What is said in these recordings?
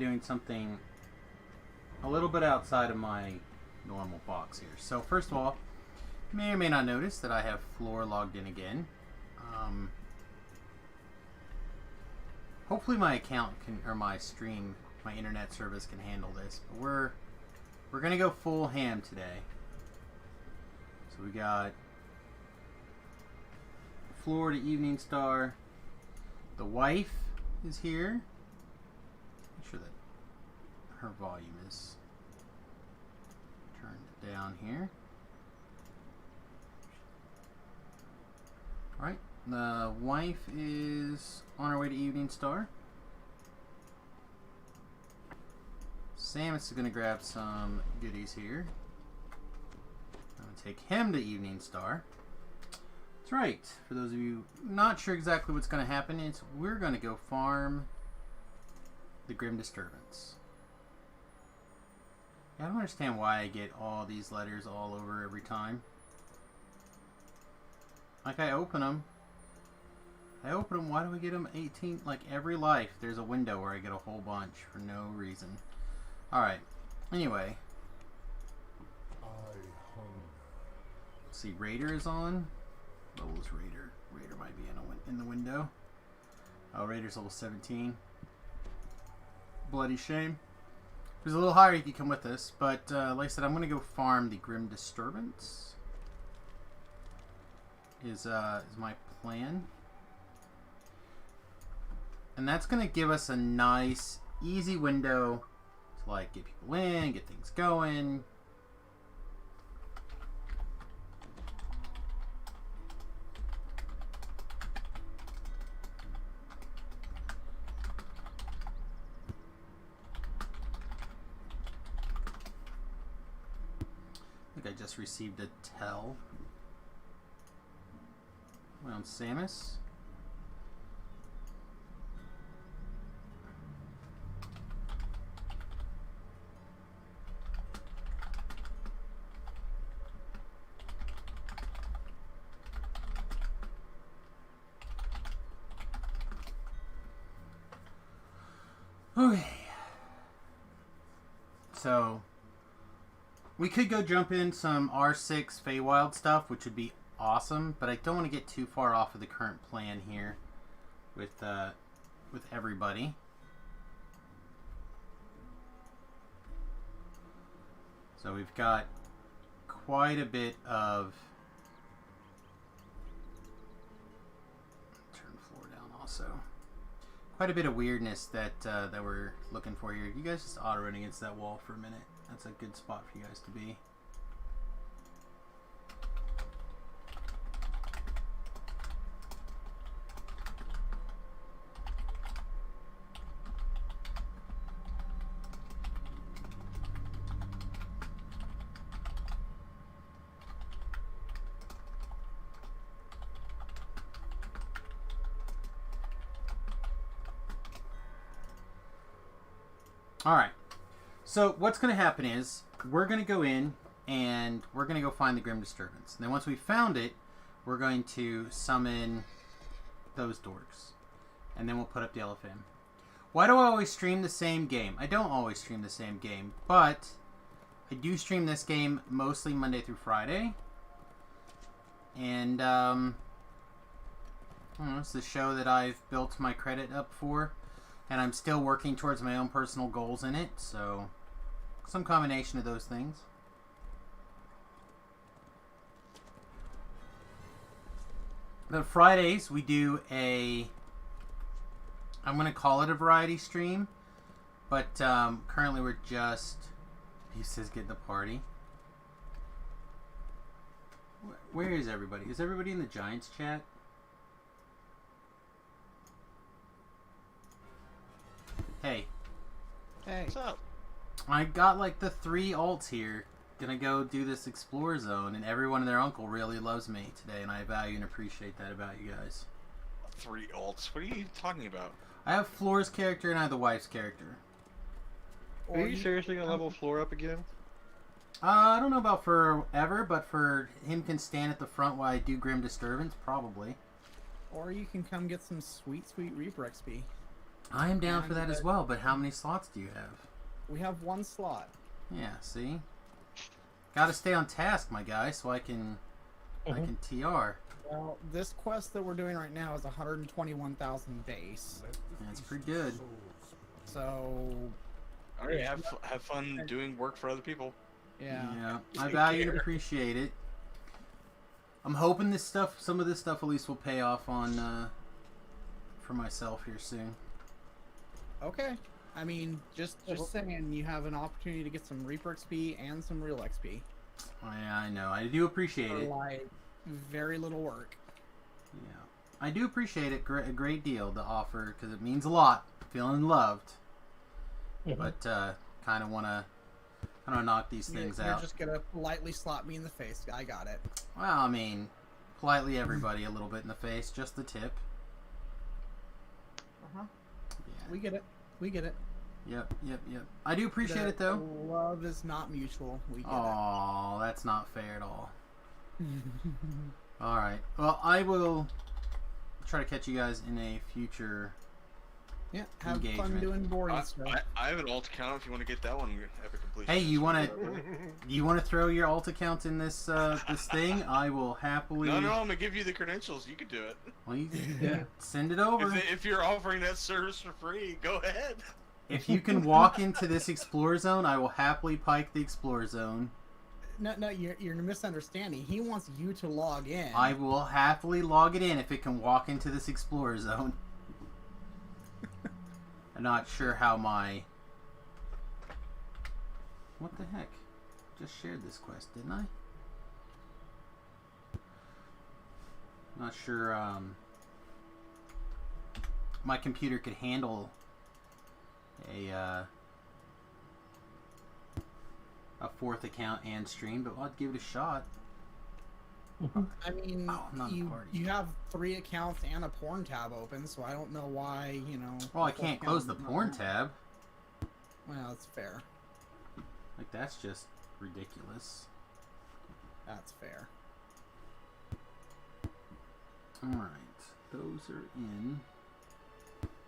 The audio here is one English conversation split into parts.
doing something a little bit outside of my normal box here. So first of all, you may or may not notice that I have Floor logged in again. Hopefully my account can, or my stream, my internet service can handle this. But we're gonna go full ham today. So we got Floor to Evening Star. The wife is here. Make sure that her volume is turned down here. Alright, the wife is on her way to Evening Star. Sam is going to grab some goodies here. I'm going to take him to Evening Star. That's right. For those of you not sure exactly what's going to happen, is we're going to go farm the Grim Disturbance. I don't understand why I get all these letters all over every time. Like, I open them, why do we get them 18? Like, every life, there's a window where I get a whole bunch for no reason. Alright, anyway. Let's see, Raider is on. Level is Raider. Raider might be in the window. Oh, Raider's level 17. Bloody shame. If it was a little higher, you could come with us. But, like I said, I'm going to go farm the Grim Disturbance. Is my plan. And that's going to give us a nice, easy window to, like, get people in, get things going. I think I just received a tell. Around Samus. Okay. So we could go jump in some R6 Feywild stuff, which would be awesome, but I don't want to get too far off of the current plan here with everybody. So we've got quite a bit of turn the floor down also. Quite a bit of weirdness that that we're looking for here. You guys just auto run against that wall for a minute. That's a good spot for you guys to be. Alright, so what's going to happen is we're going to go in and we're going to go find the Grim Disturbance. And then once we found it, we're going to summon those dorks. And then we'll put up the LFM. Why do I always stream the same game? I don't always stream the same game, but I do stream this game mostly Monday through Friday. And I don't know, it's the show that I've built my credit up for. And I'm still working towards my own personal goals in it, so some combination of those things. But Fridays we do I'm going to call it a variety stream, but currently we're just, he says get the party. Where is everybody? Is everybody in the Giants chat? Hey. Hey. What's up? I got like the 3 alts here. Gonna go do this Explore Zone, and everyone and their uncle really loves me today, and I value and appreciate that about you guys. 3 alts? What are you talking about? I have Floor's character and I have the wife's character. Are you seriously gonna level Floor up again? I don't know about forever, but for him can stand at the front while I do Grim Disturbance, probably. Or you can come get some sweet, sweet Reaper XP. I am down for that as well, but how many slots do you have? We have 1 slot. Yeah, see? Gotta stay on task, my guy, so I can TR. Well, this quest that we're doing right now is 121,000 base. That's pretty good. So... Alright, have fun doing work for other people. Yeah. I value and appreciate it. I'm hoping some of this stuff at least will pay off on, for myself here soon. Okay. I mean, just saying, you have an opportunity to get some Reaper XP and some real XP. Oh, yeah, I know. I do appreciate it. Like, very little work. Yeah. I do appreciate it a great deal, the offer, because it means a lot. Feeling loved. But, kind of want to knock these things out. You're just going to politely slap me in the face. I got it. Well, I mean, politely everybody a little bit in the face. Just the tip. Uh-huh. Yeah. We get it. We get it. Yep. I do appreciate it, though. Love is not mutual. We get it. Oh, that's not fair at all. Alright. Well, I will try to catch you guys in a future have engagement. fun doing boring stuff. I have an alt account if you want to get that one epic completion. Hey, you want to throw your alt account in this this thing? I will happily. No, I'm gonna give you the credentials. You can do it. Well, you send it over. If you're offering that service for free, go ahead. If you can walk into this Explorer Zone, I will happily pike the Explorer Zone. No, you're misunderstanding. He wants you to log in. I will happily log it in if it can walk into this Explorer Zone. I'm not sure how my... What the heck? Just shared this quest, didn't I? Not sure my computer could handle a 4th account and stream, but I'll give it a shot. I mean, you have 3 accounts and a porn tab open, so I don't know why, Well, I can't close the porn tab. Well, that's fair. Like, that's just ridiculous. That's fair. Alright, those are in.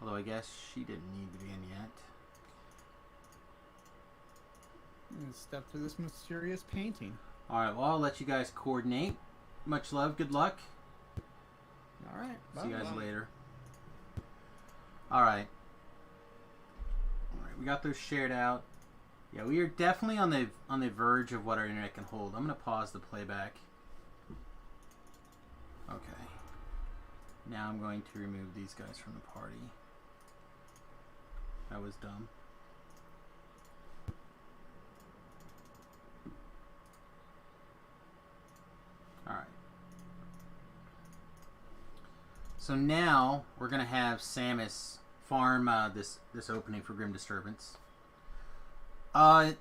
Although I guess she didn't need to be in yet. Step through this mysterious painting. Alright, well, I'll let you guys coordinate. Much love, good luck. Alright, see you guys later. Alright. Alright, we got those shared out. Yeah, we are definitely on the verge of what our internet can hold. I'm going to pause the playback. Okay. Now I'm going to remove these guys from the party. That was dumb. Alright. So now we're going to have Samus farm this opening for Grim Disturbance. Okay.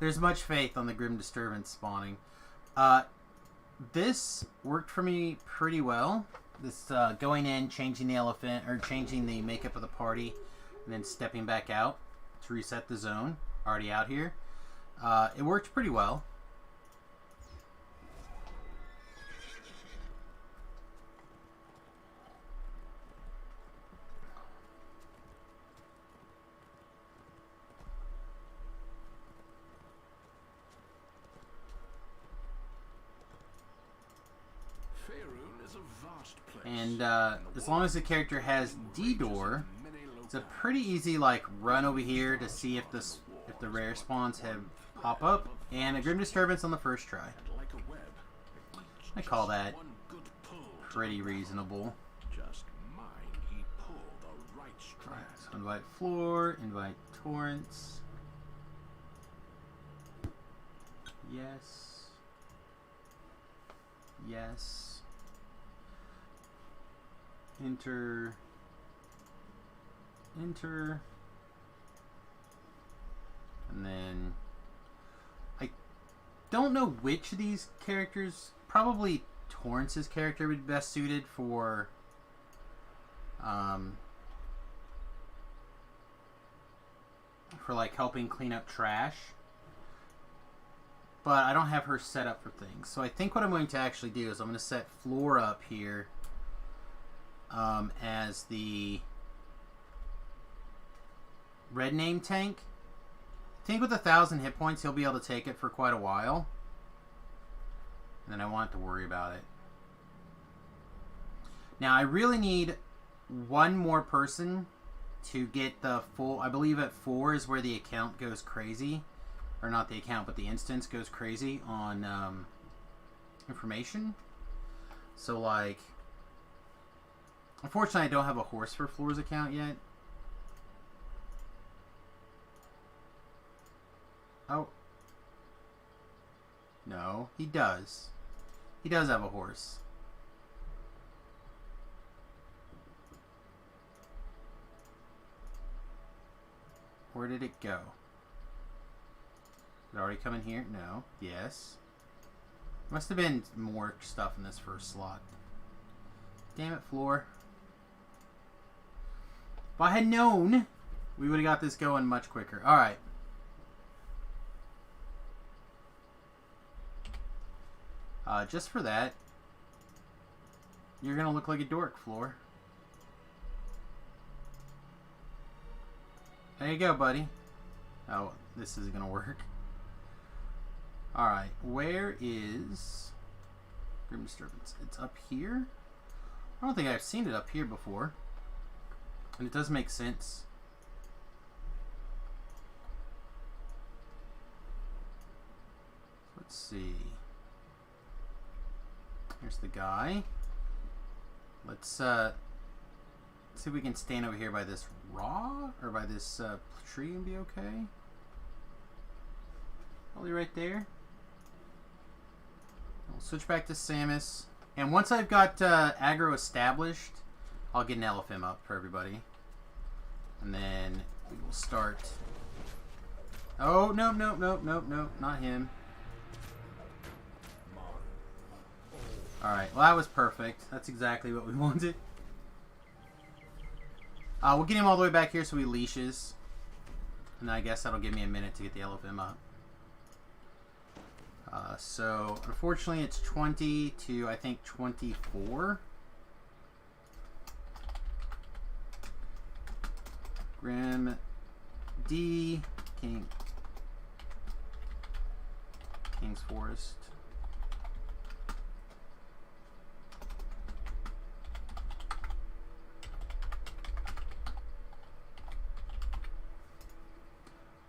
There's much faith on the Grim Disturbance spawning. This worked for me pretty well. This going in, changing the elephant, or changing the makeup of the party, and then stepping back out to reset the zone. Already out here. It worked pretty well. And as long as the character has D-Door, it's a pretty easy run over here to see if the rare spawns have pop up, and a Grim Disturbance on the first try. I call that pretty reasonable. Alright, so invite Floor, invite Torrance. Yes. Yes. Enter. And then I don't know which of these characters, probably Torrance's character would be best suited for helping clean up trash. But I don't have her set up for things. So I think what I'm going to actually do is I'm going to set Floor up here. as the red name tank. I think with 1,000 hit points, he'll be able to take it for quite a while. And then I won't have to worry about it. Now, I really need one more person to get the full... I believe at 4 is where the account goes crazy. Or not the account, but the instance goes crazy on information. So, like... Unfortunately, I don't have a horse for Floor's account yet. Oh. No, he does. He does have a horse. Where did it go? Did it already come in here? No. Yes. Must have been more stuff in this first slot. Damn it, Floor. If I had known, we would have got this going much quicker. Alright. Just for that, you're going to look like a dork, Floor. There you go, buddy. Oh, this isn't going to work. Alright, where is Grim Disturbance? It's up here? I don't think I've seen it up here before. And it does make sense. Let's see. Here's the guy. Let's see if we can stand over here by this raw or by this tree and be okay. Probably right there. We'll switch back to Samus. And once I've got aggro established, I'll get an LFM up for everybody. And then we will start. Oh, no, no, no, no, no, not him. Alright, well that was perfect. That's exactly what we wanted. We'll get him all the way back here so he leashes. And then I guess that'll give me a minute to get the LFM up. So, unfortunately it's 20 to, I think, 24. Grim D, King's Forest.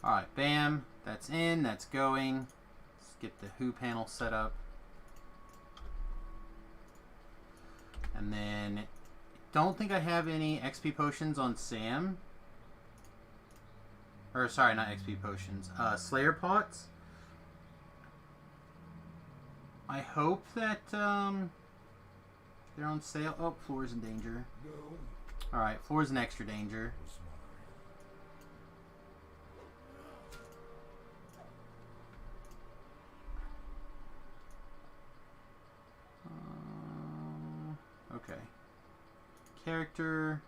Alright, bam. That's in, that's going. Let's get the Who panel set up. And then, don't think I have any XP potions on Sam. Or, sorry, not XP potions. Slayer pots. I hope that they're on sale. Oh, Floor's in danger. Alright, Floor's in extra danger. Okay. Character.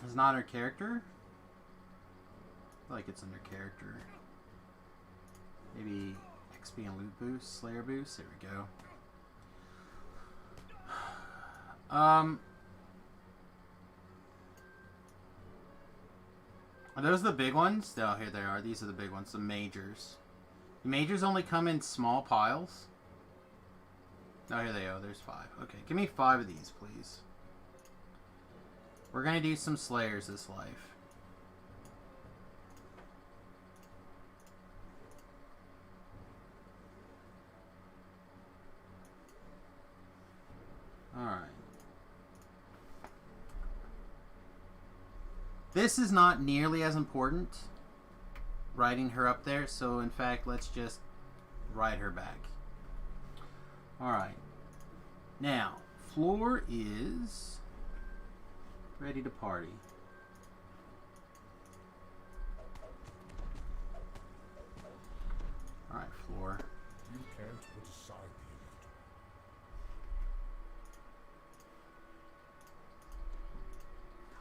It's not her character? I feel like it's under character. Maybe XP and loot boost, Slayer boost. There we go. Are those the big ones? Oh, here they are. These are the big ones, the majors. The majors only come in small piles. Oh, here they go. There's 5. Okay, give me 5 of these, please. We're gonna do some Slayers this life. Alright. This is not nearly as important, riding her up there, so in fact, let's just ride her back. Alright. Now, Floor is ready to party. Alright, Floor. You can't put aside the emulator.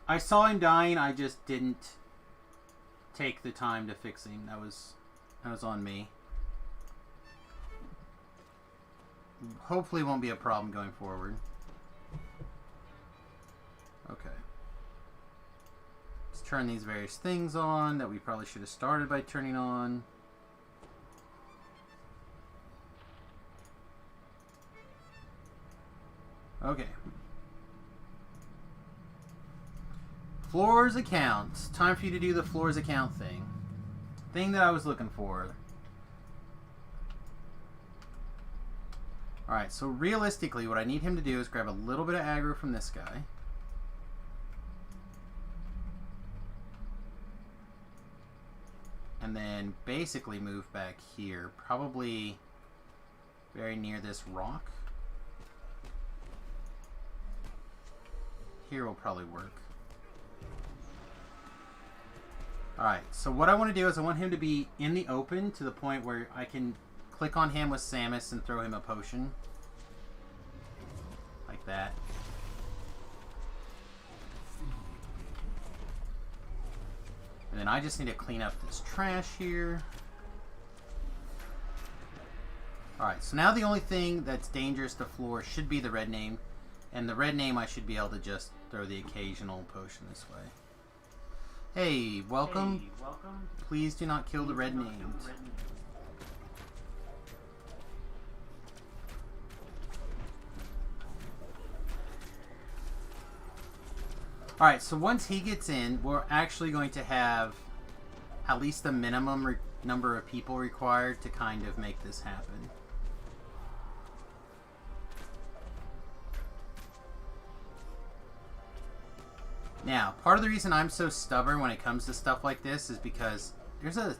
I saw him dying, I just didn't take the time to fix him. That was on me. hopefully won't be a problem going forward. Okay. Let's turn these various things on that we probably should have started by turning on. Okay. Floor's account. Time for you to do the floor's account thing. Thing that I was looking for. Alright, so realistically, what I need him to do is grab a little bit of aggro from this guy. And then basically move back here. Probably very near this rock. Here will probably work. Alright, so what I want to do is I want him to be in the open to the point where I can click on him with Samus and throw him a potion. Like that. And then I just need to clean up this trash here. Alright, so now the only thing that's dangerous to Floor should be the red name. And the red name I should be able to just throw the occasional potion this way. Hey, welcome. Hey, welcome. Please do not kill the red named. Alright, so once he gets in, we're actually going to have at least the minimum number of people required to kind of make this happen. Now, part of the reason I'm so stubborn when it comes to stuff like this is because there's a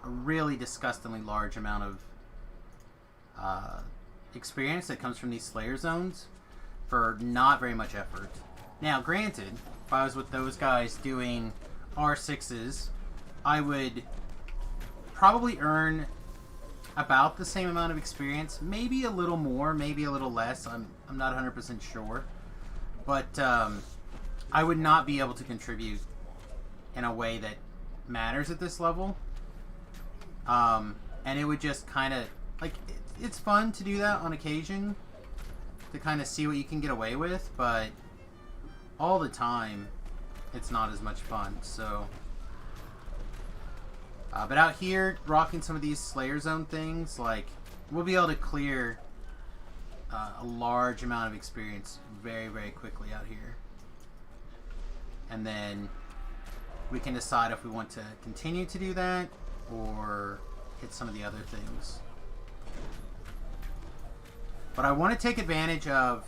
really disgustingly large amount of experience that comes from these Slayer zones for not very much effort. Now, granted, if I was with those guys doing R6s, I would probably earn about the same amount of experience, maybe a little more, maybe a little less. I'm not 100% sure. But I would not be able to contribute in a way that matters at this level. And it would just kind of, like, it's fun to do that on occasion, to kind of see what you can get away with, but all the time, it's not as much fun, so. But out here, rocking some of these Slayer Zone things, like, we'll be able to clear a large amount of experience very, very quickly out here. And then we can decide if we want to continue to do that or hit some of the other things. But I want to take advantage of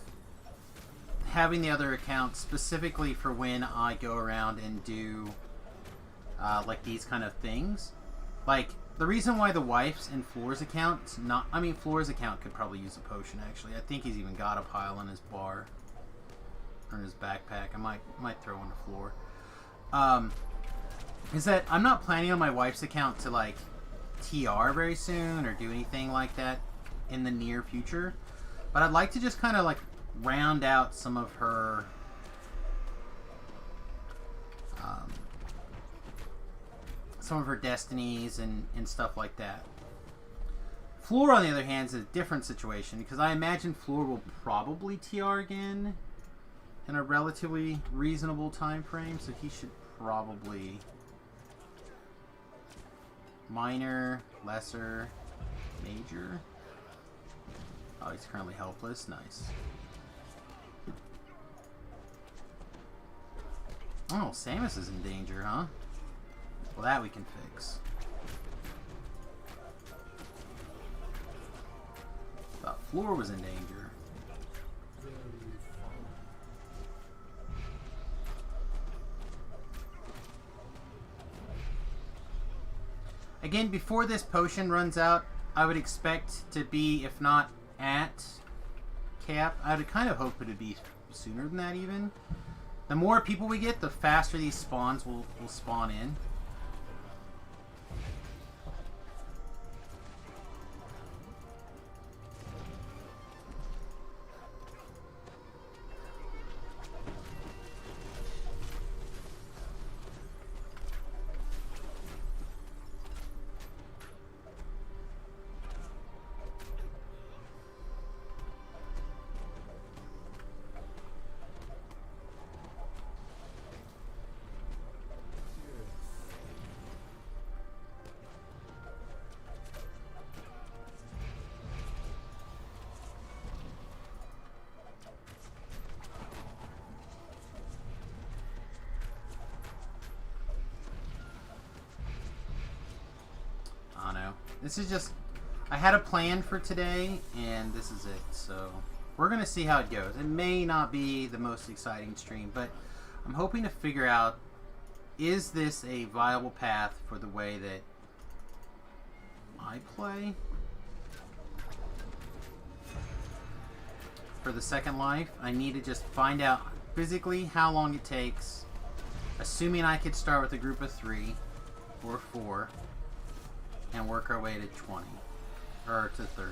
having the other account specifically for when I go around and do like these kind of things. Like, the reason why the wife's and Floor's account not, I mean, Floor's account could probably use a potion, actually. I think he's even got a pile in his bar. Or in his backpack. I might throw on the floor. Is that I'm not planning on my wife's account to, like, TR very soon or do anything like that in the near future. But I'd like to just kind of, like, round out some of her destinies and stuff like that. Floor, on the other hand, is a different situation because I imagine Floor will probably TR again in a relatively reasonable time frame, so he should probably minor, lesser, major. Oh, he's currently helpless. Nice. Oh, Samus is in danger, huh? Well, that we can fix. Thought Floor was in danger. Again, before this potion runs out, I would expect to be, if not at cap, I would kind of hope it would be sooner than that even. The more people we get, the faster these spawns will spawn in. This is just... I had a plan for today, and this is it. So, we're going to see how it goes. It may not be the most exciting stream, but I'm hoping to figure out, is this a viable path for the way that I play? For the second life, I need to just find out physically how long it takes, assuming I could start with a group of 3 or 4 and work our way to 20 or to 30.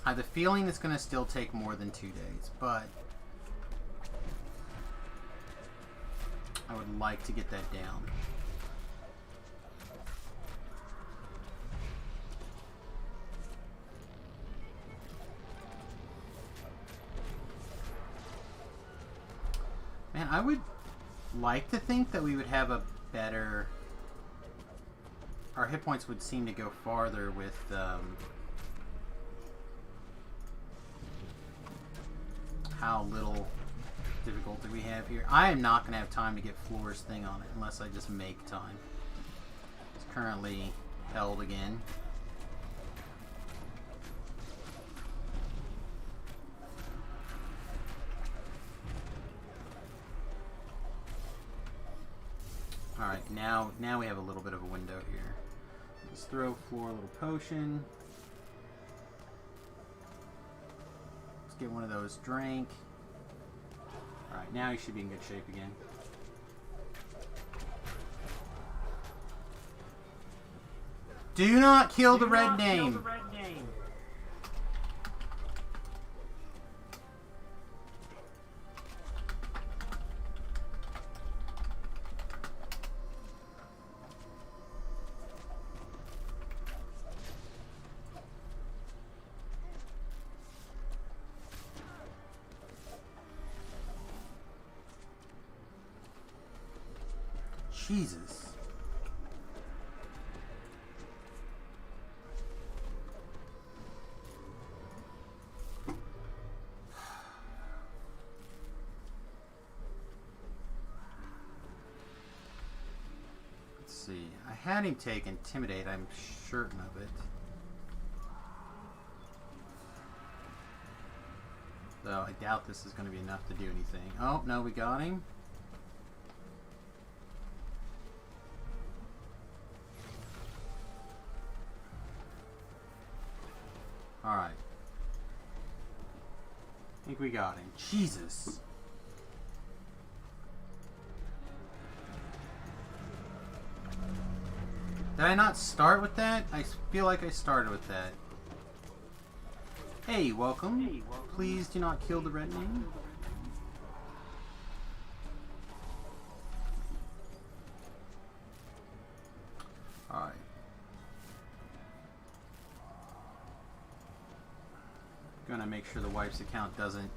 I have the feeling it's going to still take more than 2 days, but I would like to get that down. Man, I would like to think that we would have a better... Our hit points would seem to go farther with how little difficulty we have here. I am not going to have time to get Floor's thing on it unless I just make time. It's currently held again. Alright, now we have a little bit of a window here. Let's throw Floor a little potion. Let's get one of those drank. Alright, now he should be in good shape again. Do not kill the red name! Jesus. Let's see. I had him take Intimidate, I'm certain of it. Though I doubt this is going to be enough to do anything. Oh, no, we got him. Alright. I think we got him. Jesus. Did I not start with that? I feel like I started with that. Hey, welcome. Please do not kill the red name. Alright. Gonna make sure the wife's account doesn't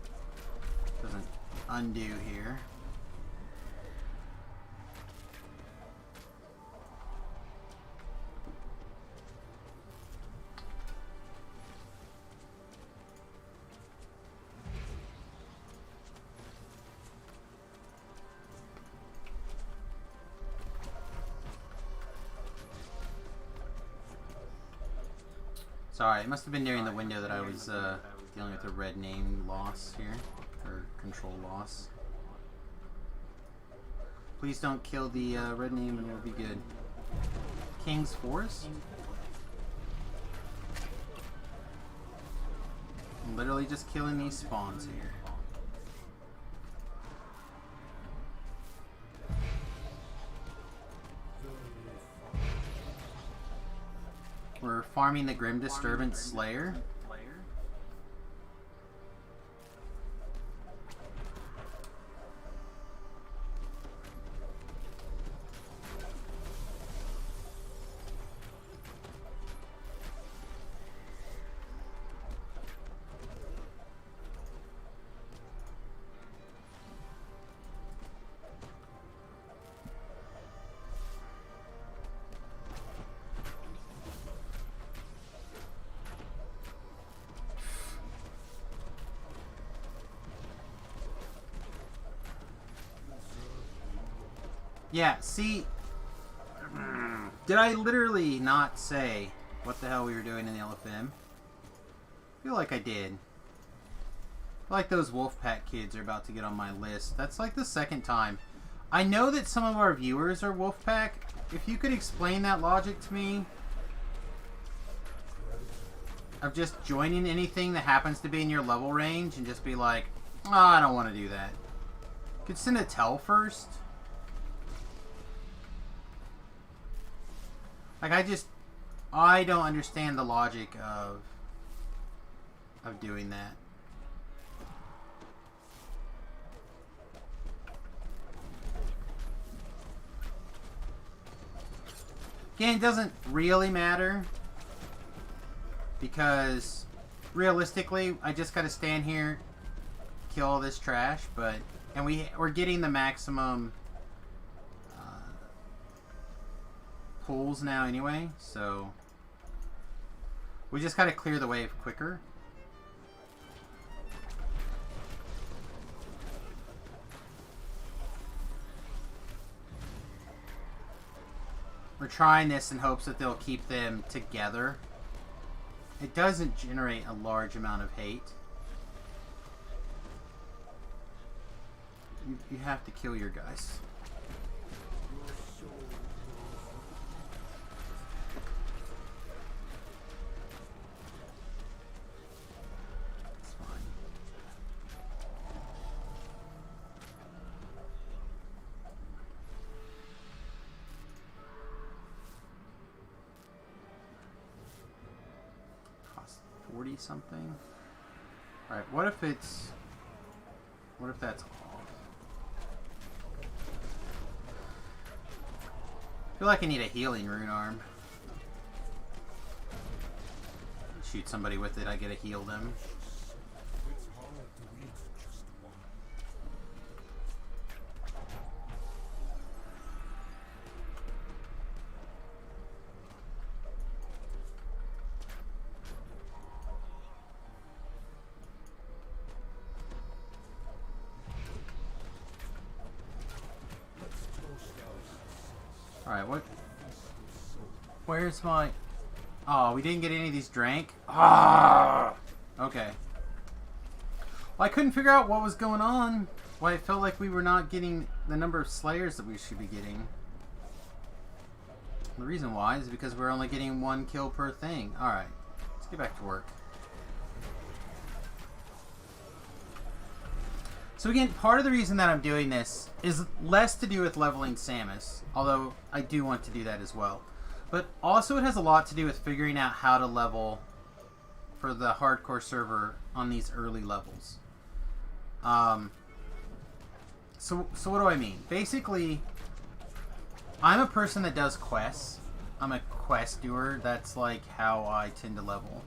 undo here. Sorry, it must have been during the window that I was dealing with a red name loss here, or control loss. Please don't kill the red name and we'll be good. King's Forest? I'm literally just killing these spawns here. We're farming the Grim Disturbance Slayer. Yeah, see, Did I literally not say what the hell we were doing in the LFM? I feel like I did. I feel like those Wolfpack kids are about to get on my list. That's like the second time. I know that some of our viewers are Wolfpack. If you could explain that logic to me, of just joining anything that happens to be in your level range and just be like, oh, I don't want to do that. Could send a tell first. Like, I don't understand the logic of doing that. Again, it doesn't really matter because realistically, I just got to stand here, kill all this trash, and we're getting the maximum pulls now anyway, so we just got to clear the wave quicker. We're trying this in hopes that they'll keep them together. It doesn't generate a large amount of hate. You have to kill your guys. It's fine. Cost 40 something. All right, what if that's off? I feel like I need a healing rune arm. Shoot somebody with it, I get to heal them. It's hard to eat just one. Alright, what? Where's my... Oh, we didn't get any of these drank? Ah! Okay. Well, I couldn't figure out what was going on. Why it felt like we were not getting the number of slayers that we should be getting. The reason why is because we're only getting 1 kill per thing. Alright, let's get back to work. So again, part of the reason that I'm doing this is less to do with leveling Samus, although I do want to do that as well. But also it has a lot to do with figuring out how to level for the hardcore server on these early levels. So what do I mean? Basically, I'm a person that does quests. I'm a quest doer. That's like how I tend to level.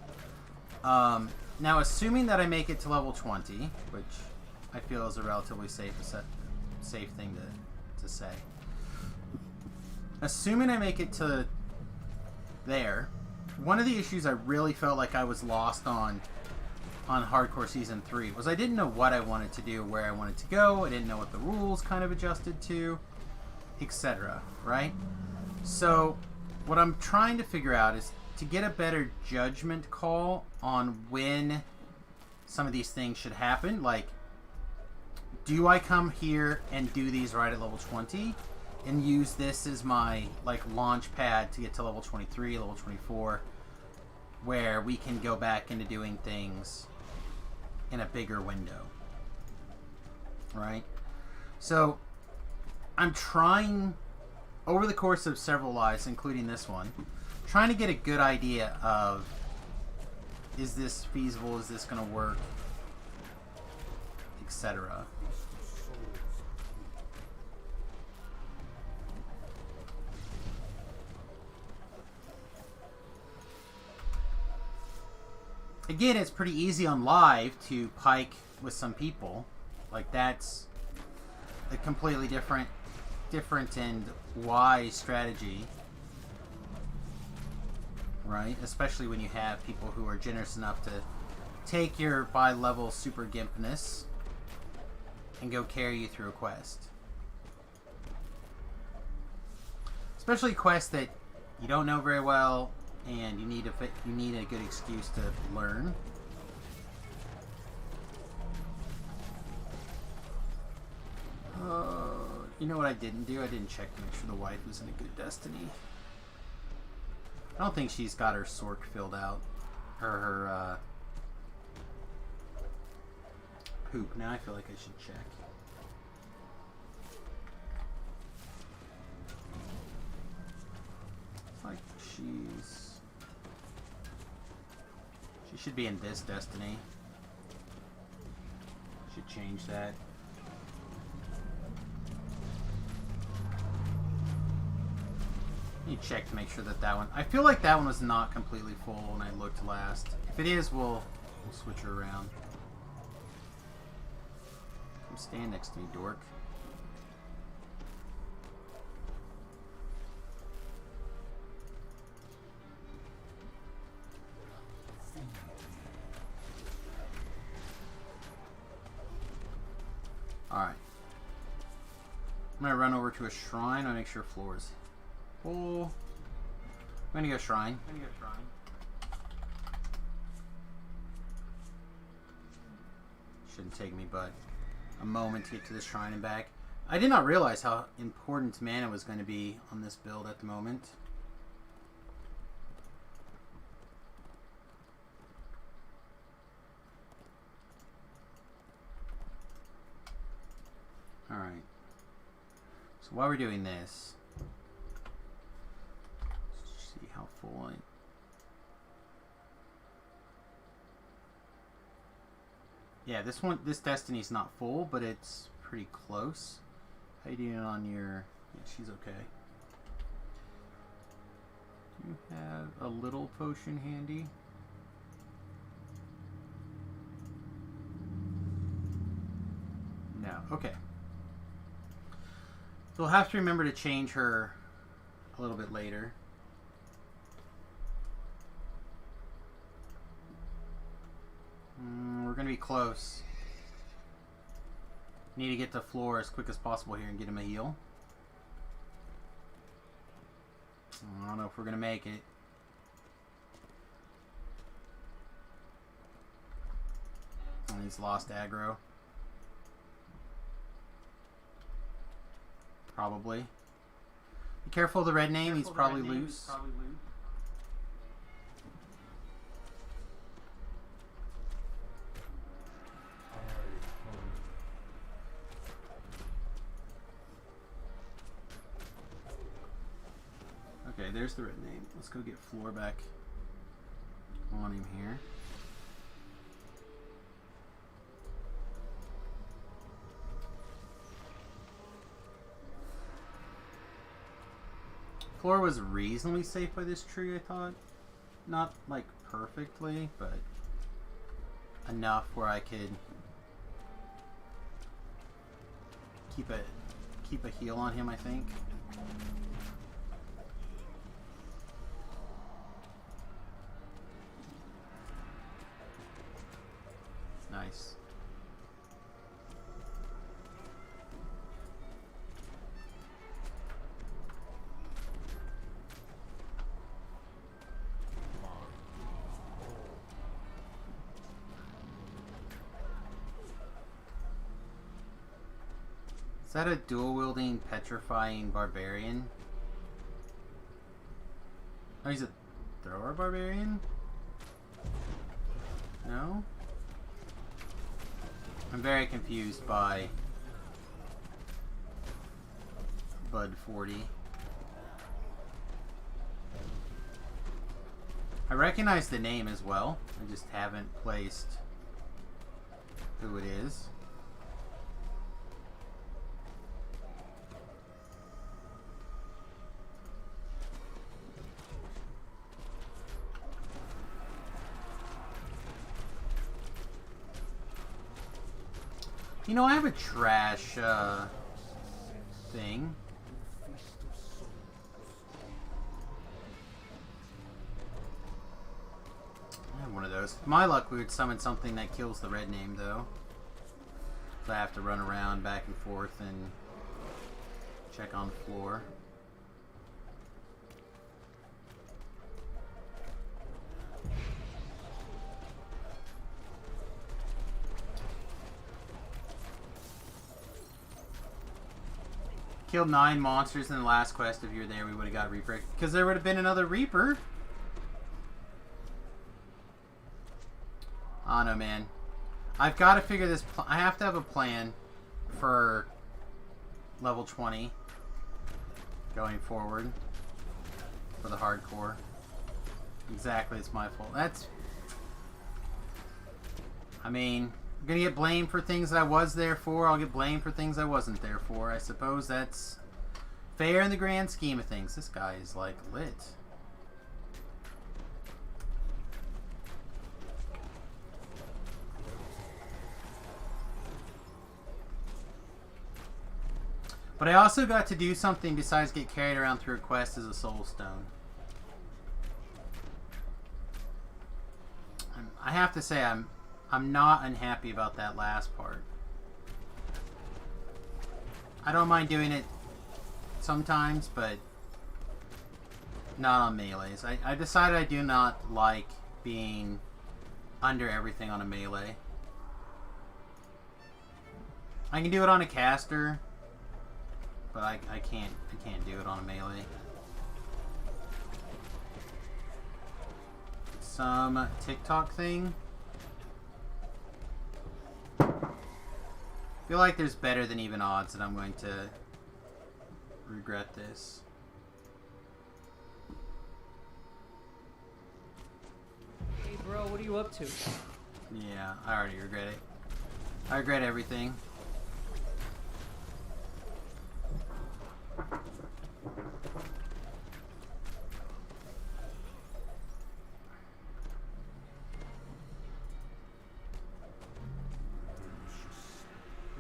Now, assuming that I make it to level 20, which I feel is a relatively safe thing to say. Assuming I make it to there, one of the issues I really felt like I was lost on Hardcore Season 3 was I didn't know what I wanted to do, where I wanted to go, I didn't know what the rules kind of adjusted to, etc., right? So, what I'm trying to figure out is to get a better judgment call on when some of these things should happen, like, do I come here and do these right at level 20 and use this as my like launch pad to get to level 23, level 24, where we can go back into doing things in a bigger window, right? So I'm trying, over the course of several lives, including this one, trying to get a good idea of, is this feasible, is this going to work, etc. Again, it's pretty easy on live to pike with some people. Like, that's a completely different and wise strategy, right? Especially when you have people who are generous enough to take your bi-level super gimpness and go carry you through a quest. Especially quests that you don't know very well, and you need a good excuse to learn. You know what I didn't do? I didn't check to make sure the wife was in a good destiny. I don't think she's got her sork filled out. Or her, poop. Now I feel like I should check. It's like she should be in this destiny. Should change that. You check to make sure that one. I feel like that one was not completely full when I looked last. If it is, we'll switch her around. Come stand next to me, dork. Alright. I'm gonna run over to a shrine and make sure floor is full. I'm gonna go shrine. Shouldn't take me but a moment to get to the shrine and back. I did not realize how important mana was going to be on this build at the moment. Alright. So while we're doing this, let's see how full I... Yeah, this Destiny's not full, but it's pretty close. How you doing on your... Yeah, she's okay. Do you have a little potion handy? No, okay. So we'll have to remember to change her a little bit later. We're going to be close. Need to get to floor as quick as possible here and get him a heal. I don't know if we're going to make it. And he's lost aggro. Probably. Be careful of the red name, he's probably loose. Okay, there's the red name. Let's go get Floor back on him here. Floor was reasonably safe by this tree, I thought. Not, like, perfectly, but enough where I could keep a heal on him, I think. Nice. Is that a dual-wielding, petrifying barbarian? Oh, he's a thrower barbarian? No? I'm very confused by Bud 40. I recognize the name as well. I just haven't placed who it is. You know, I have a trash thing. I have one of those. With my luck, we would summon something that kills the red name, though. So I have to run around back and forth and check on the floor. killed 9 monsters in the last quest. If you were there, we would have got a Reaper. Because there would have been another Reaper. Oh no, man. I've got to figure this... I have to have a plan for level 20 going forward for the hardcore. Exactly, it's my fault. That's... I mean, I'm going to get blamed for things that I was there for. I'll get blamed for things I wasn't there for. I suppose that's fair in the grand scheme of things. This guy is, like, lit. But I also got to do something besides get carried around through a quest as a soul stone. I have to say I'm not unhappy about that last part. I don't mind doing it sometimes, but not on melees. I decided I do not like being under everything on a melee. I can do it on a caster, but I can't do it on a melee. Some TikTok thing. I feel like there's better than even odds that I'm going to regret this. Hey bro, what are you up to? Yeah, I already regret it. I regret everything.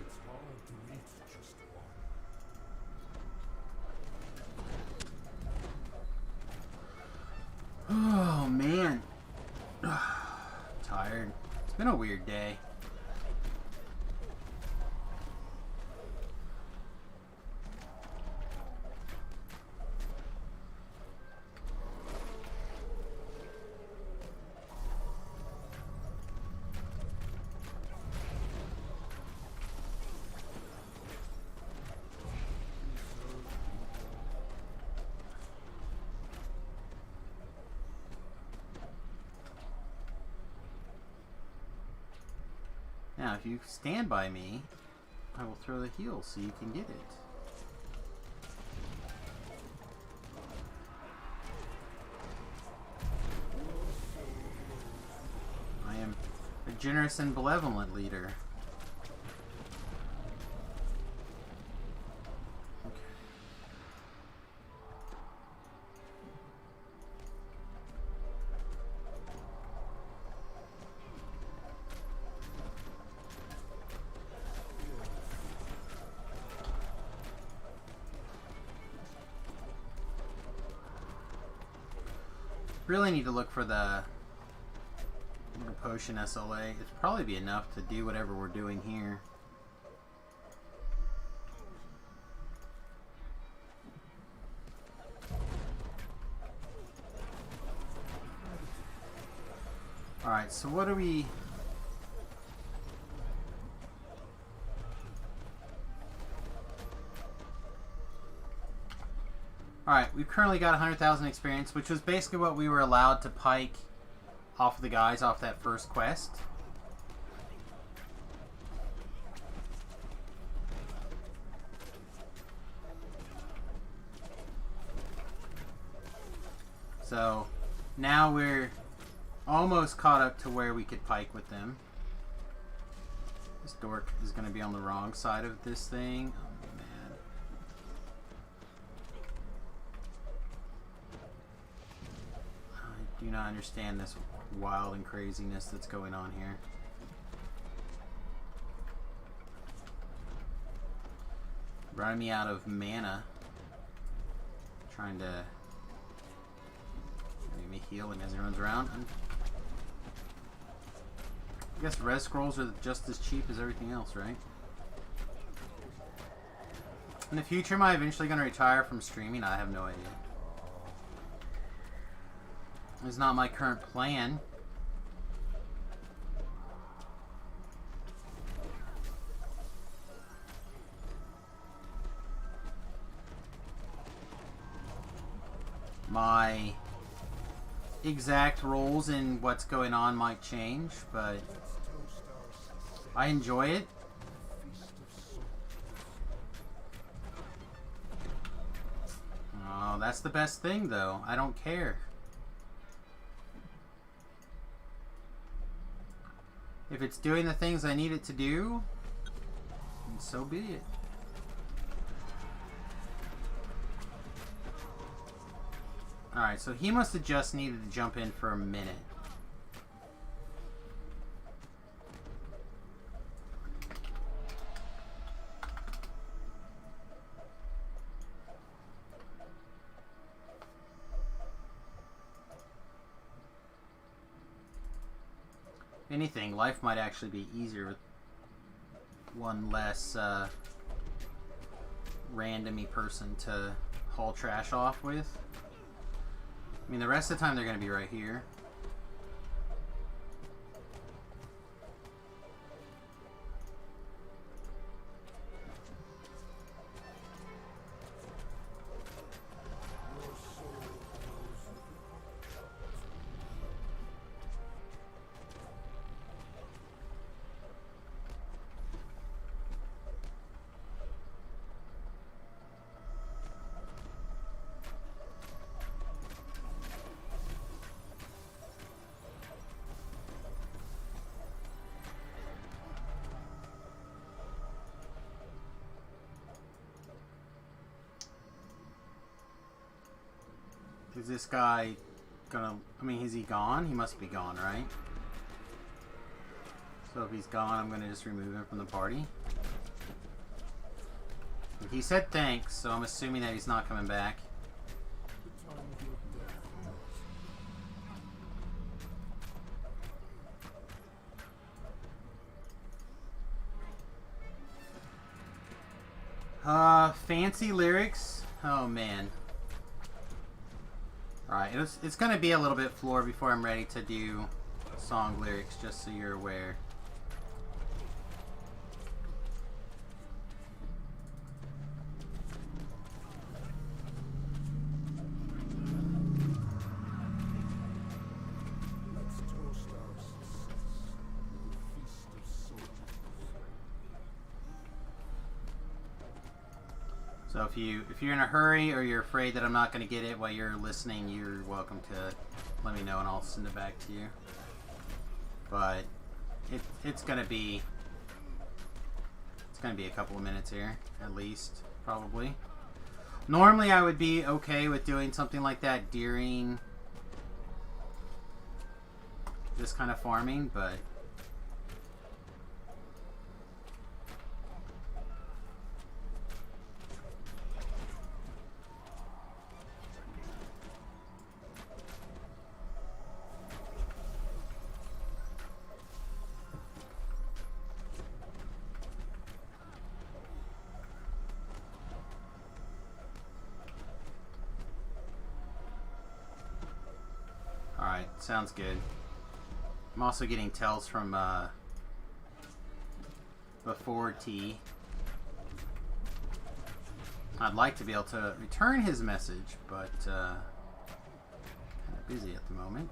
It's hard to reach just one. Oh man. Tired. It's been a weird day. Now, if you stand by me, I will throw the heal so you can get it. I am a generous and benevolent leader. Really need to look for the little potion SLA. It'd probably be enough to do whatever we're doing here. Alright, so what do we... Alright, we've currently got 100,000 experience, which was basically what we were allowed to pike off of the guys off that first quest. So, now we're almost caught up to where we could pike with them. This dork is going to be on the wrong side of this thing. Oh, man. I do not understand this wild and craziness that's going on here. Running me out of mana. Trying to make me heal him as he runs around. I guess res scrolls are just as cheap as everything else, right? In the future, am I eventually going to retire from streaming? I have no idea. It's not my current plan. My exact roles in what's going on might change, but I enjoy it. Oh, that's the best thing, though. I don't care. If it's doing the things I need it to do, then so be it. Alright, so he must have just needed to jump in for a minute. If anything, life might actually be easier with one less randomy person to haul trash off with. I mean, the rest of the time they're going to be right here. Is this guy gonna... I mean, is he gone? He must be gone, right? So if he's gone, I'm gonna just remove him from the party. He said thanks, so I'm assuming that he's not coming back. Fancy lyrics? Oh, man. Alright, it's gonna be a little bit floor before I'm ready to do song lyrics, just so you're aware. So if you're in a hurry or you're afraid that I'm not going to get it while you're listening, you're welcome to let me know and I'll send it back to you. But it's going to be a couple of minutes here at least, probably. Normally I would be okay with doing something like that during this kind of farming, but alright, sounds good. I'm also getting tells from the forward T. I'd like to be able to return his message, but kind of busy at the moment.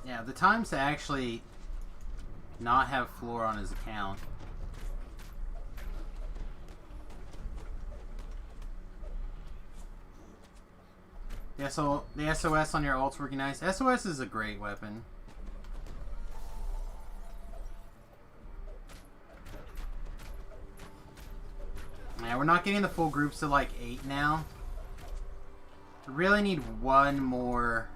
Yeah, the times to actually not have floor on his account. Yeah, so the SOS on your ult's working nice. SOS is a great weapon. Yeah, we're not getting the full groups to like 8 now. We really need one more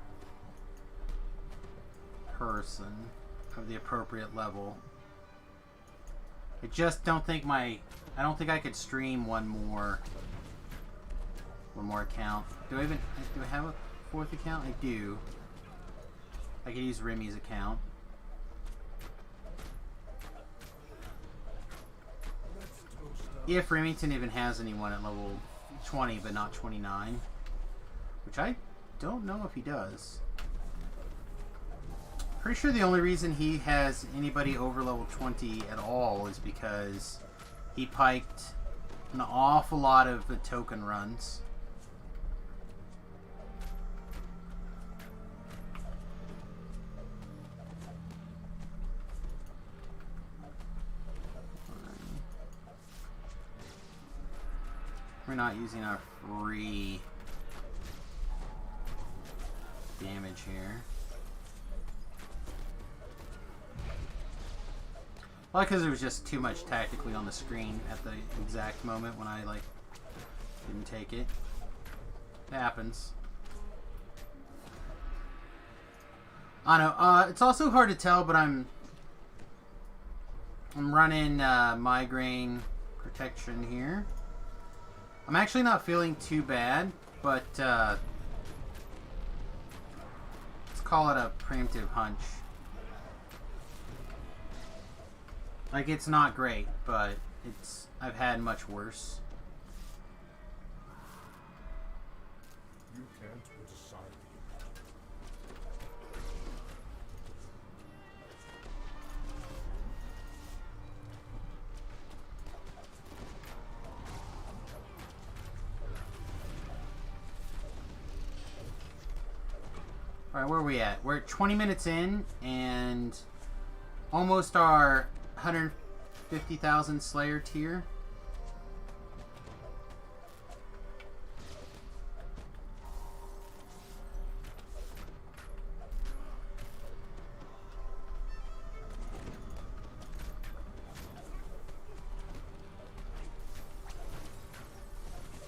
person of the appropriate level. I just don't think I don't think I could stream one more account. Do I have a 4th account? I do. I could use Remy's account. if Remington even has anyone at level 20 but not 29. Which I don't know if he does. Pretty sure the only reason he has anybody over level 20 at all is because he piked an awful lot of the token runs. We're not using our free damage here. Well, because it was just too much tactically on the screen at the exact moment when I, like, didn't take it. It happens. I know, it's also hard to tell, but I'm running migraine protection here. I'm actually not feeling too bad, but let's call it a preemptive hunch. Like, it's not great, but I've had much worse. You can't decide. Alright, where are we at? We're at 20 minutes in, and almost our 150,000 Slayer tier.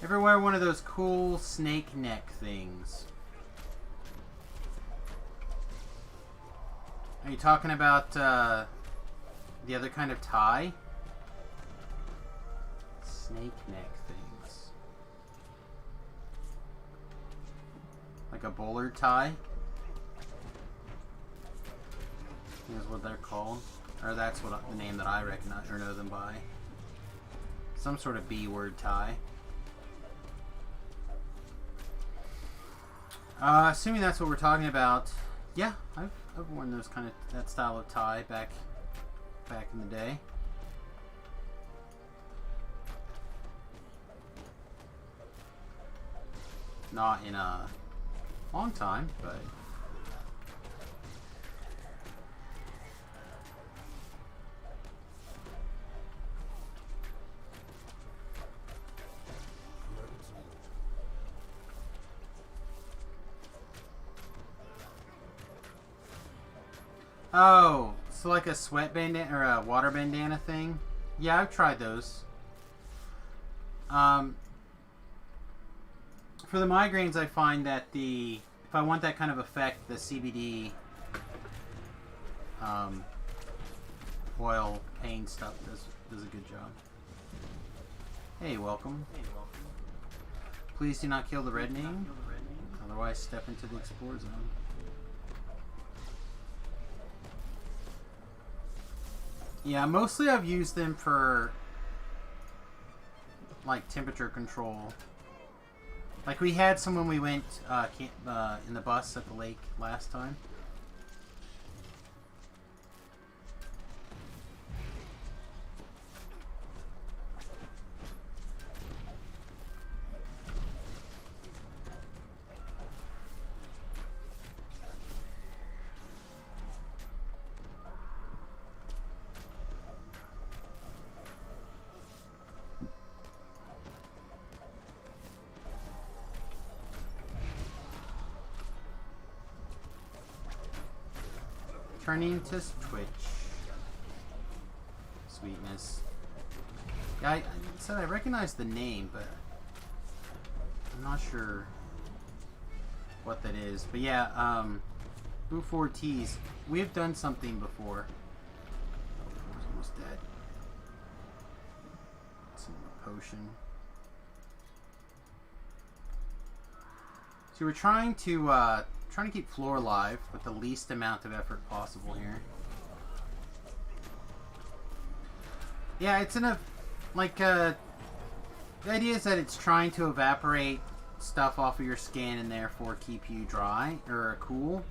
Ever wear one of those cool snake neck things? Are you talking about the other kind of tie? Snake neck things. Like a bowler tie? Is what they're called. Or that's what the name that I recognize or know them by. Some sort of B-word tie. Assuming that's what we're talking about. Yeah, I've worn those that style of tie back in the day. Not in a long time, but oh, so like a sweat bandana or a water bandana thing? Yeah, I've tried those. For the migraines, I find that if I want that kind of effect, the CBD oil pain stuff does a good job. Hey, welcome. Please do not kill the red name, otherwise step into the explore zone. Yeah, mostly I've used them for like temperature control. Like we had some when we went in the bus at the lake last time. Turning to Twitch. Sweetness. Yeah, I said I recognize the name, but I'm not sure what that is. But yeah, Blue 4Ts, we have done something before. Oh, I was almost dead. Some potion. So we're trying to keep floor alive with the least amount of effort possible here. Yeah, it's in a The idea is that it's trying to evaporate stuff off of your skin and therefore keep you dry or cool.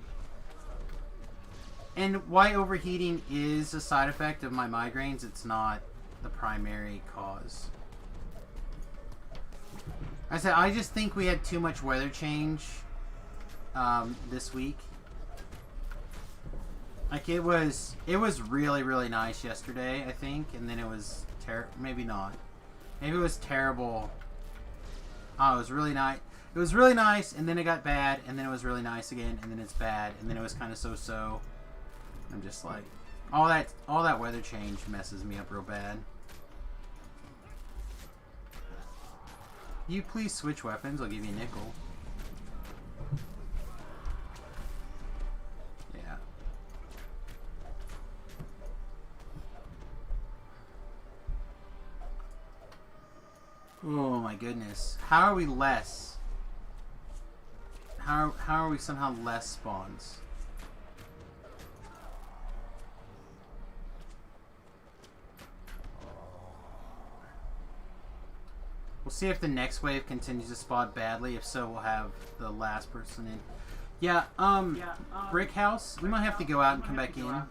And why overheating is a side effect of my migraines, it's not the primary cause. I said, I just think we had too much weather change this week. Like it was really, really nice yesterday, I think, and then it was maybe not. Maybe it was terrible. Oh, it was really nice. It was really nice, and then it got bad, and then it was really nice again, and then it's bad, and then it was kind of so-so. I'm just like, all that weather change messes me up real bad. You please switch weapons, I'll give you a nickel. Yeah. Oh my goodness. How are we less? How are we somehow less spawns? We'll see if the next wave continues to spawn badly. If so, we'll have the last person in. Yeah, Brick House, we might have to go out and come back in.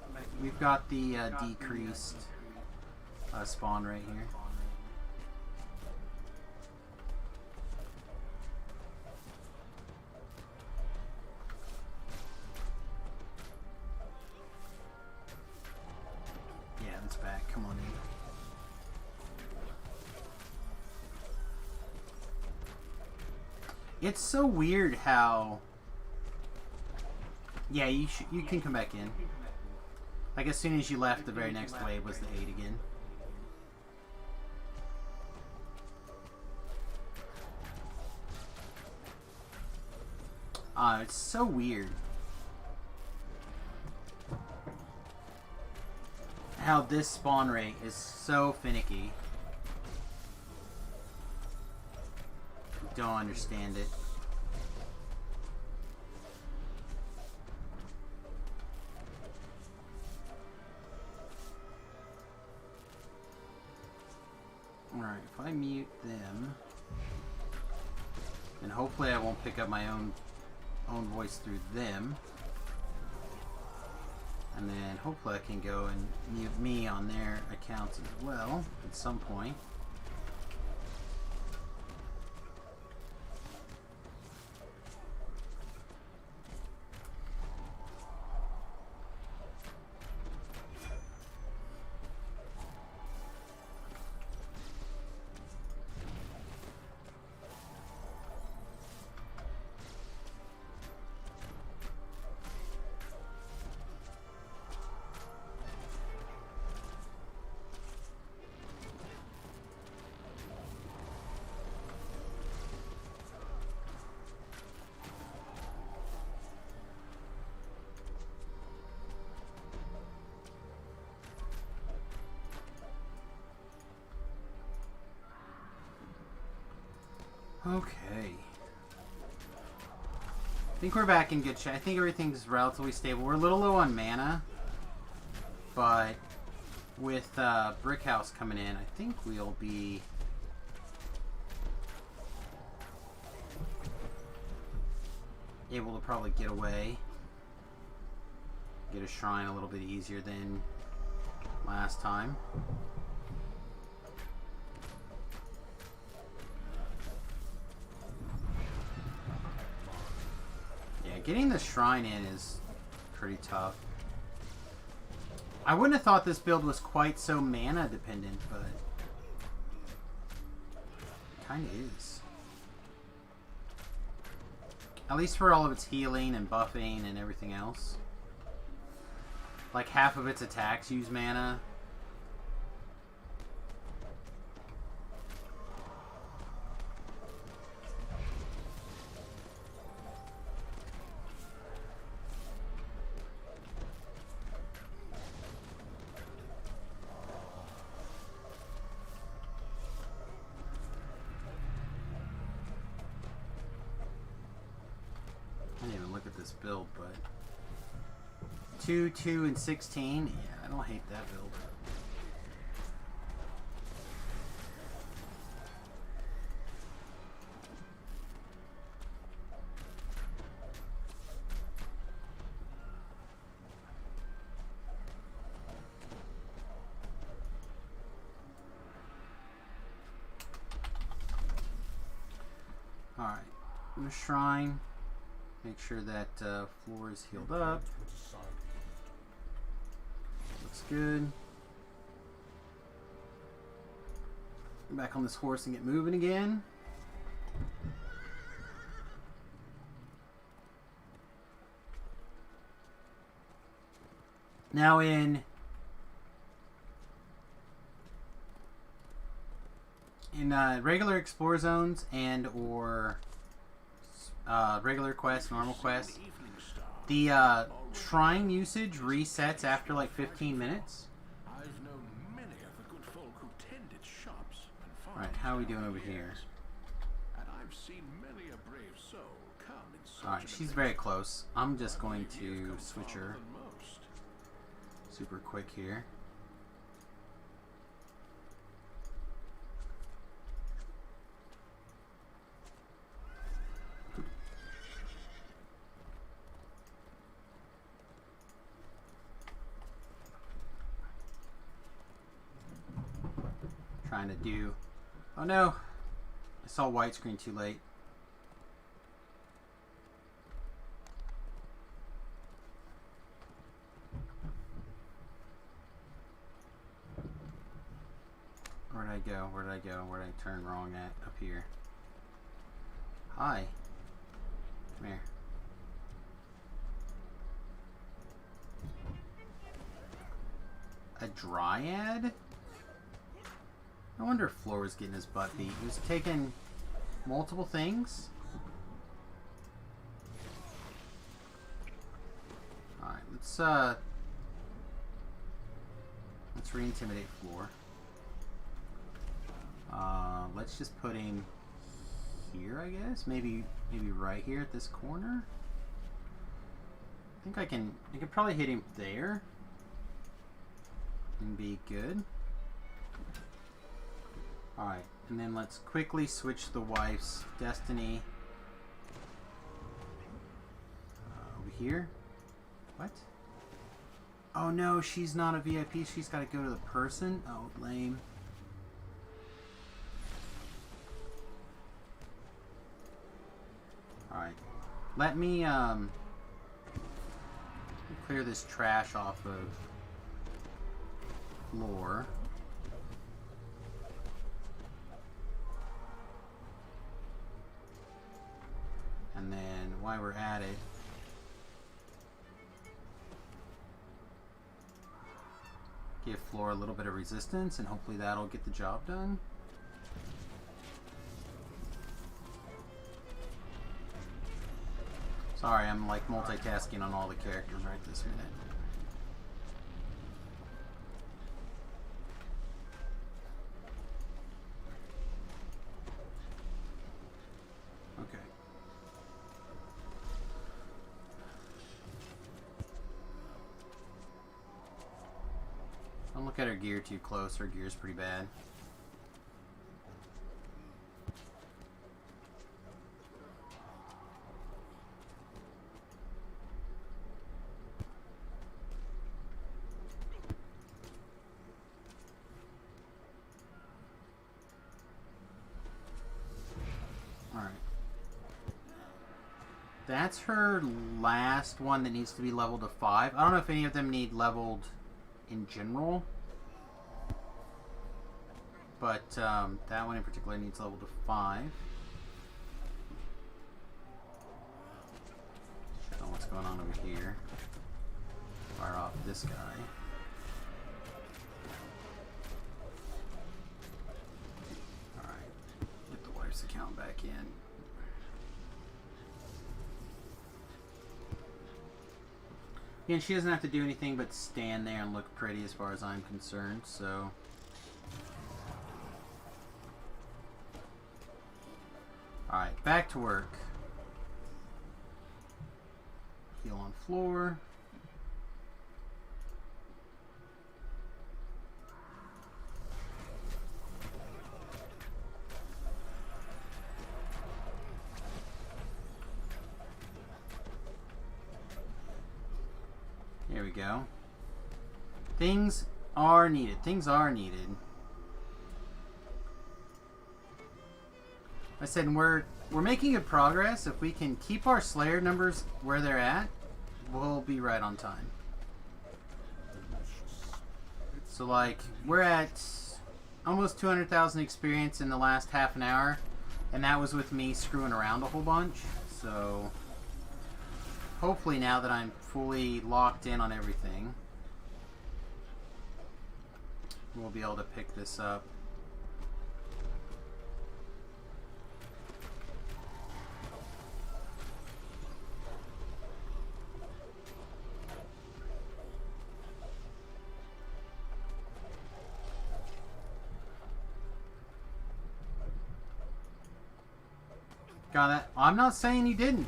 We've got the decreased spawn right here. Yeah, it's back. Come on in. It's so weird how... Yeah, you can come back in. Like as soon as you left, the very next wave was the 8 again. It's so weird how this spawn rate is so finicky. Don't understand it. Alright, if I mute them, and hopefully I won't pick up my own voice through them, and then hopefully I can go and mute me on their accounts as well at some point. Okay. I think we're back in good shape. I think everything's relatively stable. We're a little low on mana, but with Brick House coming in, I think we'll be able to probably get away. Get a shrine a little bit easier than last time. Getting the shrine in is pretty tough. I wouldn't have thought this build was quite so mana dependent, but it kind of is. At least for all of its healing and buffing and everything else. Like half of its attacks use mana. Build, but 2, 2, and 16. Yeah, I don't hate that build. in the shrine. Make sure that floor is healed up. Looks good. Get back on this horse and get moving again. Now in regular explore zones and or regular quests, normal quests, the shrine usage resets after like 15 minutes. Alright, how are we doing over here? Alright, she's very close. I'm just going to switch her super quick here. Trying to do... Oh no! I saw widescreen too late. Where did I go? Where did I go? Where did I turn wrong at? Up here. Hi. Come here. A dryad? I wonder if Floor was getting his butt beat. He was taking multiple things. Alright, let's re-intimidate Floor. Let's just put him here, I guess. Maybe right here at this corner. I think I can probably hit him there and be good. Alright, and then let's quickly switch the wife's destiny over here. What? Oh no, she's not a VIP. She's got to go to the person. Oh, lame. Alright. Let me clear this trash off of Floor. And then while we're at it, give Floor a little bit of resistance and hopefully that'll get the job done. Sorry, I'm like multitasking on all the characters right this minute. Okay. Don't look at her gear too close. Her gear's pretty bad. That's her last one that needs to be leveled to 5. I don't know if any of them need leveled in general. But that one in particular needs leveled to 5. Check on what's going on over here. Fire off this guy. Alright. Get the wife's account back in. Again, she doesn't have to do anything but stand there and look pretty as far as I'm concerned, so... Alright, back to work. Heal on Floor. There we go. Things are needed. Things are needed. I said we're we're making good progress. If we can keep our Slayer numbers where they're at, we'll be right on time. So, like, we're at almost 200,000 experience in the last half an hour, and that was with me screwing around a whole bunch. So, hopefully now that I'm fully locked in on everything, we'll be able to pick this up. Got that? I'm not saying you didn't.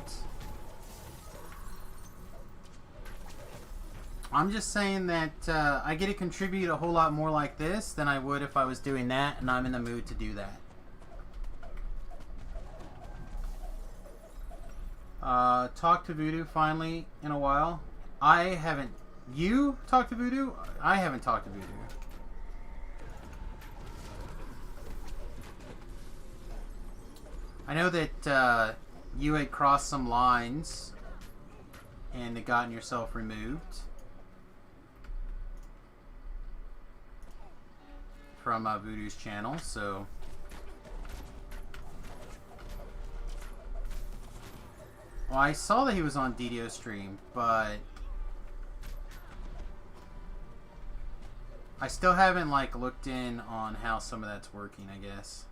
I'm just saying that I get to contribute a whole lot more like this than I would if I was doing that, and I'm in the mood to do that. Talk to Voodoo finally in a while. I haven't. You talked to Voodoo? I haven't talked to Voodoo. I know that you had crossed some lines and had gotten yourself removed from Voodoo's channel, so well, I saw that he was on DDo's stream, but I still haven't like looked in on how some of that's working, I guess.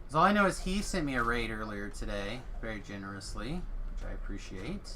So all I know is he sent me a raid earlier today, very generously, which I appreciate.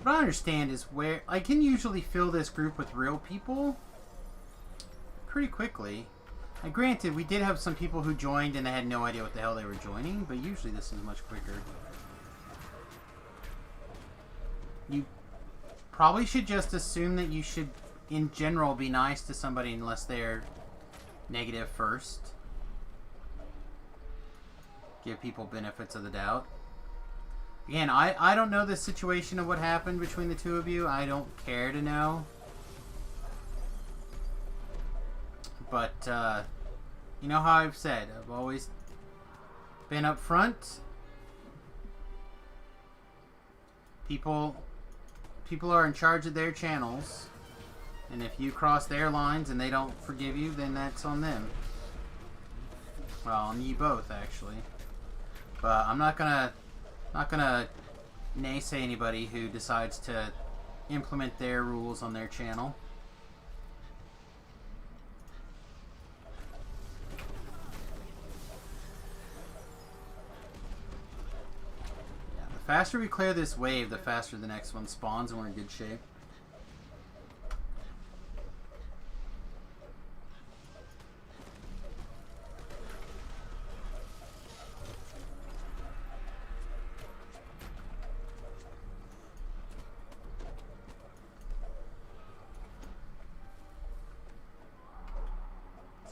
What I understand is where I can usually fill this group with real people pretty quickly. And granted, we did have some people who joined and they had no idea what the hell they were joining, but usually this is much quicker. You probably should just assume that you should, in general, be nice to somebody unless they're negative first. Give people benefits of the doubt. Again, I don't know the situation of what happened between the two of you. I don't care to know. But, you know how I've said, I've always been up front. People are in charge of their channels. And if you cross their lines and they don't forgive you, then that's on them. Well, on you both, actually. But I'm not gonna naysay anybody who decides to implement their rules on their channel. Yeah, the faster we clear this wave, the faster the next one spawns and we're in good shape.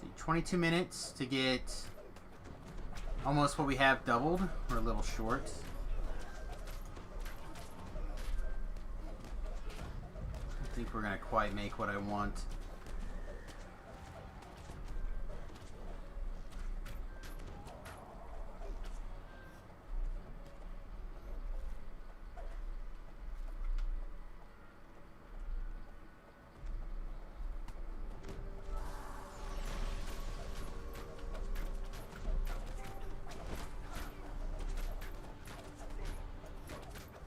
See, 22 minutes to get almost what we have doubled. We're a little short. I think we're gonna quite make what I want.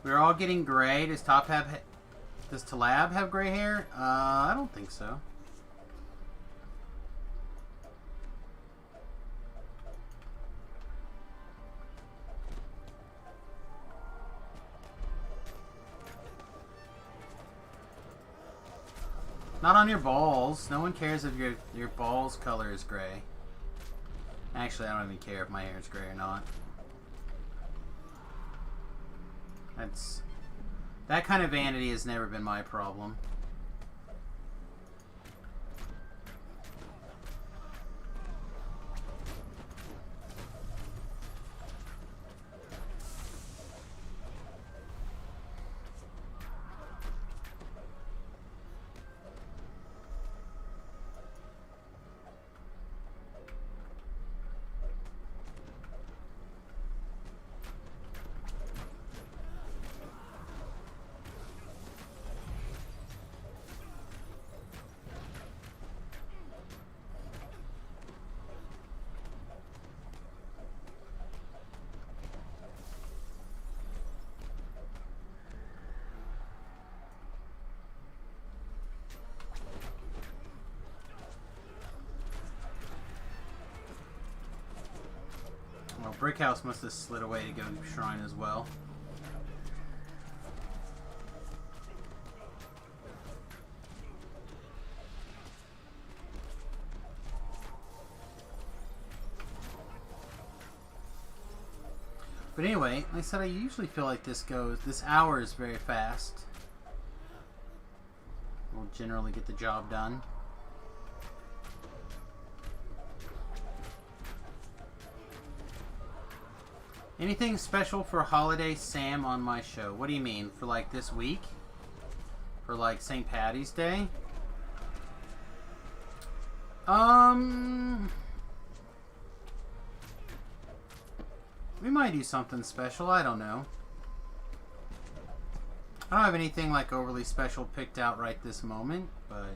We're all getting gray. Does does Talab have gray hair? I don't think so. Not on your balls. No one cares if your balls color is gray. Actually, I don't even care if my hair is gray or not. That kind of vanity has never been my problem. Well, Brickhouse must have slid away to go to Shrine as well. But anyway, like I said, I usually feel like this hour is very fast. We'll generally get the job done. Anything special for Holiday Sam on my show? What do you mean? For like this week? For like St. Patty's Day? We might do something special. I don't know. I don't have anything like overly special picked out right this moment, but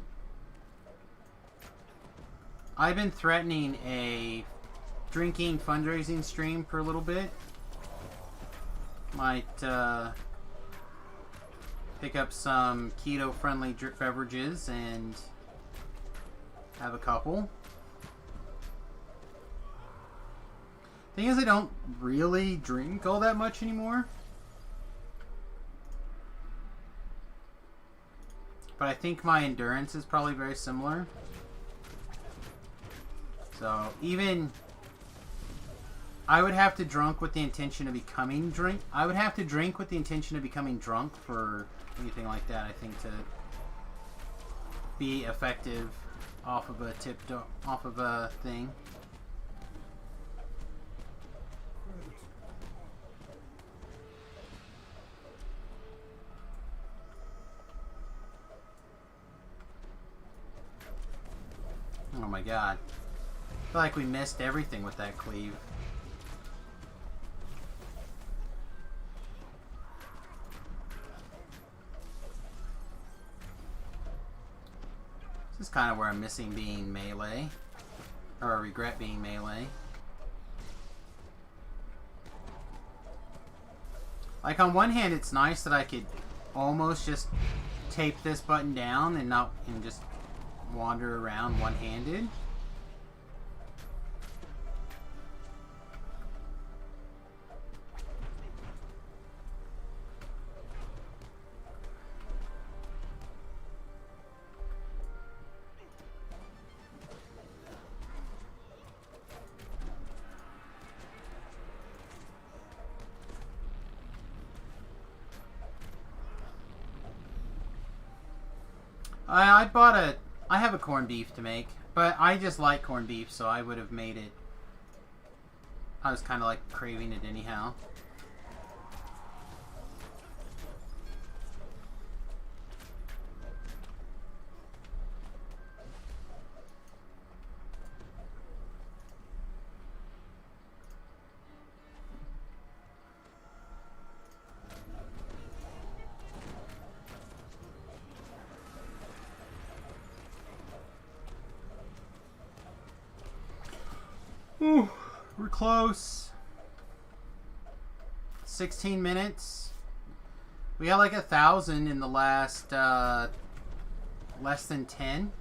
I've been threatening a drinking fundraising stream for a little bit. Might pick up some keto-friendly beverages and have a couple. Thing is, I don't really drink all that much anymore. But I think my endurance is probably very similar. So, even I would have to drink with the intention of becoming drunk. I would have to drink with the intention of becoming drunk for anything like that, I think, to be effective off of a thing. Oh my god. I feel like we missed everything with that cleave. This is kind of where I'm missing being melee. Or I regret being melee. Like, on one hand, it's nice that I could almost just tape this button down and just wander around one-handed. I have a corned beef to make, but I just like corned beef, so I would have made it. I was kind of like craving it anyhow. Ooh, we're close. 16 minutes. We got like 1,000 in the last less than 10.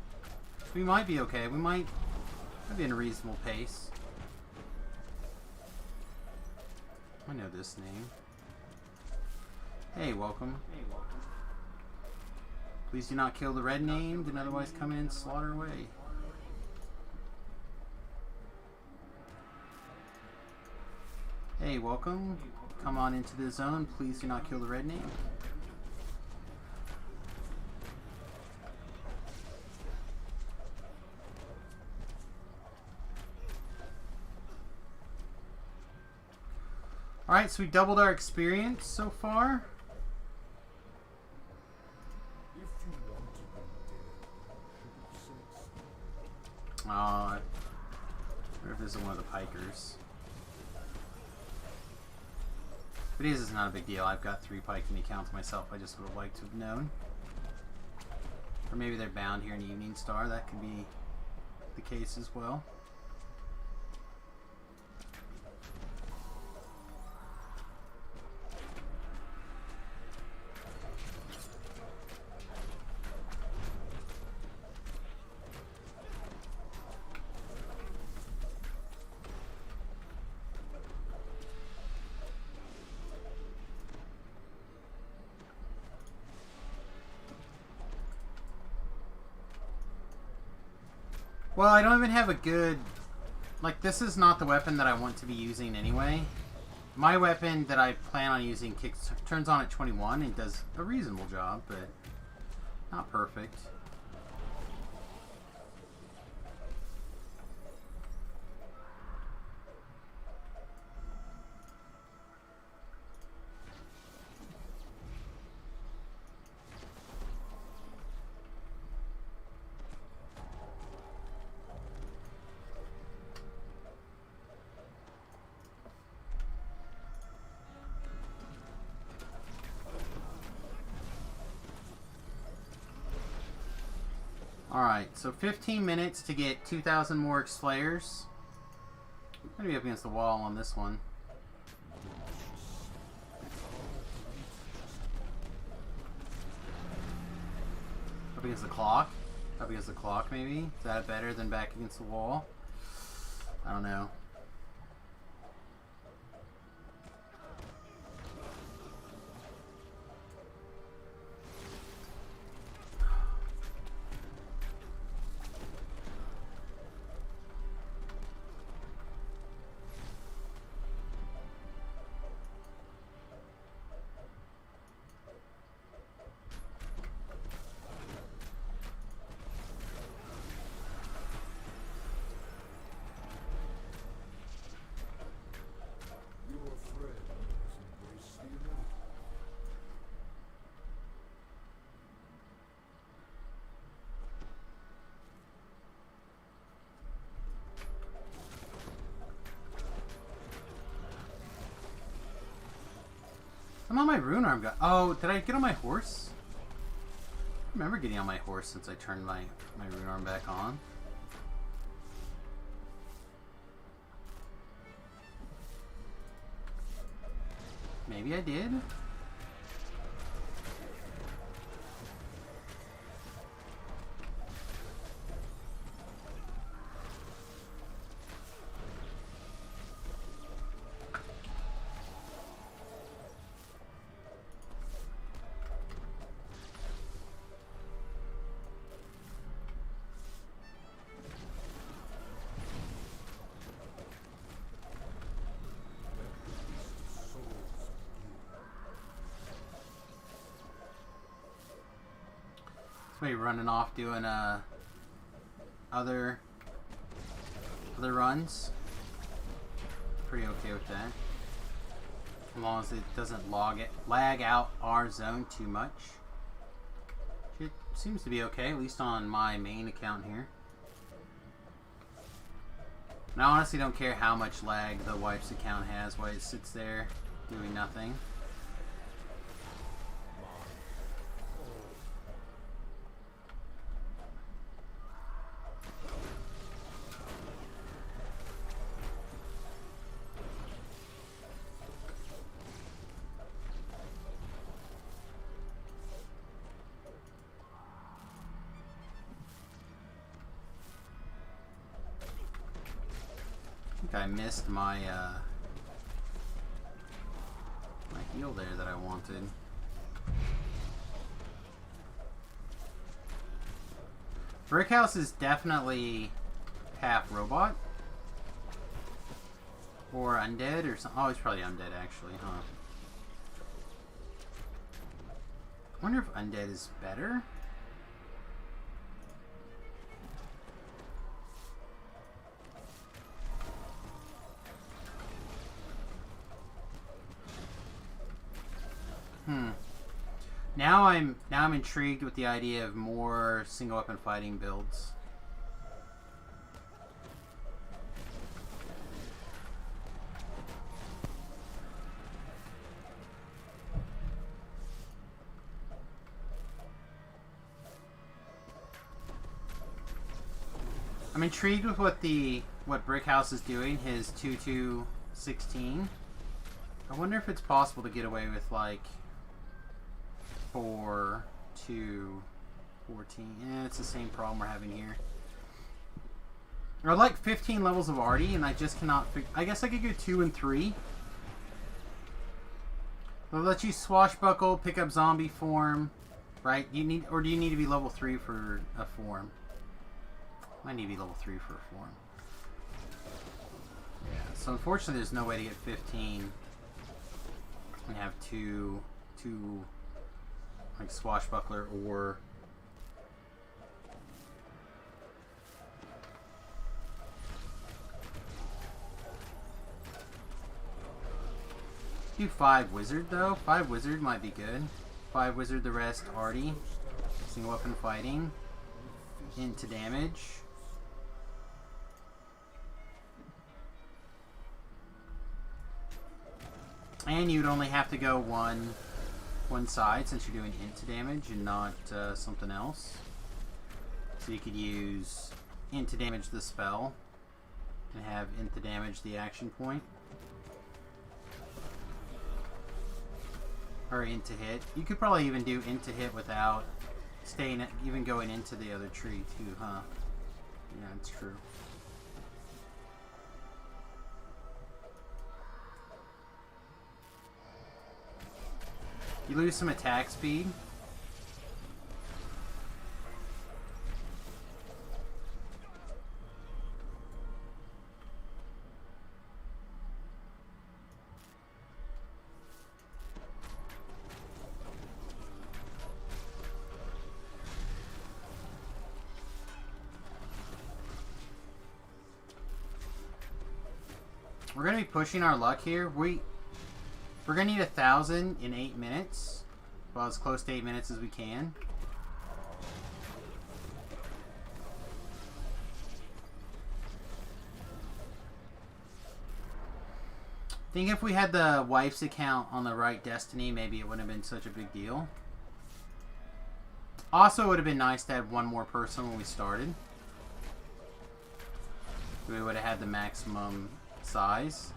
We might be okay. We might be in a reasonable pace. I know this name. Hey, welcome. Please do not kill the red named and otherwise come in and slaughter away. Hey, welcome. Come on into the zone. Please do not kill the red name. Alright, so we doubled our experience so far. Oh, we're visiting one of the pikers. If it is, it's not a big deal. I've got 3 piking accounts myself. I just would have liked to have known. Or maybe they're bound here in Evening Star. That could be the case as well. Well, I don't even have a good... Like, this is not the weapon that I want to be using anyway. My weapon that I plan on using turns on at 21 and does a reasonable job, but not perfect. Alright, so 15 minutes to get 2,000 more Slayers. I'm going to be up against the wall on this one. Up against the clock? Up against the clock, maybe? Is that better than back against the wall? I don't know. I'm on my rune arm. Oh, did I get on my horse? I remember getting on my horse since I turned my rune arm back on. Maybe I did. Somebody running off doing other runs. Pretty okay with that. As long as it doesn't lag out our zone too much. It seems to be okay, at least on my main account here. And I honestly don't care how much lag the wife's account has while it sits there doing nothing. think I missed my my heal there that I wanted. Brickhouse is definitely half robot. Or undead or something. Oh, he's probably undead actually, huh? I wonder if undead is better? Now I'm intrigued with the idea of more single weapon fighting builds. I'm intrigued with what Brickhouse is doing, his 2-2-16. I wonder if it's possible to get away with like 4-2-14. Yeah, it's the same problem we're having here. Or like 15 levels of arty, and I just cannot I guess I could go 2 and 3. They'll let you swashbuckle, pick up zombie form, right? Do you need to be level 3 for a form? Might need to be level 3 for a form. Yeah, so unfortunately there's no way to get 15 and have two like swashbuckler or do 5 wizard though. 5 wizard might be good. 5 wizard, the rest arty. Single weapon fighting. Into damage. And you'd only have to go one side since you're doing into damage and not something else. So you could use into damage the spell and have into damage the action point. Or into hit. You could probably even do into hit without even going into the other tree too, huh? Yeah, it's true. You lose some attack speed. We're gonna be pushing our luck here. We're gonna need 1,000 in 8 minutes. Well, as close to 8 minutes as we can. I think if we had the wife's account on the right destiny, maybe it wouldn't have been such a big deal. Also, it would have been nice to have one more person when we started. We would have had the maximum size.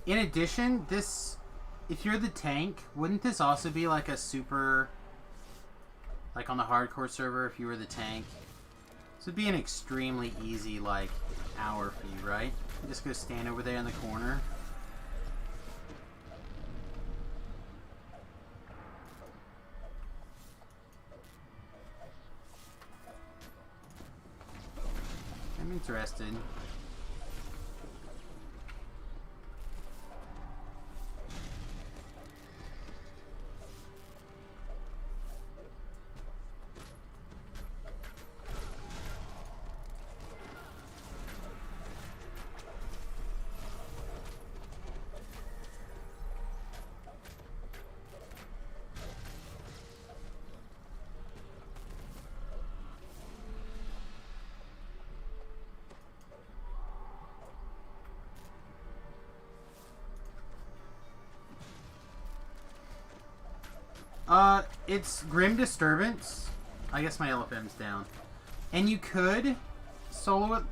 In addition, if you're the tank, wouldn't this also be like a super, like on the hardcore server, if you were the tank? This would be an extremely easy, like, hour for you, right? You just go stand over there in the corner. I'm interested. It's Grim Disturbance. I guess my LFM's down. And you could solo it.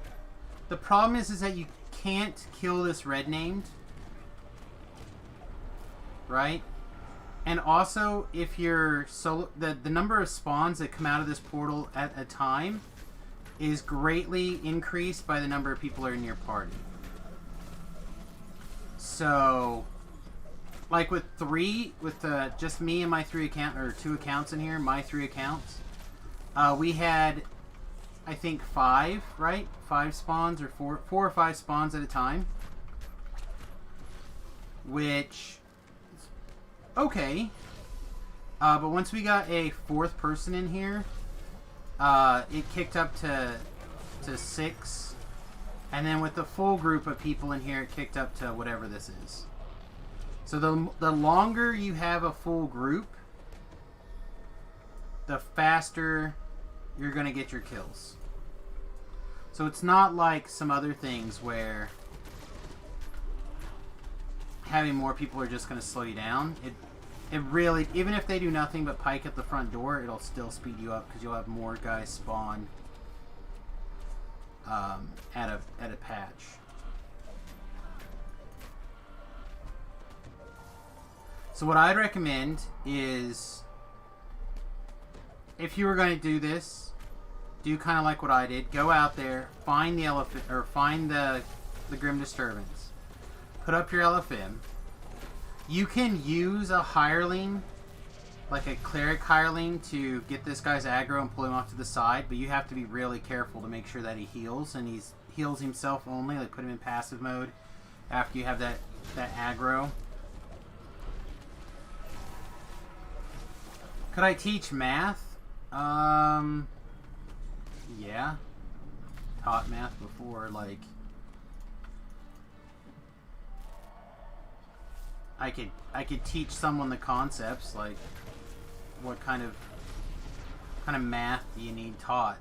The problem is that you can't kill this red named. Right? And also, if you're solo... The number of spawns that come out of this portal at a time is greatly increased by the number of people that are in your party. So... Like with just me and my 2 accounts in here, my 3 accounts, we had, I think 5, right? 5 spawns or 4 or 5 spawns at a time, which is okay. But once we got a 4th person in here, it kicked up to 6, and then with the full group of people in here, it kicked up to whatever this is. So the longer you have a full group, the faster you're going to get your kills. So it's not like some other things where having more people are just going to slow you down. It really, even if they do nothing but pike at the front door, it'll still speed you up because you'll have more guys spawn at a patch. So what I'd recommend is, if you were going to do this, do kind of like what I did. Go out there, find the elephant, or find the Grim Disturbance. Put up your LFM. You can use a hireling, like a cleric hireling, to get this guy's aggro and pull him off to the side, but you have to be really careful to make sure that he heals, and he heals himself only. Like, put him in passive mode after you have that aggro. Could I teach math? Yeah. Taught math before, like... I could teach someone the concepts, like what kind of math do you need taught?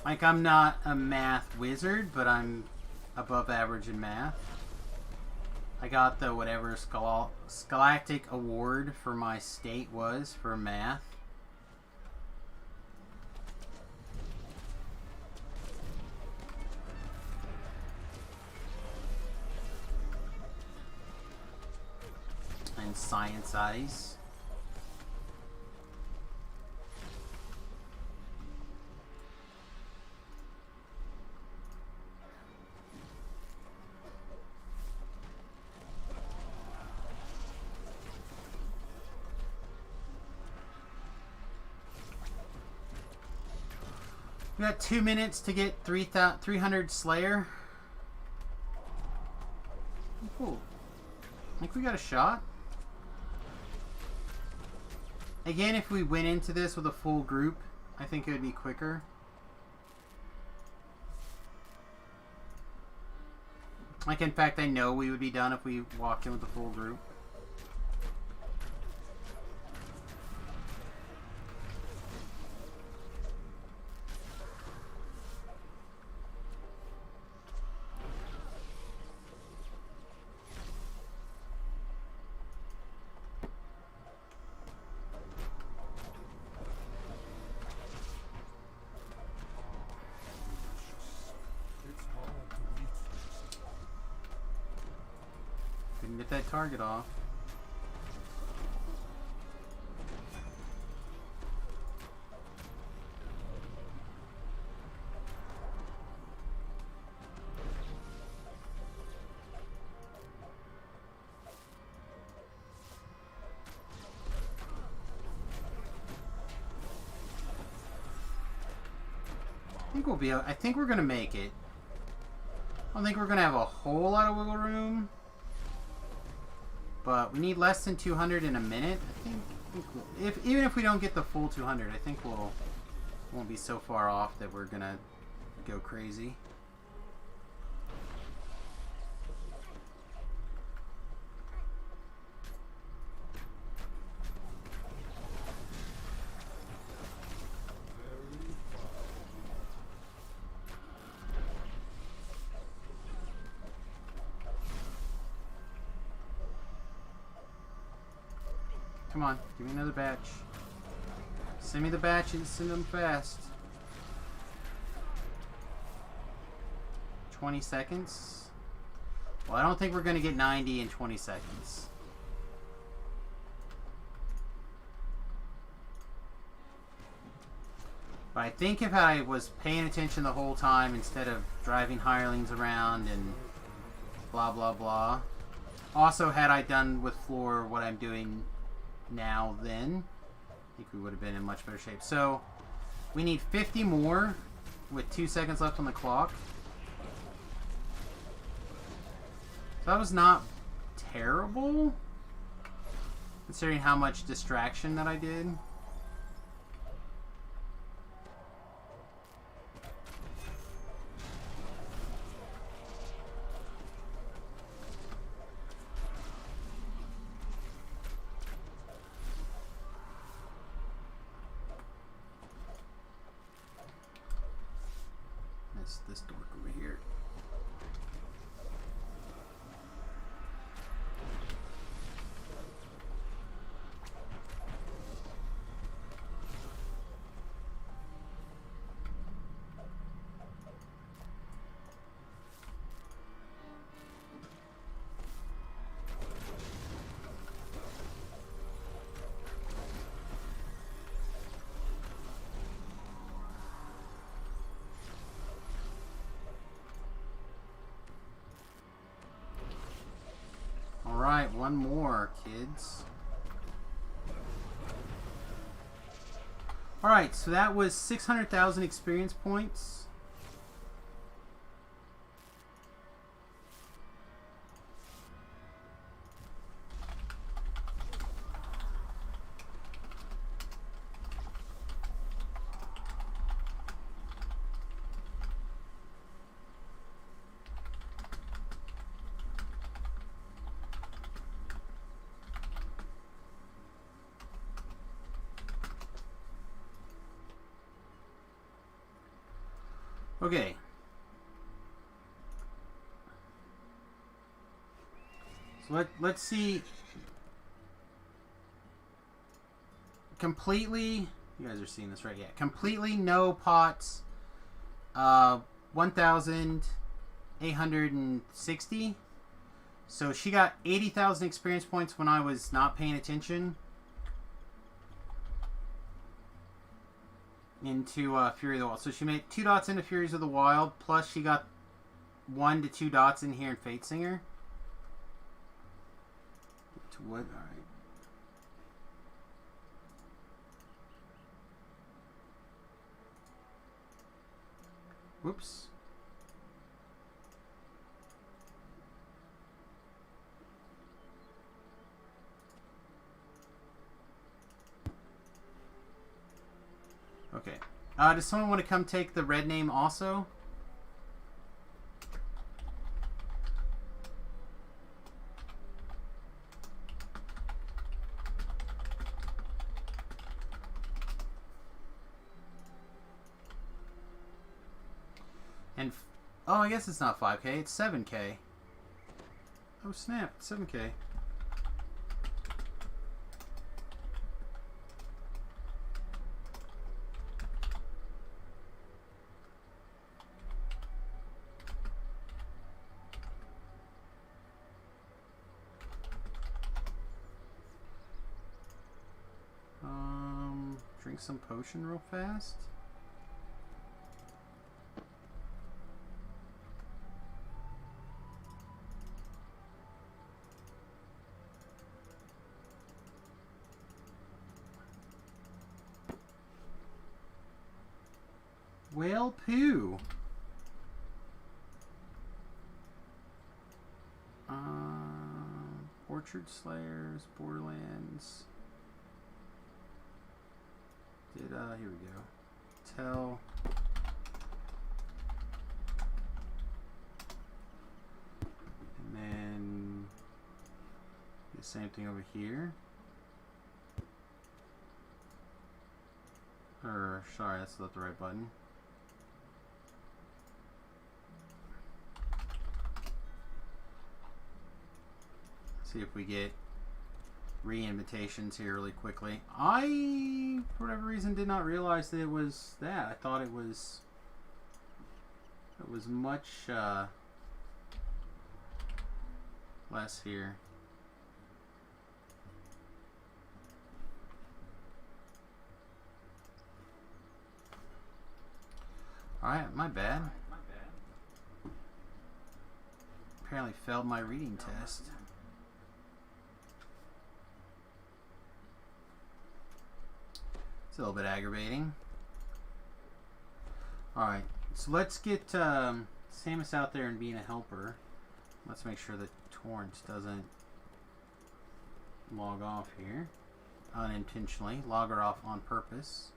Like, I'm not a math wizard, but I'm above average in math. I got the whatever Scholastic Award for my state was for math. And science eyes. We got 2 minutes to get 300 Slayer. Cool. I think we got a shot. Again, if we went into this with a full group, I think it would be quicker. Like, in fact, I know we would be done if we walked in with a full group. Get that target off. I think we're gonna make it. I don't think we're gonna have a whole lot of wiggle room. But we need less than 200 in a minute, I think. think even if we don't get the full 200, I think won't be so far off that we're gonna go crazy. Come on, give me another batch. Send me the batches, send them fast. 20 seconds? Well, I don't think we're going to get 90 in 20 seconds. But I think if I was paying attention the whole time instead of driving hirelings around and blah blah blah. Also, had I done with floor what I'm doing now then, I think we would have been in much better shape. So we need 50 more with 2 seconds left on the clock. So that was not terrible considering how much distraction that I did. This dork over here. Alright, one more, kids. Alright, so that was 600,000 experience points. Okay. So let's see. Completely, you guys are seeing this right? Yeah. Completely no pots. 1,860. So she got 80,000 experience points when I was not paying attention. Into Fury of the Wild. So she made 2 dots into Furies of the Wild, plus she got 1 to 2 dots in here in Fate Singer. To what? Alright. Whoops. Okay. Does someone want to come take the red name also? And, oh, I guess it's not 5K, it's 7K. Oh, snap, 7K. Drink some potion real fast. Whale poo. Orchard Slayers, Borderlands. Here we go. Tell. And then the same thing over here. Or, sorry, that's not the right button. See if we get re-invitations here really quickly. I, for whatever reason, did not realize that it was that. I thought it was much less here. Alright, my bad. Apparently failed my reading test. It's a little bit aggravating. Alright, so let's get Samus out there and being a helper. Let's make sure that Torrance doesn't log off here unintentionally. Log her off on purpose.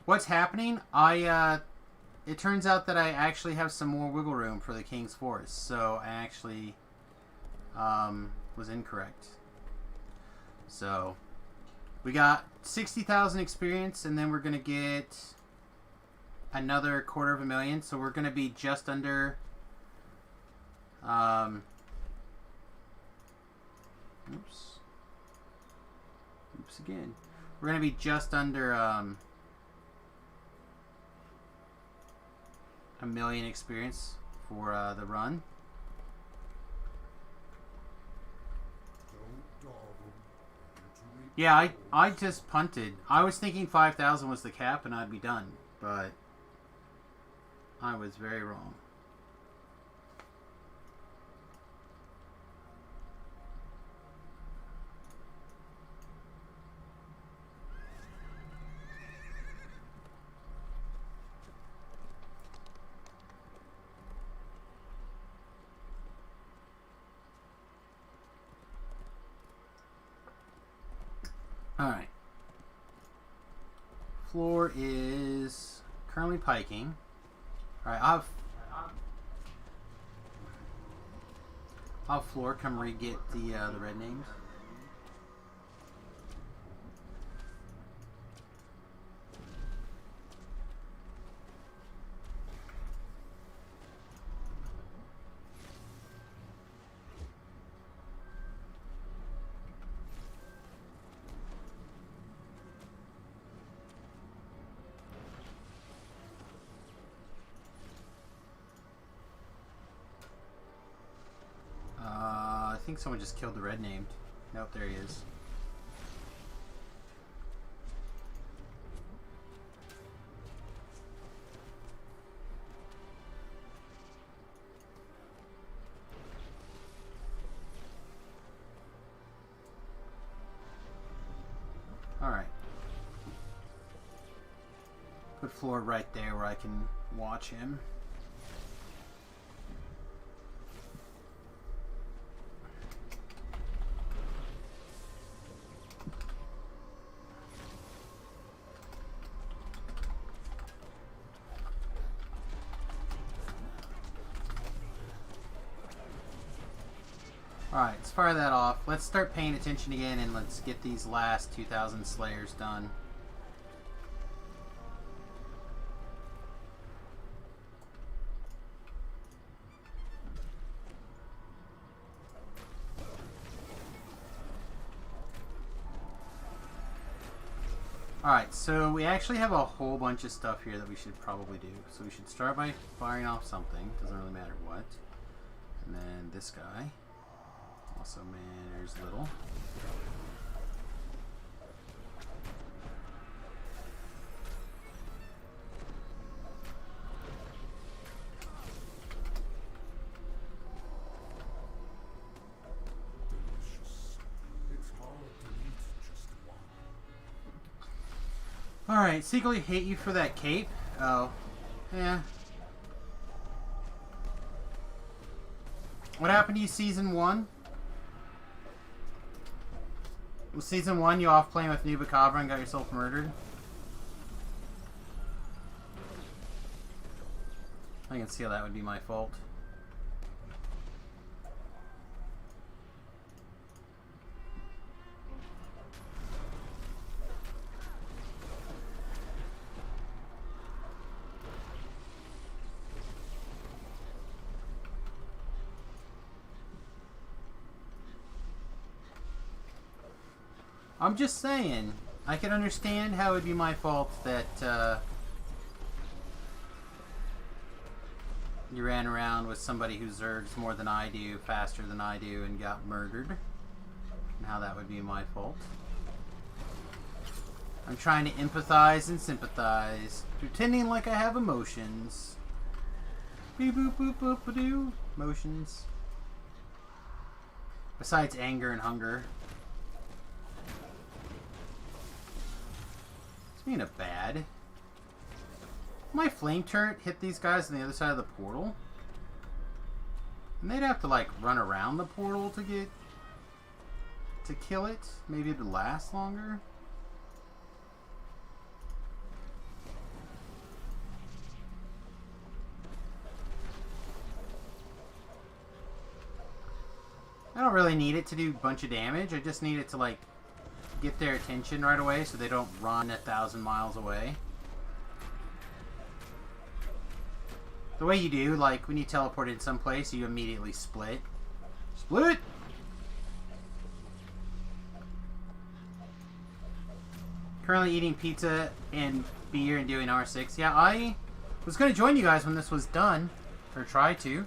What's happening? It turns out that I actually have some more wiggle room for the King's Forest, so I actually was incorrect. So we got 60,000 experience, and then we're gonna get another 250,000. So we're gonna be just under. Oops again. We're gonna be just under 1,000,000 experience for the run. Yeah, I just punted. I was thinking 5,000 was the cap and I'd be done, but I was very wrong. Alright. Floor is currently piking. Alright, I'll have Floor come re-get the red names. I think someone just killed the red named. Nope, there he is. Alright. Put Floor right there where I can watch him. Alright, let's fire that off. Let's start paying attention again and let's get these last 2,000 Slayers done. Alright, so we actually have a whole bunch of stuff here that we should probably do. So we should start by firing off something. Doesn't really matter what. And then this guy. Also matters little. Alright, secretly hate you for that cape. Oh. Yeah. What happened to you season 1? Was Season 1 you off playing with Nubacabra and got yourself murdered? I can see how that would be my fault. I'm just saying, I can understand how it would be my fault that you ran around with somebody who zergs more than I do, faster than I do, and got murdered. And how that would be my fault. I'm trying to empathize and sympathize, pretending like I have emotions. Beep boop boop boop ba doo. Emotions. Besides anger and hunger. Speaking of bad, my flame turret hit these guys on the other side of the portal, and they'd have to like run around the portal to kill it. Maybe it'd last longer. I don't really need it to do a bunch of damage. I just need it to like get their attention right away so they don't run 1,000 miles away. The way you do, like when you teleport in someplace, you immediately split. Split! Currently eating pizza and beer and doing R6. Yeah, I was going to join you guys when this was done. Or try to.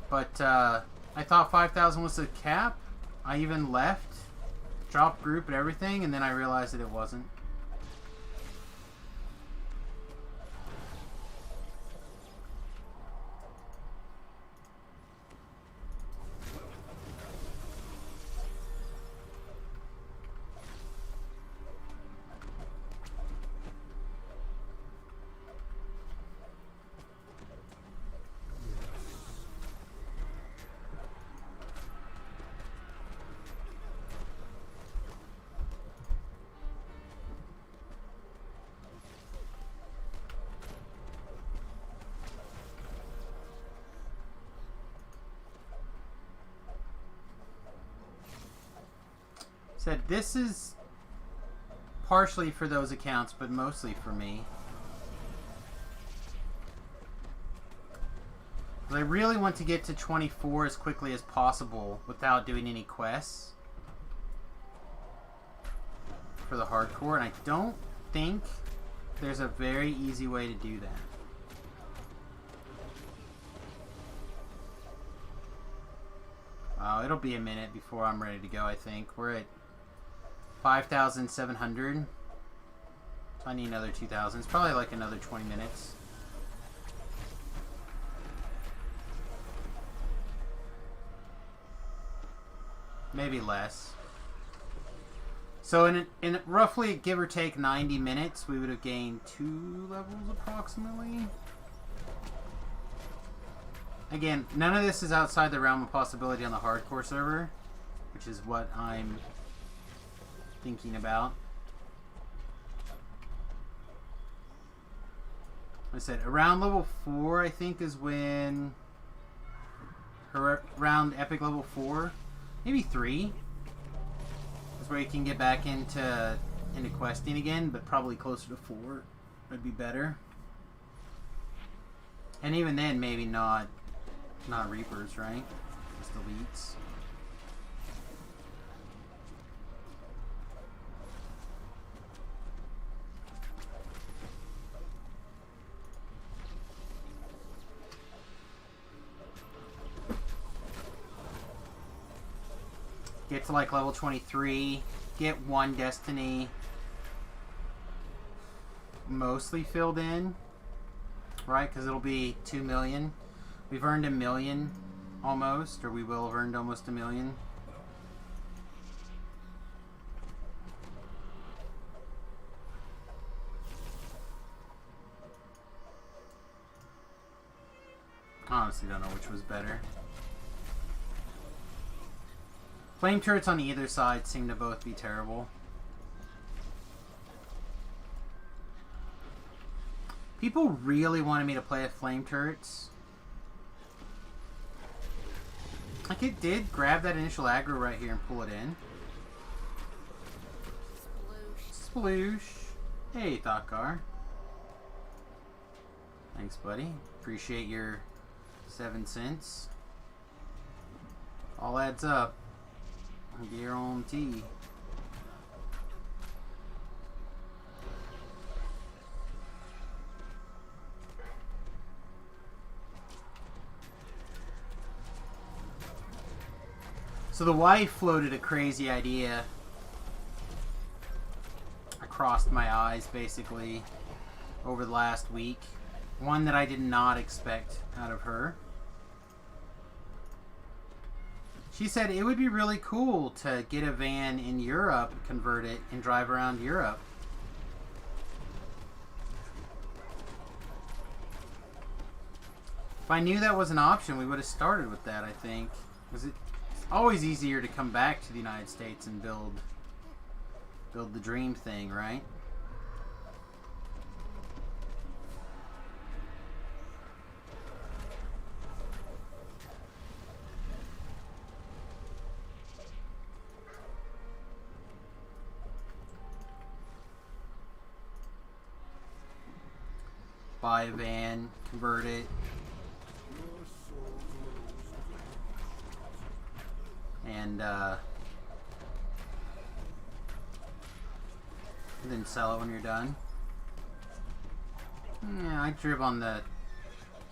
But I thought 5,000 was the cap. I even left. Dropped group and everything, and then I realized that it wasn't. Said this is partially for those accounts, but mostly for me. I really want to get to 24 as quickly as possible without doing any quests for the hardcore, and I don't think there's a very easy way to do that. It'll be a minute before I'm ready to go, I think. We're at 5,700. So I need another 2,000. It's probably like another 20 minutes. Maybe less. So in roughly, give or take 90 minutes, we would have gained 2 levels approximately. Again, none of this is outside the realm of possibility on the hardcore server, which is what I'm thinking about. Like I said, around level 4, I think, is when... Around epic level 4, maybe 3, is where you can get back into questing again, but probably closer to 4 would be better. And even then, maybe not Reapers, right? Just elites. Get to like level 23, get 1 destiny mostly filled in, right? Because it'll be 2 million. We've earned 1 million almost, or we will have earned almost 1 million. I honestly don't know which was better. Flame turrets on either side seem to both be terrible. People really wanted me to play with flame turrets. Like, it did grab that initial aggro right here and pull it in. Sploosh. Hey, Thought-Car. Thanks, buddy. Appreciate your 7 cents. All adds up. Get your own tea. So the wife floated a crazy idea across my eyes, basically, over the last week. One that I did not expect out of her. She said it would be really cool to get a van in Europe, convert it, and drive around Europe. If I knew that was an option, we would have started with that, I think. Because it's always easier to come back to the United States and build the dream thing, right? Buy a van, convert it, and then sell it when you're done. Yeah, I drove on the...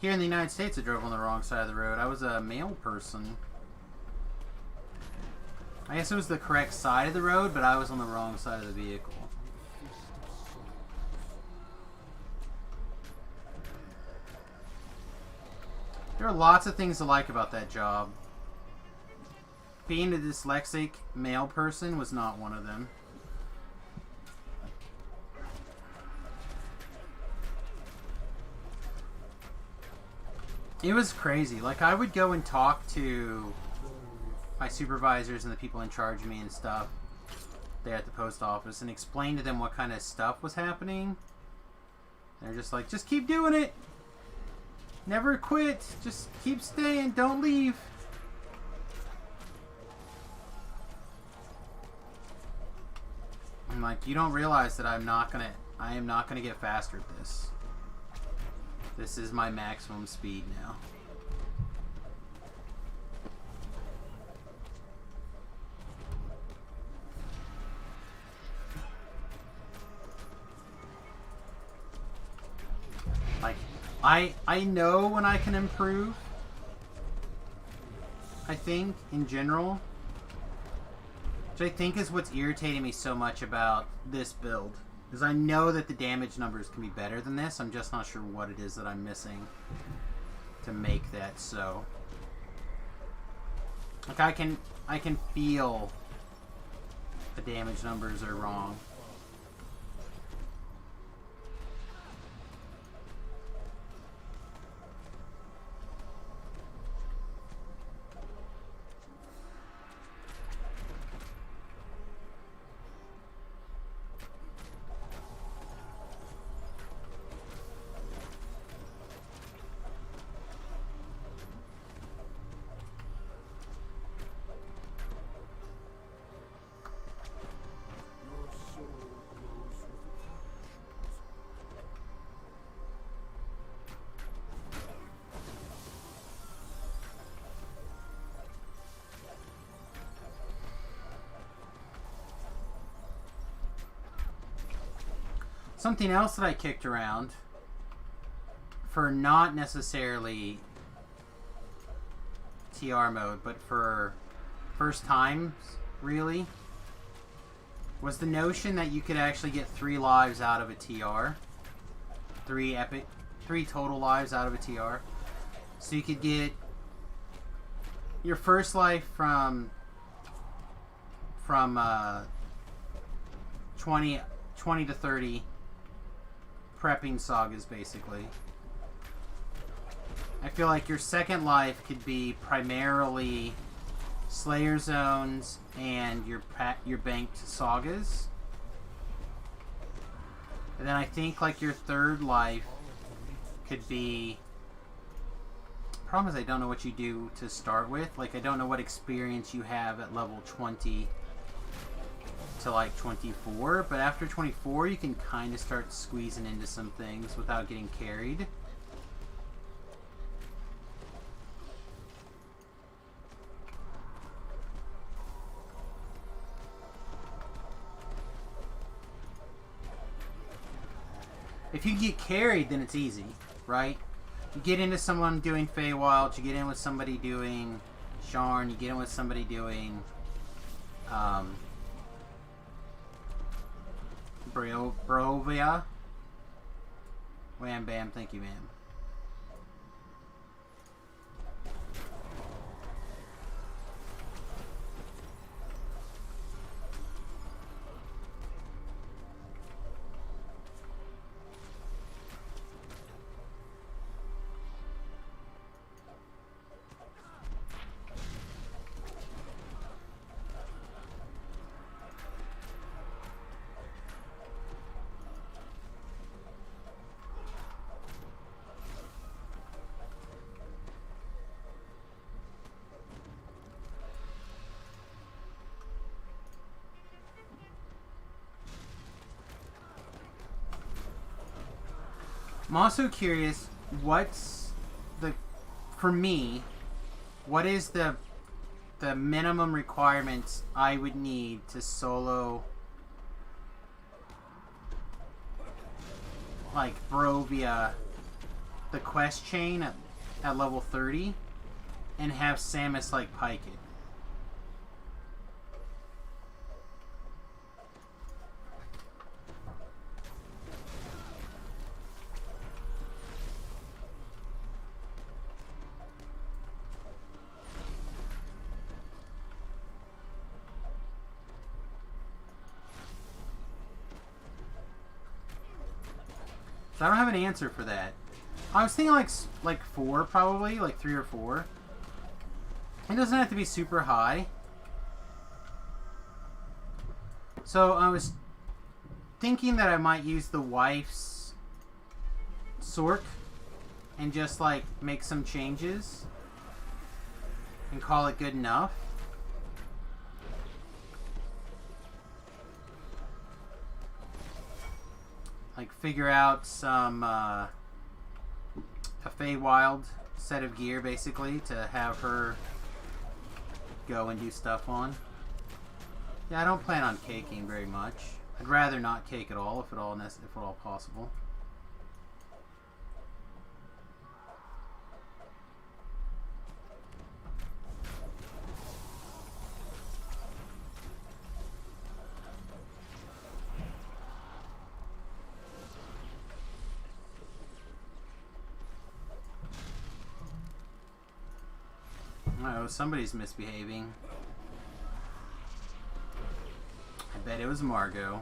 Here in the United States, I drove on the wrong side of the road. I was a male person. I guess it was the correct side of the road, but I was on the wrong side of the vehicle. There are lots of things to like about that job. Being a dyslexic male person was not one of them. It was crazy. Like, I would go and talk to my supervisors and the people in charge of me and stuff there at the post office and explain to them what kind of stuff was happening. They're just like, just keep doing it. Never quit. Just keep staying. Don't leave. I'm like, you don't realize that I am not gonna get faster at this. This is my maximum speed now. Like, I know when I can improve. I think, in general. Which I think is what's irritating me so much about this build. Because I know that the damage numbers can be better than this. I'm just not sure what it is that I'm missing to make that so. Like, I can feel the damage numbers are wrong. Something else that I kicked around for not necessarily TR mode, but for first times, really, was the notion that you could actually get 3 lives out of a TR. 3 total lives out of a TR. So you could get your first life from 20 to 30 prepping sagas, basically. I feel like your second life could be primarily Slayer zones, and your banked sagas. And then I think like your third life could be... Problem is I don't know what you do to start with. Like I don't know what experience you have at level 20 to like 24. But after 24 you can kind of start squeezing into some things without getting carried. If you get carried, then it's easy, right? You get into someone doing Feywild, you get in with somebody doing Sharn, you get in with somebody doing Brovia. Wham bam, thank you, ma'am. I'm also curious, what's the, for me, what is the minimum requirements I would need to solo, like, Brovia, the quest chain at level 30, and have Samus, like, pike it? So I don't have an answer for that. I was thinking like 4 probably, like 3 or 4. It doesn't have to be super high. So I was thinking that I might use the wife's Sork and just like make some changes and call it good enough. Like figure out some a Feywild set of gear basically to have her go and do stuff on. Yeah, I don't plan on caking very much. I'd rather not cake at all if at all possible. Uh-oh, somebody's misbehaving. I bet it was Margot.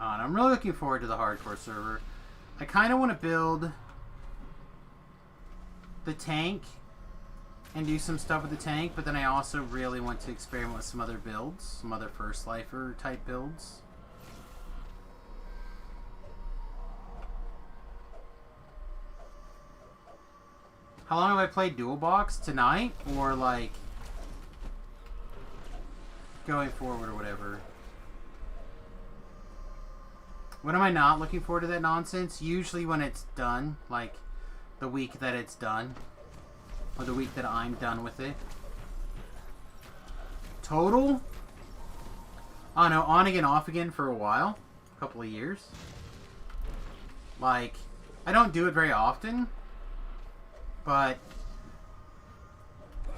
I'm really looking forward to the hardcore server. I kind of want to build the tank and do some stuff with the tank, but then I also really want to experiment with some other builds, some other First Lifer type builds. How long have I played Dual Box? Tonight? Or like going forward or whatever? When am I not looking forward to that nonsense? Usually when it's done, like the week that it's done. Or the week that I'm done with it. Total? Oh no, on again, off again for a while. A couple of years. Like, I don't do it very often. But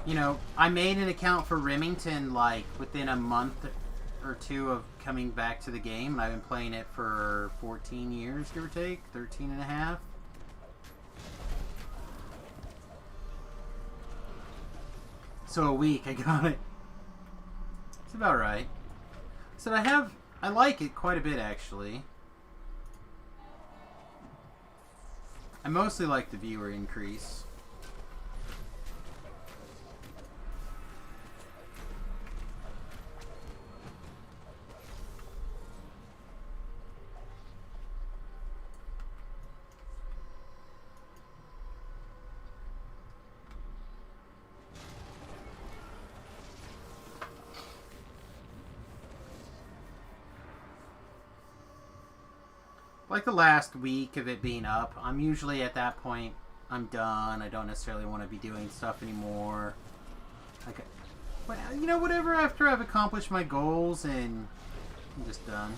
You know, I made an account for Remington like within a month or two of coming back to the game, and I've been playing it for 14 years, give or take, 13 and a half. So a week I got it. It's about right. So I like it quite a bit actually. I mostly like the viewer increase. Like the last week of it being up, I'm usually at that point, I'm done. I don't necessarily want to be doing stuff anymore. Like, but you know, whatever. After I've accomplished my goals, and I'm just done.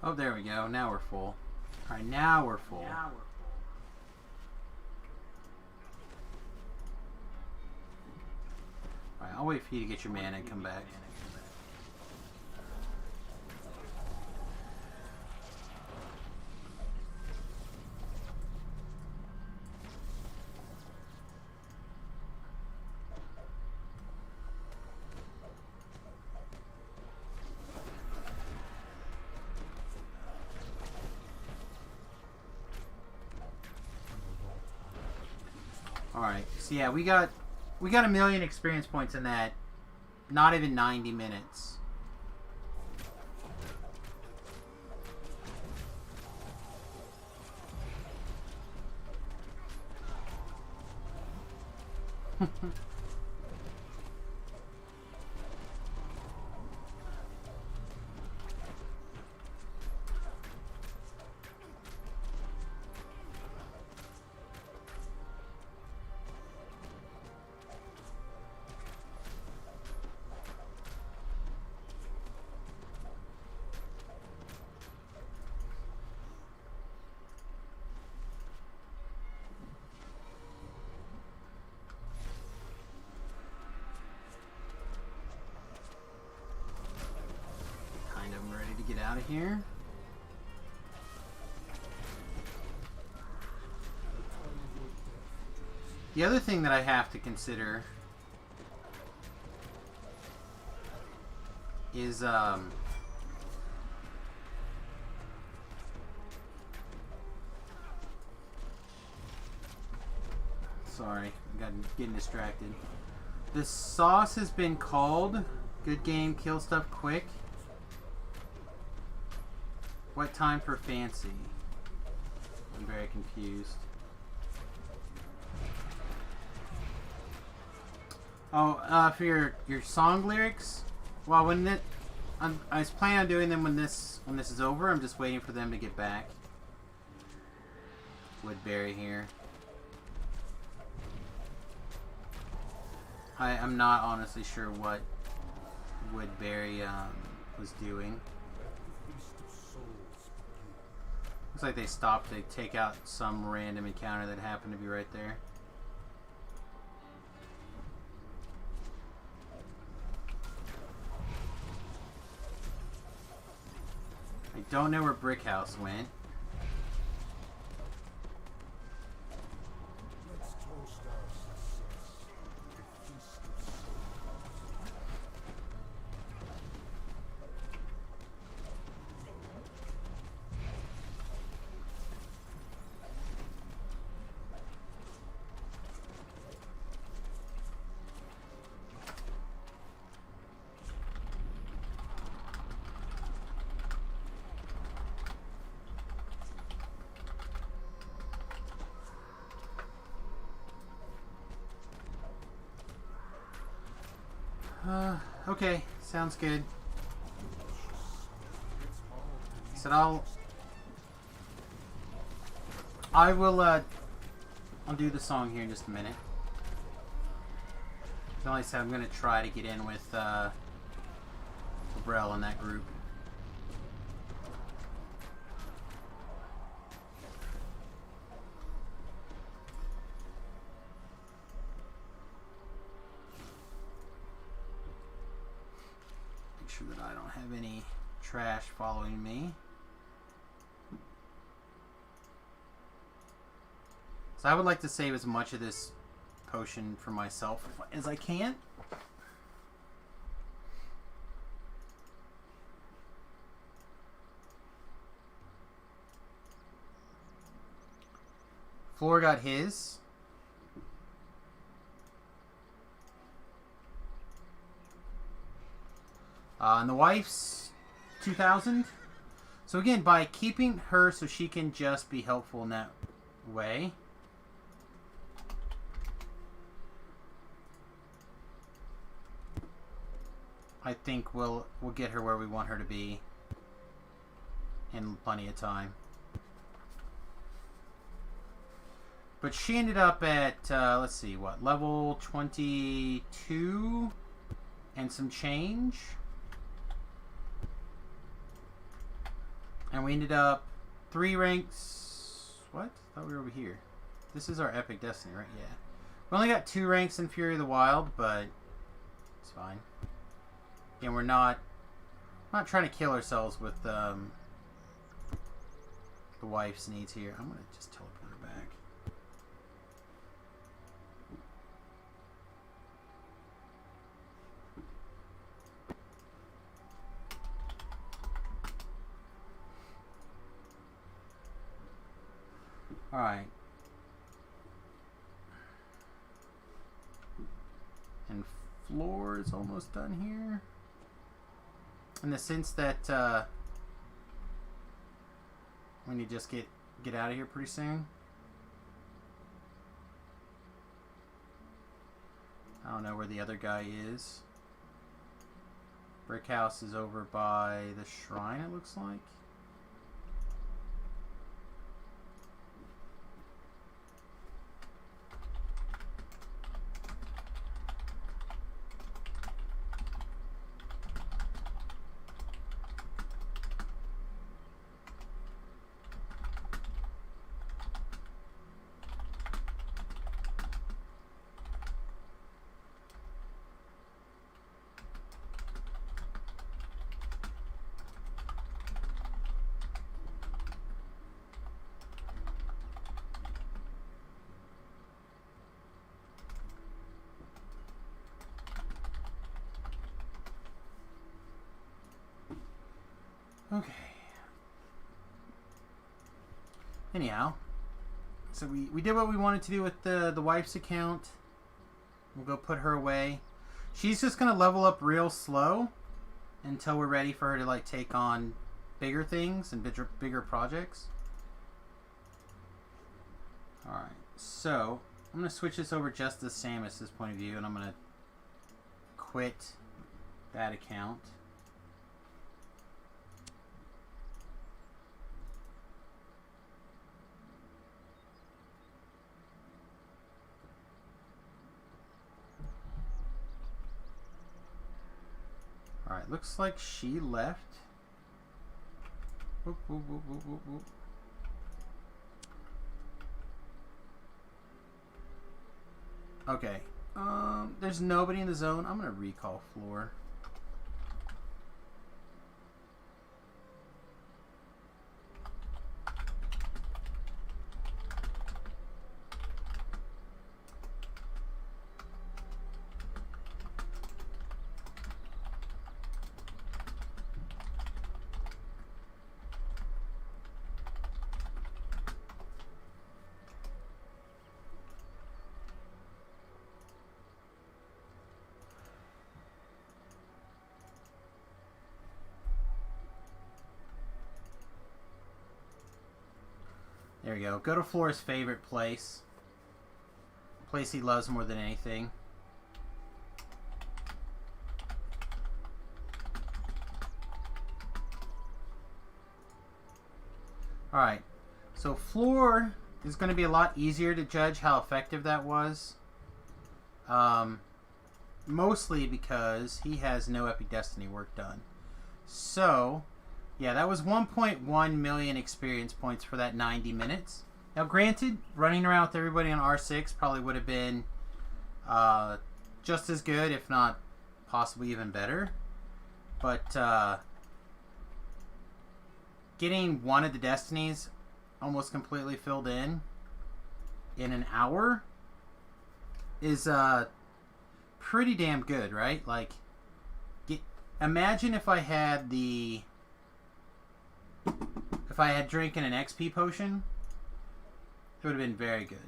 Oh, there we go. Now we're full. Alright, now we're full. Alright, I'll wait for you to get your mana and come back. Alright, so yeah, we got 1,000,000 experience points in that. Not even 90 minutes. Get out of here. The other thing that I have to consider is sorry, I'm getting distracted. The sauce has been called good game, kill stuff quick. What time for fancy? I'm very confused. Oh, for your song lyrics? Well, I was planning on doing them when this is over. I'm just waiting for them to get back. Woodbury here. I'm not honestly sure what Woodbury was doing. Looks like they stopped to take out some random encounter that happened to be right there. I don't know where Brickhouse went. Okay, sounds good. So I'll do the song here in just a minute. So like I said, I'm gonna try to get in with Brell in that group. Make sure that I don't have any trash following me. So I would like to save as much of this potion for myself as I can. Floor got his. And the wife's 2,000. So again, by keeping her so she can just be helpful in that way. I think we'll get her where we want her to be in plenty of time. But she ended up at, let's see, what, level 22 and some change. And we ended up 3 ranks. What? I thought we were over here. This is our epic destiny, right? Yeah. We only got 2 ranks in Fury of the Wild, but it's fine. And we're not trying to kill ourselves with the wife's needs here. I'm gonna just teleport her back. All right. And floor is almost done here. In the sense that we need to just get out of here pretty soon. I don't know where the other guy is. Brick house is over by the shrine, it looks like. Okay. Anyhow, so we did what we wanted to do with the wife's account. We'll go put her away. She's just gonna level up real slow until we're ready for her to like take on bigger things and bigger projects. All right. So I'm gonna switch this over just to Samus's point of view, and I'm gonna quit that account. Alright, looks like she left. Whoop, whoop, whoop, whoop, whoop, whoop. Okay. There's nobody in the zone. I'm gonna recall floor. There we go. Go to Flora's favorite place. Place he loves more than anything. Alright, so floor is going to be a lot easier to judge how effective that was. Mostly because he has no Epic Destiny work done. So, yeah, that was 1.1 million experience points for that 90 minutes. Now, granted, running around with everybody on R6 probably would have been just as good, if not possibly even better. But getting one of the Destinies almost completely filled in an hour is pretty damn good, right? Like, imagine if I had drinking an XP potion, it would have been very good.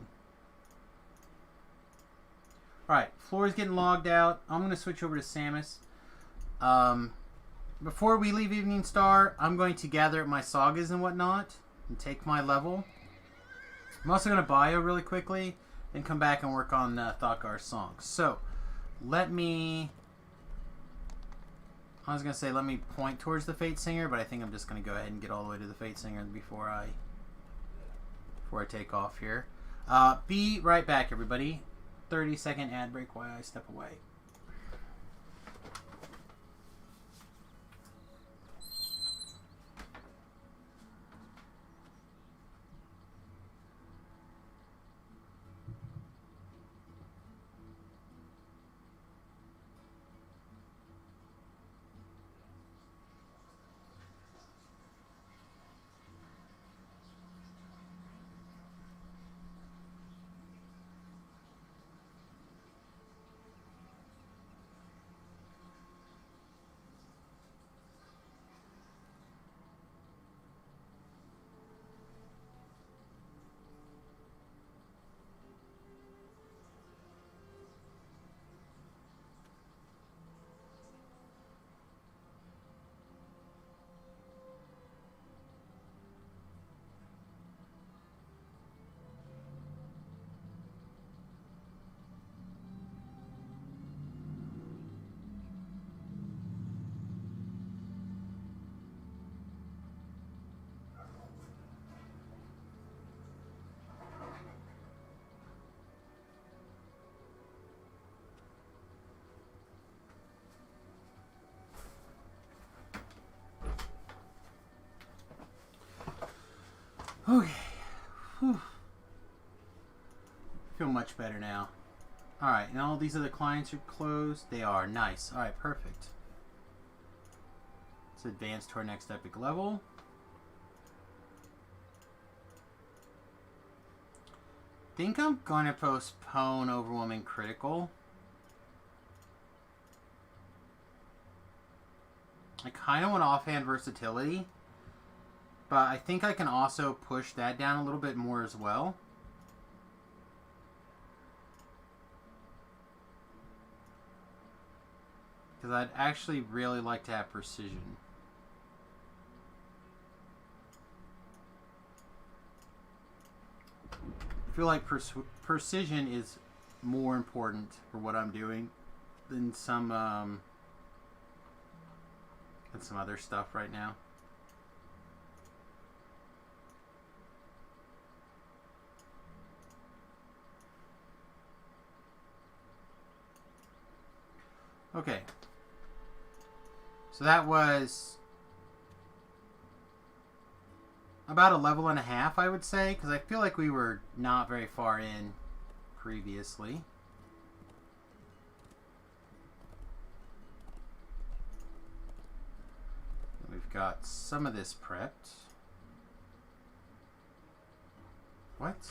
Alright, floor's getting logged out. I'm going to switch over to Samus. Before we leave Evening Star, I'm going to gather up my sagas and whatnot and take my level. I'm also going to bio really quickly and come back and work on Thokgar's song. So, let me point towards the Fate Singer, but I think I'm just going to go ahead and get all the way to the Fate Singer before I take off here. Be right back, everybody. 30-second ad break while I step away. Okay. Whew. Feel much better now. Alright, and all these other clients are closed. They are. Nice. Alright, perfect. Let's advance to our next epic level. Think I'm going to postpone Overwhelming Critical. I kind of want offhand versatility. But I think I can also push that down a little bit more as well. Because I'd actually really like to have precision. I feel like precision is more important for what I'm doing than some other stuff right now. Okay. So that was about a level and a half, I would say, because I feel like we were not very far in previously. We've got some of this prepped. What?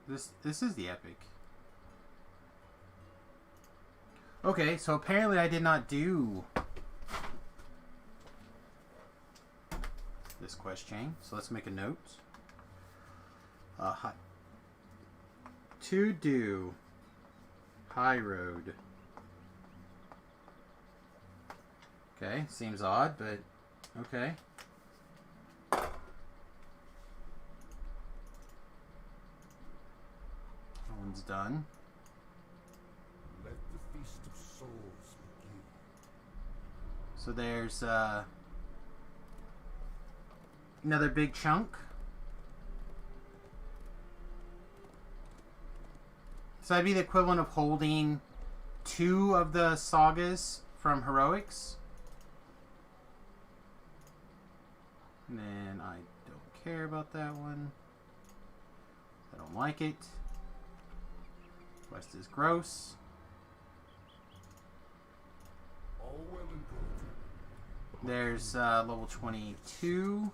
This is the epic. Okay, so apparently I did not do this quest chain, so let's make a note. To do High Road. Okay, seems odd, but okay. That one's done. Let the feast of souls begin. So there's Another big chunk. So that'd be the equivalent of holding 2 of the sagas from Heroics. And then I don't care about that one. I don't like it. West is gross. All well and good. There's level 22.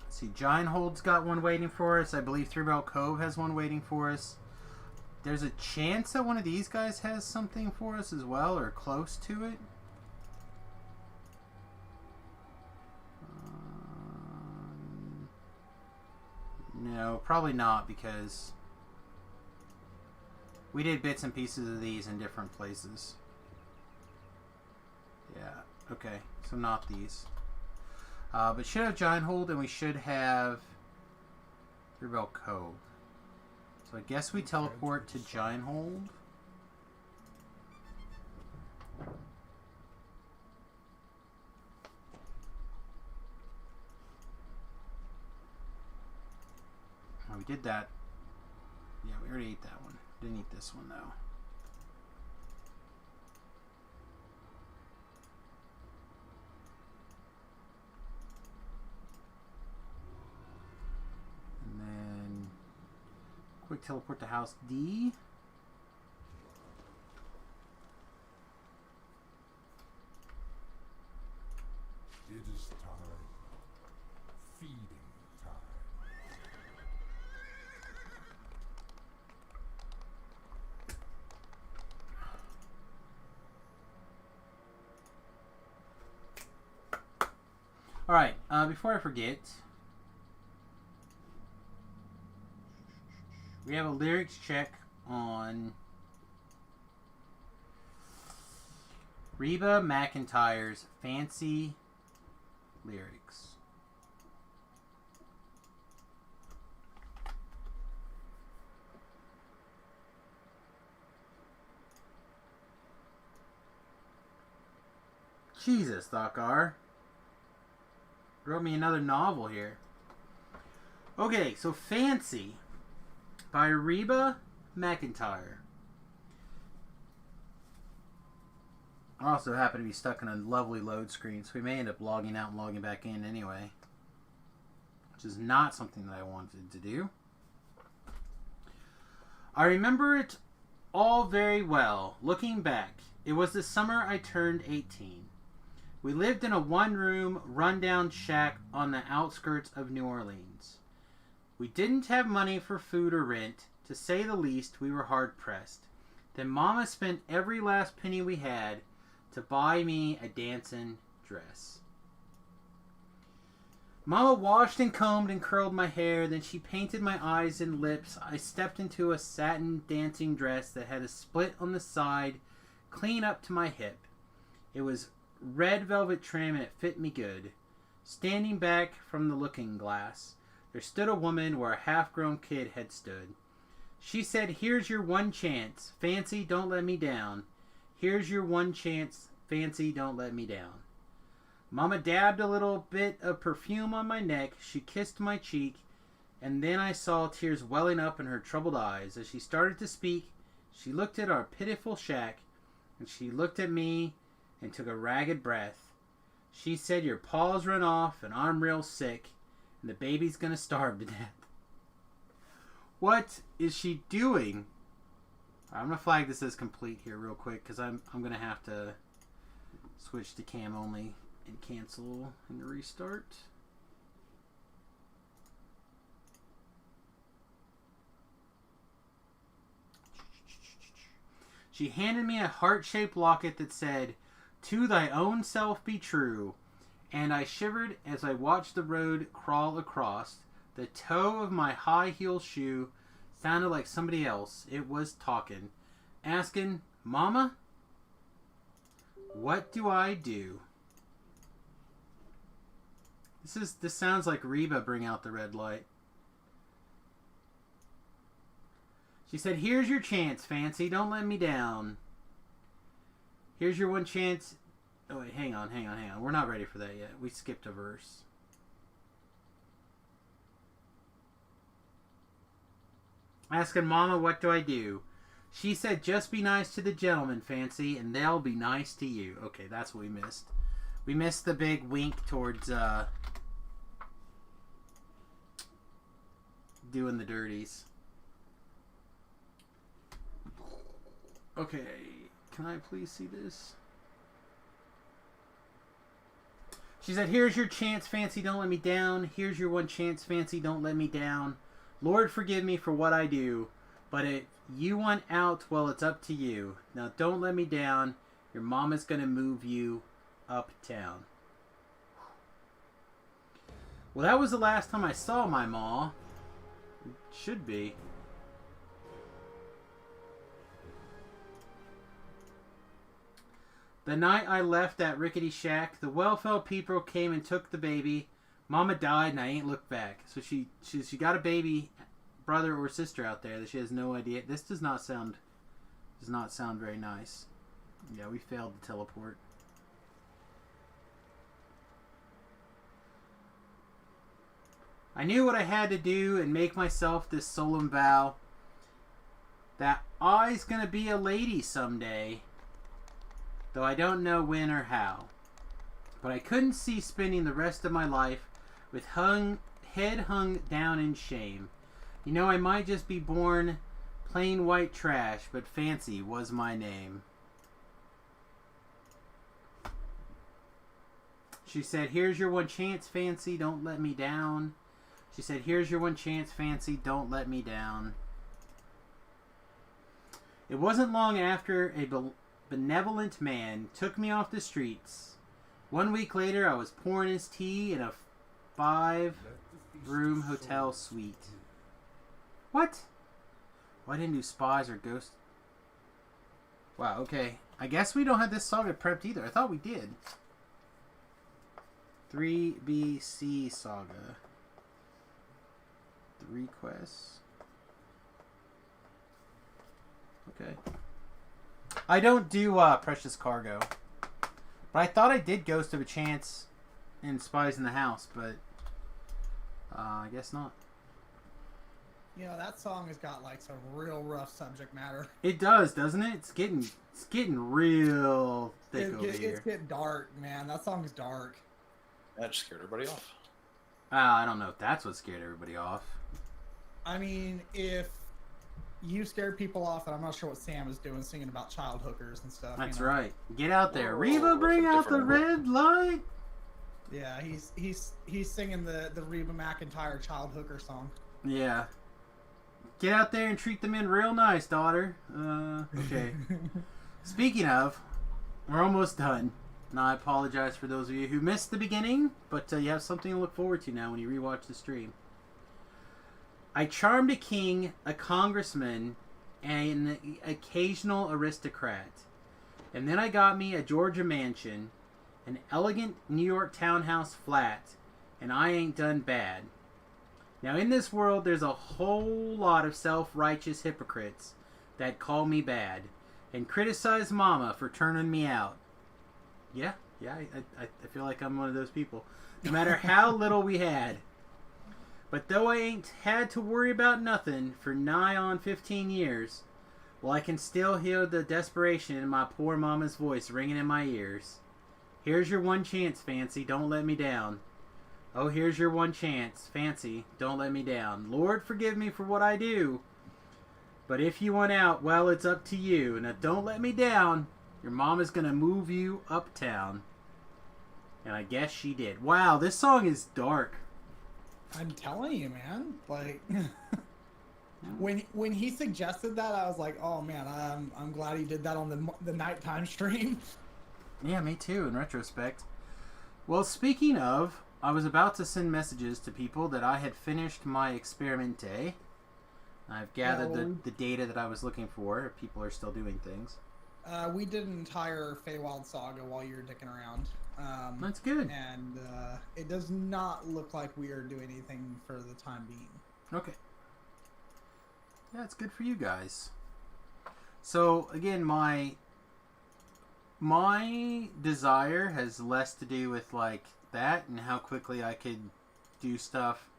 Let's see, Gianthold's got one waiting for us. I believe Three Barrel Cove has one waiting for us. There's a chance that one of these guys has something for us as well, or close to it. No, probably not, because we did bits and pieces of these in different places. Yeah, okay, so not these. But should have Gianthold, and we should have Three Barrel Cove. So I guess we teleport to Gianthold. Oh, we did that. Yeah, we already ate that one. Didn't eat this one, though. And then quick teleport to House D. It is time. Feeding time. Alright, before I forget, we have a lyrics check on Reba McEntire's Fancy Lyrics. Jesus, Doc R. Wrote me another novel here. Okay, so Fancy by Reba McEntire. I also happen to be stuck in a lovely load screen, so we may end up logging out and logging back in anyway. Which is not something that I wanted to do. I remember it all very well. Looking back, it was the summer I turned 18. We lived in a one-room, rundown shack on the outskirts of New Orleans. We didn't have money for food or rent. To say the least, we were hard-pressed. Then Mama spent every last penny we had to buy me a dancing dress. Mama washed and combed and curled my hair, then she painted my eyes and lips. I stepped into a satin dancing dress that had a split on the side, clean up to my hip. It was red velvet trim and it fit me good. Standing back from the looking glass, there stood a woman where a half-grown kid had stood. She said, "Here's your one chance. Fancy, don't let me down. Here's your one chance. Fancy, don't let me down." Mama dabbed a little bit of perfume on my neck. She kissed my cheek, and then I saw tears welling up in her troubled eyes. As she started to speak, she looked at our pitiful shack, and she looked at me and took a ragged breath. She said, "Your paws run off, and I'm real sick, and the baby's gonna starve to death." What is she doing? I'm gonna flag this as complete here real quick, because I'm gonna have to switch to cam only and cancel and restart. She handed me a heart-shaped locket that said, "To thy own self be true," and I shivered as I watched the road crawl across. The toe of my high-heel shoe sounded like somebody else. It was talking, asking, "Mama, what do I do?" This sounds like Reba Bring Out the Red Light. She said, here's your chance, Fancy. Don't let me down. Here's your one chance. Oh, wait, hang on. We're not ready for that yet. We skipped a verse. Asking Mama, what do I do? She said, just be nice to the gentleman, Fancy, and they'll be nice to you. Okay, that's what we missed. We missed the big wink towards doing the dirties. Okay, can I please see this? She said, here's your chance, Fancy, don't let me down. Here's your one chance, Fancy, don't let me down. Lord, forgive me for what I do. But if you want out, well, it's up to you. Now, don't let me down. Your mama's going to move you uptown. Well, that was the last time I saw my ma. It should be. The night I left that rickety shack, the well-fed people came and took the baby. Mama died and I ain't looked back. So she got a baby brother or sister out there that she has no idea. This does not sound very nice. Yeah, we failed to teleport. I knew what I had to do and make myself this solemn vow that I's gonna be a lady someday, though I don't know when or how. But I couldn't see spending the rest of my life with head hung down in shame. You know, I might just be born plain white trash, but Fancy was my name. She said, here's your one chance, Fancy, don't let me down. She said, here's your one chance, Fancy, don't let me down. It wasn't long after a benevolent man took me off the streets. 1 week later, I was pouring his tea in a 5-room hotel suite. What? Why didn't do spies or ghosts? Wow, okay. I guess we don't have this saga prepped either. I thought we did. 3BC saga. 3 quests. Okay. I don't do Precious Cargo. But I thought I did Ghost of a Chance in Spies in the House, but I guess not. You know, that song has got like some real rough subject matter. It does, doesn't it? It's getting real thick over here. It's getting dark, man. That song's dark. That just scared everybody off. I don't know if that's what scared everybody off. I mean, if you scared people off, then I'm not sure what Sam is doing, singing about child hookers and stuff. That's you know? right. Get out there, Whoa, Reba! Bring out the red light. Yeah, he's singing the Reba McEntire child hooker song. Yeah. Get out there and treat the men real nice, daughter. Okay. Speaking of, we're almost done. Now, I apologize for those of you who missed the beginning, but you have something to look forward to now when you rewatch the stream. I charmed a king, a congressman, and an occasional aristocrat. And then I got me a Georgia mansion, an elegant New York townhouse flat, and I ain't done bad. Now, in this world, there's a whole lot of self-righteous hypocrites that call me bad and criticize Mama for turning me out. Yeah, I feel like I'm one of those people. No matter how little we had. But though I ain't had to worry about nothing for nigh on 15 years, well, I can still hear the desperation in my poor mama's voice ringing in my ears. Here's your one chance, Fancy, don't let me down. Oh, here's your one chance, Fancy, don't let me down. Lord, forgive me for what I do. But if you want out, well, it's up to you. Now, don't let me down. Your mama's gonna move you uptown. And I guess she did. Wow, this song is dark. I'm telling you, man. Like, when he suggested that, I was like, oh man, I'm glad he did that on the nighttime stream. Yeah, me too, in retrospect. Well, speaking of, I was about to send messages to people that I had finished my experimente. I've gathered the data that I was looking for. People are still doing things. We did an entire Feywild saga while you were dicking around. That's good. And it does not look like we are doing anything for the time being. Okay. Yeah, it's good for you guys. So again, my desire has less to do with like that and how quickly I could do stuff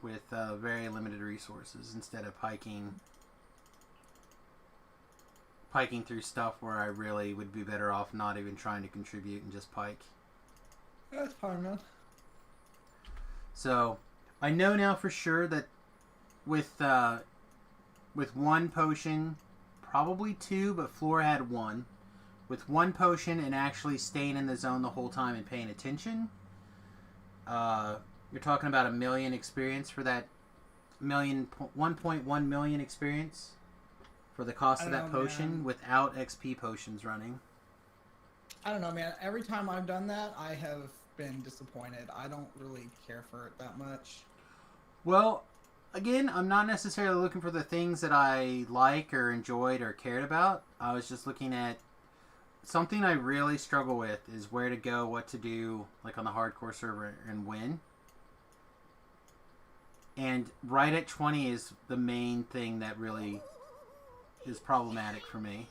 with very limited resources instead of hiking through stuff where I really would be better off not even trying to contribute and just pike. That's fine, man. So I know now for sure that with one potion, probably two, but Flora had one. With one potion and actually staying in the zone the whole time and paying attention, you're talking about 1 million experience for that 1.1 million experience for the cost of that potion, man, without XP potions running. I don't know, man. Every time I've done that, I have been disappointed. I don't really care for it that much. Well, again, I'm not necessarily looking for the things that I like or enjoyed or cared about. I was just looking at something I really struggle with is where to go, what to do, like on the hardcore server and when. And right at 20 is the main thing that really is problematic for me.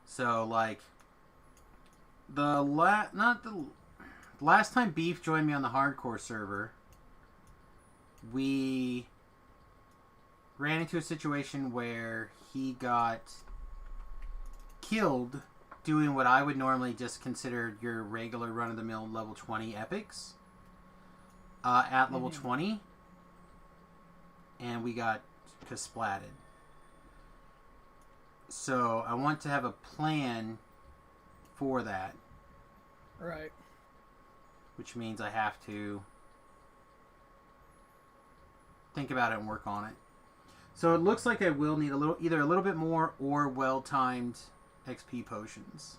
So, like, last time Beef joined me on the hardcore server, we ran into a situation where he got killed doing what I would normally just consider your regular run-of-the-mill level 20 epics at level 20, and we got kasplatted. So I want to have a plan for that. Right. Which means I have to think about it and work on it. So it looks like I will need either a little bit more or well-timed XP potions.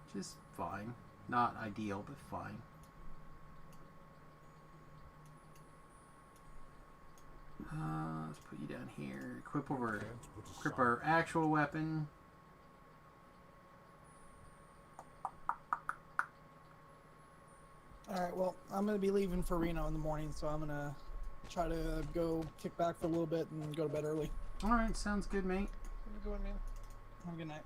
Which is fine. Not ideal, but fine. Let's put you down here. Equip our actual weapon. Alright, well, I'm going to be leaving for Reno in the morning, so I'm going to try to go kick back for a little bit and go to bed early. Alright, sounds good, mate. Have a good one, man. Have a good night.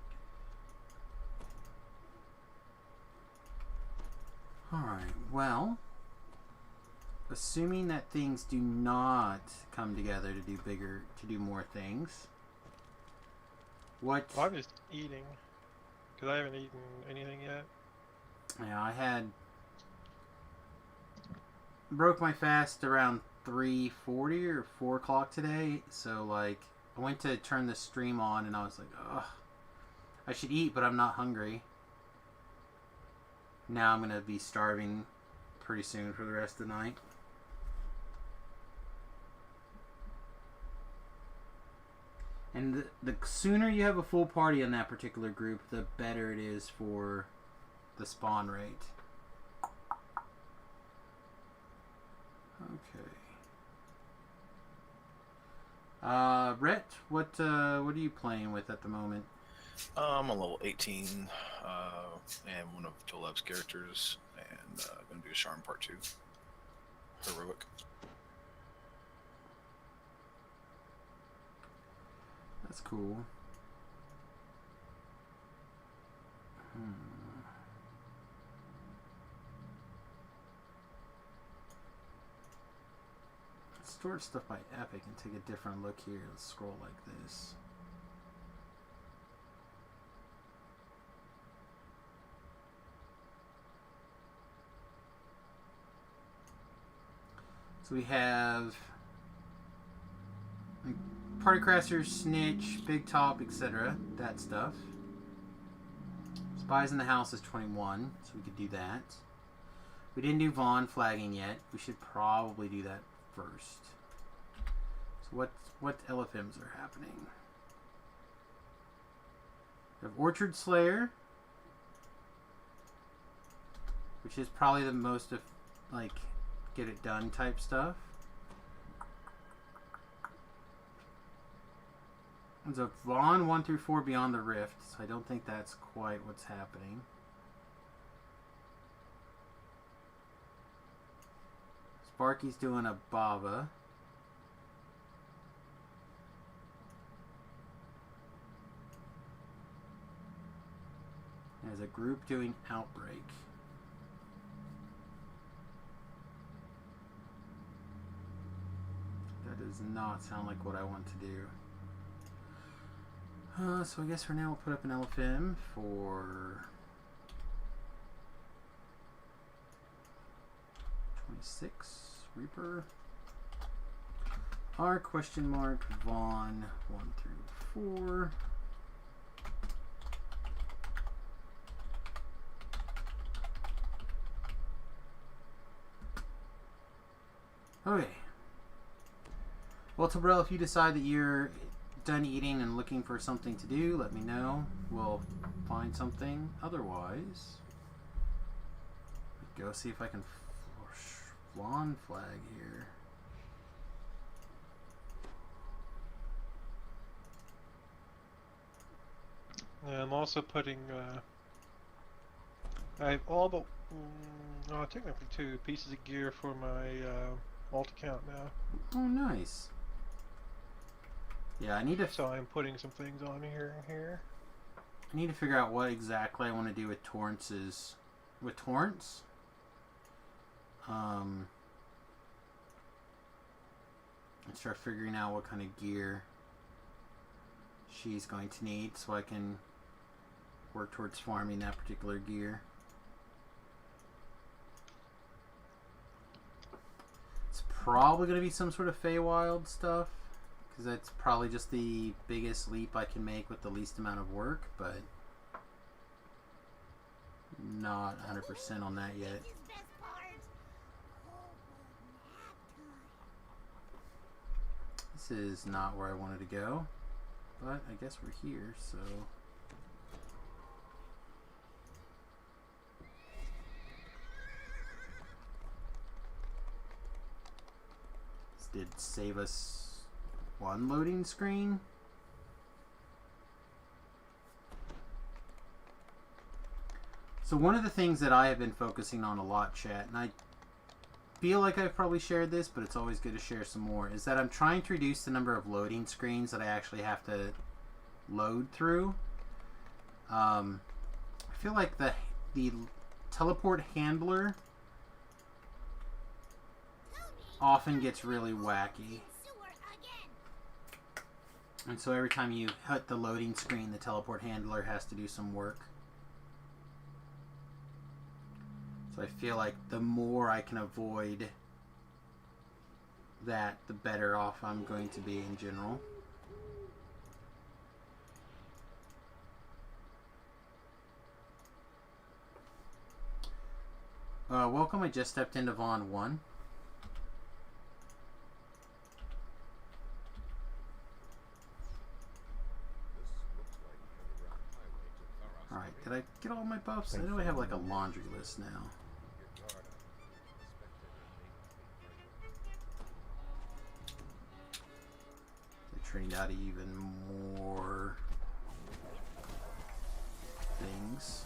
Alright, well, assuming that things do not come together to do more things, what... Well, I'm just eating, because I haven't eaten anything yet. Yeah, broke my fast around 3:40 or 4 o'clock today, so like I went to turn the stream on and I was like, ugh, I should eat, but I'm not hungry. Now I'm gonna be starving pretty soon for the rest of the night. And the sooner you have a full party in that particular group, the better it is for the spawn rate. Okay. Rhett, what are you playing with at the moment? I'm on level 18, and one of Tolev's characters, and going to do a Charm Part 2. Heroic. That's cool. Store stuff by Epic and take a different look here. Let's scroll like this. So we have Party Crasher, Snitch, Big Top, etc. That stuff. Spies in the House is 21, so we could do that. We didn't do Vaughn flagging yet. We should probably do that first. So what LFMs are happening? We have Orchard Slayer, which is probably the most of like get it done type stuff. There's a Vaughn 1 through 4 Beyond the Rift, so I don't think that's quite what's happening. Sparky's doing a Bava. As a group doing outbreak. That does not sound like what I want to do. So I guess for now we'll put up an LFM for 26 Reaper. R question mark Vaughn 1 through 4. Okay. Well, Tabrell, if you decide that you're done eating and looking for something to do, let me know. We'll find something. Otherwise, go see if I can Flan flag here. I'm also putting, I have all but, technically 2 pieces of gear for my alt account now. Oh, nice. Yeah, I need to. So I'm putting some things on here and here. I need to figure out what exactly I want to do with Torrance's. With Torrance? And start figuring out what kind of gear she's going to need so I can work towards farming that particular gear. It's probably going to be some sort of Feywild stuff, because that's probably just the biggest leap I can make with the least amount of work, but not 100% on that yet. This is not where I wanted to go, but I guess we're here, so... This did save us one loading screen. So one of the things that I have been focusing on a lot, chat, and I feel like I've probably shared this, but it's always good to share some more, is that I'm trying to reduce the number of loading screens that I actually have to load through. I feel like the teleport handler often gets really wacky. And so every time you hit the loading screen, the teleport handler has to do some work. So I feel like the more I can avoid that, the better off I'm going to be in general. Welcome, I just stepped into Vaughn 1. Alright, did I get all my buffs? I know I have like a laundry list now. I trained out even more things.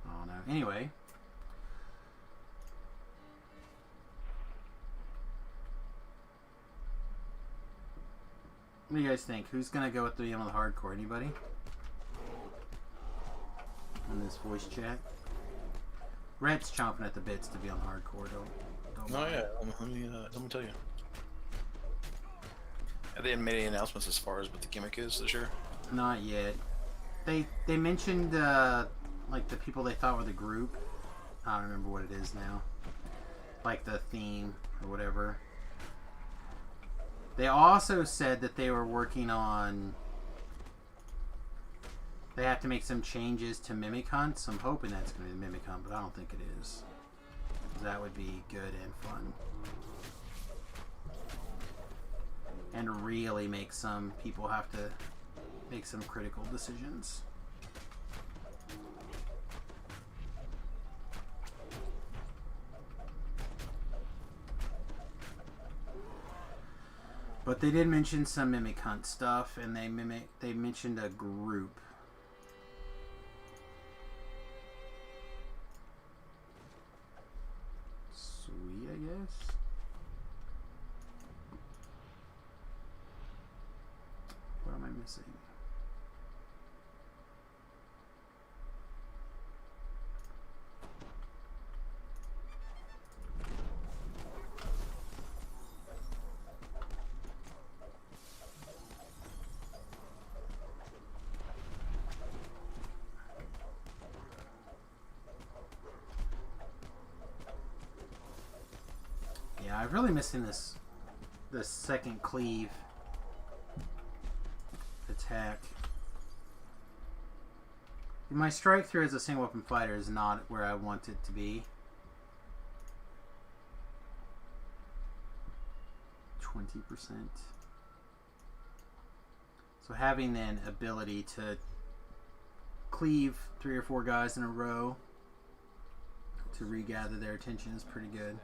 Oh no. Anyway. What do you guys think? Who's gonna go with the on the hardcore? Anybody? On this voice chat? Red's chomping at the bits to be on hardcore. Don't No, mind. yeah. Let me tell you. Have they made any announcements as far as what the gimmick is this year? Not yet. They mentioned like the people they thought were the group. I don't remember what it is now. Like the theme or whatever. They also said that they were working on... They have to make some changes to Mimic Hunt, so I'm hoping that's going to be Mimic Hunt, but I don't think it is. That would be good and fun. And really make some people have to make some critical decisions. But they did mention some Mimic Hunt stuff, and they mentioned a group. Sweet, I guess. What am I missing? Yeah, I'm really missing this second cleave attack. My strike through as a single weapon fighter is not where I want it to be. 20%. So having an ability to cleave 3 or 4 guys in a row to regather their attention is pretty good.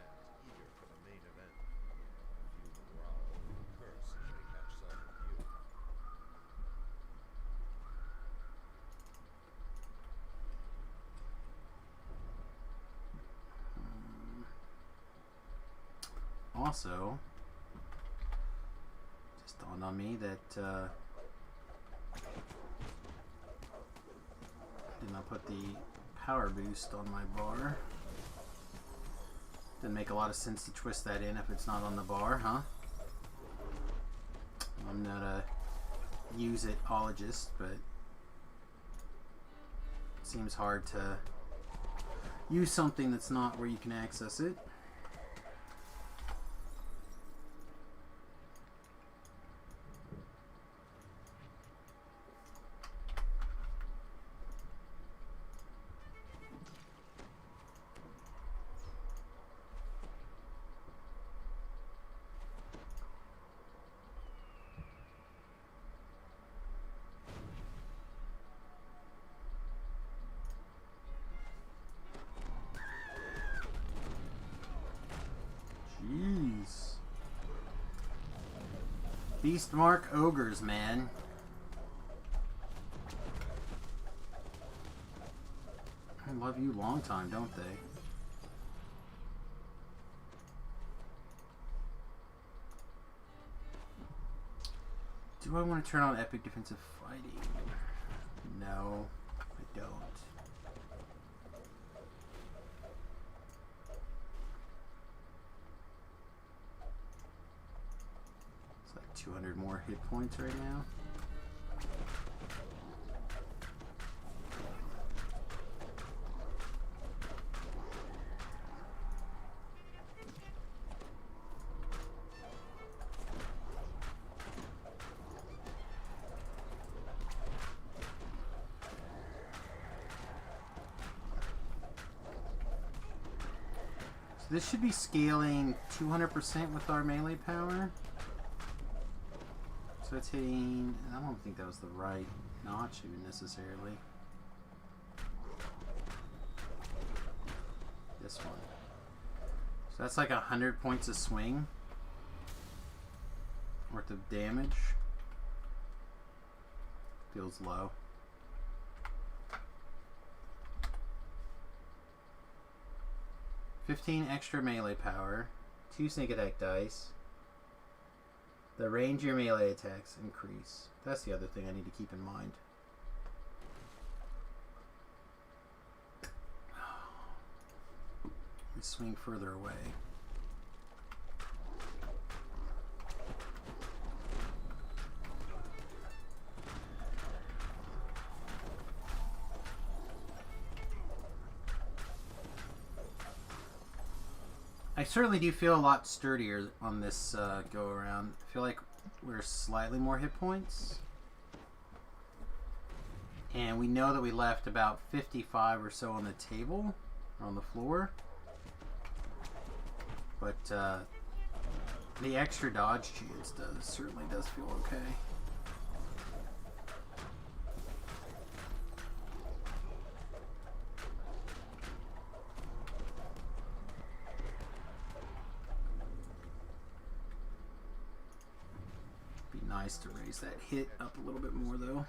Also, just dawned on me that I did not put the power boost on my bar. Didn't make a lot of sense to twist that in if it's not on the bar, huh? I'm not a use-it-ologist, but it seems hard to use something that's not where you can access it. Jeez. Beastmark ogres, man. I love you long time, don't they? Do I want to turn on epic defensive fighting? No, I don't. It's like 200 more hit points right now. So this should be scaling 200% with our melee power. So it's hitting... I don't think that was the right notch even necessarily. This one. So that's like 100 points of swing worth of damage. Feels low. $15 extra melee power, 2 sneak attack dice. The range of your melee attacks increase. That's the other thing I need to keep in mind. We swing further away. I certainly do feel a lot sturdier on this go around. I feel like we're slightly more hit points. And we know that we left about 55 or so on the table, or on the floor. But the extra dodge chance certainly does feel okay. Nice to raise that hit up a little bit more though.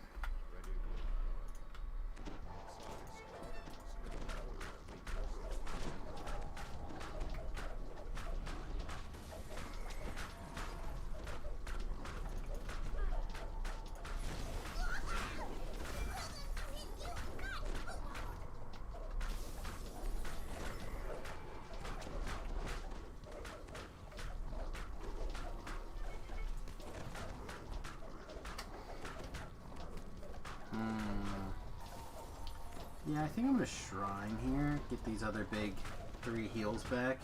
Yeah, I think I'm gonna shrine here. Get these other big 3 heals back.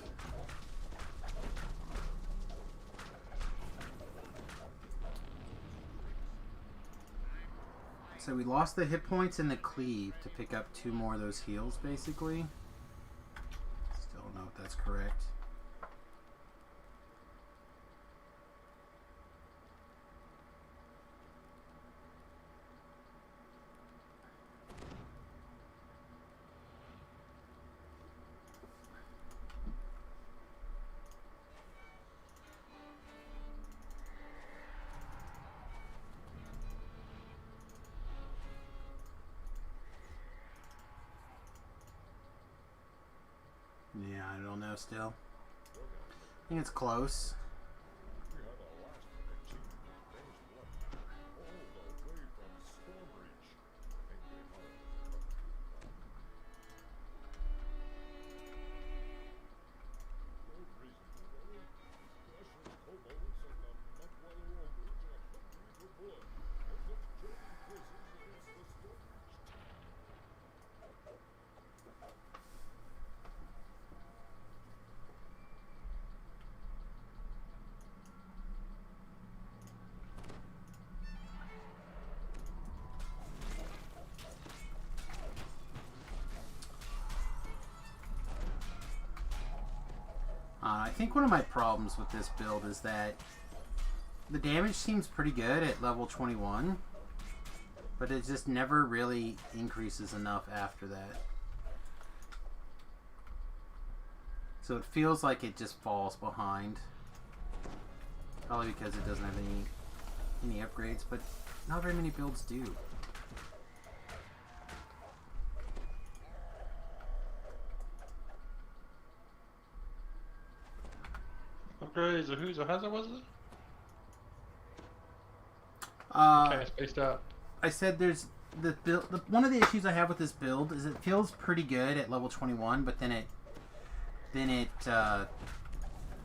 So we lost the hit points and the cleave to pick up 2 more of those heals, basically. Still don't know if that's correct. Yeah, I don't know still. I think it's close. I think one of my problems with this build is that the damage seems pretty good at level 21, but it just never really increases enough after that. So it feels like it just falls behind. Probably because it doesn't have any upgrades, but not very many builds do. Upgrades or who's or has was it? Okay, spaced out. I said there's the build. One of the issues I have with this build is it feels pretty good at level 21, but then it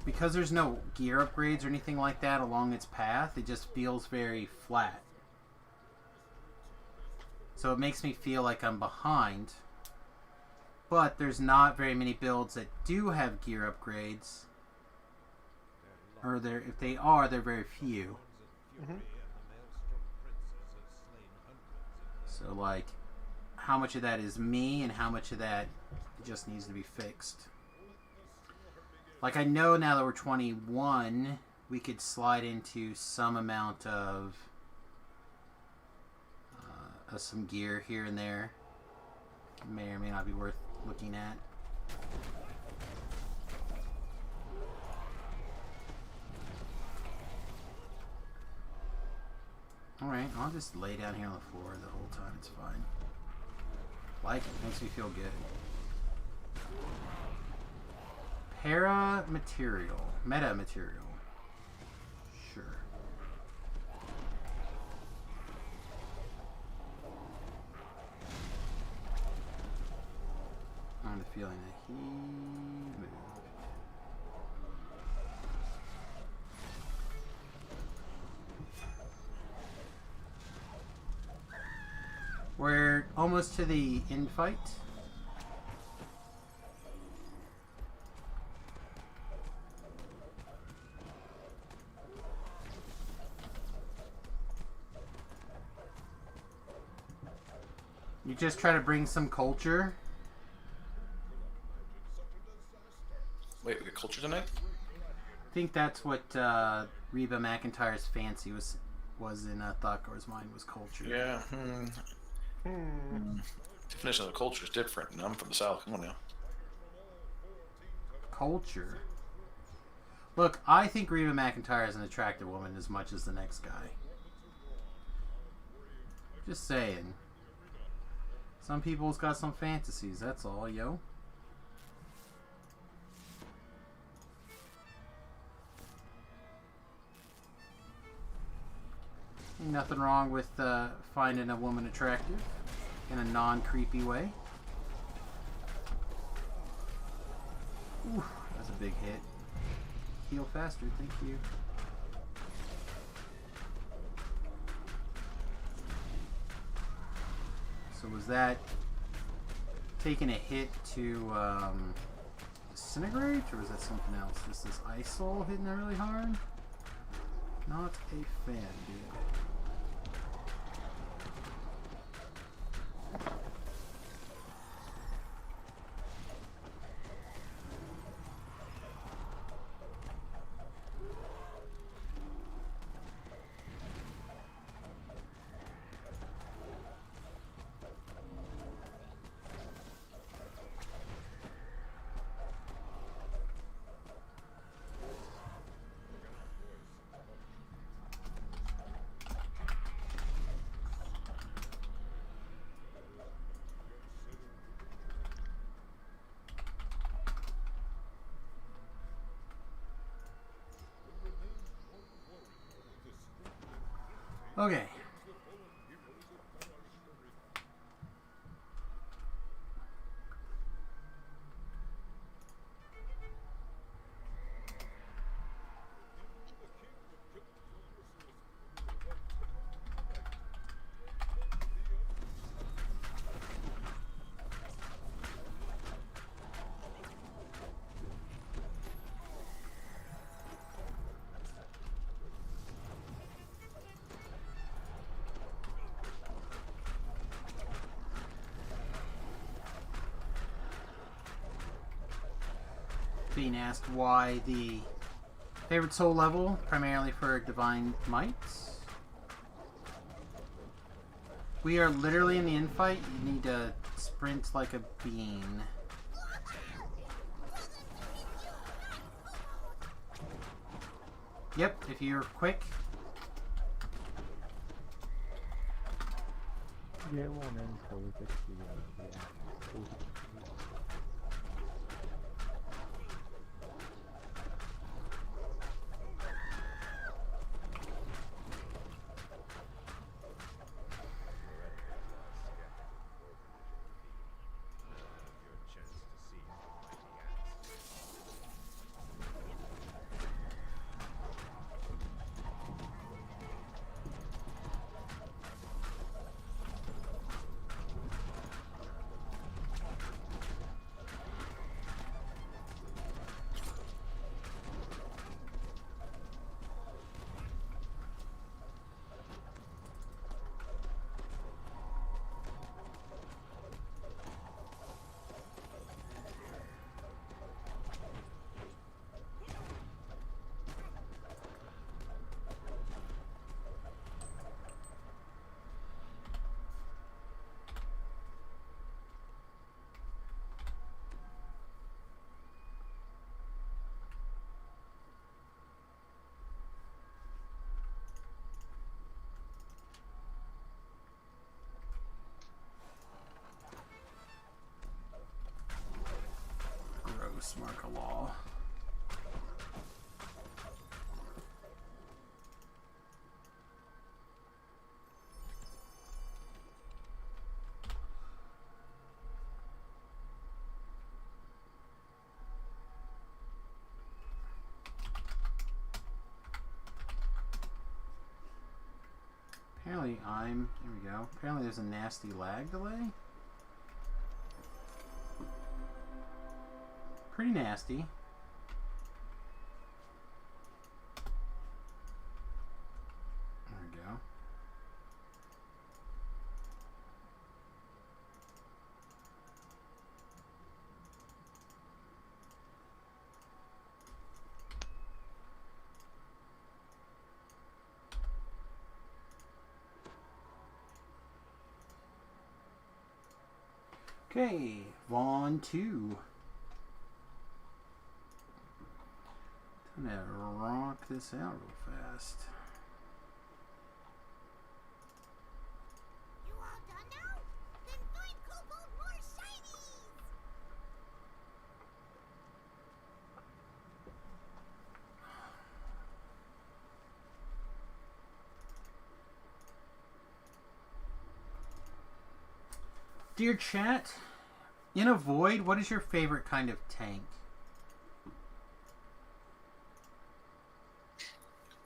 because there's no gear upgrades or anything like that along its path, it just feels very flat. So it makes me feel like I'm behind. But there's not very many builds that do have gear upgrades. Or if they are, they're very few. Mm-hmm. So, like, how much of that is me and how much of that just needs to be fixed? Like, I know now that we're 21, we could slide into some amount of some gear here and there. May or may not be worth looking at. Alright, I'll just lay down here on the floor the whole time, it's fine. Like it, makes me feel good. Para-material. Meta-material. Sure. I have the feeling that he moved. We're almost to the end fight. You just try to bring some culture. Wait, we got culture tonight? I think that's what Reba McEntire's fancy was in Thotgor's mind, was culture. Yeah. Definition of culture is different, and I'm from the South. Come on now. Culture? Look, I think Reba McEntire is an attractive woman as much as the next guy. Just saying. Some people's got some fantasies, that's all, yo. Ain't nothing wrong with finding a woman attractive in a non-creepy way. Ooh, that's a big hit. Heal faster, thank you. So was that taking a hit to disintegrate, or was that something else? Is this ice soul hitting that really hard? Not a fan, dude. Okay. Being asked why the favorite soul level, primarily for Divine Mites. We are literally in the infight. You need to sprint like a bean. Yep, if you're quick. Yeah, it won't end until we get the Gross, mark a law. Apparently here we go. Apparently there's a nasty lag delay. Pretty nasty. There we go. Okay, Vaughn 2. I'm gonna rock this out real fast. You all done now? Then find Kobold more shinies! Dear chat, in a void, what is your favorite kind of tank?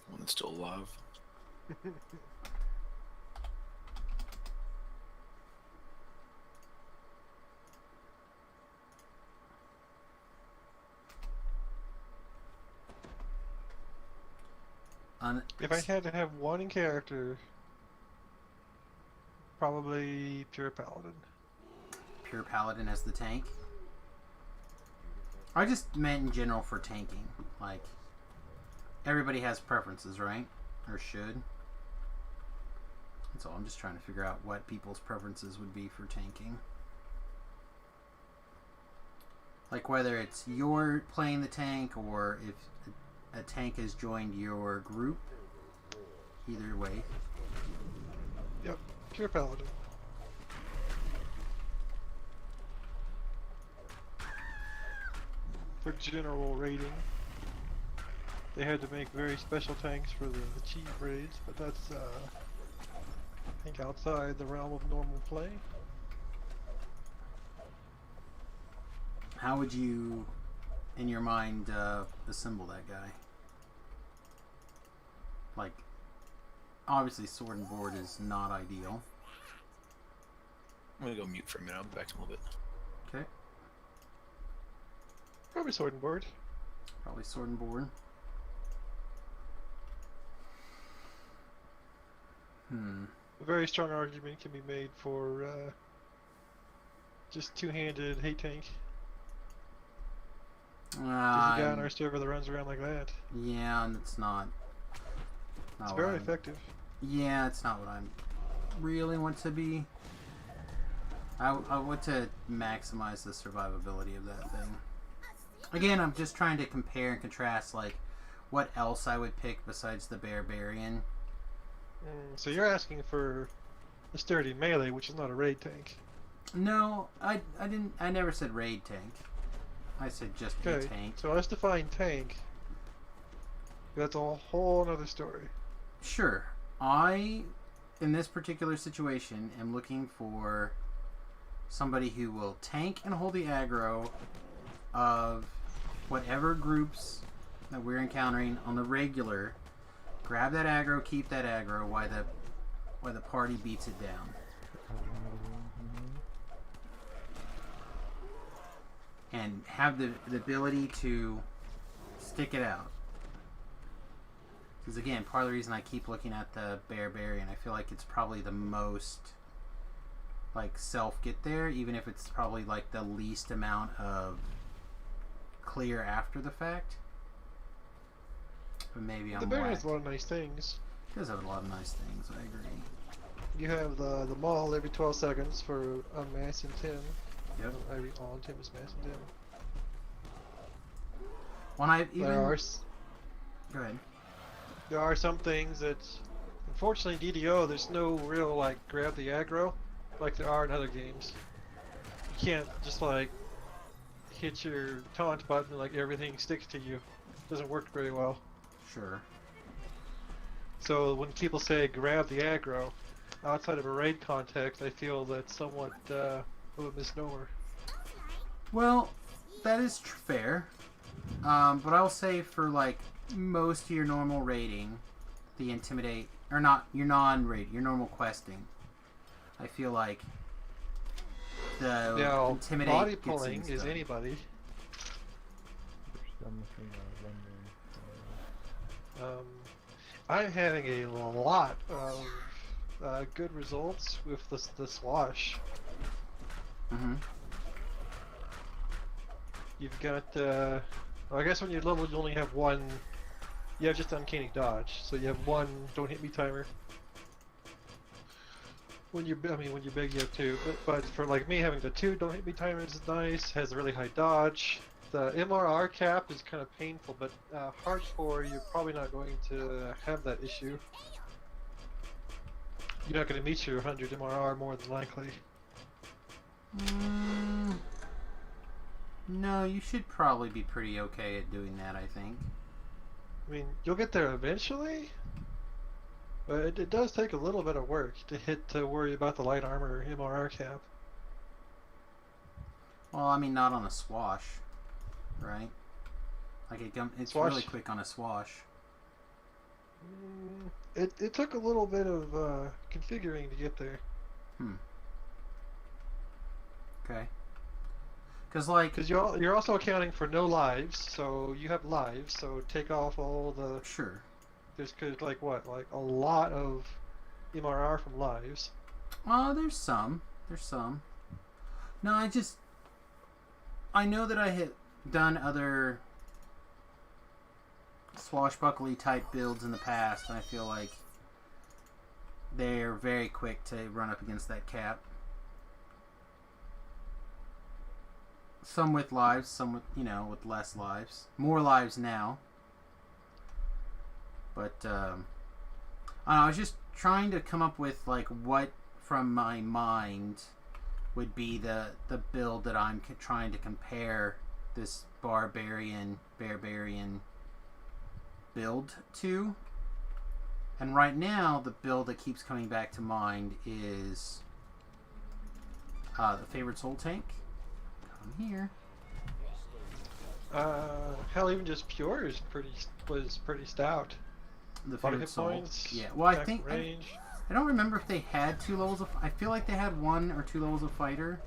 One that's still alive. If I had to have one character, probably Pure Paladin. Pure Paladin as the tank? I just meant in general for tanking. Like, everybody has preferences, right? Or should. That's all. I'm just trying to figure out what people's preferences would be for tanking. Like whether it's you're playing the tank or if a tank has joined your group. Either way. Yep, Pure Paladin. For general raiding. They had to make very special tanks for the cheap raids, but that's I think outside the realm of normal play. How would you, in your mind, assemble that guy? Like, obviously sword and board is not ideal. I'm gonna go mute for a minute. I'll be back in a little bit. Okay. Probably sword and board. Probably sword and board. A very strong argument can be made for just two-handed hate tank. There's a guy on our server that runs around like that. Yeah, and it's not It's very effective. Yeah, it's not what I really want to be. I want to maximize the survivability of that thing. Again, I'm just trying to compare and contrast, like, what else I would pick besides the Barbarian. So you're asking for a sturdy melee, which is not a raid tank. No, I didn't. I never said raid tank. I said just a tank. So let's define tank. That's a whole other story. Sure. I, in this particular situation, am looking for somebody who will tank and hold the aggro of whatever groups that we're encountering on the regular. Grab that aggro, keep that aggro while the party beats it down. And have the ability to stick it out. Because again, part of the reason I keep looking at the Barbarian, I feel like it's probably the most like self get there, even if it's probably like the least amount of clear after the fact. But maybe I'm The Barbarian has a lot of nice things. It does have a lot of nice things, I agree. You have the maul every 12 seconds for unmass and Tim. Yep. Every all Tim is mass and Tim. When I even go ahead. There are some things that, unfortunately, DDO, there's no real like grab the aggro like there are in other games. You can't just like hit your taunt button and like everything sticks to you. Doesn't work very well. Sure. So when people say grab the aggro, outside of a raid context, I feel that's somewhat of a misnomer. Well, that is fair. But I'll say for like most of your normal raiding, the intimidate or not your non-raid, your normal questing, I feel like the intimidate body gets pulling things is done. Anybody. I'm having a lot of good results with the swash. Mm-hmm. You've got, well, I guess when you're leveled, you only have one. You have just uncanny dodge, so you have one don't hit me timer. When you're, when you're big, you have two. But for like me, having the two don't hit me timers is nice. Has a really high dodge. The MRR cap is kind of painful, but hardcore, you're probably not going to have that issue. You're not going to meet your 100 MRR more than likely. No, you should probably be pretty okay at doing that, I think. I mean, you'll get there eventually, but it does take a little bit of work to worry about the light armor MRR cap. Well, I mean, not on a swash, right? Like it's Swash. really quick on a swash. It took a little bit of configuring to get there. Okay. Because you're also accounting for no lives, so you have lives, so take off all the... Sure. There's like a lot of MRR from lives. There's some. No, I know that I had done other swashbuckly type builds in the past, and I feel like they're very quick to run up against that cap. Some with lives, some with, with less lives. More lives now. But, I was just trying to come up with, like, what from my mind would be the build that I'm trying to compare this barbarian build to. And right now, the build that keeps coming back to mind is the favorite soul tank. Come here. Hell, even just pure was pretty stout. The A lot of favorite hit soul. points. Yeah. Well, I attack think range. I don't remember if they had 2 levels of. I feel like they had 1 or 2 levels of fighter.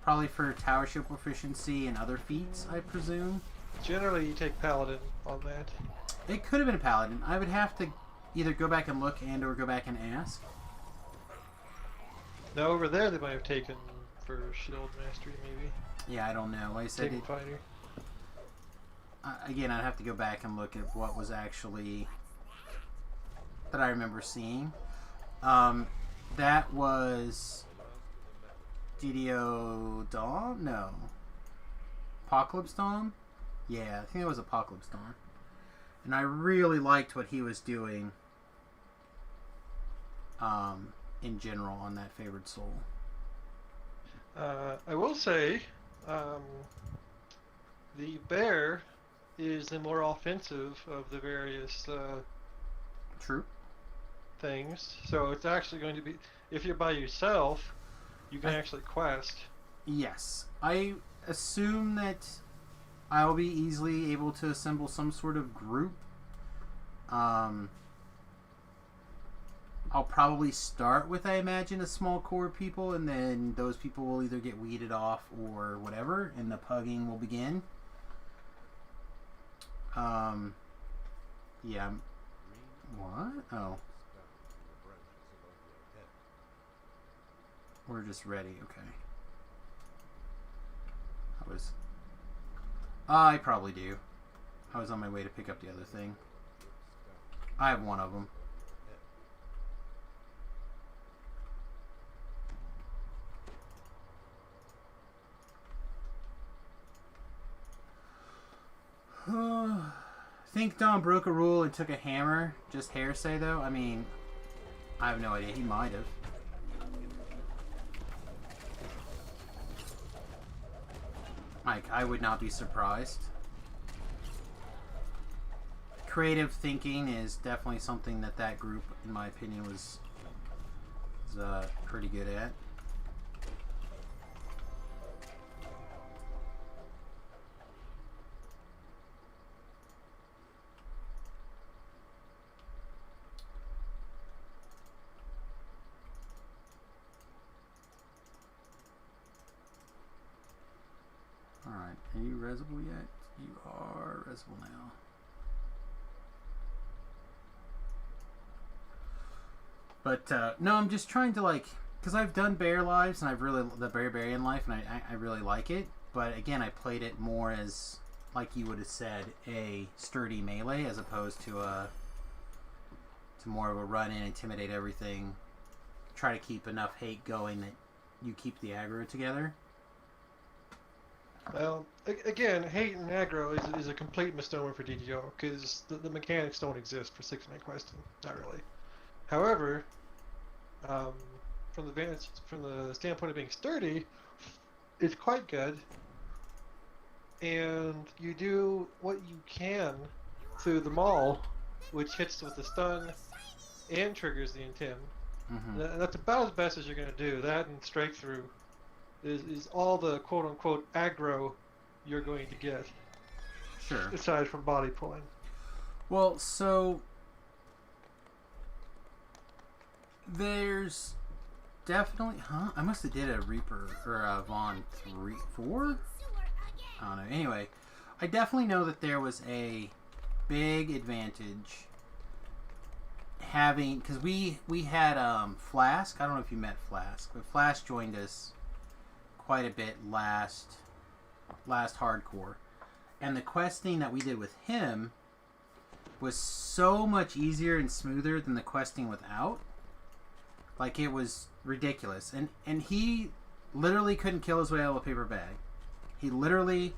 Probably for tower shield proficiency and other feats, I presume. Generally, you take paladin on that. It could have been a paladin. I would have to either go back and look and or go back and ask. Now over there, they might have taken for shield mastery, maybe. Yeah, I don't know. Like I said, Taken fighter. again, I'd have to go back and look at what was actually that I remember seeing. That was DDO Dawn? No. Apocalypse Dawn? Yeah, I think it was Apocalypse Dawn. And I really liked what he was doing in general on that favored soul. I will say, the bear is the more offensive of the various True. things. So it's actually going to be, if you're by yourself, you can actually quest. Yes. I assume that I'll be easily able to assemble some sort of group. I'll probably start with, I imagine, a small core of people, and then those people will either get weeded off or whatever, and the pugging will begin. Yeah. What? Oh. We're just ready. Okay. I probably do. I was on my way to pick up the other thing. I have one of them. Think Dom broke a rule and took a hammer. Just hearsay, though. I mean, I have no idea. He might have. Like, I would not be surprised. Creative thinking is definitely something that group, in my opinion, was pretty good at. Alright, are you resable yet? You are resable now. But, no, I'm just trying to, like, because I've done Bear Lives, and I've really, the Barbarian Life, and I really like it. But, again, I played it more as, like you would have said, a sturdy melee, as opposed to more of a run-in, intimidate everything, try to keep enough hate going that you keep the aggro together. Well, again, hate and aggro is a complete misnomer for DDO, because the mechanics don't exist for 6-man questing, not really. However, from the standpoint of being sturdy, it's quite good, and you do what you can through the maul, which hits with the stun and triggers the intim. Mm-hmm. That's about as best as you're going to do. That and strike through is all the quote-unquote aggro you're going to get. Sure. Aside from body pulling. Well, so there's definitely, I must have did a Reaper or a Vaughn 4. I don't know. Anyway, I definitely know that there was a big advantage having, because we had Flask. I don't know if you met Flask, but Flask joined us quite a bit last hardcore, and the questing that we did with him was so much easier and smoother than the questing without. Like, it was ridiculous, and he literally couldn't kill his way out of a paper bag. He literally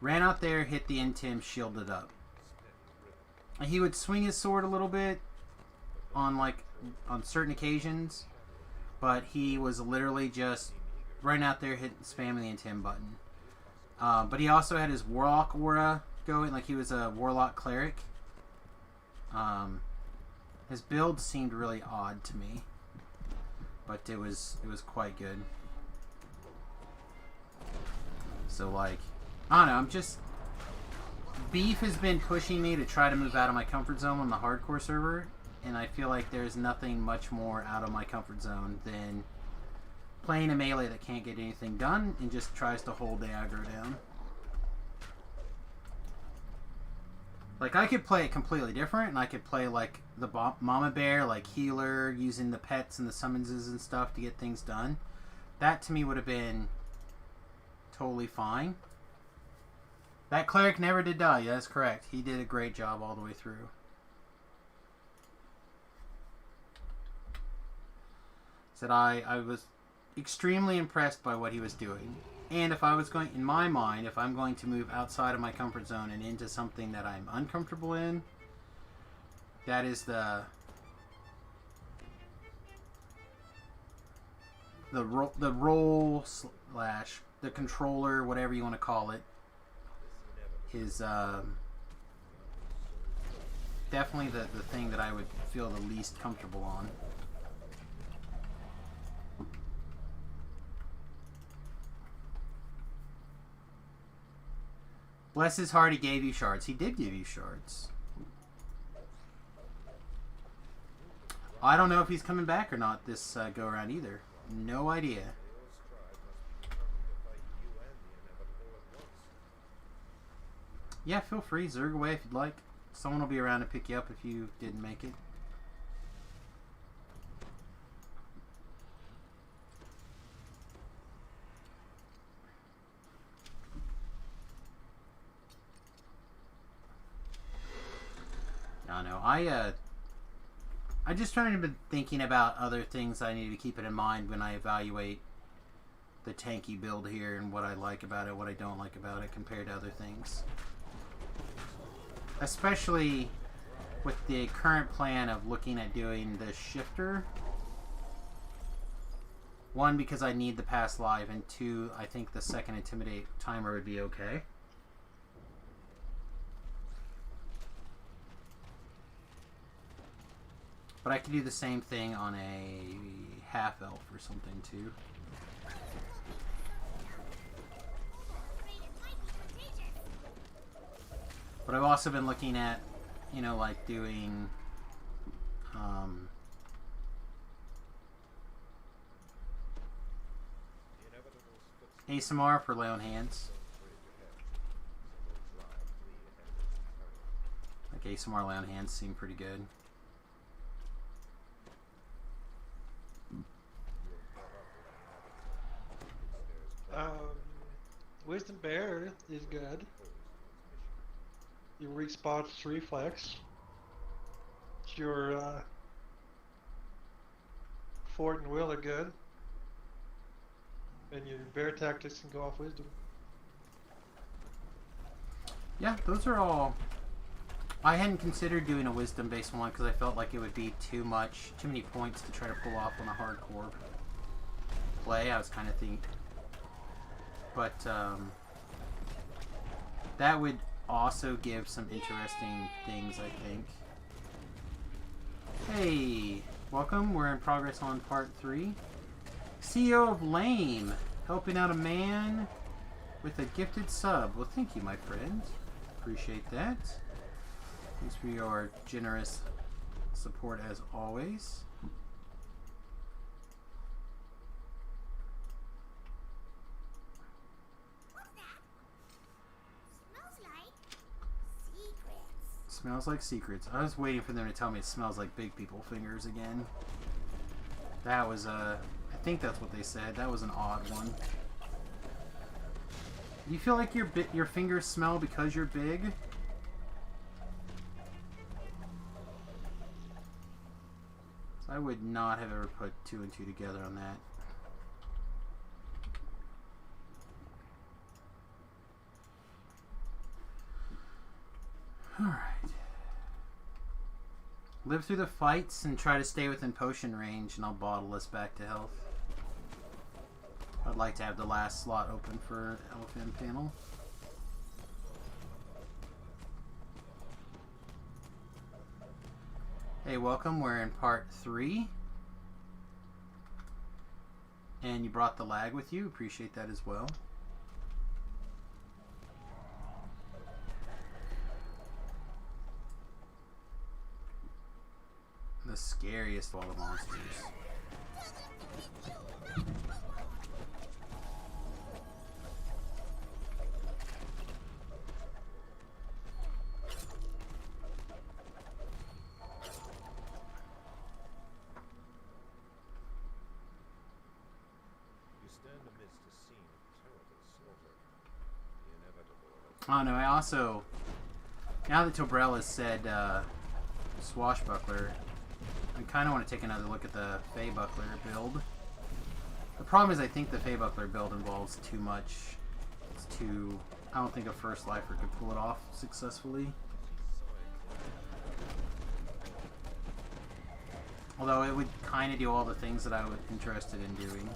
ran out there, hit the intim, shielded up, and he would swing his sword a little bit on certain occasions, but he was literally just running out there, spamming the intim button. But he also had his warlock aura going, like he was a warlock cleric. His build seemed really odd to me, but it was quite good. So like, I don't know, I'm just... Beef has been pushing me to try to move out of my comfort zone on the hardcore server, and I feel like there's nothing much more out of my comfort zone than playing a melee that can't get anything done and just tries to hold the aggro down. Like, I could play it completely different, and I could play like the Mama Bear, like healer, using the pets and the summonses and stuff to get things done. That to me would have been totally fine. That cleric never did die. Yeah, that's correct. He did a great job all the way through. Said I was extremely impressed by what he was doing. And if I was going, in my mind, if I'm going to move outside of my comfort zone and into something that I'm uncomfortable in, that is the role slash the controller, whatever you want to call it, is definitely the thing that I would feel the least comfortable on. Bless his heart, he gave you shards. He did give you shards. I don't know if he's coming back or not this go around either. No idea. Yeah, feel free. Zerg away if you'd like. Someone will be around to pick you up if you didn't make it. I know. I just trying to be thinking about other things I need to keep it in mind when I evaluate the tanky build here and what I like about it, what I don't like about it compared to other things. Especially with the current plan of looking at doing the shifter. One, because I need the pass live, and two, I think the second intimidate timer would be okay. But I could do the same thing on a half elf or something too. But I've also been looking at, you know, like doing ASMR for lay on hands. Like ASMR lay on hands seem pretty good. Wisdom Bear is good. Your weak spot's reflex. Your Fort and Will are good. And your bear tactics can go off wisdom. Yeah, those are all. I hadn't considered doing a wisdom based one because I felt like it would be too many points to try to pull off on a hardcore play. I was kind of thinking. But that would also give some interesting things, I think. Hey, welcome. We're in progress on part 3. CEO of Lame, helping out a man with a gifted sub. Well, thank you, my friend. Appreciate that. Thanks for your generous support as always. Smells like secrets. I was waiting for them to tell me it smells like big people fingers again. That was I think that's what they said. That was an odd one. Do you feel like your fingers smell because you're big? So I would not have ever put 2 and 2 together on that. Alright. Live through the fights and try to stay within potion range, and I'll bottle us back to health. I'd like to have the last slot open for LFM panel. Hey, welcome. We're in part 3. And you brought the lag with you. Appreciate that as well. The scariest of all the monsters. Oh no, I also, now that Tobrell has said Swashbuckler, I kind of want to take another look at the Feybuckler build. The problem is I think the Feybuckler build involves too much. It's too, I don't think a First Lifer could pull it off successfully. Although it would kind of do all the things that I was interested in doing.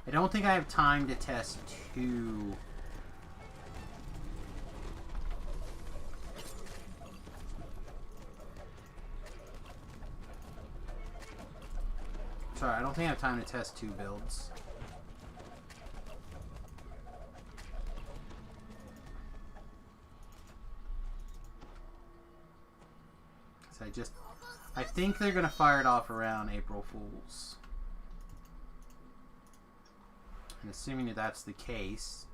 I don't think I have time to test 2. Sorry, I don't think I have time to test 2 builds. So I think they're gonna fire it off around April Fools. And assuming that that's the case,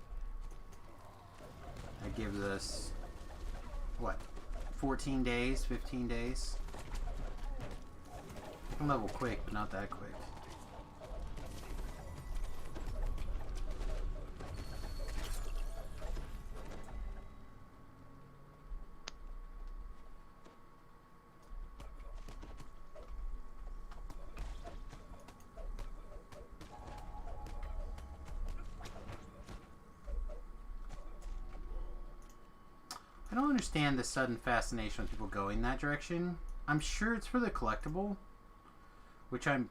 that gives us, what, 14 days, 15 days? I can level quick, but not that quick. I don't understand the sudden fascination with people going that direction. I'm sure it's for the collectible, which I'm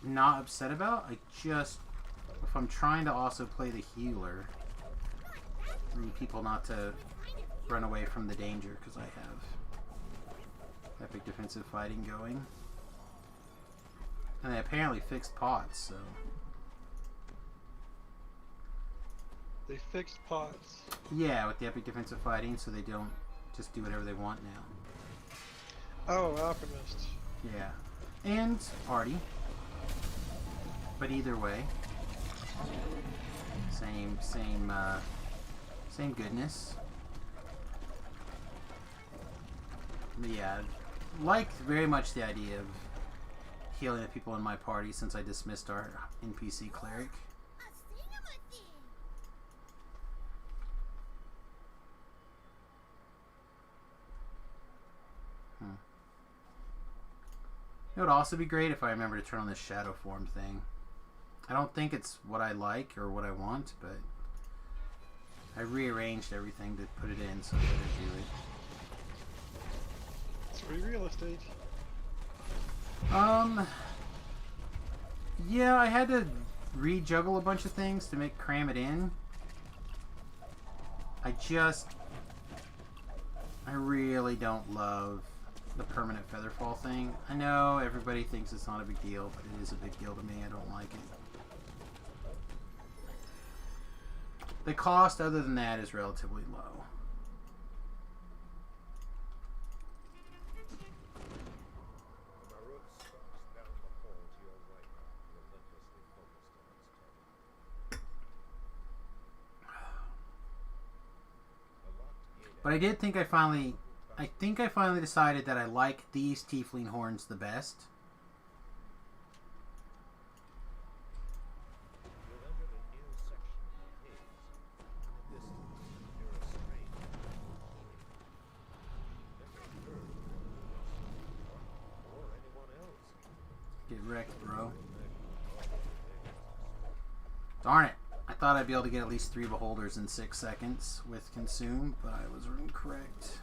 not upset about. I just, if I'm trying to also play the healer, I need people not to run away from the danger because I have epic defensive fighting going. And they apparently fixed pots, so... They fixed pots. Yeah, with the epic defensive fighting, so they don't just do whatever they want now. Oh, Alchemist. Yeah. And Artie. But either way, same goodness. But yeah, liked very much the idea of healing the people in my party since I dismissed our NPC cleric. It would also be great if I remember to turn on this shadow form thing. I don't think it's what I like or what I want, but I rearranged everything to put it in so I better do it. It's free real estate. Yeah, I had to rejuggle a bunch of things to cram it in. I really don't love the permanent featherfall thing. I know everybody thinks it's not a big deal, but it is a big deal to me. I don't like it. The cost, other than that, is relatively low. But I did think I finally decided that I like these tiefling horns the best. Get wrecked, bro. Darn it. I thought I'd be able to get at least 3 beholders in 6 seconds with consume, but I was incorrect.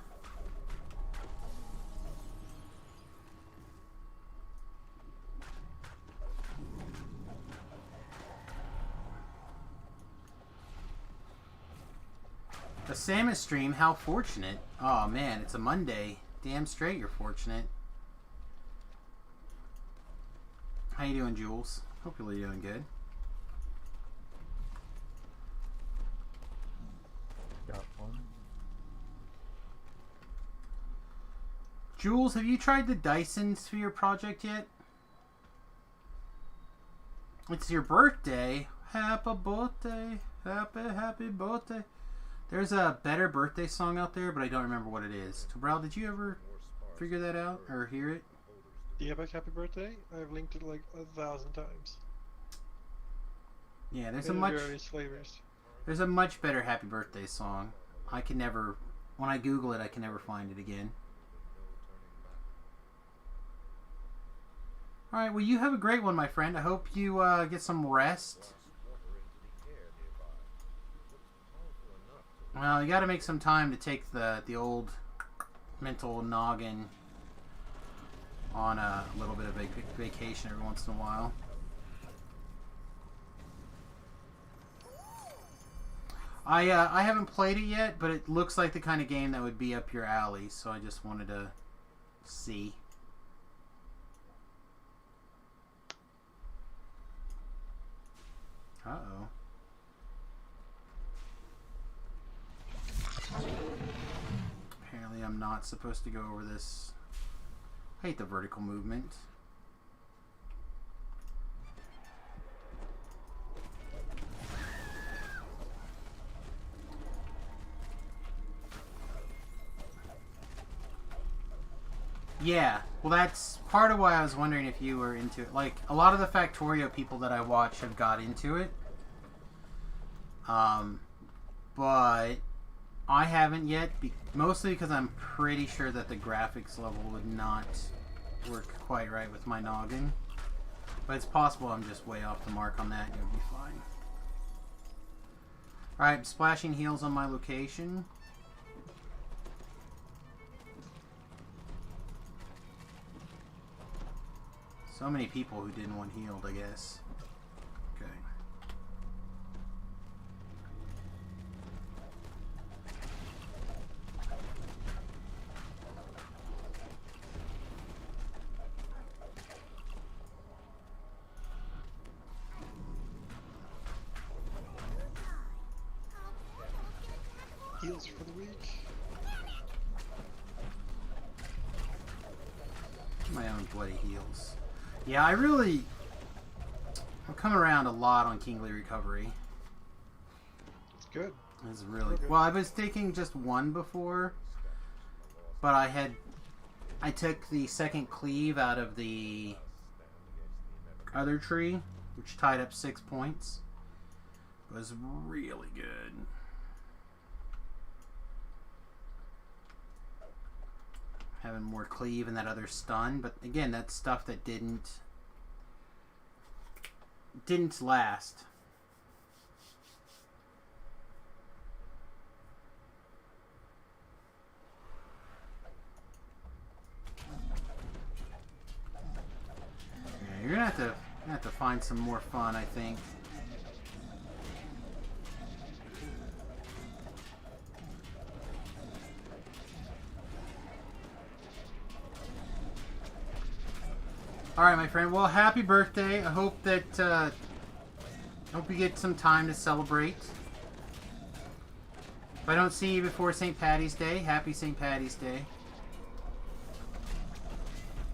Samus stream. How fortunate. Oh man, it's a Monday. Damn straight you're fortunate. How you doing, Jules? Hopefully you're doing good. Got one. Jules, have you tried the Dyson Sphere project yet? It's your birthday. Happy birthday. Happy birthday. There's a better birthday song out there, but I don't remember what it is. Cabral, did you ever figure that out or hear it? The Epic Happy Birthday? I've linked it like 1,000 times. Yeah, there's In various flavors. there's a much better Happy Birthday song. I can never, when I Google it, I can never find it again. All right, well, you have a great one, my friend. I hope you get some rest. Well, you got to make some time to take the old mental noggin on a little bit of vacation every once in a while. I haven't played it yet, but it looks like the kind of game that would be up your alley, so I just wanted to see. Uh-oh. Apparently I'm not supposed to go over this. I hate the vertical movement. Yeah, well that's part of why I was wondering if you were into it. Like, a lot of the Factorio people that I watch have got into it. But I haven't yet, mostly because I'm pretty sure that the graphics level would not work quite right with my noggin. But it's possible I'm just way off the mark on that and it'll be fine. Alright, splashing heals on my location. So many people who didn't want healed, I guess. Okay. Heals for the week. My own bloody heals. Yeah, I'm coming around a lot on Kingly Recovery. It's good. It's really Okay. well. I was taking just one before, but I took the second cleave out of the other tree, which tied up 6 points. It was really good. Having more cleave and that other stun, but again, that's stuff that didn't last. Yeah, you're gonna have to find some more fun, I think. Alright, my friend. Well, happy birthday. I hope that, hope you get some time to celebrate. If I don't see you before St. Paddy's Day, happy St. Paddy's Day.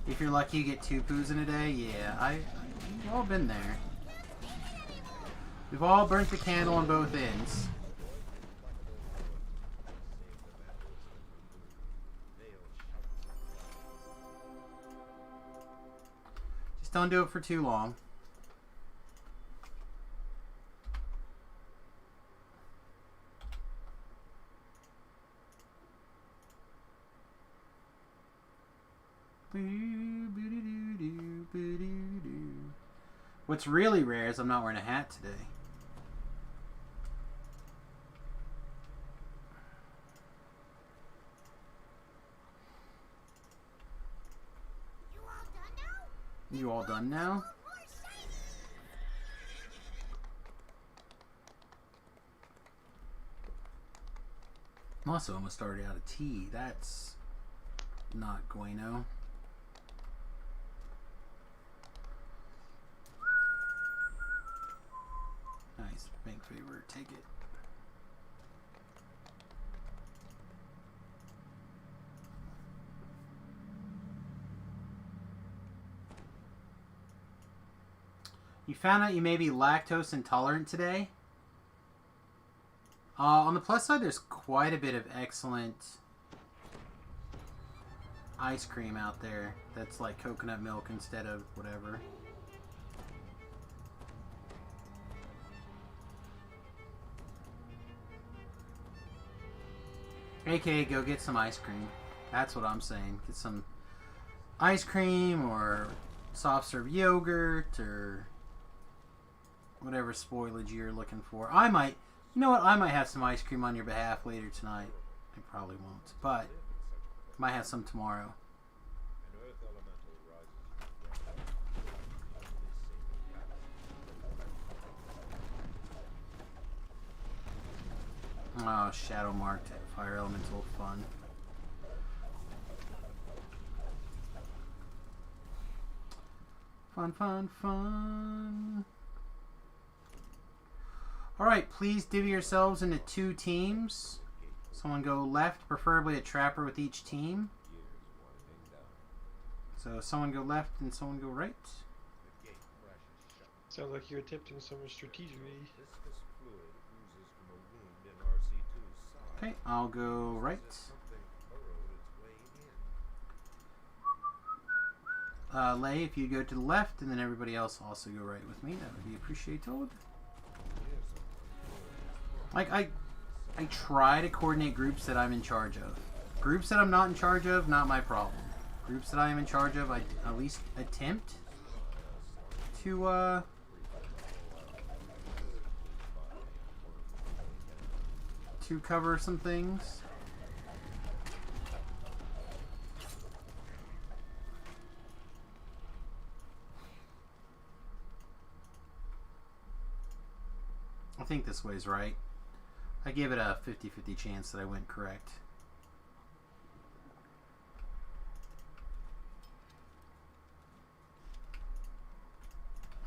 If you're lucky, you get 2 poos in a day. Yeah, we've all been there. We've all burnt the candle on both ends. Don't do it for too long. What's really rare is I'm not wearing a hat today. You all done now? I'm also almost already out of tea. That's not bueno. Nice. Bank favor. Take it. You found out you may be lactose intolerant today? On the plus side, there's quite a bit of excellent ice cream out there that's like coconut milk instead of whatever. AKA, go get some ice cream. That's what I'm saying. Get some ice cream or soft serve yogurt or whatever spoilage you're looking for. I might, you know what? I might have some ice cream on your behalf later tonight. I probably won't, but might have some tomorrow. Oh, shadow marked fire elemental, fun. Fun, fun, fun. Alright, please divvy yourselves into 2 teams. Someone go left, preferably a trapper with each team. So someone go left and someone go right. Sounds like you're attempting some strategy. Okay, I'll go right. Lay, if you go to the left, and then everybody else also go right with me, that would be appreciated. Like, I try to coordinate groups that I'm in charge of. Groups that I'm not in charge of, not my problem. Groups that I am in charge of, I at least attempt to, cover some things. I think this way's right. I give it a 50-50 chance that I went correct.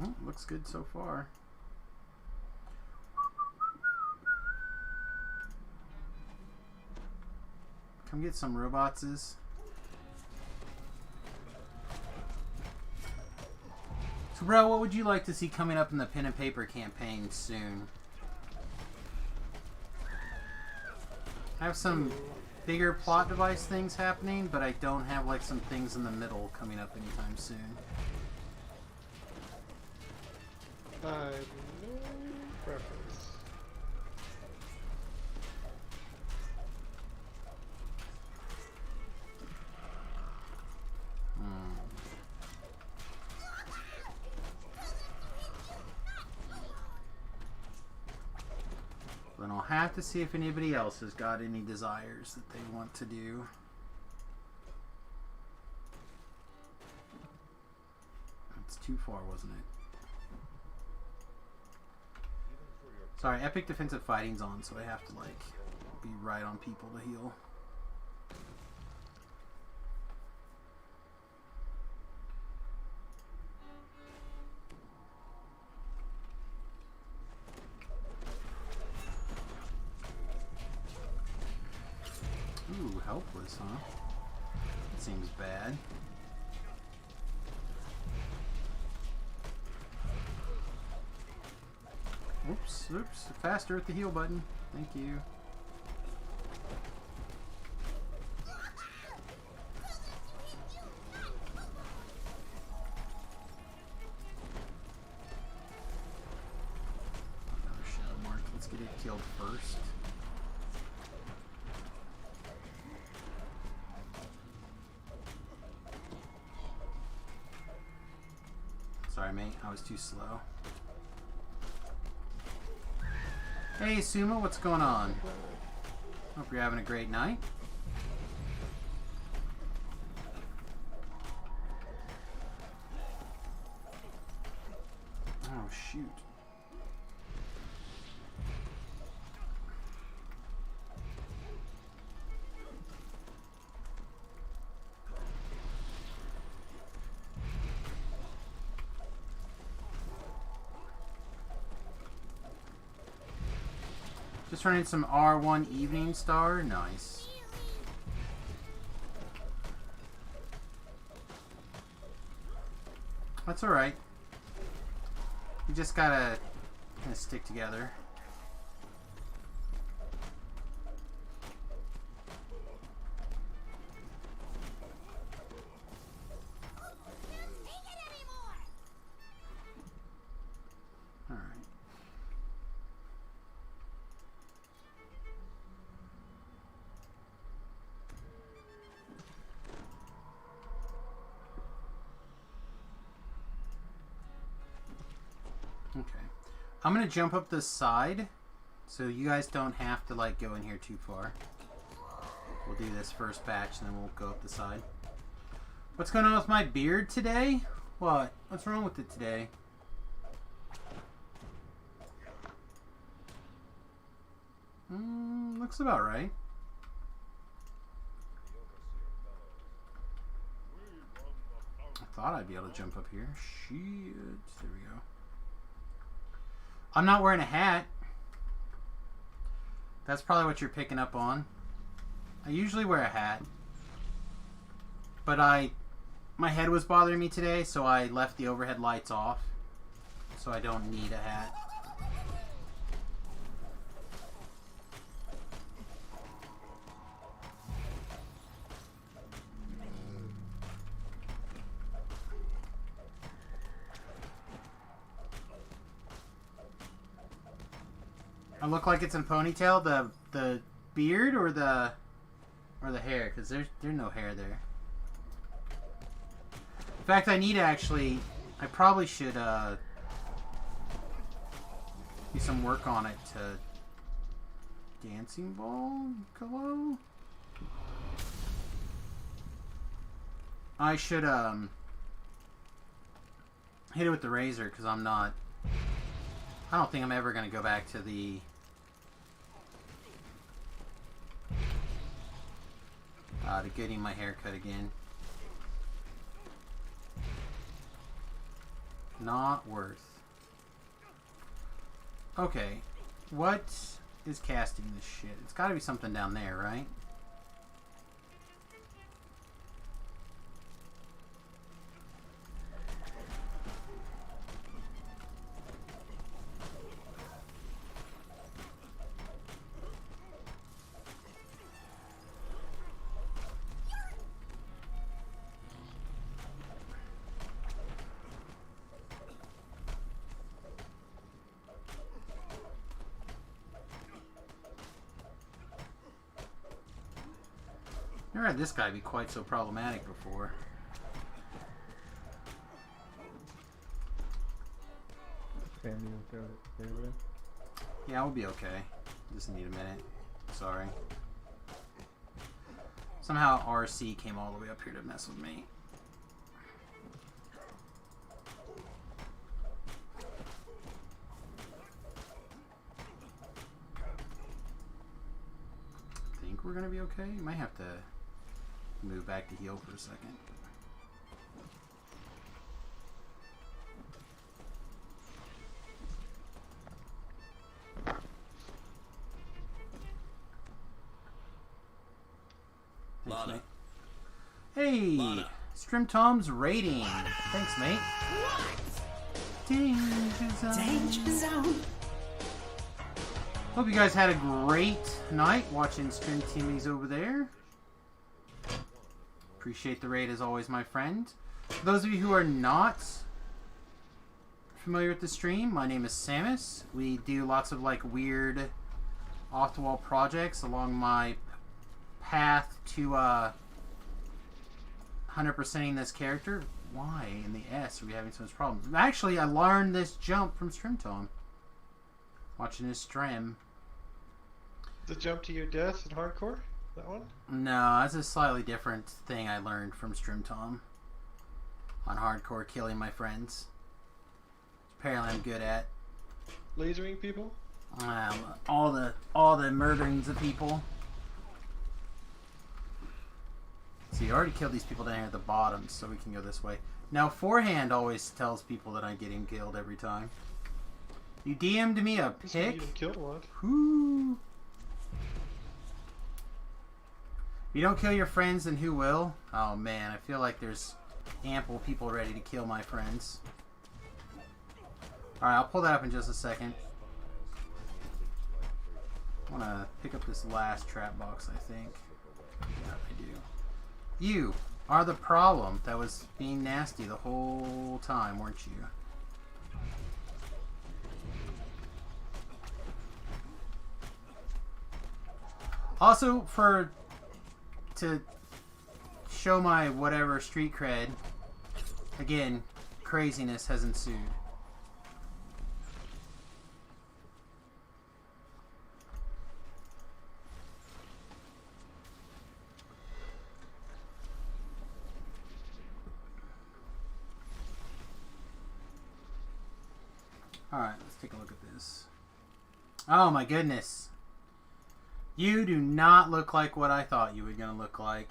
Oh, looks good so far. Come get some robotses. So, bro, what would you like to see coming up in the pen and paper campaign soon? I have some bigger plot device things happening, but I don't have like some things in the middle coming up anytime soon. I have no preference. Then I'll have to see if anybody else has got any desires that they want to do. That's too far, wasn't it? Sorry, epic defensive fighting's on, so I have to like be right on people to heal. Ooh, helpless, huh? That seems bad. Oops, oops. Faster at the heal button. Thank you. Another shadow mark. Let's get it killed first. Sorry, mate. I was too slow. Hey, Sumo, what's going on? Hope you're having a great night. Oh, shoot. Just running some R1 Evening Star. Nice. That's alright. You just gotta kind of stick together. Alright. Okay. I'm gonna jump up this side so you guys don't have to like go in here too far. We'll do this first batch and then we'll go up the side. What's going on with my beard today? What? What's wrong with it today? Looks about right. I thought I'd be able to jump up here. Shit. There we go. I'm not wearing a hat. That's probably what you're picking up on. I usually wear a hat. But my head was bothering me today, so I left the overhead lights off. So I don't need a hat. I look like it's in ponytail, the beard or the hair, because there's no hair there. In fact, I need to actually, I probably should do some work on it to dancing ball glow. I should hit it with the razor because I don't think I'm ever gonna go back to the to getting my hair cut again. Not worth. Okay, what is casting this shit? It's got to be something down there, right? Never had this guy be quite so problematic before. Sandy will go there. Yeah, we'll be okay. Just need a minute. Sorry. Somehow RC came all the way up here to mess with me. I think we're gonna be okay. Might have to move back to heal for a second. Thanks, mate. Hey, Lana. Strim Tom's rating. Thanks, mate. Danger Zone. Danger Zone. Hope you guys had a great night watching Strim Teamies over there. Appreciate the raid as always, my friend. For those of you who are not familiar with the stream, my name is Samus. We do lots of like weird off-the-wall projects along my path to 100%ing this character. Why in the S are we having so much problems? Actually, I learned this jump from Strimtom. Watching his stream. The jump to your death in hardcore? That one? No, that's a slightly different thing I learned from Strimtom. On hardcore, killing my friends. Apparently I'm good at. Lasering people? All the murderings of people. See, you already killed these people down here at the bottom, so we can go this way. Now, Forehand always tells people that I'm getting killed every time. You DM'd me a You pic? even killed one. Whoo! If you don't kill your friends, then who will? Oh man, I feel like there's ample people ready to kill my friends. Alright, I'll pull that up in just a second. I want to pick up this last trap box, I think. Yeah, I do. You are the problem that was being nasty the whole time, weren't you? Also, to show my whatever street cred, again, craziness has ensued. Alright, let's take a look at this. Oh my goodness. You do not look like what I thought you were going to look like,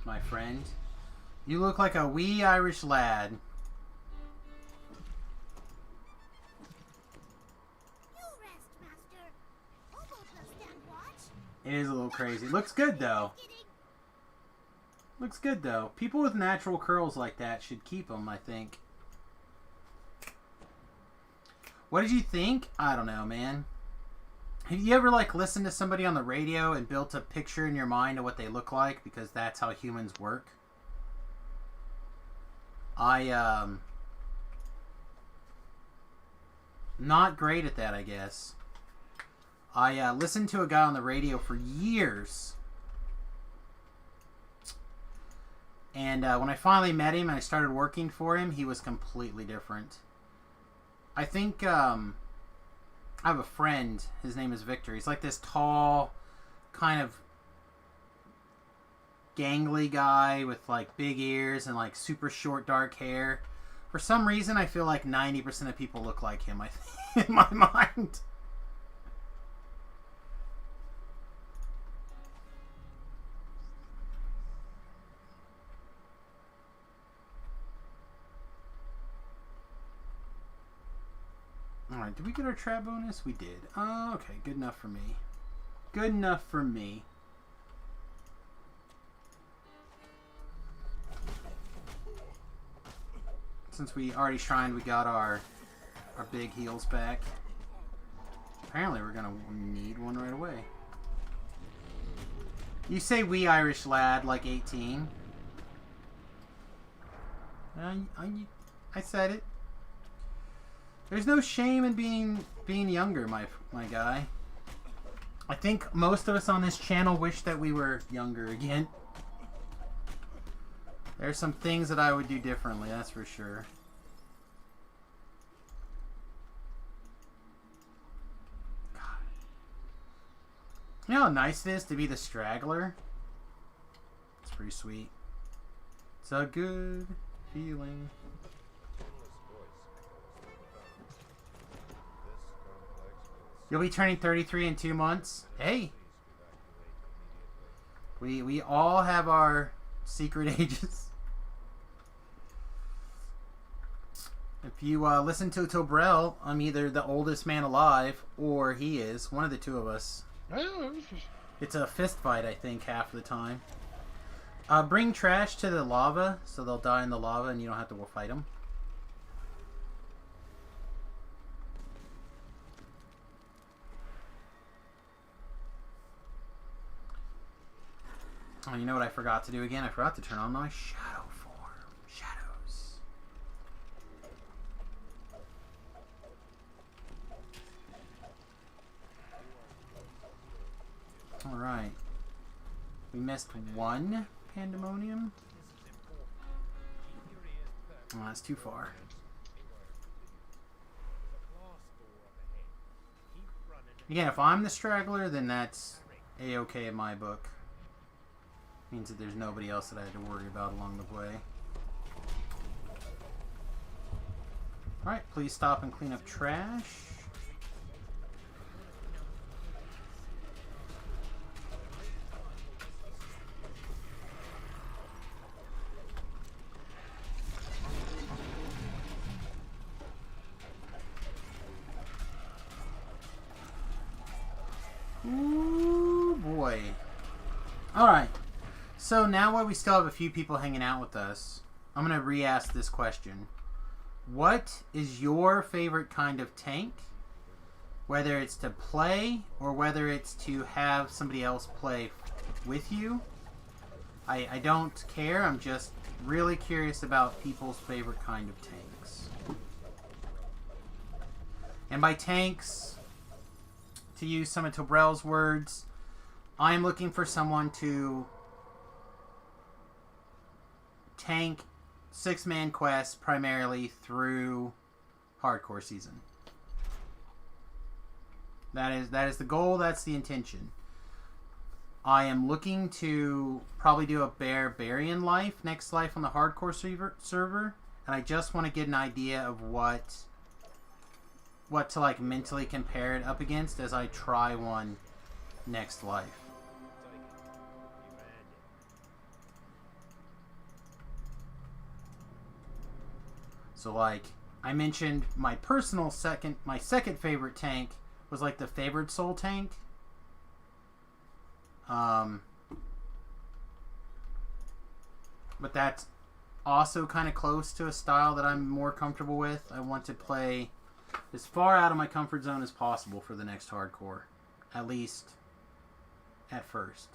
my friend. You look like a wee Irish lad. You rest, Master. Kobold will stand watch. It is a little crazy. Looks good, though. Looks good, though. People with natural curls like that should keep them, I think. What did you think? I don't know, man. Have you ever, like, listened to somebody on the radio and built a picture in your mind of what they look like? Because that's how humans work. Not great at that, I guess. I listened to a guy on the radio for years. And when I finally met him and I started working for him, he was completely different. I think, I have a friend, his name is Victor. He's like this tall, kind of gangly guy with like big ears and like super short dark hair. For some reason, I feel like 90% of people look like him, I think, in my mind. Alright, did we get our trap bonus? We did. Okay, good enough for me. Good enough for me. Since we already shrined, we got our big heals back. Apparently we're gonna need one right away. You say wee Irish lad, like 18. I said it. There's no shame in being younger, my guy. I think most of us on this channel wish that we were younger again. There's some things that I would do differently, that's for sure. God. You know how nice it is to be the straggler? It's pretty sweet. It's a good feeling. You'll be turning 33 in 2 months. Hey. We all have our secret ages. If you listen to Tobrel, I'm either the oldest man alive or he is. One of the two of us. It's a fist fight, I think, half the time. Bring trash to the lava so they'll die in the lava and you don't have to fight them. Oh, you know what I forgot to do again? I forgot to turn on my shadow form. Shadows. Alright. We missed one pandemonium. Oh, that's too far. Again, if I'm the straggler, then that's A-okay in my book. Means that there's nobody else that I had to worry about along the way. Alright, please stop and clean up trash. Ooh, boy. Alright. So now while we still have a few people hanging out with us, I'm going to re-ask this question. What is your favorite kind of tank? Whether it's to play or whether it's to have somebody else play with you. I don't care. I'm just really curious about people's favorite kind of tanks. And by tanks, to use some of Tobrel's words, I'm looking for someone to tank 6-man quests primarily through hardcore season. That is the goal. That's the intention. I am looking to probably do a Barbarian life, next life on the hardcore server, and I just want to get an idea of what to like mentally compare it up against as I try one next life. So like I mentioned, my second favorite tank was like the favored soul tank. But that's also kind of close to a style that I'm more comfortable with. I want to play as far out of my comfort zone as possible for the next hardcore, at least at first.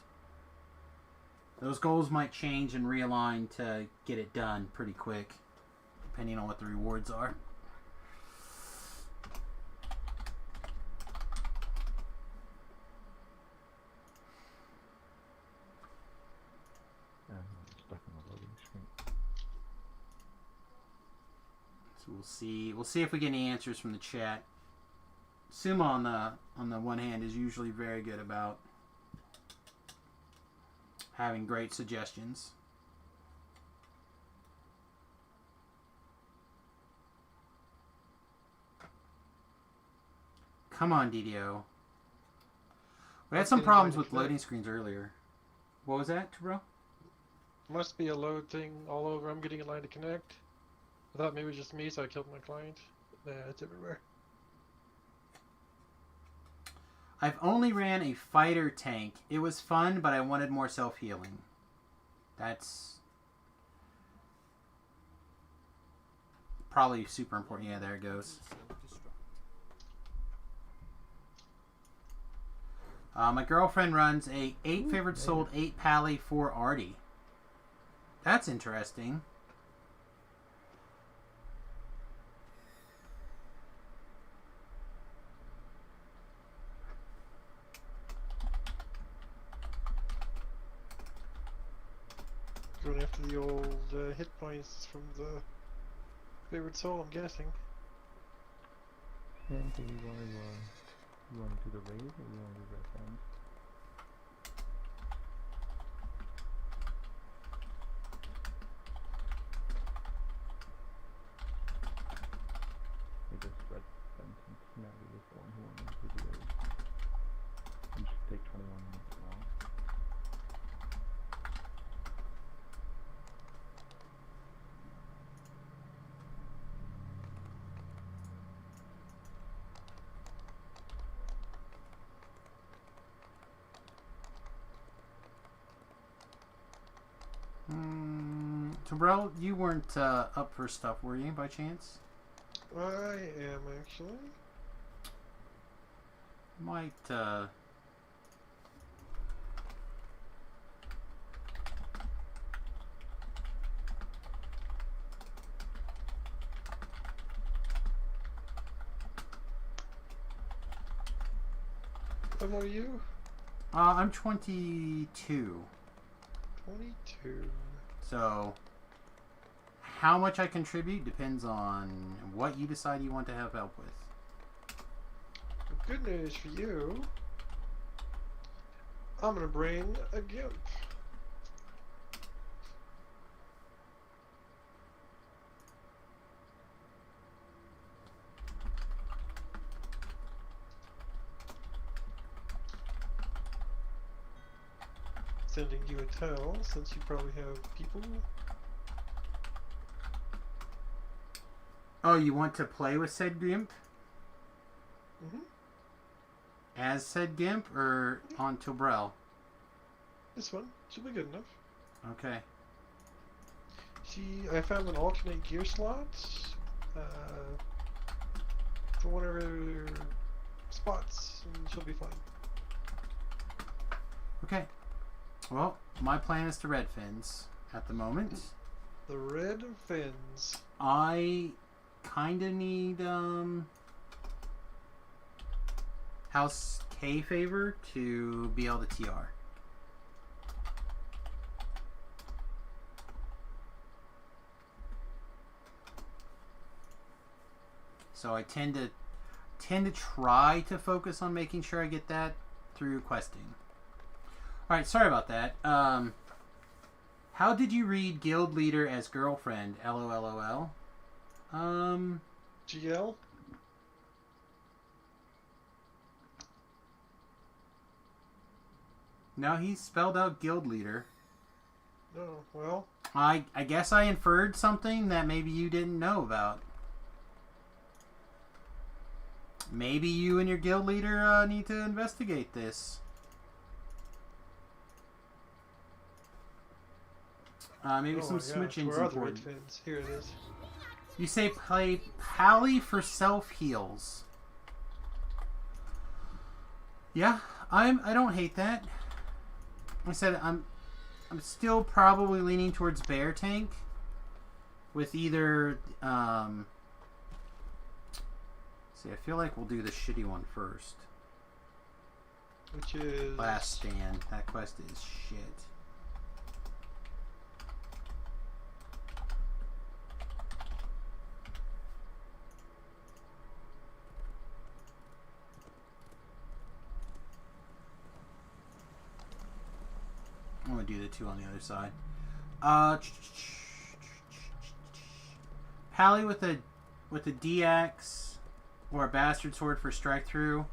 Those goals might change and realign to get it done pretty quick, depending on what the rewards are. Stuck on the loading screen. So we'll see if we get any answers from the chat. Suma on the one hand is usually very good about having great suggestions. Come on, DDO. We had some problems with loading screens earlier. What was that, bro? Must be a load thing all over. I'm getting a line to connect. I thought maybe it was just me, so I killed my client. Nah, it's everywhere. I've only ran a fighter tank. It was fun, but I wanted more self-healing. That's probably super important. Yeah, there it goes. My girlfriend runs a 8 favorite sold 8 pally for Artie. That's interesting. Going after the old hit points from the favorite soul, I'm guessing. Yeah, do you want to do the raid or you want to do the friends? I just read sentence. Maddie was the one who wanted to do the raid. You should take 21 minutes now. Terrell, you weren't up for stuff, were you, by chance? I am actually. Might, How old are you? I'm 22. 22. So, how much I contribute depends on what you decide you want to have help with. Good news for you. I'm gonna bring a gimp. Sending you a towel since you probably have people. Oh, you want to play with said Gimp? Mm-hmm. As said Gimp or on Tobrel? This one should be good enough. Okay. I found an alternate gear slot for one of her spots, and she'll be fine. Okay. Well, my plan is to red fins at the moment. The red fins. I kind of need House K favor to be able to TR. So I tend to try to focus on making sure I get that through questing. All right, sorry about that. How did you read guild leader as girlfriend? LOLOL. GL? No, he spelled out guild leader. Oh, well. I guess I inferred something that maybe you didn't know about. Maybe you and your guild leader need to investigate this. Maybe some smooching's Where are the red important. fins? Here it is. You say play Pally for self heals. Yeah, I don't hate that. Like I said, I'm still probably leaning towards bear tank with either see, I feel like we'll do the shitty one first. Which is Last Stand. That quest is shit. I'm gonna do the two on the other side. Pally with a DX or a bastard sword for strike through.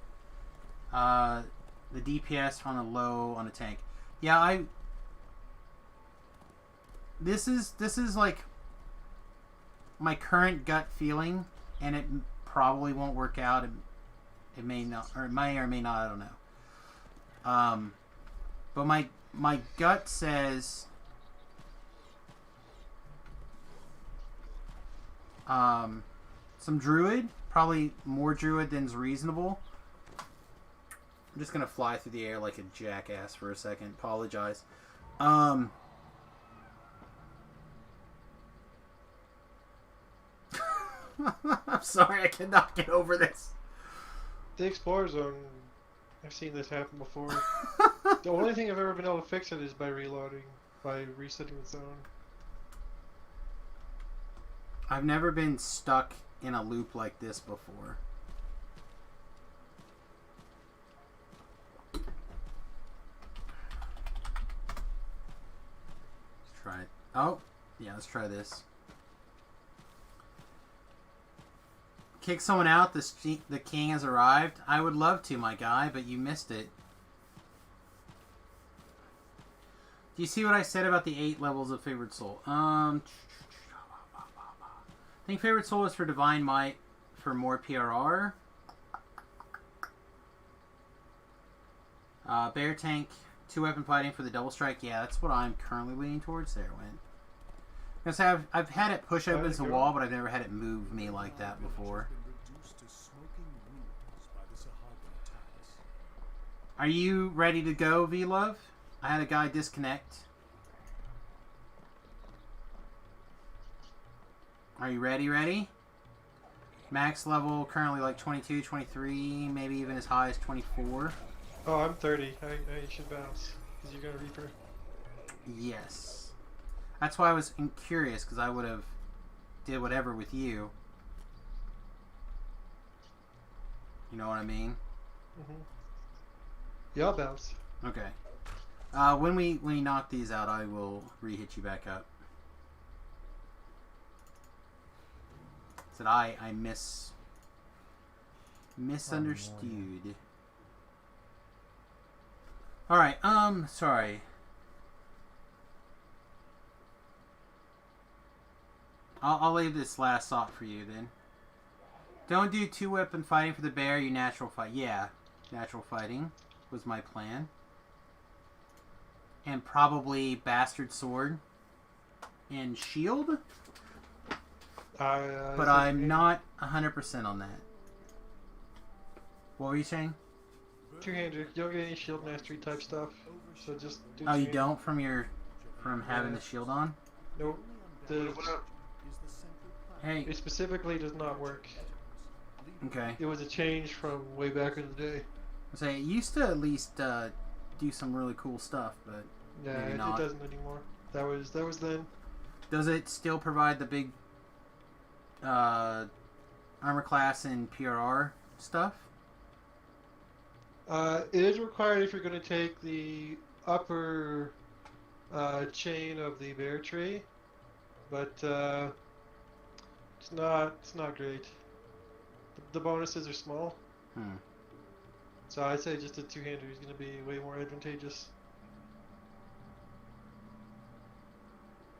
The DPS on a low on a tank. Yeah, this is like my current gut feeling, and it probably won't work out. It may not, or it may or may not. I don't know. But my gut says some druid, probably more druid than's reasonable. I'm just gonna fly through the air like a jackass for a second. Apologize. I'm sorry, I cannot get over this. the Explorer Zone. I've seen this happen before. The only thing I've ever been able to fix it is by reloading, by resetting the zone. I've never been stuck in a loop like this before. Let's try it. Oh, yeah, let's try this. Kick someone out, the king has arrived. I would love to, my guy, but you missed it. Do you see what I said about the 8 levels of Favorite Soul? I think Favorite Soul is for Divine Might for more PRR. Bear Tank, 2-weapon fighting for the double strike. Yeah, that's what I'm currently leaning towards. There it went. I was gonna say, I've had it push open the wall, but I've never had it move me like that before. Are you ready to go, V-Love? I had a guy disconnect. Are you ready? Max level currently like 22, 23, maybe even as high as 24. Oh, I'm 30. I should bounce. Because you're going to Reaper. Yes. That's why I was curious, because I would have did whatever with you. You know what I mean? Mm-hmm. Yeah, I'll bounce. Okay. When we knock these out, I will re-hit you back up. Said I misunderstood. All right. Sorry. I'll leave this last thought for you then. Don't do 2-weapon fighting for the bear. You natural fight. Yeah, natural fighting was my plan. and probably Bastard Sword and Shield. But I'm not 100% on that. What were you saying? Two-hander. You don't get any shield mastery type stuff, so just do Oh, you two-hander. don't from having the shield on? Nope. Hey. It specifically does not work. Okay. It was a change from way back in the day. I say it used to at least do some really cool stuff, but Yeah, maybe it not. doesn't anymore. That was then. Does it still provide the big armor class and PRR stuff? It is required if you're going to take the upper chain of the bear tree, but it's not great. The bonuses are small, so I'd say just a two-hander is going to be way more advantageous.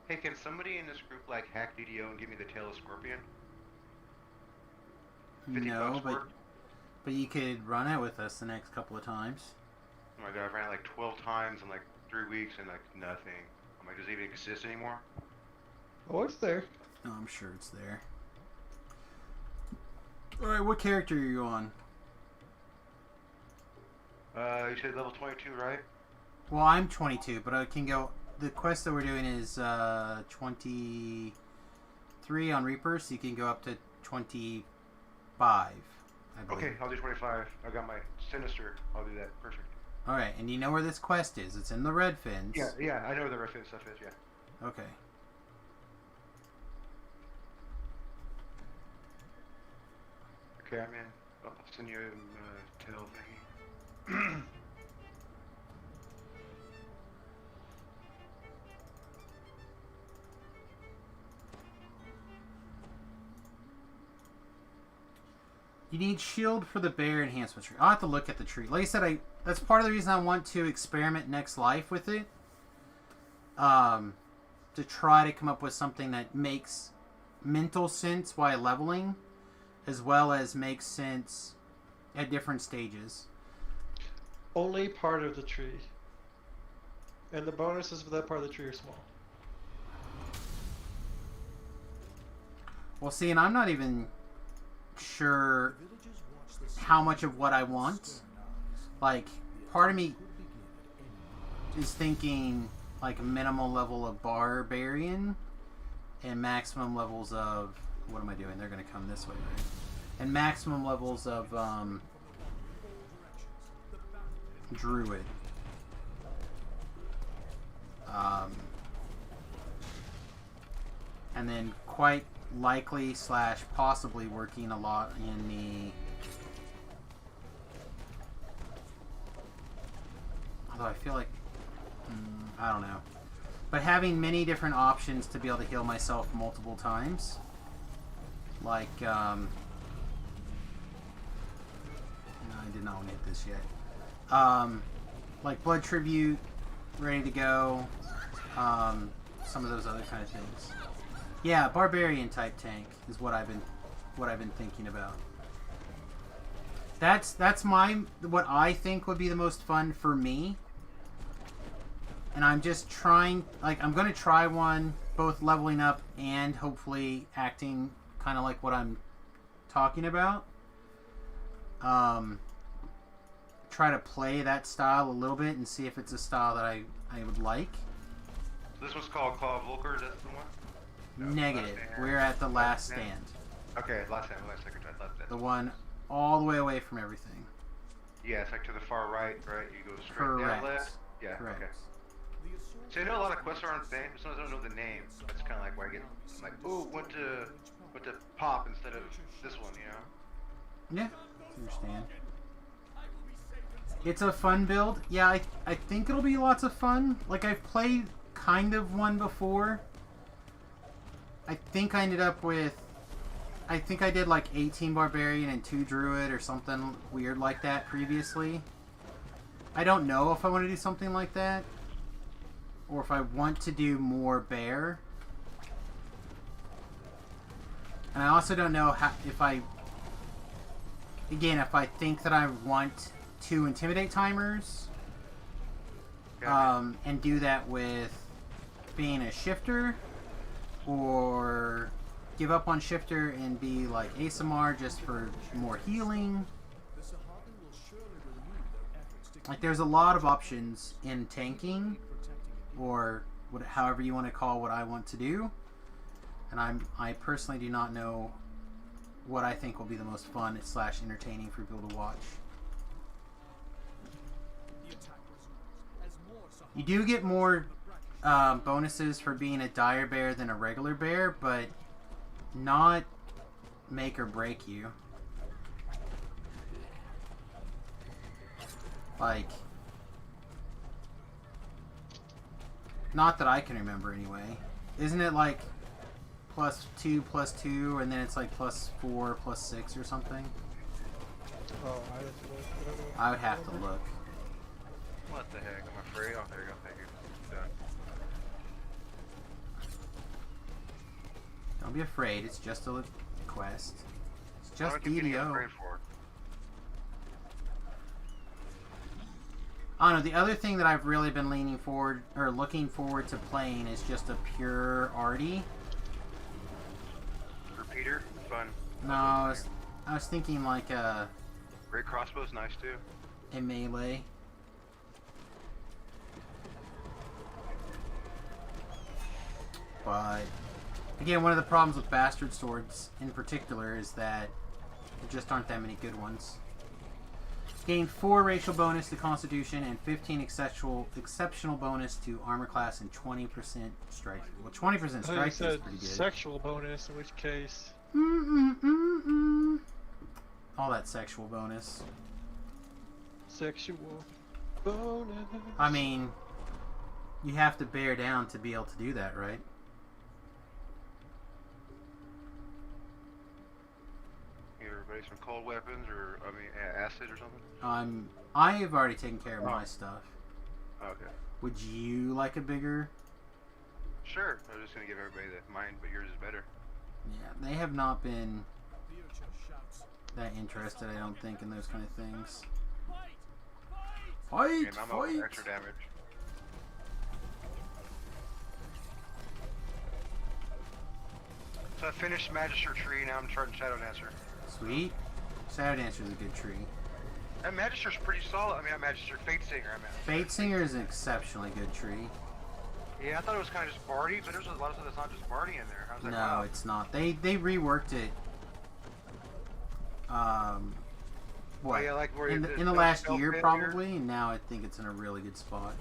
Hey, can somebody in this group like hack DDO and give me the tail of Scorpion? No, $50 but you could run it with us the next couple of times. Oh my god, I ran it like 12 times in like 3 weeks and like nothing. I'm like, does it even exist anymore? Oh, it's there. Oh, I'm sure it's there. Alright, what character are you on? You said level 22, right? Well, I'm 22, but I can go... The quest that we're doing is 23 on Reaper, so you can go up to 25, I believe. Okay, I'll do 25. I got my Sinister. I'll do that. Perfect. Alright, and you know where this quest is. It's in the Red Fins. Yeah, I know where the Red Fin stuff is, yeah. Okay. Okay, I'm in. I'll send you a tail thingy. You need shield for the bear enhancement tree. I'll have to look at the tree. Like I said, that's part of the reason I want to experiment Next Life with it. To try to come up with something that makes mental sense while leveling, as well as makes sense at different stages. Only part of the tree. And the bonuses for that part of the tree are small. Well, see, and I'm not even sure how much of what I want. Like, part of me is thinking like a minimal level of barbarian and maximum levels of... What am I doing? They're going to come this way, right? And maximum levels of druid. And then quite likely / possibly working a lot in the... Although I feel like... I don't know. But having many different options to be able to heal myself multiple times. Like, no, I did not want to hit this yet. Like Blood Tribute, ready to go. Some of those other kind of things. Yeah, barbarian type tank is what I've been thinking about. That's what I think would be the most fun for me. And I'm just trying, like, I'm gonna try one, both leveling up and hopefully acting kind of like what I'm talking about. Try to play that style a little bit and see if it's a style that I would like. So this one's called Claw of Volker, is that the one? No, Negative. We're at the last stand. Okay, last stand, last second, I left that. The one all the way away from everything. Yeah, it's like to the far right, right? You go straight Correct. down left. Yeah, Correct. okay. So I know a lot of quests are on the same, but sometimes I don't know the name. That's kind of like where I get, I'm like, oh, went to pop instead of this one, you know? Yeah, I understand. It's a fun build. Yeah, I think it'll be lots of fun. Like, I've played kind of one before. I think I ended up with... I think I did like 18 Barbarian and 2 Druid or something weird like that previously. I don't know if I want to do something like that. Or if I want to do more Bear. And I also don't know how, if I... Again, if I think that I want 2 Intimidate timers. and do that with being a shifter, or give up on shifter and be like ASMR just for more healing. Like, there's a lot of options in tanking, or however you want to call what I want to do. And I personally do not know what I think will be the most fun / entertaining for people to watch. You do get more bonuses for being a dire bear than a regular bear, but not make or break you. Like, not that I can remember anyway. Isn't it like +2 and then it's like +4 +6 or something? Oh, I have to look. I don't know. I would have to look. What the heck? I'm afraid. Oh, there you go. Thank you. Done. Don't be afraid. It's just a quest. It's just What am I getting DDO. afraid for? I don't know. The other thing that I've really been looking forward to playing is just a pure arty. Repeater, fun. No, I was thinking like a Great crossbow's nice too. melee. But again, one of the problems with bastard swords in particular is that there just aren't that many good ones. Gain 4 racial bonus to Constitution and 15 exceptional bonus to armor class and 20% strike. Well, 20% strike is said pretty good. sexual bonus, in which case. All that sexual bonus. Sexual bonus. I mean, you have to bear down to be able to do that, right? Everybody some cold weapons or acid or something. I have already taken care of my stuff. Okay. Would you like a bigger? Sure. I was just gonna give everybody mine, but yours is better. Yeah, they have not been that interested, I don't think, in those kind of things. Fight! And I'm Fight! extra damage. So I finished Magister Tree, now I'm starting Shadow Dancer. Sweet. Shadow Dancer is a good tree. That Magister's pretty solid. I mean, not Magister, Fate Singer, I meant. Fate Singer is an exceptionally good tree. Yeah, I thought it was kind of just Bardy, but there's a lot of stuff that's not just Bardy in there. I was like, No, wow. it's not. They reworked it. What? Oh, yeah, like where in there's the no last spell year, failure? probably, and now I think it's in a really good spot.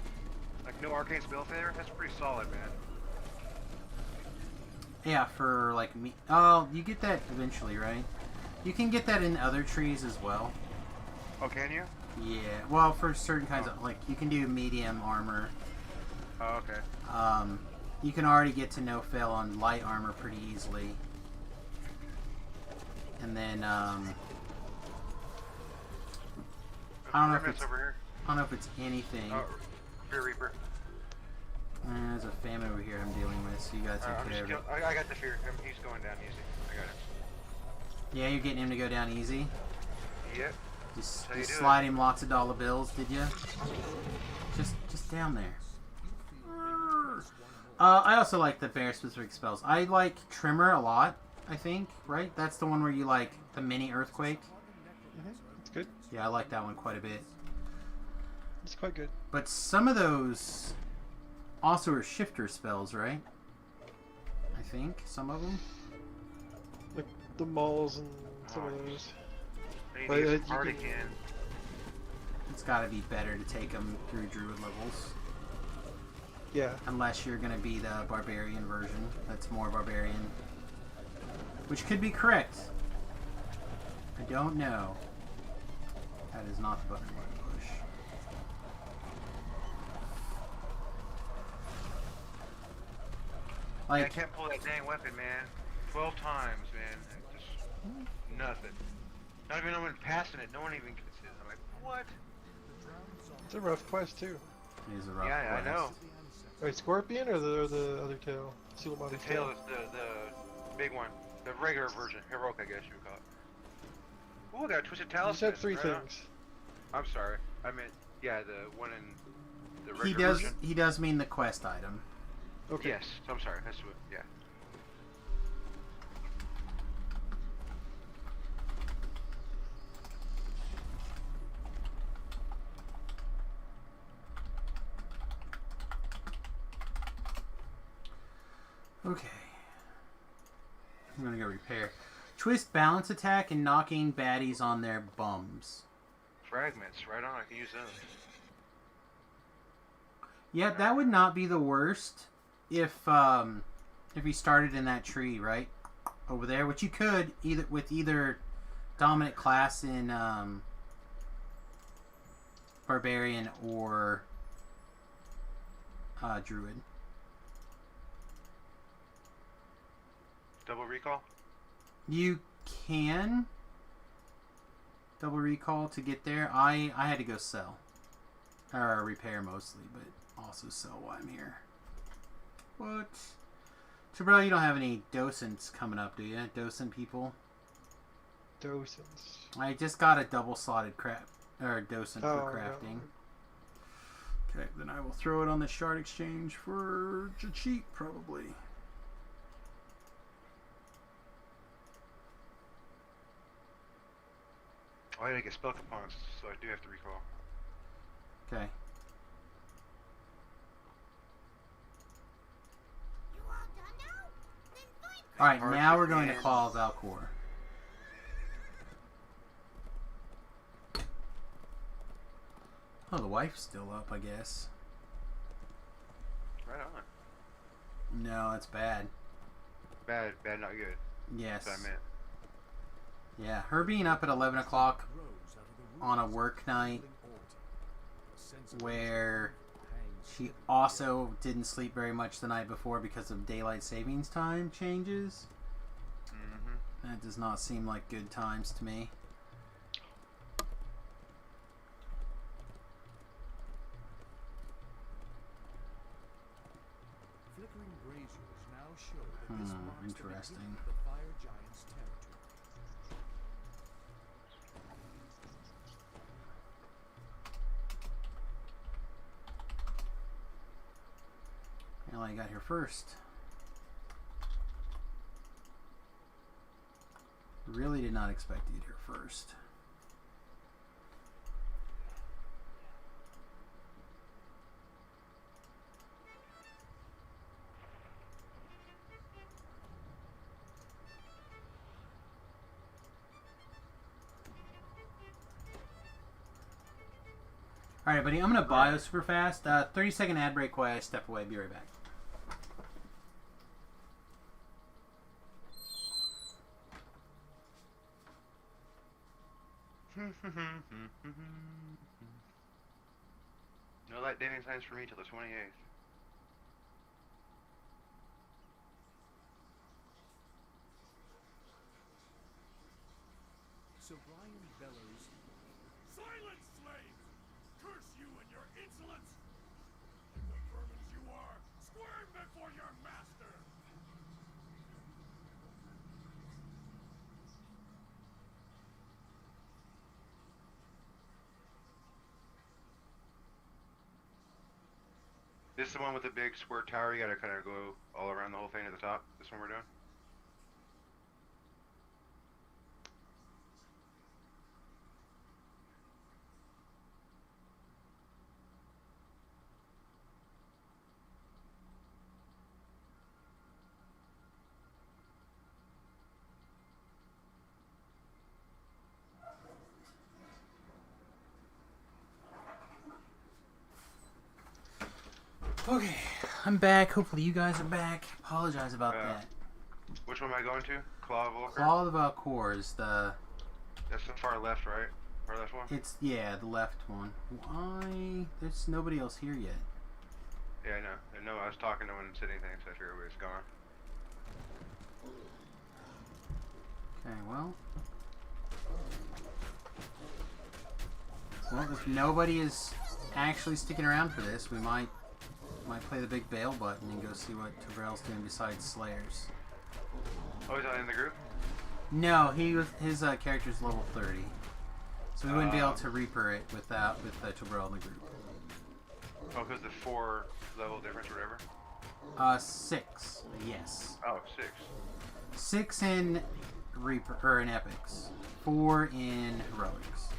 Like no arcane spell failure? That's pretty solid, man. Yeah, for like me. Oh, you get that eventually, right? You can get that in other trees as well. Oh, can you? Yeah. Well, for certain kinds of, like, you can do medium armor. Oh, okay. You can already get to no fail on light armor pretty easily. And then I don't know if it's over here. I don't know if it's anything. Oh, Fear Reaper. There's a famine over here I'm dealing with, so you gotta take care of it. I got the fear. He's going down easy. I got it. Yeah, you're getting him to go down easy. Yep. Just How you doing? slide him lots of dollar bills, did you? Just down there. I also like the bear specific spells. I like Tremor a lot, I think, right? That's the one where you like the mini earthquake. It's good. Yeah, I like that one quite a bit. It's quite good. But some of those also are shifter spells, right? I think some of them. Like the malls and some of those. I But, need to you use Bardy can- can. It's got to be better to take them through druid levels. Yeah. Unless you're going to be the barbarian version. That's more barbarian. Which could be correct. I don't know. That is not the butterfly bush. I Like, can't pull that dang weapon, man. 12 times, man. And just nothing. Not even no one passing it. No one even gets it. I'm like, what? It's a rough quest too. it is a rough Yeah, I quest. know. Wait, Scorpion or the other tail? Sulamati's The tail is the big one. The regular version. Heroic, I guess you would call it. Oh, I got a Twisted You Talisman. said three right on. things. I'm sorry. I meant, yeah, the one in The He regular does. version? He does mean the quest item. Okay. Yes. I'm sorry. That's what. Yeah. Okay. I'm gonna go repair. Twist balance attack and knocking baddies on their bums. Fragments. Right on. I can use those. Yeah, that would not be the worst if you started in that tree right over there, which you could either dominant class in barbarian or druid. Double recall. You can double recall to get there. I had to go sell or repair mostly, but also sell while I'm here. What? Tobrel, you don't have any docents coming up, do you? Docent people? Docents. I just got a double slotted docent Oh, for crafting. Okay, then I will throw it on the shard exchange for cheap, probably. Oh, I didn't get spell components, so I do have to recall. Okay. You all done now? Then find Alright, Hard now to we're going to end. call Valcor. Oh, the wife's still up, I guess. Right on. No, that's bad. Bad, not good. Yes. That's what I meant. Yeah, her being up at 11 o'clock on a work night where she also didn't sleep very much the night before because of daylight savings time changes. Mm-hmm. That does not seem like good times to me. Flickering braziers now show that this marks the Interesting. beginning of the fire giant's territory. Well, I got here first. Really did not expect to get here first. Alright, buddy, I'm going to bio super fast. 30-second ad break while I step away. Be right back. No light dating signs for me till the 28th. So Brian bellows, "Silence, slaves! Curse you and your insolence! Like the vermins you are, squirm before your master!" This is the one with the big square tower. You gotta kind of go all around the whole thing to the top. This one we're doing. Okay, I'm back. Hopefully you guys are back. Apologize about that. Which one am I going to? Claw of Volker? Claw of the Valcor is the... That's the far left, right? Far left one? It's, yeah, the left one. Why? There's nobody else here yet. Yeah, I know. I know. I was talking to one and sitting things, so I figured everybody's gone. Okay, well... Well, if nobody is actually sticking around for this, we might play the big bail button and go see what Tobrel's doing besides Slayers. Oh, he's not in the group? No, his character's level 30. So we wouldn't be able to Reaper it with Tobrel in the group. Oh, because the 4 level difference or whatever? 6. Yes. Oh, 6. 6 in Reaper, or in Epics. 4 in Heroics.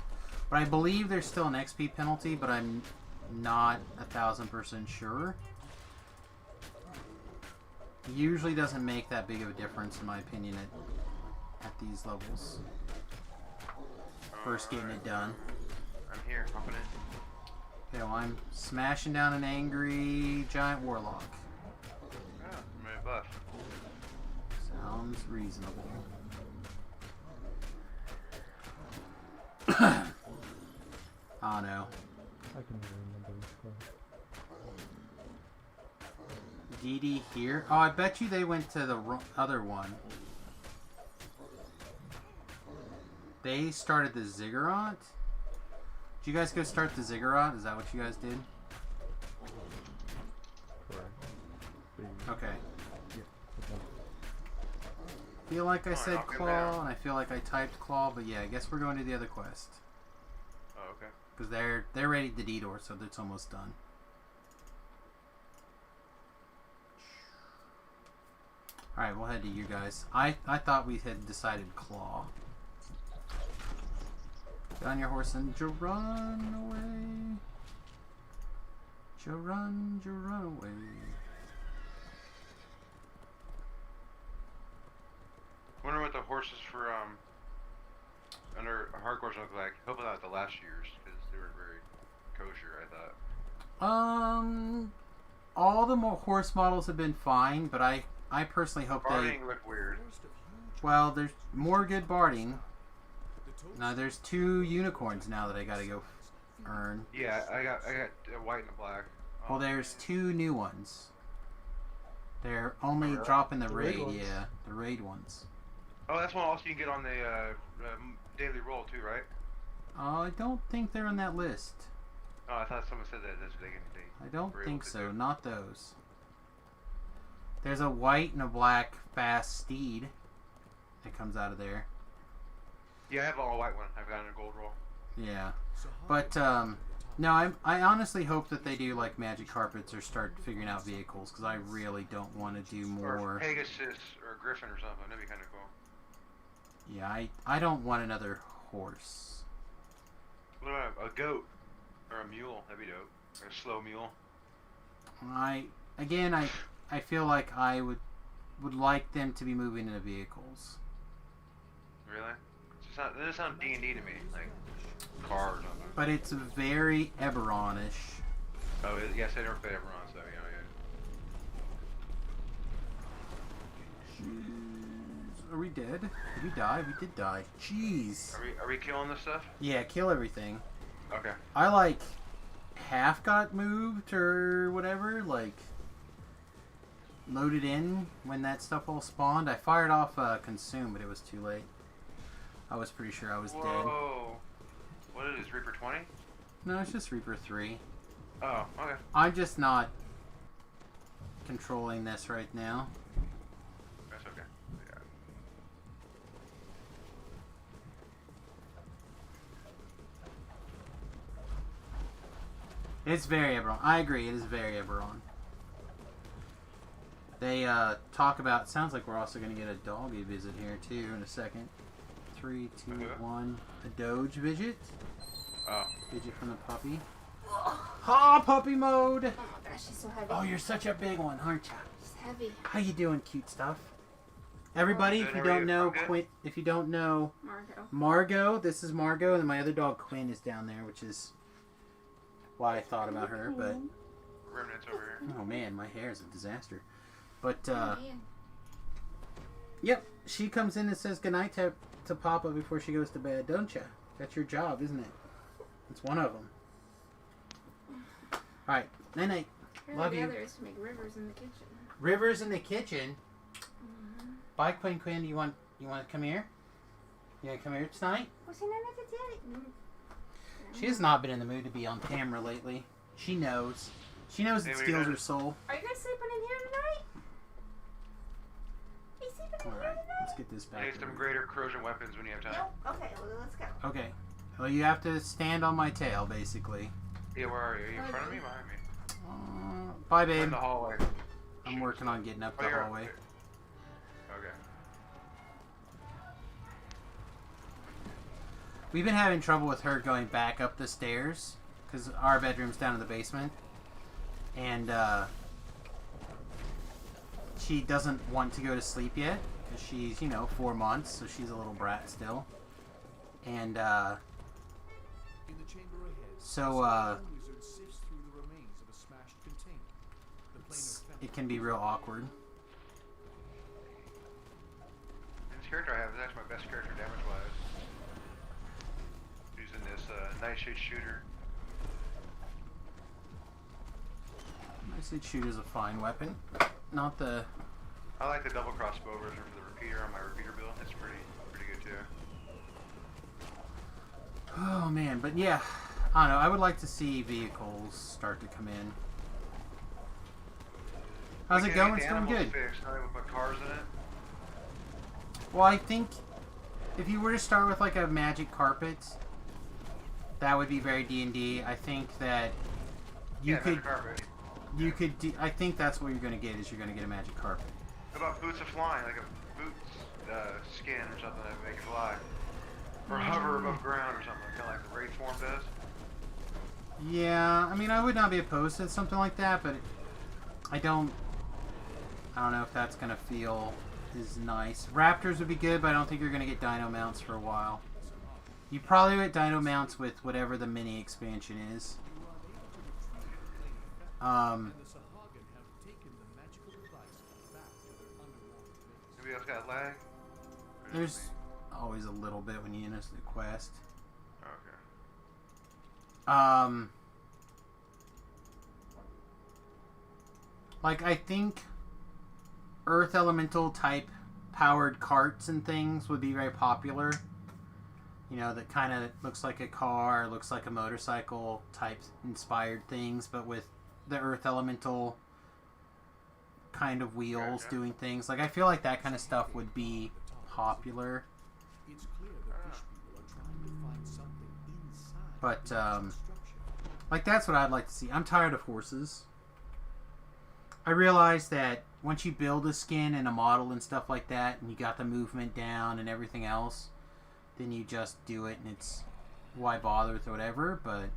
But I believe there's still an XP penalty, but I'm not 1000% sure. Usually doesn't make that big of a difference, in my opinion, at these levels. First getting it done. I'm here, hopping in. Okay, well, I'm smashing down an angry giant warlock. Yeah, I'm ready to buff. Sounds reasonable. Oh no. I can remember this class. DD here? Oh, I bet you they went to the other one. They started the Ziggurat? Did you guys go start the Ziggurat? Is that what you guys did? Correct. Okay. Yeah. I feel like I said knock him claw, down. and I feel like I typed claw, but yeah, I guess we're going to the other quest. Oh, okay. Because they're ready to D-door, so it's almost done. Alright, we'll head to you guys. I thought we had decided claw. Get on your horse and run away. Run away. Wonder what the horses for under hardcore's look like. Hopefully not the last years because they were very kosher. I thought. All the horse models have been fine, but I personally hope Barding looked weird. Well, there's more good barding. Now there's 2 unicorns now that I gotta go earn. Yeah, I got a white and a black. Well, there's 2 new ones. They're only dropping the raid, yeah, the raid ones. Oh, that's one also you can get on the daily roll too, right? I don't think they're on that list. Oh, I thought someone said that they I don't were able think to so, do. not those. There's a white and a black fast steed that comes out of there. Yeah, I have all white one. I've got a gold roll. Yeah, but no, I honestly hope that they do like magic carpets or start figuring out vehicles, because I really don't want to do Or more. Pegasus or Griffin or something. That'd be kind of cool. Yeah, I don't want another horse. What about a goat or a mule? That'd be dope. Or a slow mule. I feel like I would like them to be moving into vehicles. Really? It doesn't sound D&D to me, like car or something. But it's very Eberron-ish. Oh, yes, I never played Everon, so yeah. Are we dead? Did we die? We did die. Jeez. Are we killing this stuff? Yeah, kill everything. Okay. I like half got moved or whatever, like loaded in when that stuff all spawned. I fired off consume, but it was too late. I was pretty sure I was dead. Whoa. What is this, Reaper 20? No, it's just Reaper 3. Oh, okay. I'm just not controlling this right now. That's okay. Yeah. It's very Eberron. I agree, it is very Eberron. They talk about, sounds like we're also going to get a doggy visit here too in a second. 3, 2, 1. A Doge visit. Oh. Visit from the puppy. Ha, puppy mode! Oh my gosh, she's so heavy. Oh, you're such a big one, aren't you? She's heavy. How you doing, cute stuff? Everybody, if you don't know Margot, this is Margot, and my other dog Quinn is down there, which is why I thought about her, but Remnants over here. oh man, my hair is a disaster. But yep, she comes in and says goodnight to Papa before she goes to bed, don't you? That's your job, isn't it? It's one of them. All right, night night. Love you. The other is to make rivers in the kitchen. Rivers in the kitchen. Bye, Quinn. You want to come here? You want to come here tonight? She has not been in the mood to be on camera lately. She knows. She knows it steals her soul. Are you guys sleeping in here tonight? Are you sleeping in here Alright, tonight? let's get this back. Need some greater corrosion weapons when you have time. Nope. Okay, well, let's go. Okay. Well, you have to stand on my tail, basically. Yeah, where are you? Are you in front of me or behind me? Bye, In babe. the hallway. I'm working on getting up Oh, the you're- hallway. Okay. We've been having trouble with her going back up the stairs because our bedroom's down in the basement, and she doesn't want to go to sleep yet because she's, you know, 4 months, so she's a little brat still. And so it can be real awkward. This character I have is actually my best character damage-wise. Using this Nightshade shooter. I say shoot is a fine weapon, not the. I like the double crossbow version for the repeater on my repeater build. It's pretty good too. Oh man, but yeah, I don't know. I would like to see vehicles start to come in. How's it going? It's going good. Fixed. Now they would put cars in it. Well, I think if you were to start with like a magic carpet, that would be very D&D. I think that you could. Magic carpet. You could. I think that's what you're going to get. Is you're going to get a magic carpet. How about boots of flying, like a boots skin or something that make it fly, or hover above ground or something, kind of like the Wraith form does. Yeah, I mean, I would not be opposed to something like that, but I don't know if that's gonna feel as nice. Raptors would be good, but I don't think you're gonna get dino mounts for a while. You probably get dino mounts with whatever the mini expansion is. Maybe else got lag? There's always a little bit when you enter the quest. Okay. Like, I think Earth Elemental type powered carts and things would be very popular. You know, that kind of looks like a car, looks like a motorcycle type inspired things, but with the Earth Elemental kind of wheels doing things. Like, I feel like that kind of stuff would be popular. But, like, that's what I'd like to see. I'm tired of horses. I realize that once you build a skin and a model and stuff like that, and you got the movement down and everything else, then you just do it, and it's why bother with whatever. But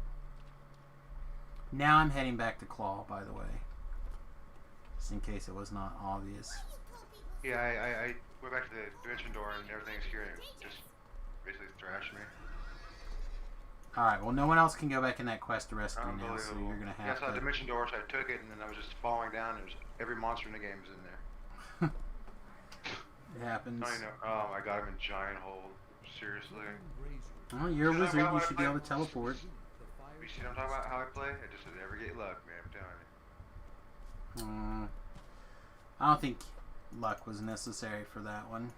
now I'm heading back to Claw, by the way, just in case it was not obvious. Yeah, I went back to the dimension door and everything's here and it just basically thrashed me. Alright, well, no one else can go back in that quest to rescue now, so you're gonna have I saw to. the dimension door, so I took it, and then I was just falling down. There's every monster in the game is in there. It happens. Oh my god, I'm in giant hole. Seriously. Well, you're a wizard. You should be able to teleport. You see what I'm talking about? How I play? I just never get luck, man. I'm telling you. I don't think luck was necessary for that one.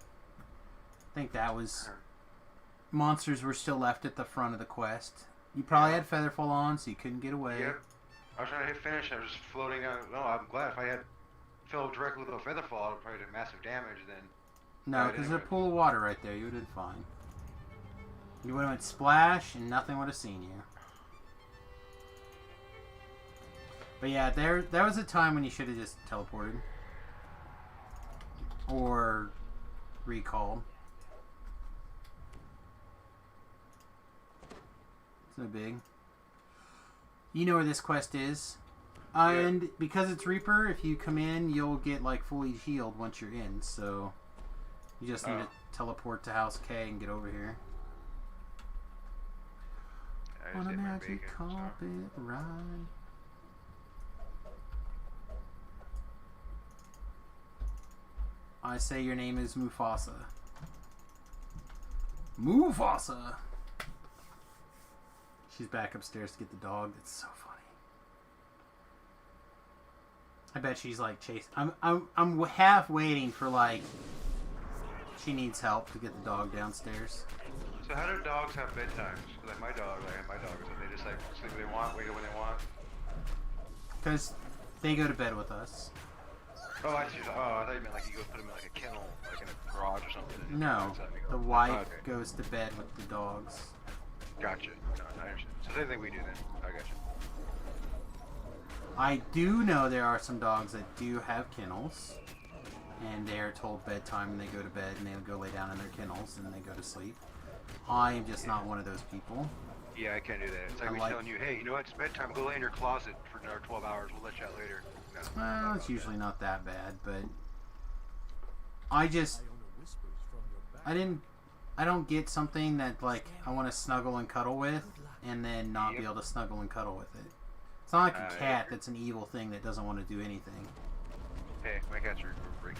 I think that was. Monsters were still left at the front of the quest. You probably had Featherfall on, so you couldn't get away. Yep. I was trying to hit finish. I was just floating down. No, I'm glad if I had fell directly with a Featherfall, I'd probably do massive damage then. No, because there's a pool of water right there. You would have been fine. You would have went splash, and nothing would have seen you. But yeah, there was a time when you should have just teleported. Or recalled. It's no big. You know where this quest is. And because it's Reaper, if you come in, you'll get like fully healed once you're in. So you just need to teleport to House K and get over here. On a magic carpet ride. I say your name is Mufasa. Mufasa! She's back upstairs to get the dog. It's so funny. I bet she's like chasing. I'm half waiting for like she needs help to get the dog downstairs. So how do dogs have bedtimes? Like my dog, they just like sleep when they want, wake up when they want. Because they go to bed with us. Oh, I see. Oh, I thought you meant like you go put them in like a kennel, like in a garage or something. No, the wife goes to bed with the dogs. Gotcha. No, I understand. So same thing we do then. I gotcha. I do know there are some dogs that do have kennels, and they are told bedtime and they go to bed and they go lay down in their kennels and they go to sleep. I am just not one of those people. Yeah, I can't do that. It's like me telling you, hey, you know what? It's bedtime. Go lay in your closet for another 12 hours. We'll let you out later. No. Well, it's usually not that bad, but I don't get something that like I want to snuggle and cuddle with, and then not be able to snuggle and cuddle with it. It's not like a cat that's an evil thing that doesn't want to do anything. Hey, my cats are great.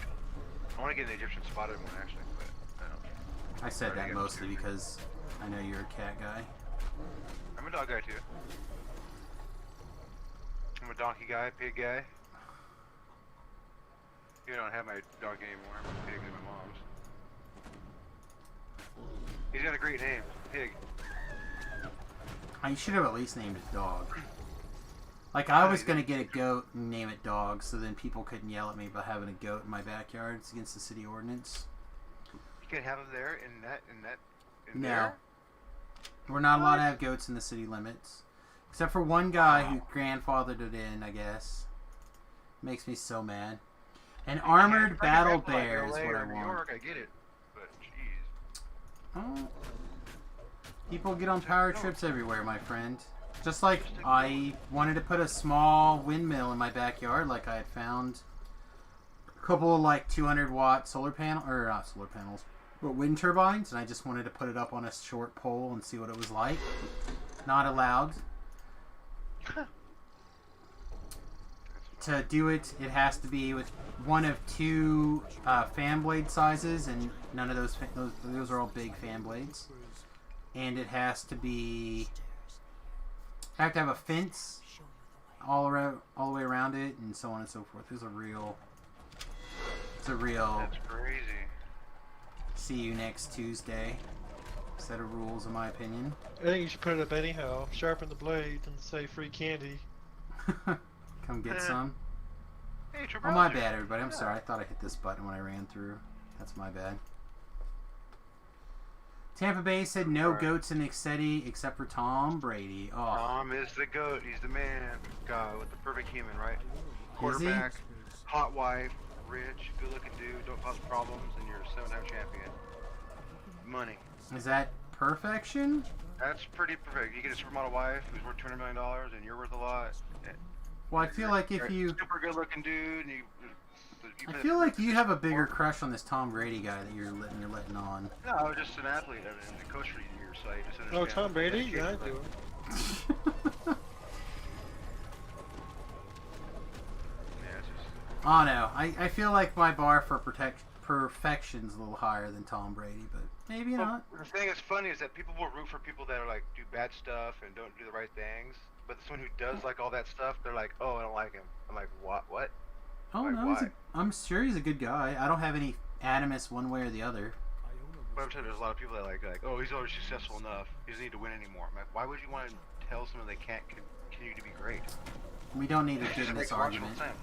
I want to get an Egyptian spotted one actually, but I don't. I said that mostly because I know you're a cat guy. I'm a dog guy too. I'm a donkey guy, pig guy. You don't have my dog anymore. I'm a pig at my mom's. He's got a great name, Pig. I should have at least named it Dog. Like, I was going to get a goat and name it Dog, so then people couldn't yell at me about having a goat in my backyard. It's against the city ordinance. You can have them there in No. there? We're not allowed to have goats in the city limits. Except for one guy who grandfathered it in, I guess. Makes me so mad. An armored battle bear is what I want. New York, I get it, but jeez. Oh. People get on power trips everywhere, my friend. Just like I wanted to put a small windmill in my backyard, like I had found a couple of like 200-watt solar panel, or not solar panels, but wind turbines, and I just wanted to put it up on a short pole and see what it was like. Not allowed. To do it, it has to be with one of two fan blade sizes, and none of those are all big fan blades. And it has to be. I have to have a fence all the way around it, and so on and so forth. It's a real. That's crazy. See you next Tuesday set of rules, in my opinion. I think you should put it up anyhow. Sharpen the blade and say free candy. Come get some. Hey, Oh, my bad, everybody. I'm sorry. I thought I hit this button when I ran through. That's my bad. Tampa Bay said no goats in Excetti except for Tom Brady. Oh. Tom is the GOAT. He's the man. God, with the perfect human, right? Quarterback, hot wife, rich, good-looking dude, don't cause problems, and you're a 7-time champion. Money. Is that perfection? That's pretty perfect. You get a supermodel wife who's worth $200 million, and you're worth a lot. Well, I feel like if you... Super good-looking dude, and I feel like you have a bigger crush on this Tom Brady guy that you're letting on. No, I was just an athlete. I mean, the coach for years, so I just understand. Oh, Tom Brady? Yeah, I do. Oh no, I feel like my bar for perfection's a little higher than Tom Brady, but maybe not. The thing that's funny is that people will root for people that are like do bad stuff and don't do the right things, but someone who does like all that stuff, they're like, oh, I don't like him. I'm like, what? Oh like, no, I'm sure he's a good guy. I don't have any animus one way or the other. But I'm saying there's a lot of people that like, oh, he's already successful enough. He doesn't need to win anymore. I'm like, why would you want to tell someone they can't continue to be great? We don't need to get in this argument. Sense.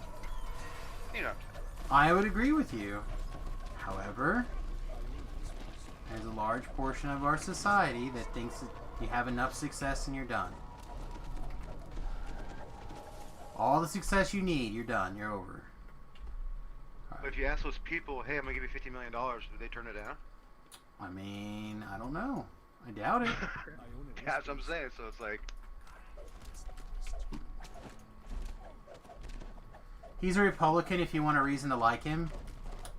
You know. I would agree with you. However, there's a large portion of our society that thinks that you have enough success and you're done. All the success you need, you're done. You're over. Right. But if you ask those people, hey, I'm going to give you $50 million, do they turn it down? I mean, I don't know. I doubt it. That's what I'm saying. So it's like... He's a Republican if you want a reason to like him.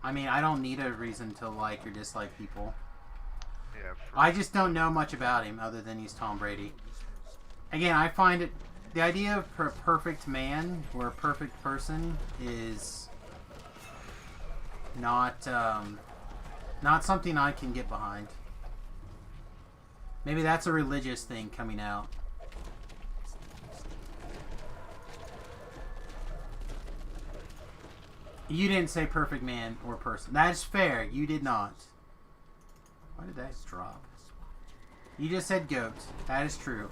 I mean, I don't need a reason to like or dislike people. Yeah, I just don't know much about him other than he's Tom Brady. Again, I find it... The idea of a perfect man or a perfect person is not something I can get behind. Maybe that's a religious thing coming out. You didn't say perfect man or person. That is fair. You did not. Why did that drop? You just said goat. That is true.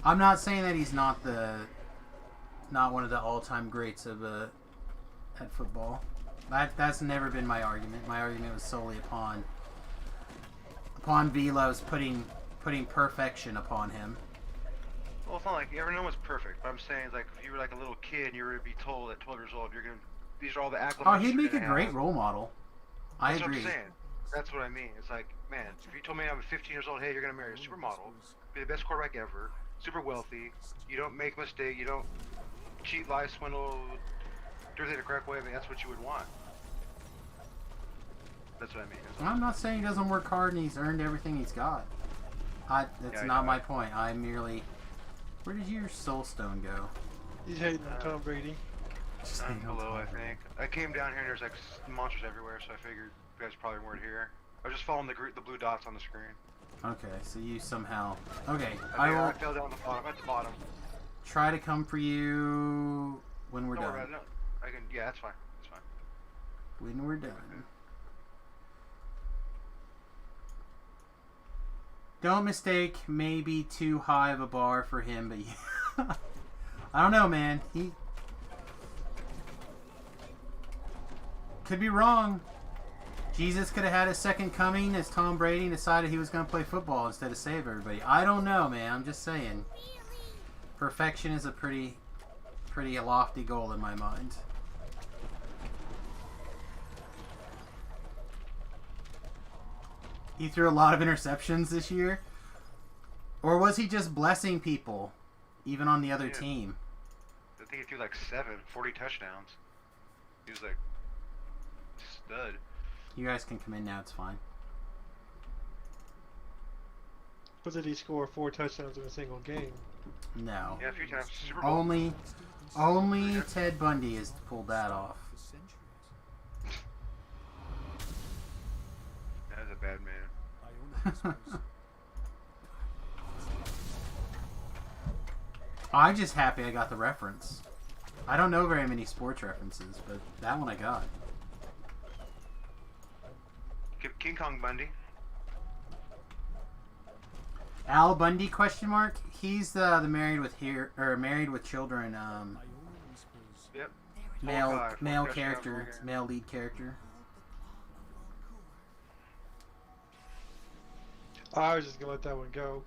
I'm not saying that he's not one of the all-time greats of at football. That's never been my argument. My argument was solely upon Velos putting perfection upon him. Well, it's not like no one's perfect, but I'm saying like if you were like a little kid and you were to be told at 12 years old you're gonna these are all the acclimates. Oh, he'd you're make a gonna great have. role model. I That's agree. what I'm saying. That's what I mean. It's like, man, if you told me I'm 15 years old, hey, you're gonna marry a supermodel, be the best quarterback ever, super wealthy, you don't make mistakes, you don't cheat, lie, swindle, do everything the correct way. I mean, that's what you would want. That's what I mean. I'm not saying he doesn't work hard and he's earned everything he's got. That's Yeah, not my point. I merely... Where did your soul stone go? He's hating on Tom Brady. Just Below, I think. I came down here and there's like monsters everywhere, so I figured you guys probably weren't here. I was just following the blue dots on the screen. Okay, so you somehow... Okay, I fell down the bottom, at the bottom. try to come for you when we're Don't done. worry about it. No, I can. Yeah, that's fine. That's fine. When we're done. Don't mistake maybe too high of a bar for him, but yeah. I don't know, man. He could be wrong. Jesus could have had a second coming as Tom Brady and decided he was going to play football instead of save everybody. I don't know, man. I'm just saying. Perfection is a pretty lofty goal in my mind. He threw a lot of interceptions this year? Or was he just blessing people, even on the other team? I think he threw like 40 touchdowns. He was like stud. You guys can come in now, it's fine. But did he score 4 touchdowns in a single game? No. Yeah, a few times. Super Bowl. Only Ted Bundy has pulled that off. That was a bad man. I'm just happy I got the reference. I don't know very many sports references, but that one I got. King Kong Bundy. Al Bundy ? He's the married with children Yep. male character, male lead character. I was just gonna let that one go.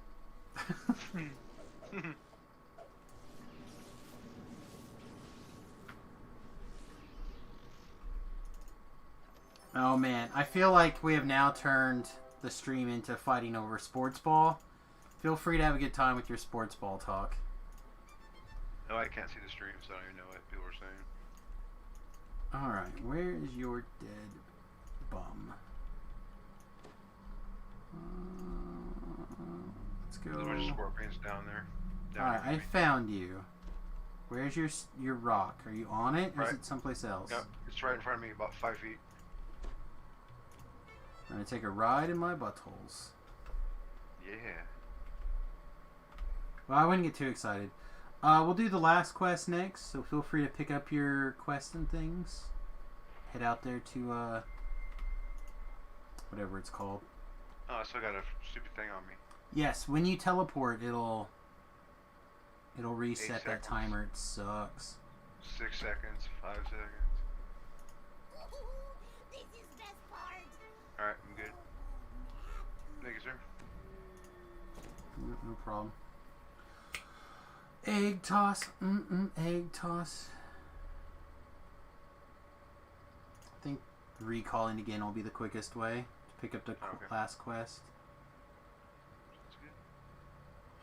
Oh man, I feel like we have now turned the stream into fighting over sports ball. Feel free to have a good time with your sports ball talk. No, I can't see the stream, so I don't even know what people are saying. Alright, where is your dead bum? Let's go. There's a bunch of scorpions down there. Alright, I found you. Where's your rock? Are you on it, or is Right. it someplace else? Yep, it's right in front of me, about 5 feet. I'm gonna take a ride in my buttholes. Yeah. Well, I wouldn't get too excited. We'll do the last quest next, so feel free to pick up your quest and things. Head out there to, whatever it's called. Oh, I still got a stupid thing on me. Yes, when you teleport, it'll reset that seconds. timer. It sucks. 6 seconds, 5 seconds. This is best part. Alright, I'm good. Thank you, sir. No problem. Egg toss. Egg toss. I think recalling again will be the quickest way to pick up the last quest. That's good.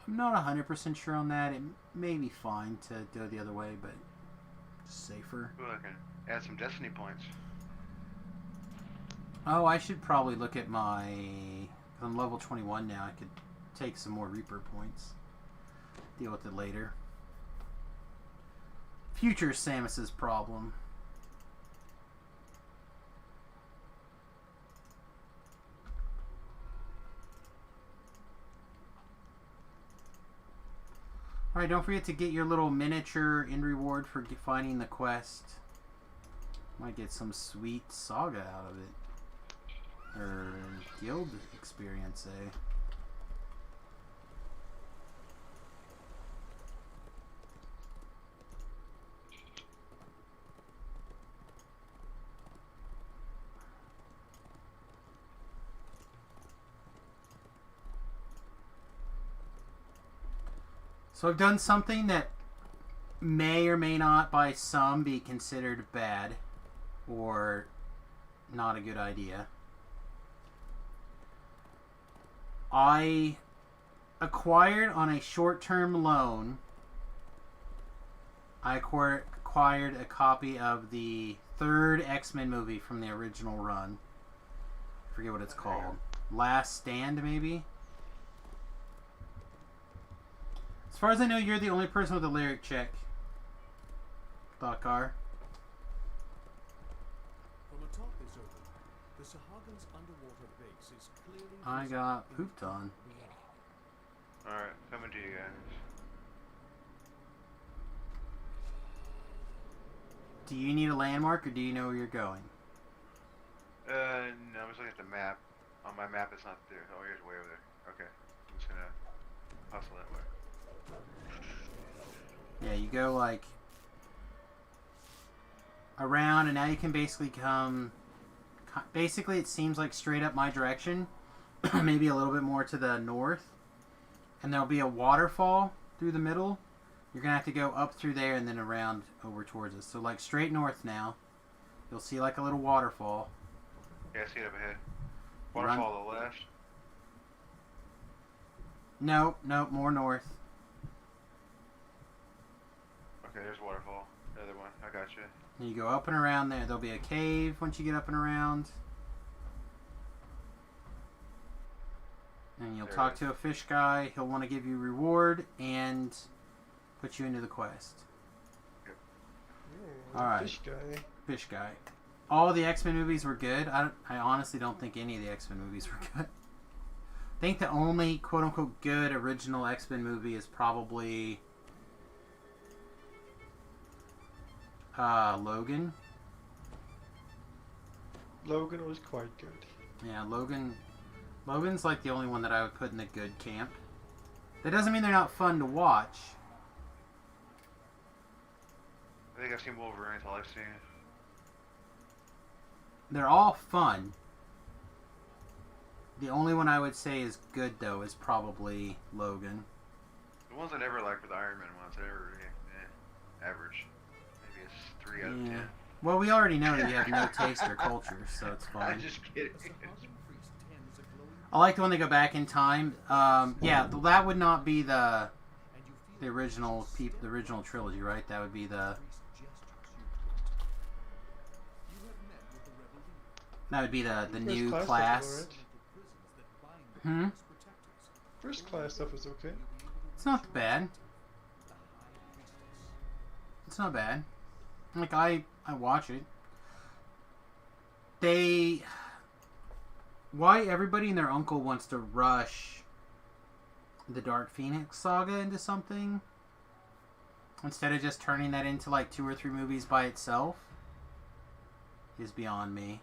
I'm not 100% sure on that. It may be fine to go the other way, but safer. Ooh, I can add some destiny points. Oh, I should probably look at my... I'm level 21 now. I could take some more Reaper points. Deal with it later. Future Samus's problem. Alright, don't forget to get your little miniature in reward for finding the quest. Might get some sweet saga out of it. Or guild experience, eh? So I've done something that may or may not by some be considered bad or not a good idea. I acquired on a short-term loan, I acquired a copy of the third X-Men movie from the original run. I forget what it's called. Last Stand, maybe? As far as I know, you're the only person with a lyric check. Thought-car. From atop this open, the Sahagan's underwater base is clearly I got pooped on. Alright, coming to you guys. Do you need a landmark or do you know where you're going? No, I'm just looking at the map. On my map, it's not there. Oh, here's way over there. Okay, I'm just gonna hustle that way. Yeah, you go like around, and now you can basically come. Basically, it seems like straight up my direction, maybe a little bit more to the north, and there'll be a waterfall through the middle. You're gonna have to go up through there and then around over towards us. So like straight north now, you'll see like a little waterfall. Yeah, I see it up ahead. Waterfall to the left. No, more north. Okay, there's waterfall. The other one. I got you. And you go up and around there. There'll be a cave once you get up and around. And you'll There talk it is. to a fish guy. He'll want to give you reward and put you into the quest. Alright. Fish guy. Fish guy. All the X-Men movies were good. I honestly don't think any of the X-Men movies were good. I think the only quote-unquote good original X-Men movie is probably Logan. Logan was quite good. Yeah, Logan's like the only one that I would put in the good camp. That doesn't mean they're not fun to watch. I think I've seen Wolverine. That's all I've seen. They're all fun. The only one I would say is good, though, is probably Logan. The ones I never liked were the Iron Man ones. They were average. Maybe it's 3 out of 10. Well, we already know that you have no taste or culture, so it's fine. I'm just kidding. I like the one they go back in time. Yeah, that would not be the original trilogy, right? That would be the new class. First class stuff was okay. It's not bad. It's not bad. Like, I watch it. Why everybody and their uncle wants to rush the Dark Phoenix saga into something instead of just turning that into like 2 or 3 movies by itself is beyond me.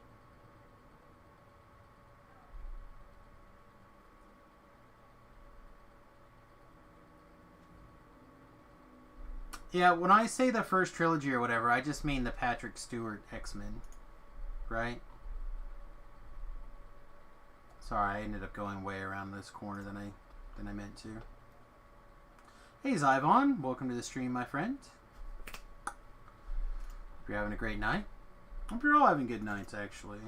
Yeah, when I say the first trilogy or whatever, I just mean the Patrick Stewart X-Men, right? Sorry, I ended up going way around this corner than I meant to. Hey, Zyvon, welcome to the stream, my friend. Hope you're having a great night. Hope you're all having good nights, actually.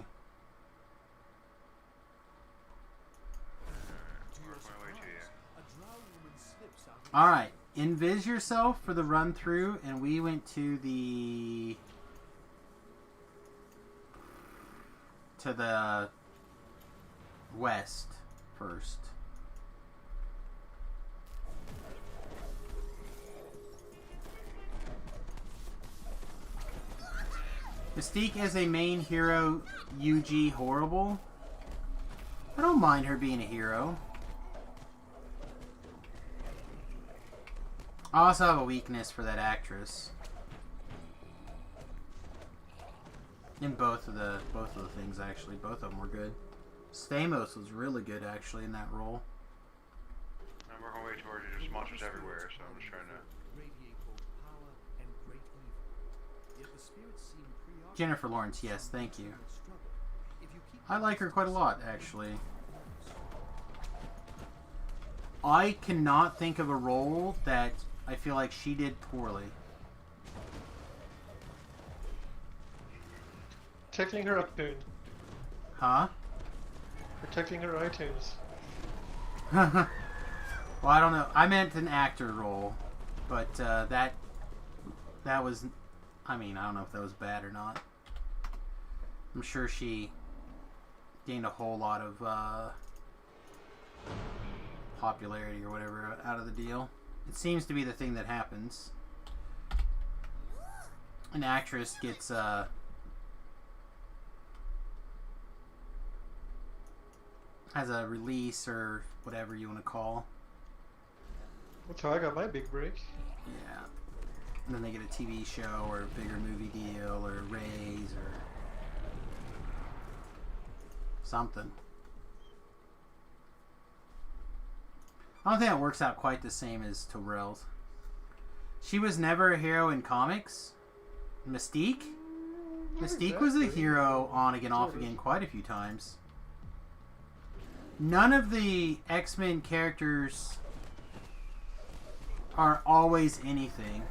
All right. Invis yourself for the run through, and we went to the west first. Mystique as a main hero, UG horrible. I don't mind her being a hero. I also have a weakness for that actress. In both of the things, actually. Both of them were good. Stamos was really good, actually, in that role. I'm working my way towards you. There's monsters everywhere, so I'm just trying to... Jennifer Lawrence, yes, thank you. I like her quite a lot, actually. I cannot think of a role that I feel like she did poorly. Protecting her iTunes. Huh? Protecting her iTunes. Well, I don't know. I meant an actor role, but that was. I mean, I don't know if that was bad or not. I'm sure she gained a whole lot of popularity or whatever out of the deal. It seems to be the thing that happens. An actress gets has a release or whatever you want to call. That's how I got my big break. Yeah. And then they get a TV show or a bigger movie deal or a raise or something. I don't think that works out quite the same as Terrell's. She was never a hero in comics. Mystique? Mystique was a hero on again, off again quite a few times. None of the X-Men characters are always anything.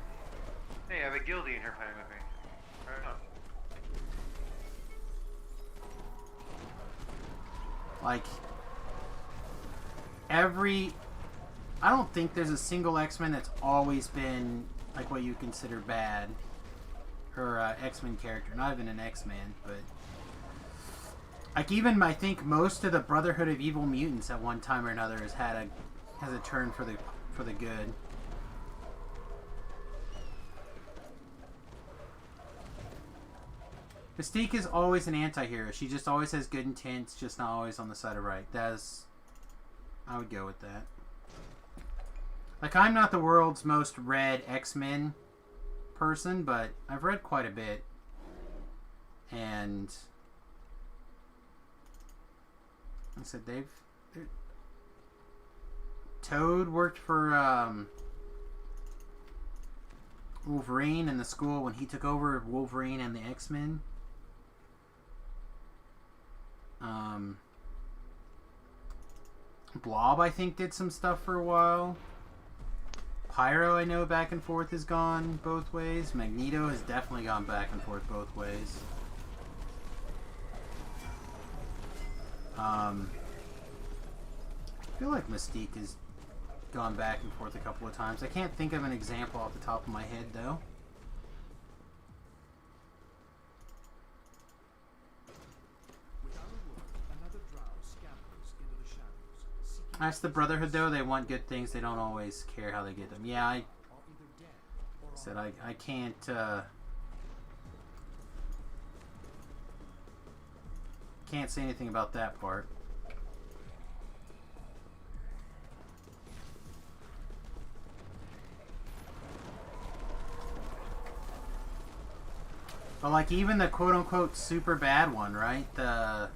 Hey, I have a guildie in here playing with me. Right on. Like, I don't think there's a single X-Men that's always been, like, what you consider bad. Or X-Men character. Not even an X-Man, but... Like, even, I think, most of the Brotherhood of Evil Mutants at one time or another has a turn for the good. Mystique is always an anti-hero. She just always has good intents, just not always on the side of right. I would go with that. Like, I'm not the world's most read X-Men person, but I've read quite a bit. And... I said, Toad worked for Wolverine in the school when he took over Wolverine and the X-Men. Blob, I think, did some stuff for a while. Pyro, I know, back and forth has gone both ways. Magneto has definitely gone back and forth both ways. I feel like Mystique has gone back and forth a couple of times. I can't think of an example off the top of my head, though. That's the Brotherhood, though. They want good things. They don't always care how they get them. Yeah, I said I can't... Can't say anything about that part. But like even the quote-unquote super bad one, right? The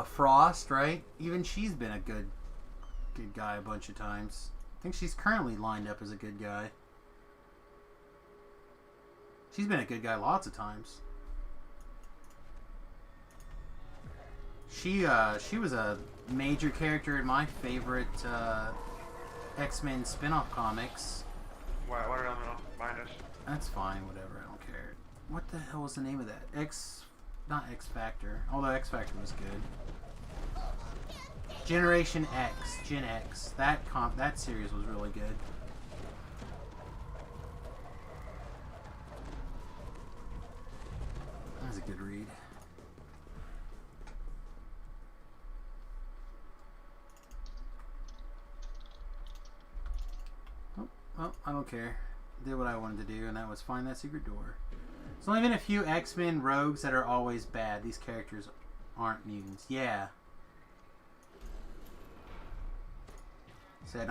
Frost, right? Even she's been a good guy a bunch of times. I think she's currently lined up as a good guy. She's been a good guy lots of times. She was a major character in my favorite X-Men spin-off comics. Water elemental, behind us. That's fine, whatever, I don't care. What the hell was the name of that? Not X Factor, although X Factor was good. Generation X, Gen X. That series was really good. That was a good read. Well, I don't care. Did what I wanted to do, and that was find that secret door. There's only been a few X-Men rogues that are always bad. These characters aren't mutants. Yeah. Said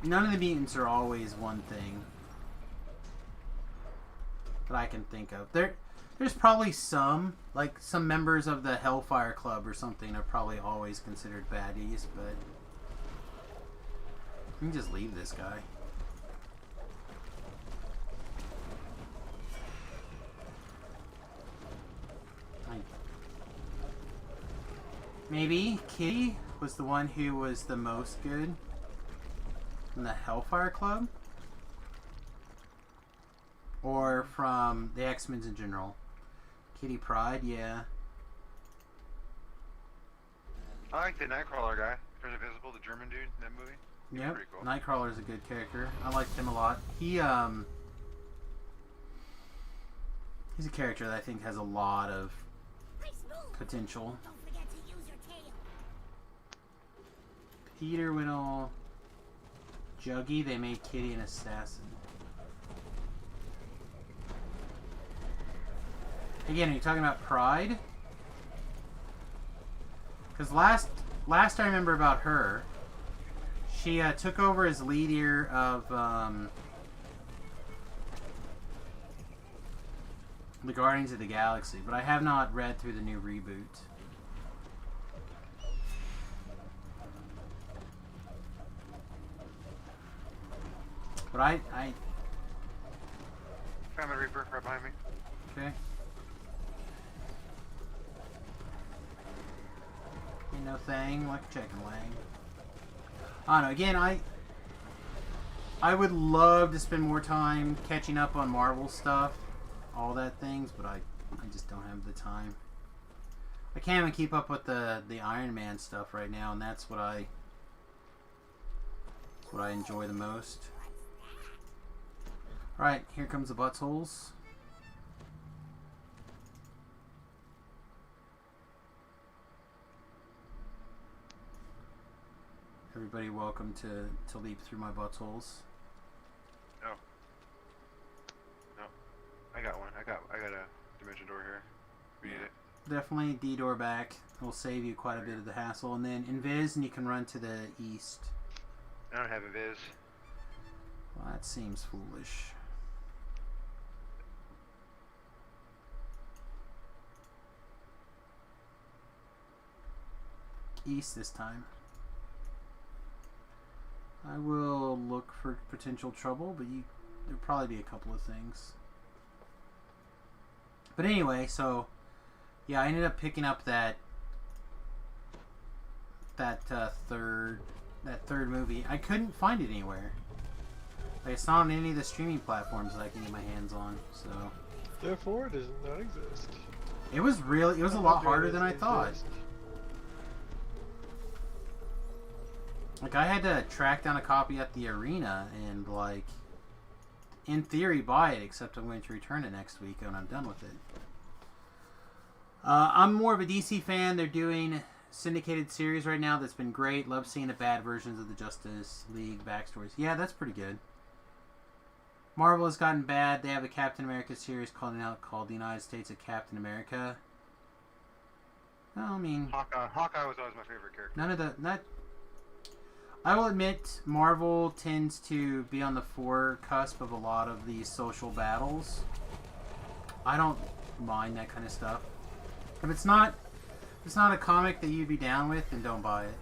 none of the mutants are always one thing that I can think of. There's probably some, like some members of the Hellfire Club or something are probably always considered baddies, but you can just leave this guy. Maybe Kitty was the one who was the most good in the Hellfire Club? Or from the X-Men in general? Kitty Pryde, yeah. I like the Nightcrawler guy, Mr. Invisible, the German dude in that movie. Yep, Pretty cool. Nightcrawler's a good character. I liked him a lot. He's a character that I think has a lot of potential. Don't forget to use your tail. Peter went all juggy. They made Kitty an assassin. Again, are you talking about Pride? Because last I remember about her, she took over as leader of the Guardians of the Galaxy, but I have not read through the new reboot. But I Family Reaper right behind me. okay. Ain't no thing like a chicken wing. I don't know. Again, I would love to spend more time catching up on Marvel stuff, all that things, but I just don't have the time. I can't even keep up with the Iron Man stuff right now, and that's what I enjoy the most. All right, here comes the buttholes. Everybody welcome to leap through my buttholes. No. No. I got one. I got a dimension door here. We need it. Definitely D-door back. It will save you quite a bit of the hassle. And then invis, and you can run to the east. I don't have a viz. Well, that seems foolish. East this time. I will look for potential trouble, but there'll probably be a couple of things. But anyway, so yeah, I ended up picking up that third movie. I couldn't find it anywhere. Like, it's not on any of the streaming platforms that I can get my hands on. So Therefore, it does not exist. it was a lot harder than I thought. Like, I had to track down a copy at the arena and, like, in theory buy it, except I'm going to return it next week when I'm done with it. I'm more of a DC fan. They're doing syndicated series right now that's been great. Love seeing the bad versions of the Justice League backstories. Yeah, that's pretty good. Marvel has gotten bad. They have a Captain America series called The United States of Captain America. Well, I mean, Hawkeye was always my favorite character. I will admit, Marvel tends to be on the forecusp of a lot of these social battles. I don't mind that kind of stuff. If it's not a comic that you'd be down with, then don't buy it.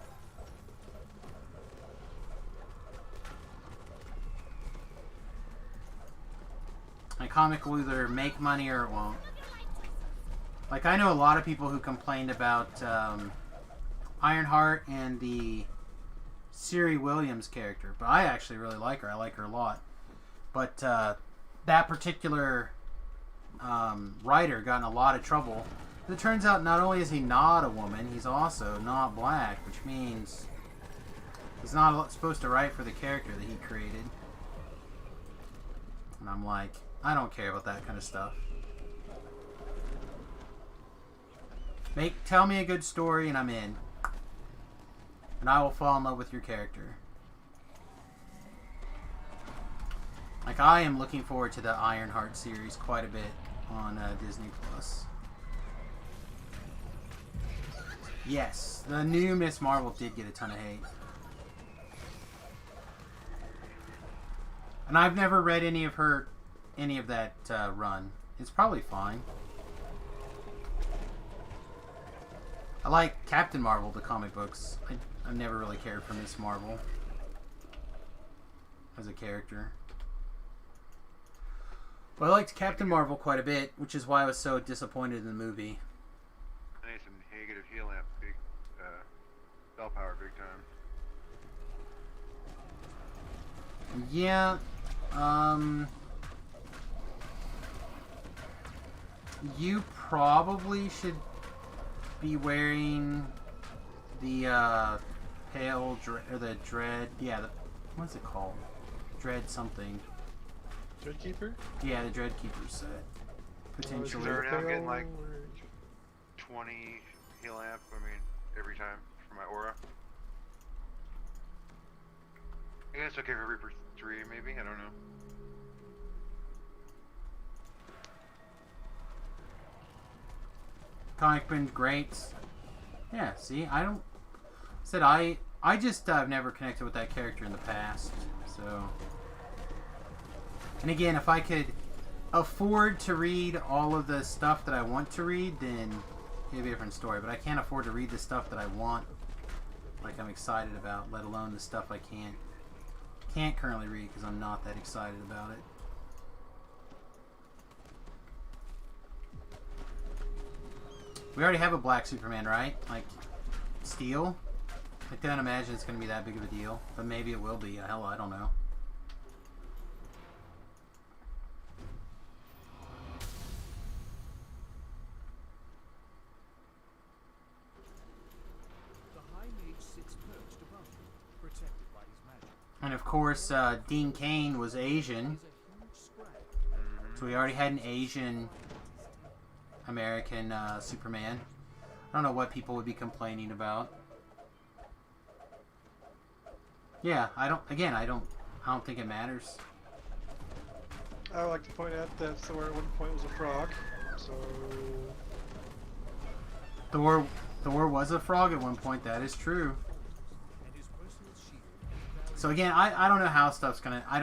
A comic will either make money or it won't. Like, I know a lot of people who complained about Ironheart and the Siri Williams character, but I actually really like her. I like her a lot. But that particular writer got in a lot of trouble. It turns out not only is he not a woman, he's also not black, which means he's not supposed to write for the character that he created. And I'm like, I don't care about that kind of stuff. Tell me a good story and I'm in. And I will fall in love with your character. Like, I am looking forward to the Ironheart series quite a bit on Disney Plus. Yes, the new Miss Marvel did get a ton of hate. And I've never read any of that run. It's probably fine. I like Captain Marvel, the comic books. I've never really cared for Miss Marvel as a character. But I liked Captain Marvel quite a bit, which is why I was so disappointed in the movie. I need some negative heal amp, big Yeah. You probably should be wearing the pale or the dread. Yeah, what's it called? Dread something. Dreadkeeper? Yeah, the Dreadkeeper set. Potentially. So right now I'm getting like 20 heal amp. I mean, every time for my aura. I guess it's okay for Reaper 3, maybe. I don't know. Comic Binge Greats. Yeah, see, I just have never connected with that character in the past, so. And again, if I could afford to read all of the stuff that I want to read, then it'd be a different story. But I can't afford to read the stuff that I want, like I'm excited about, let alone the stuff I can't currently read because I'm not that excited about it. We already have a black Superman, right? Like, Steel? I don't imagine it's going to be that big of a deal. But maybe it will be. Hell, I don't know. And of course, Dean Cain was Asian. So we already had an Asian American Superman. I don't know what people would be complaining about. Yeah, I don't think it matters. I would like to point out that Thor at one point was a frog, so... Thor was a frog at one point, that is true. So again, I don't know how stuff's gonna... I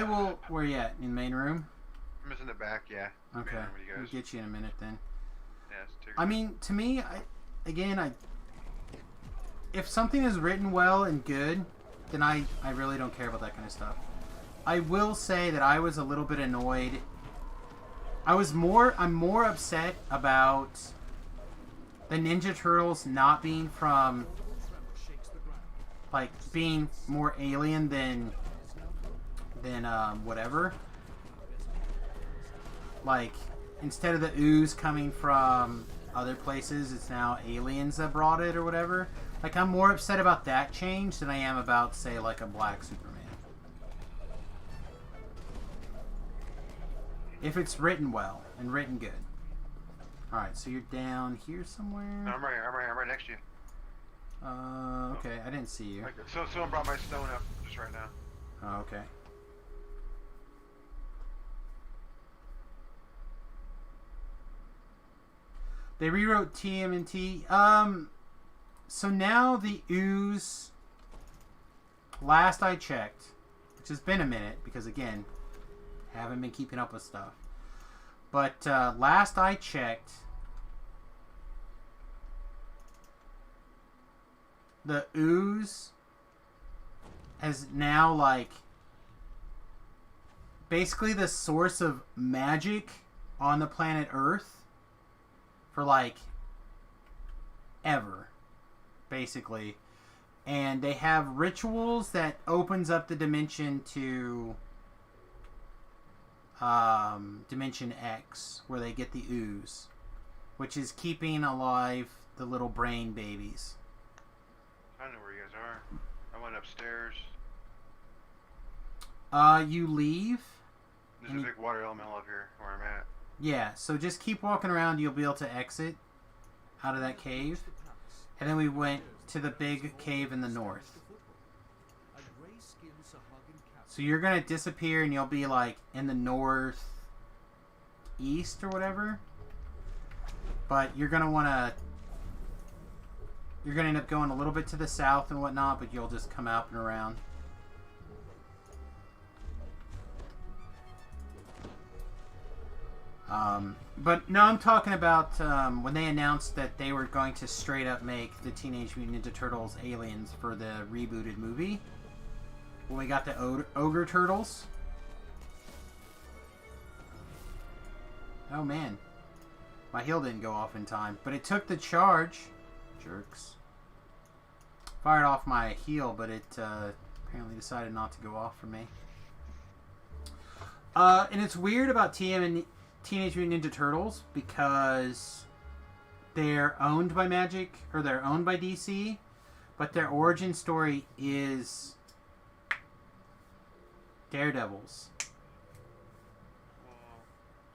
will... Where you at? In the main room? I'm just in the back, yeah. Okay. You I'll get you in a minute then. Yeah, I mean, to me, if something is written well and good, then I really don't care about that kind of stuff. I will say that I was a little bit annoyed. I'm more upset about the Ninja Turtles not being from, like, being more alien than whatever. Like, instead of the ooze coming from other places, it's now aliens that brought it or whatever. Like, I'm more upset about that change than I am about, say, like a black Superman. If it's written well and written good. Alright, so you're down here somewhere? No, I'm right next to you. Okay, I didn't see you. So someone brought my stone up just right now. Oh, okay. They rewrote TMNT. So now the ooze, last I checked, which has been a minute, because again, haven't been keeping up with stuff. But last I checked, the ooze has now, like, basically the source of magic on the planet Earth for, like, ever, basically. And they have rituals that opens up the dimension to Dimension X, where they get the ooze, which is keeping alive the little brain babies. I don't know where you guys are. I went upstairs. You leave. There's a big water elemental up here where I'm at. Yeah, so just keep walking around. You'll be able to exit out of that cave. And then we went to the big cave in the north. So you're going to disappear and you'll be like in the north east or whatever. But you're going to want to... You're going to end up going a little bit to the south and whatnot, but you'll just come out and around. But no, I'm talking about when they announced that they were going to straight up make the Teenage Mutant Ninja Turtles aliens for the rebooted movie. When we got the Ogre Turtles. Oh man. My heal didn't go off in time. But it took the charge, jerks, fired off my heal, but it apparently decided not to go off for me. And it's weird about TM and Teenage Mutant Ninja Turtles because they're owned by Magic, or they're owned by DC, but their origin story is Daredevil's. Well,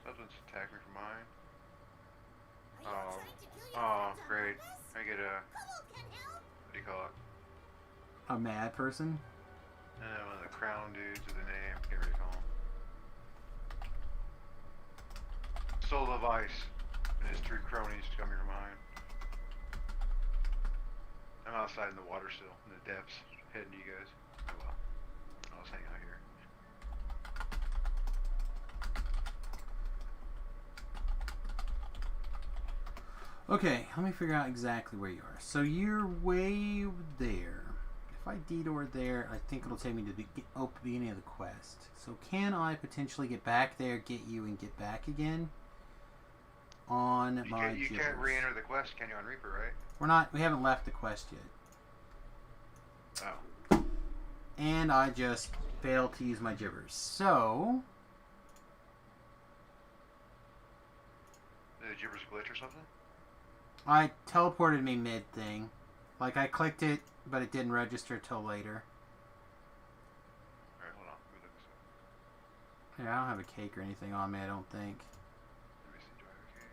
something's attacked me from mine. Are you trying to kill your Oh, friends on great. purpose? I get a, Kobold can help. what do you call it? A mad person? One of the crown dudes with a name. Can't really call him. Soul of Ice and his 3 cronies come here mine. I'm outside in the water still, in the depths, heading to you guys. Oh well. I'll just hang out here. Okay, let me figure out exactly where you are. So you're way there. If I detour there, I think it'll take me to the beginning of the quest. So can I potentially get back there, get you, and get back again? On my You can't re-enter the quest, can you, on Reaper, right? We haven't left the quest yet. Oh. And I just failed to use my gibbers. So Did gibbers glitch or something? I teleported me mid-thing. Like, I clicked it, but it didn't register till later. Alright, hold on. Let me look this up. Yeah, I don't have a cake or anything on me, I don't think. Let me see, do I have a cake?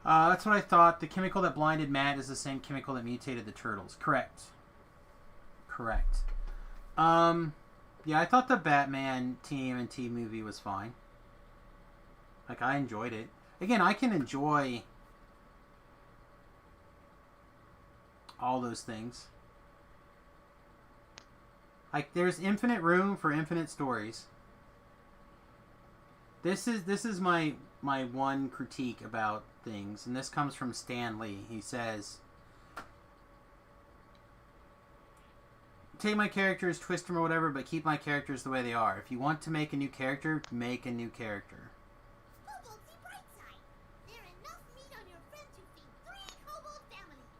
That's what I thought. The chemical that blinded Matt is the same chemical that mutated the turtles. Correct. Correct. Yeah, I thought the Batman TMNT movie was fine. Like, I enjoyed it. Again, I can enjoy all those things. Like, there's infinite room for infinite stories. This is my one critique about things, and this comes from Stan Lee. He says, take my characters, twist them or whatever, but keep my characters the way they are. If you want to make a new character, make a new character. Kobold, see bright side. There's enough meat on your friend to feed 3 kobold families.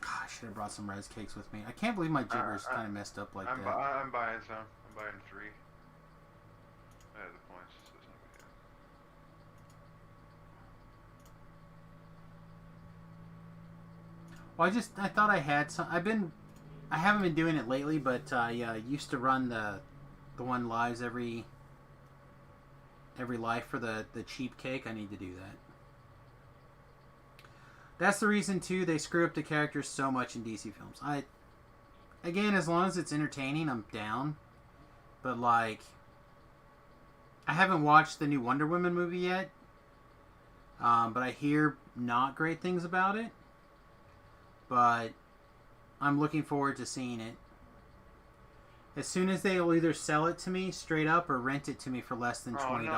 God, I should have brought some res cakes with me. I can't believe my gibbers kind of messed up like I'm that. I'm buying some. I'm buying 3. I have the points, so it's not a big deal. Well, I thought I had some. I haven't been doing it lately, but yeah, I used to run the one lives every life for the cheap cake. I need to do that. That's the reason too they screw up the characters so much in DC films. Again, as long as it's entertaining, I'm down. But like, I haven't watched the new Wonder Woman movie yet. But I hear not great things about it. But I'm looking forward to seeing it. As soon as they'll either sell it to me straight up or rent it to me for less than $20. Oh, no.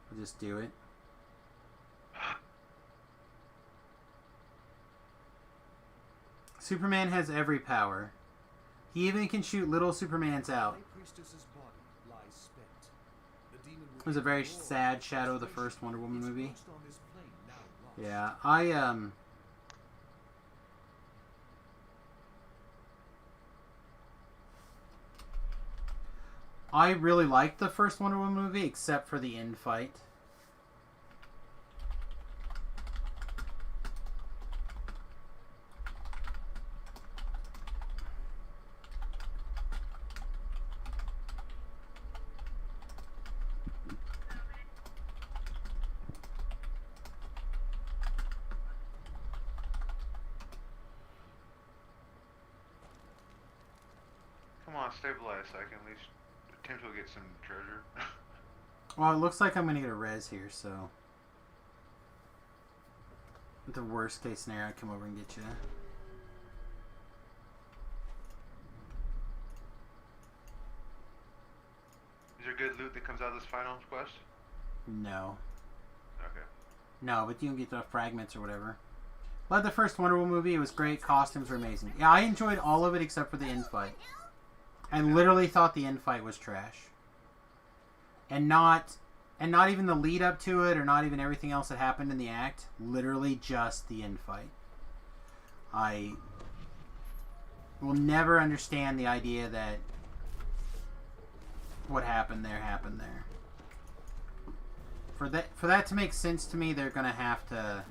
I'll just do it. Superman has every power. He even can shoot little Supermans out. It was a very sad shadow of the first Wonder Woman movie. Yeah, I really liked the first Wonder Woman movie, except for the end fight. Come on, stabilize so I can at least attempt to get some treasure. Well, it looks like I'm going to get a res here, so... The worst case scenario, I come over and get you. Is there good loot that comes out of this final quest? No. Okay. No, but you can get the fragments or whatever. But the first Wonder Woman movie, it was great. Costumes were amazing. Yeah, I enjoyed all of it except for the end fight. I literally thought the end fight was trash. And not even the lead up to it, or not even everything else that happened in the act. Literally just the end fight. I will never understand the idea that what happened there happened there. For that to make sense to me, they're gonna have to...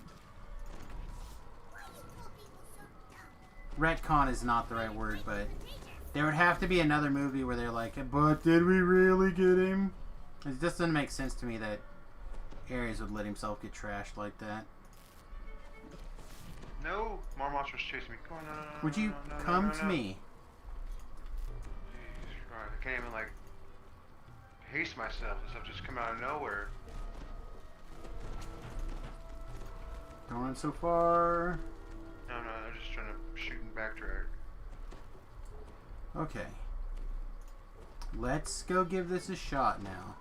retcon is not the right word, but there would have to be another movie where they're like, but did we really get him? It just doesn't make sense to me that Ares would let himself get trashed like that. No, more monsters chasing me. Come on, no. Would you come to me? Jesus Christ, I can't even like haste myself. This stuff just come out of nowhere. Don't run so far. No, they're just trying to shoot and backtrack. Okay. Let's go give this a shot now.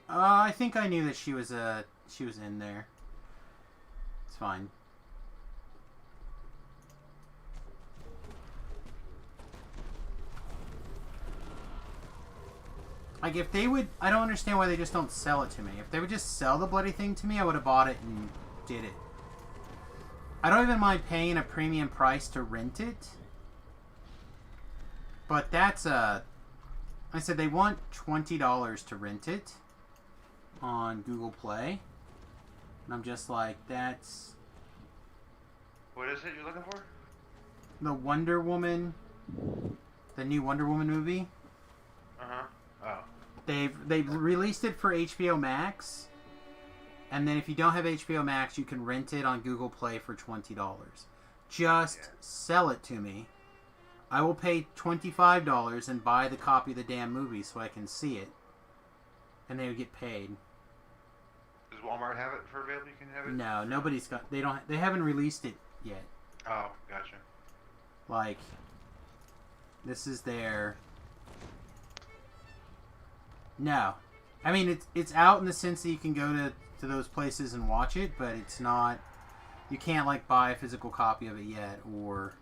I think I knew that she was in there. It's fine. Like, if they would... I don't understand why they just don't sell it to me. If they would just sell the bloody thing to me, I would have bought it and did it. I don't even mind paying a premium price to rent it. But that's a... I said they want $20 to rent it on Google Play. And I'm just like, that's... What is it you're looking for? The Wonder Woman... The new Wonder Woman movie. Uh-huh. Oh. They've released it for HBO Max, and then if you don't have HBO Max, you can rent it on Google Play for $20. Just sell it to me. I will pay $25 and buy the copy of the damn movie so I can see it, and they would get paid. Does Walmart have it for available? You can have it. No, nobody's got. They don't. They haven't released it yet. Oh, gotcha. Like, this is their. No. I mean, it's out in the sense that you can go to those places and watch it, but it's not... You can't, like, buy a physical copy of it yet, or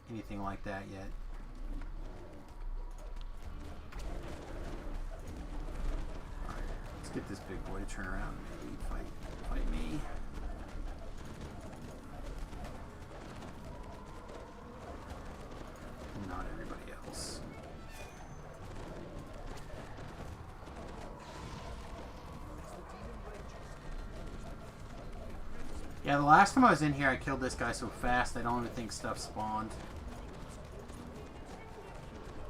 anything like that yet. Alright, let's get this big boy to turn around and maybe fight me. Not everybody else. Yeah, the last time I was in here, I killed this guy so fast I don't even think stuff spawned.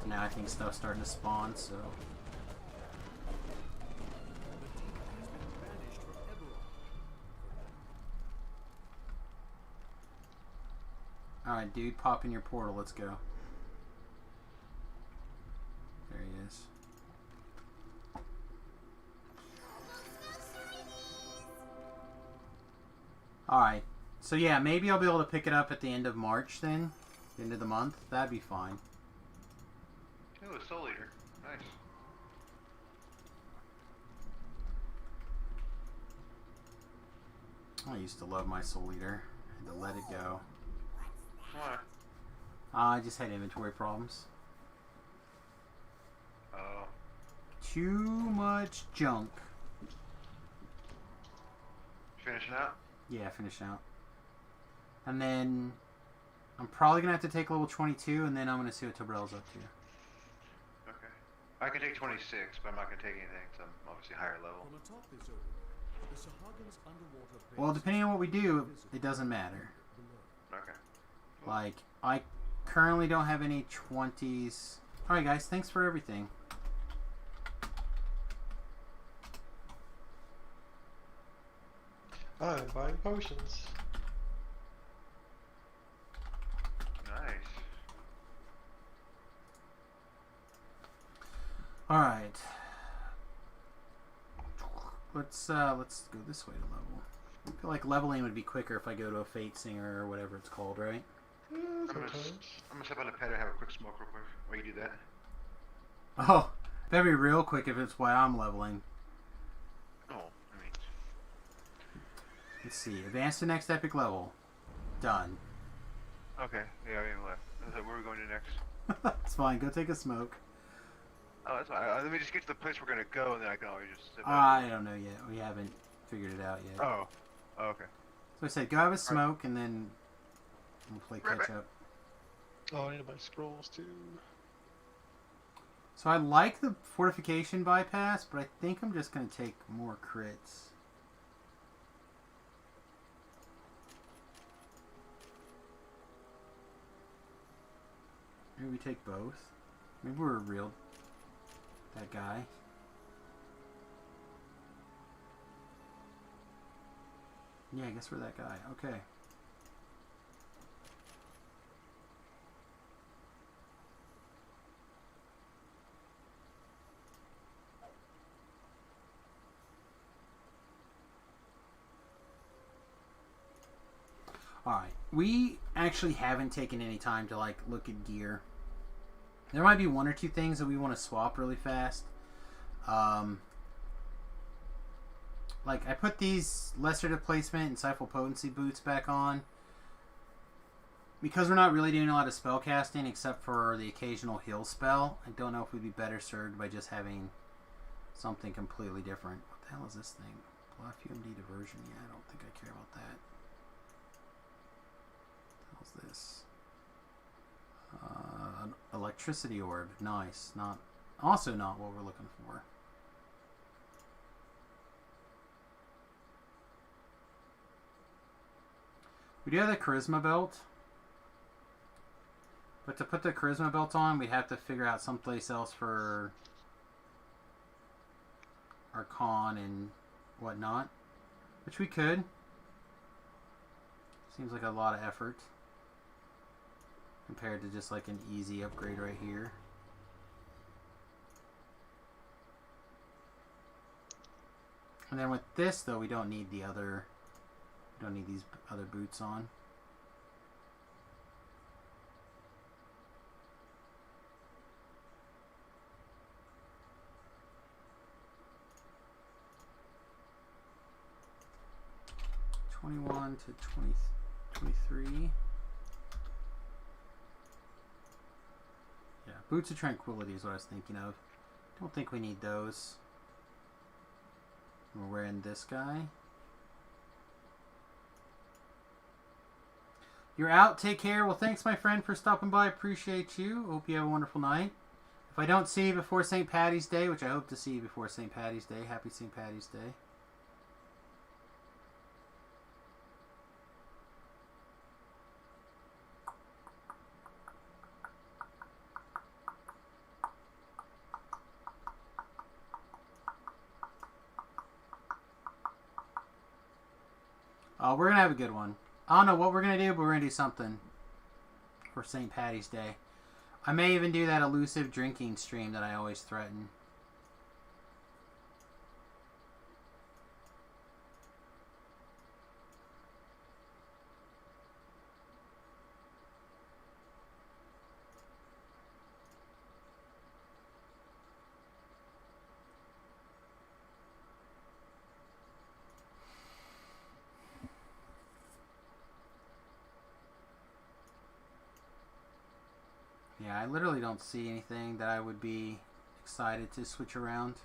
Now I think stuff's starting to spawn, so... Alright, dude, pop in your portal, let's go. There he is. Alright, so yeah, maybe I'll be able to pick it up at the end of March then. The end of the month. That'd be fine. Oh, a Soul Eater. Nice. I used to love my Soul Eater. I had to let it go. Why? I just had inventory problems. Oh. Too much junk. Finishing out? Yeah, finish out. And then I'm probably going to have to take level 22, and then I'm going to see what Tobrell's up to. Okay. I can take 26, but I'm not going to take anything, so I'm obviously higher level. Well, depending on what we do, it doesn't matter. Okay. Like, I currently don't have any 20s. Alright guys, thanks for everything. I'm buying potions. Nice. Alright. Let's go this way to level. I feel like leveling would be quicker if I go to a Fate Singer or whatever it's called, right? Sometimes. I'm gonna step on the pad and have a quick smoke real quick while you do that. Oh, that'd be real quick if it's why I'm leveling. Oh, I mean. Let's see. Advance to next epic level. Done. Okay, yeah, I left. Where are we going to next? It's fine. Go take a smoke. Oh, that's fine. Let me just get to the place we're gonna go, and then I can always just sit back. I don't know yet. We haven't figured it out yet. Oh, okay. So I said, go have a smoke, and then we'll play Right catch back. up. Oh, I need to buy scrolls too. So I like the fortification bypass, but I think I'm just going to take more crits. Maybe we take both. Maybe we're real. That guy. Yeah, I guess we're that guy. Okay. Alright, we actually haven't taken any time to like look at gear. There might be one or two things that we want to swap really fast. Like I put these lesser displacement and Siphal Potency boots back on because we're not really doing a lot of spell casting except for the occasional heal spell. I don't know if we'd be better served by just having something completely different. What the hell is this thing? Bluff UMD diversion? Yeah, I don't think I care about that. How's this? An electricity orb. Nice. Also not what we're looking for. We do have the charisma belt. But to put the charisma belt on, we have to figure out someplace else for our con and whatnot. Which we could. Seems like a lot of effort. Compared to just like an easy upgrade right here. And then with this though, we don't need these other boots on. $21 to $23. Yeah, Boots of Tranquility is what I was thinking of. Don't think we need those. We're wearing this guy. You're out. Take care. Well, thanks, my friend, for stopping by. Appreciate you. Hope you have a wonderful night. If I don't see you before St. Paddy's Day, which I hope to see you before St. Paddy's Day, happy St. Paddy's Day. We're going to have a good one. I don't know what we're going to do, but we're going to do something for St. Paddy's Day. I may even do that elusive drinking stream that I always threaten. Yeah, I literally don't see anything that I would be excited to switch around.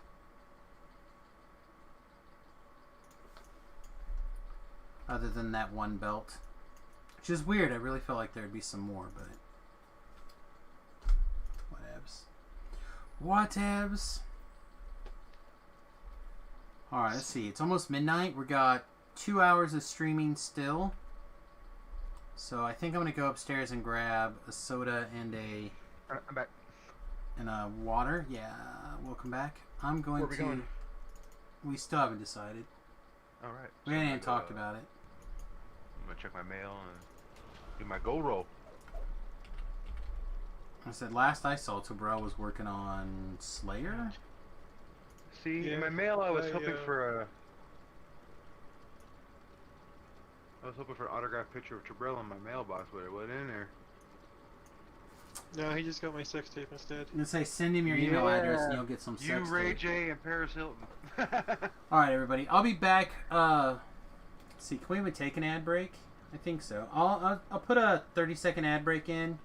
Other than that one belt. Which is weird. I really felt like there'd be some more, but... Whatevs. Whatevs. Alright, let's see. It's almost midnight. We got 2 hours of streaming still. So I think I'm going to go upstairs and grab a soda and I'm back. And a water. Yeah, welcome back. I'm going Where are we going? We still haven't decided. Alright. We hadn't even talked about it. I'm going to check my mail and do my gold roll. I said last I saw Tobro was working on Slayer. See, Yeah, in my mail I was hoping I for an autographed picture of Chabrel in my mailbox, but it wasn't in there. No, he just got my sex tape instead. I'm gonna say send him your email address and Yeah. you'll get some You, sex Ray tape. J, and Paris Hilton. All right, everybody. I'll be back. Let's see, can we even take an ad break? I think so. I'll put a 30-second ad break in,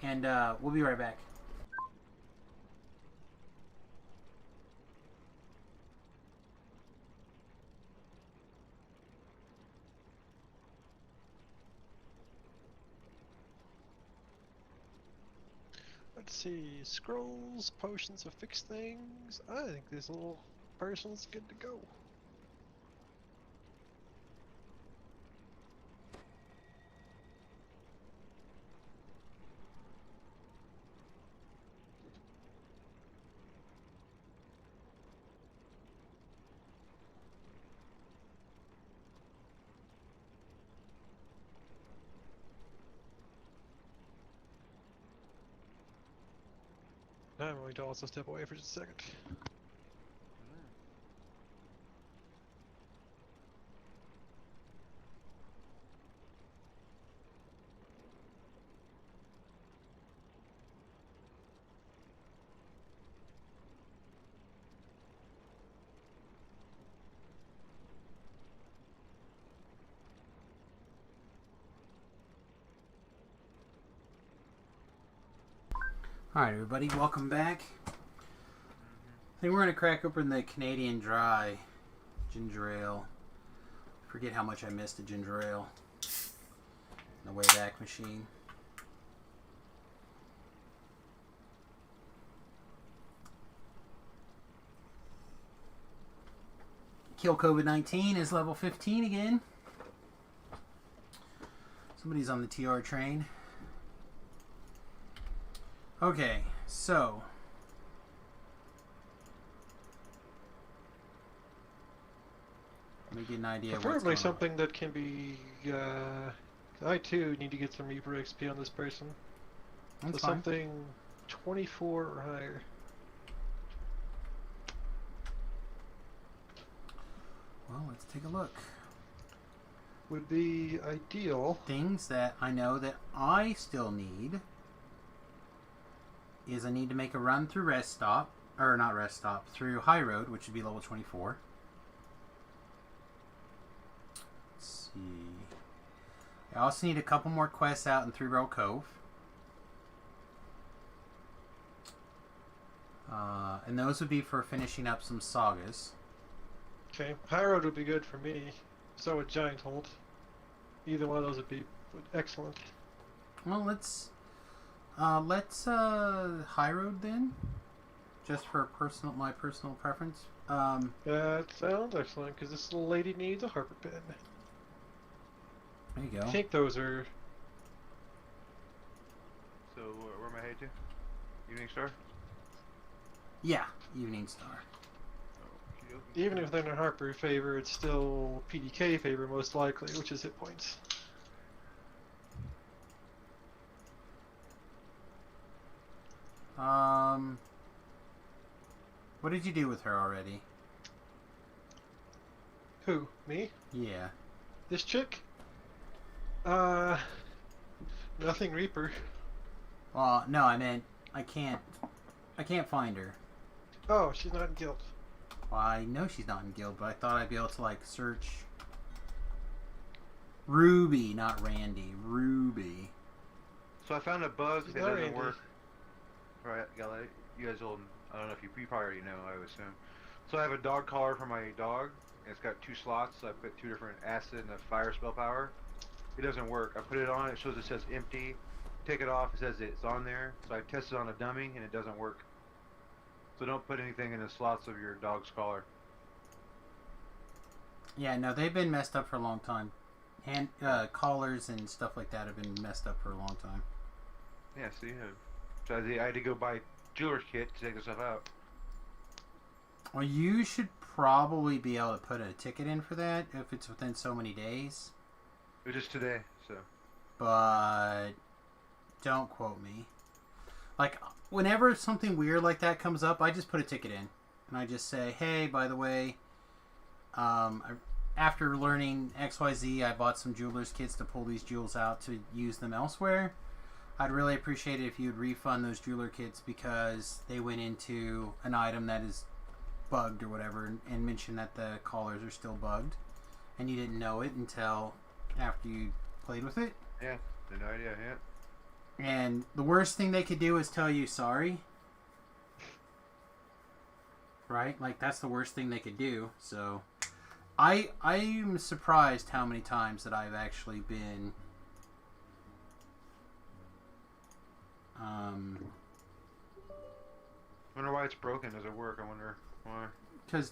and we'll be right back. Let's see. Scrolls, potions to fix things. I think this little person's good to go. Now I'm going to also step away for just a second. Alright, everybody, welcome back. I think we're going to crack open the Canadian Dry ginger ale. Forget how much I missed the ginger ale. The Wayback Machine. Kill COVID-19 is level 15 again. Somebody's on the TR train. Okay, so let me get an idea of what's Preferably going something that can be. I too need to get some Reaper XP on this person. on. That's So fine. something 24 or higher. Well, let's take a look. Would be ideal. Things that I know that I still need is I need to make a run through Rest Stop, or not Rest Stop, through High Road, which would be level 24. Let's see. I also need a couple more quests out in Three Row Cove. And those would be for finishing up some sagas. Okay, High Road would be good for me. So would Giant Hold. Either one of those would be excellent. Well, let's High Road then, just for my personal preference. That sounds excellent, because this little lady needs a Harper pen. There you go. I think those are. So, where am I headed to? Evening Star? Yeah, Evening Star. Even if they're in a Harper favor, it's still PDK favor most likely, which is hit points. What did you do with her already? Who? Me? Yeah. This chick? Nothing Reaper. Well, no, I meant I can't find her. Oh, she's not in guild. Well, I know she's not in guild, but I thought I'd be able to like search Ruby, not Randy. Ruby. So I found a bug She's that not doesn't Randy. work. Right, you guys will. I don't know if you probably already know. I would assume. So I have a dog collar for my dog. And it's got 2 slots. So I put 2 different acid and a fire spell power. It doesn't work. I put it on. It shows it says empty. Take it off. It says it's on there. So I tested on a dummy and it doesn't work. So don't put anything in the slots of your dog's collar. Yeah, no, they've been messed up for a long time. Collars and stuff like that have been messed up for a long time. Yeah, see, so I had to go buy jeweler's kit to take the stuff out. Well, you should probably be able to put a ticket in for that if it's within so many days. It was just today, so. But don't quote me. Like, whenever something weird like that comes up, I just put a ticket in. And I just say, hey, by the way, after learning XYZ, I bought some jeweler's kits to pull these jewels out to use them elsewhere. I'd really appreciate it if you'd refund those jeweler kits because they went into an item that is bugged or whatever, and mentioned that the collars are still bugged, and you didn't know it until after you played with it. Yeah, no idea. Yeah. And the worst thing they could do is tell you sorry. Right? Like, that's the worst thing they could do. So, I'm surprised how many times that I've actually been... Wonder why it's broken. Does it work? I wonder why. Because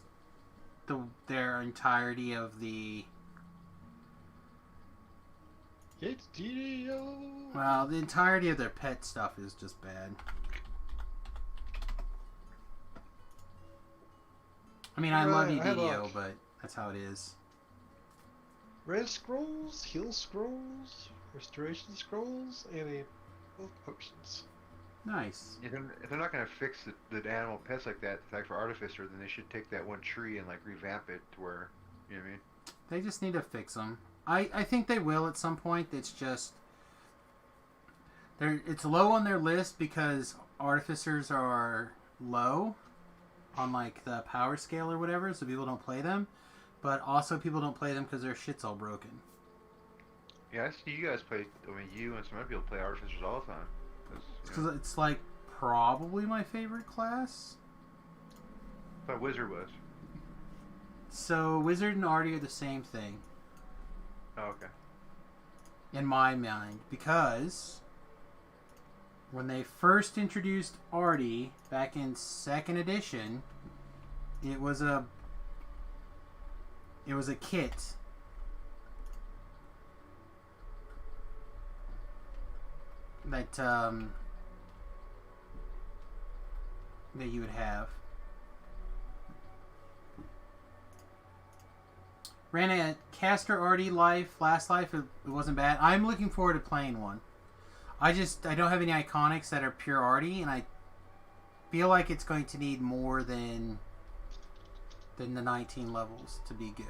their entirety of the... It's DDO. Well, the entirety of their pet stuff is just bad. I mean, I love you, DDO, but that's how it is. Red scrolls, heal scrolls, restoration scrolls, and a both potions. Nice. If they're not gonna fix the animal pets like that, the fact for Artificer, then they should take that one tree and like revamp it to where, you know what I mean? They just need to fix them. I think they will at some point. It's just it's low on their list because Artificers are low on like the power scale or whatever, so people don't play them. But also people don't play them because their shit's all broken. Yeah, I see you guys play. I mean, you and some other people play Artificers all the time. Because it's like probably my favorite class. I thought Wizard was. So Wizard and Artie are the same thing. Oh, okay. In my mind, because when they first introduced Artie back in 2nd edition, it was a kit that that you would have. Ran a Caster Artie last life. It wasn't bad. I'm looking forward to playing one. I don't have any iconics that are pure Artie, and I feel like it's going to need more than the 19 levels to be good.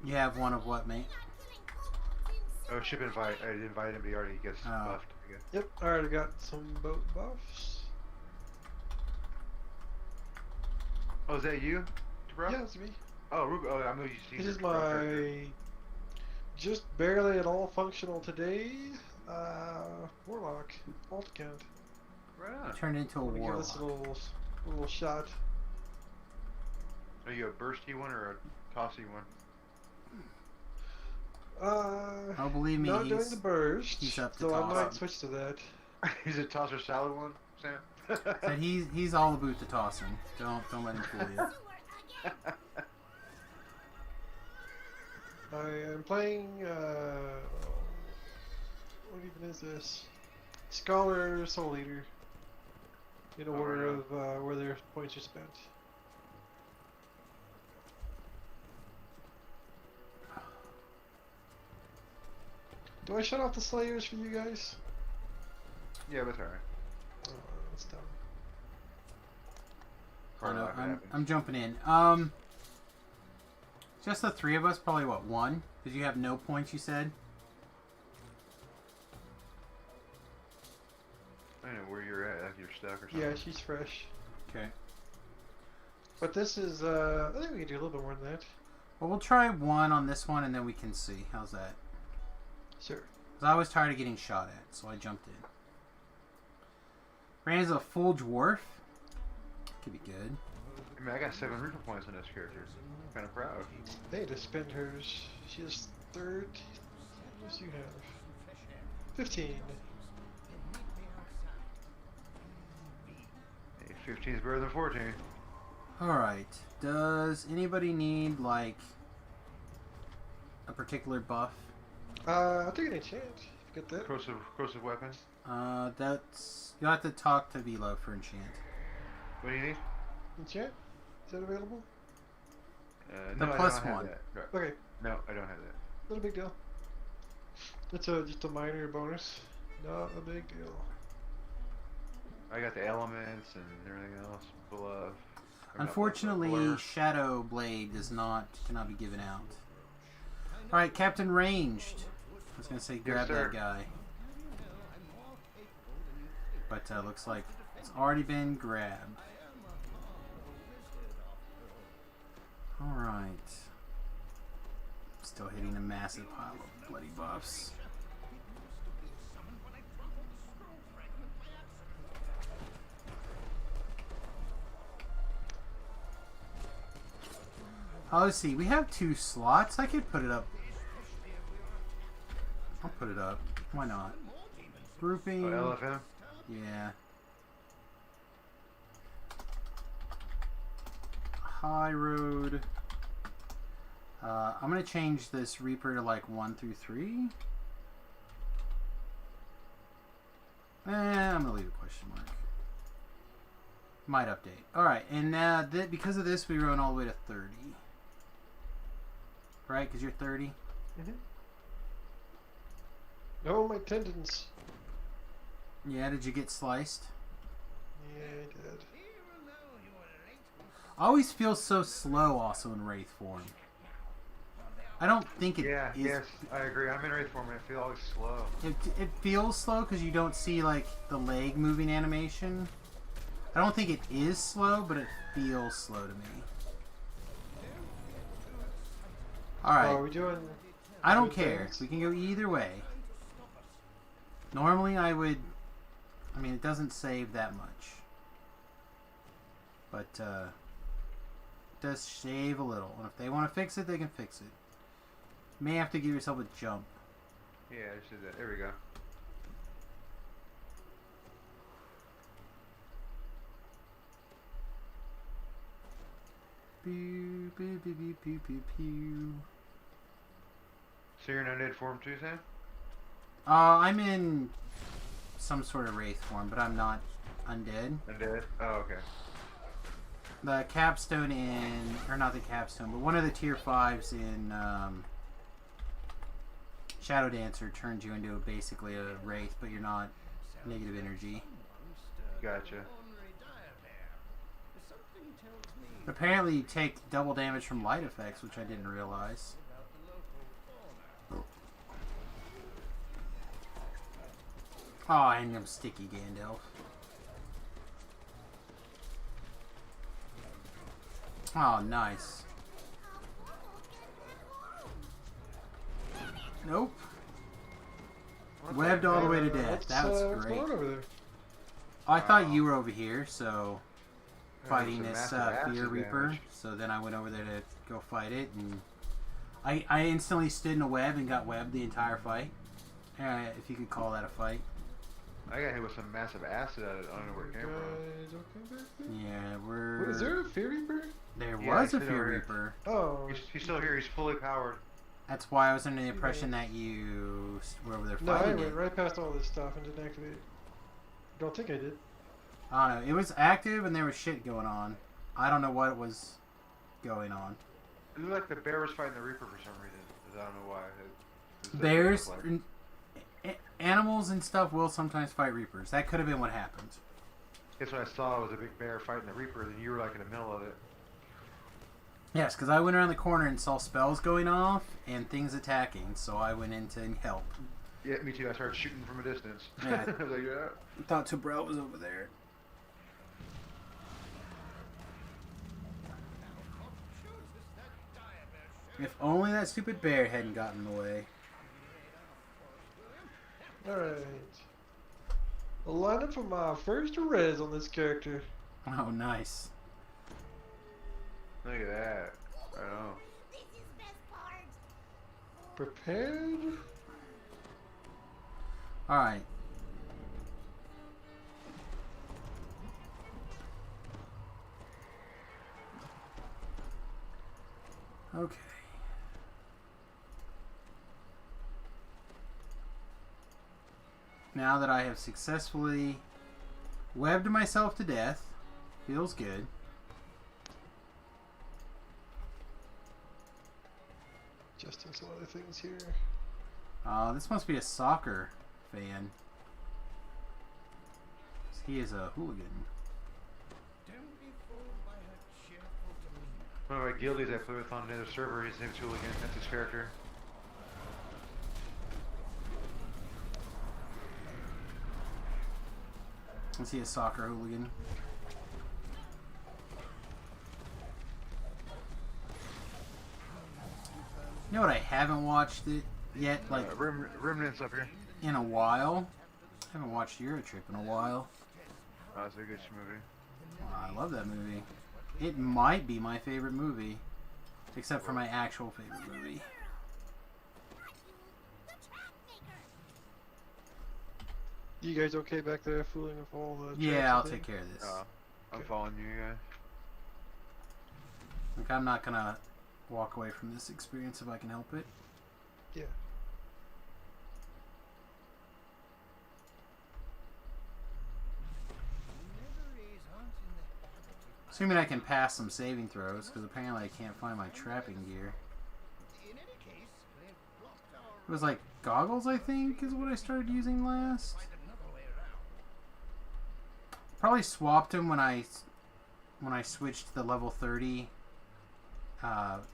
You have one of what, mate? Oh, ship invite. I invited him, but he already gets buffed. I guess. Yep, I already got some boat buffs. Oh, is that you, bro? Yeah, it's me. Oh, Ruby. Oh, I'm used to This is my just barely at all functional today. Warlock, alt account. Right on. Turned into a Give warlock. us a little shot. Are you a bursty one or a tossy one? Oh, believe me, not doing the burst. he's up to so I might tossing. switch to that. He's a tosser salad one, Sam. Said he's all about the tossing. Don't let him fool you. I am playing. What even is this? Scholar Soul Eater. In order of where their points are spent. Do I shut off the Slayers for you guys? Yeah, that's alright. Oh, that's dumb. I know, I'm jumping in. Just the 3 of us, probably what, 1? Because you have no points, you said? I don't know where you're at, if you're stuck or something. Yeah, she's fresh. Okay. But this is, I think we can do a little bit more than that. Well, we'll try 1 on this one, and then we can see. How's that? Sure. Because I was tired of getting shot at, so I jumped in. Ran as a full dwarf. Could be good. I mean, I got 7 Reaper points on this character. I'm kind of proud. They need to spend hers. She has 30. What does you have? 15. Hey, 15 is better than 14. Alright. Does anybody need, like, a particular buff? I'll take an enchant. Get that. Corrosive weapon. That's... You'll have to talk to Velo for enchant. What do you need? Enchant? Is that available? The no, plus I don't have one. that. Right. Okay. No, I don't have that. Not a big deal. It's just a minor bonus. Not a big deal. I got the elements and everything else. Bluff. Unfortunately, Shadow Blade cannot be given out. Alright, Captain Ranged. I was gonna say grab sir. that guy. But looks like it's already been grabbed. Alright. Still hitting a massive pile of bloody buffs. Oh, let's see. We have 2 slots. I could put it up. I'll put it up. Why not? Grouping. Oh, LFM? Yeah. High road. I'm gonna change this Reaper to like 1 through 3. I'm gonna leave a question mark. Might update. Alright, and because of this, we run all the way to 30. Right? Because you're 30? Mm-hmm. No, my tendons. Yeah, did you get sliced? Yeah, I did. I always feel so slow also in Wraith form. I don't think it Yeah, is. yes, I agree. I'm in Wraith form and I feel always slow. It feels slow because you don't see like the leg moving animation. I don't think it is slow, but it feels slow to me. Alright. Oh, are we doing... I don't good care. things? We can go either way. Normally I would... I mean, it doesn't save that much. But, it does save a little. And if they want to fix it, they can fix it. You may have to give yourself a jump. Yeah, I just did that. There we go. Pew, pew, pew, pew, pew, pew, pew. So you're in undead form too, Sam? I'm in some sort of wraith form, but I'm not undead. Undead? Oh, okay. The capstone in, or not the capstone, but one of the tier 5s in Shadow Dancer turns you into basically a wraith, but you're not negative energy. Gotcha. Apparently you take double damage from light effects, which I didn't realize. Oh, and I'm sticky Gandalf. Oh, nice. Nope. Webbed all the way to death. That was what's great. going on over there? I thought you were over here, so fighting some this massive Fear acid Reaper. damage. So then I went over there to go fight it, and I instantly stood in a web and got webbed the entire fight. If you could call that a fight. I got hit with some massive acid out of it. I don't know where it came from. Guys, okay back there? Yeah, Wait, is there a Fear Reaper? There Yeah, was a he's Fear over here. Reaper. Oh. He's still here. He's fully powered. That's why I was under the impression that you were over there No, I fighting went it. right past all this stuff and didn't activate it. Don't think I did. I don't know. It was active and there was shit going on. I don't know what was going on. It looked like the bear was fighting the Reaper for some reason. I don't know why. Bears, animals and stuff will sometimes fight Reapers. That could have been what happened. Guess what I saw was a big bear fighting the Reaper, and you were like in the middle of it. Yes, because I went around the corner and saw spells going off and things attacking, so I went in to help. Yeah, me too. I started shooting from a distance. Yeah. I was like, yeah. I thought Tobrel was over there. If only that stupid bear hadn't gotten in the way. Alright. A lineup for my first res on this character. Oh, nice. Look at that. I know. This is best part. Prepared? Alright. Okay. Now that I have successfully webbed myself to death, feels good. Just in some other things here. This must be a soccer fan. He is a hooligan. One of my guildies I play with on another server, his name's Hooligan. That's his character. I see a soccer hooligan. You know what? I haven't watched it yet, like Remnants up here. in a while. I haven't watched Euro Trip in a while. Oh, it's a good movie. I love that movie. It might be my favorite movie, except for my actual favorite movie. You guys okay back there fooling with all the... Yeah, I'll take care of this. I'm following you guys. Like, I'm not gonna walk away from this experience if I can help it. Yeah. Assuming I can pass some saving throws, because apparently I can't find my trapping gear. It was like goggles, I think, is what I started using last. Probably swapped them when I switched to the level 30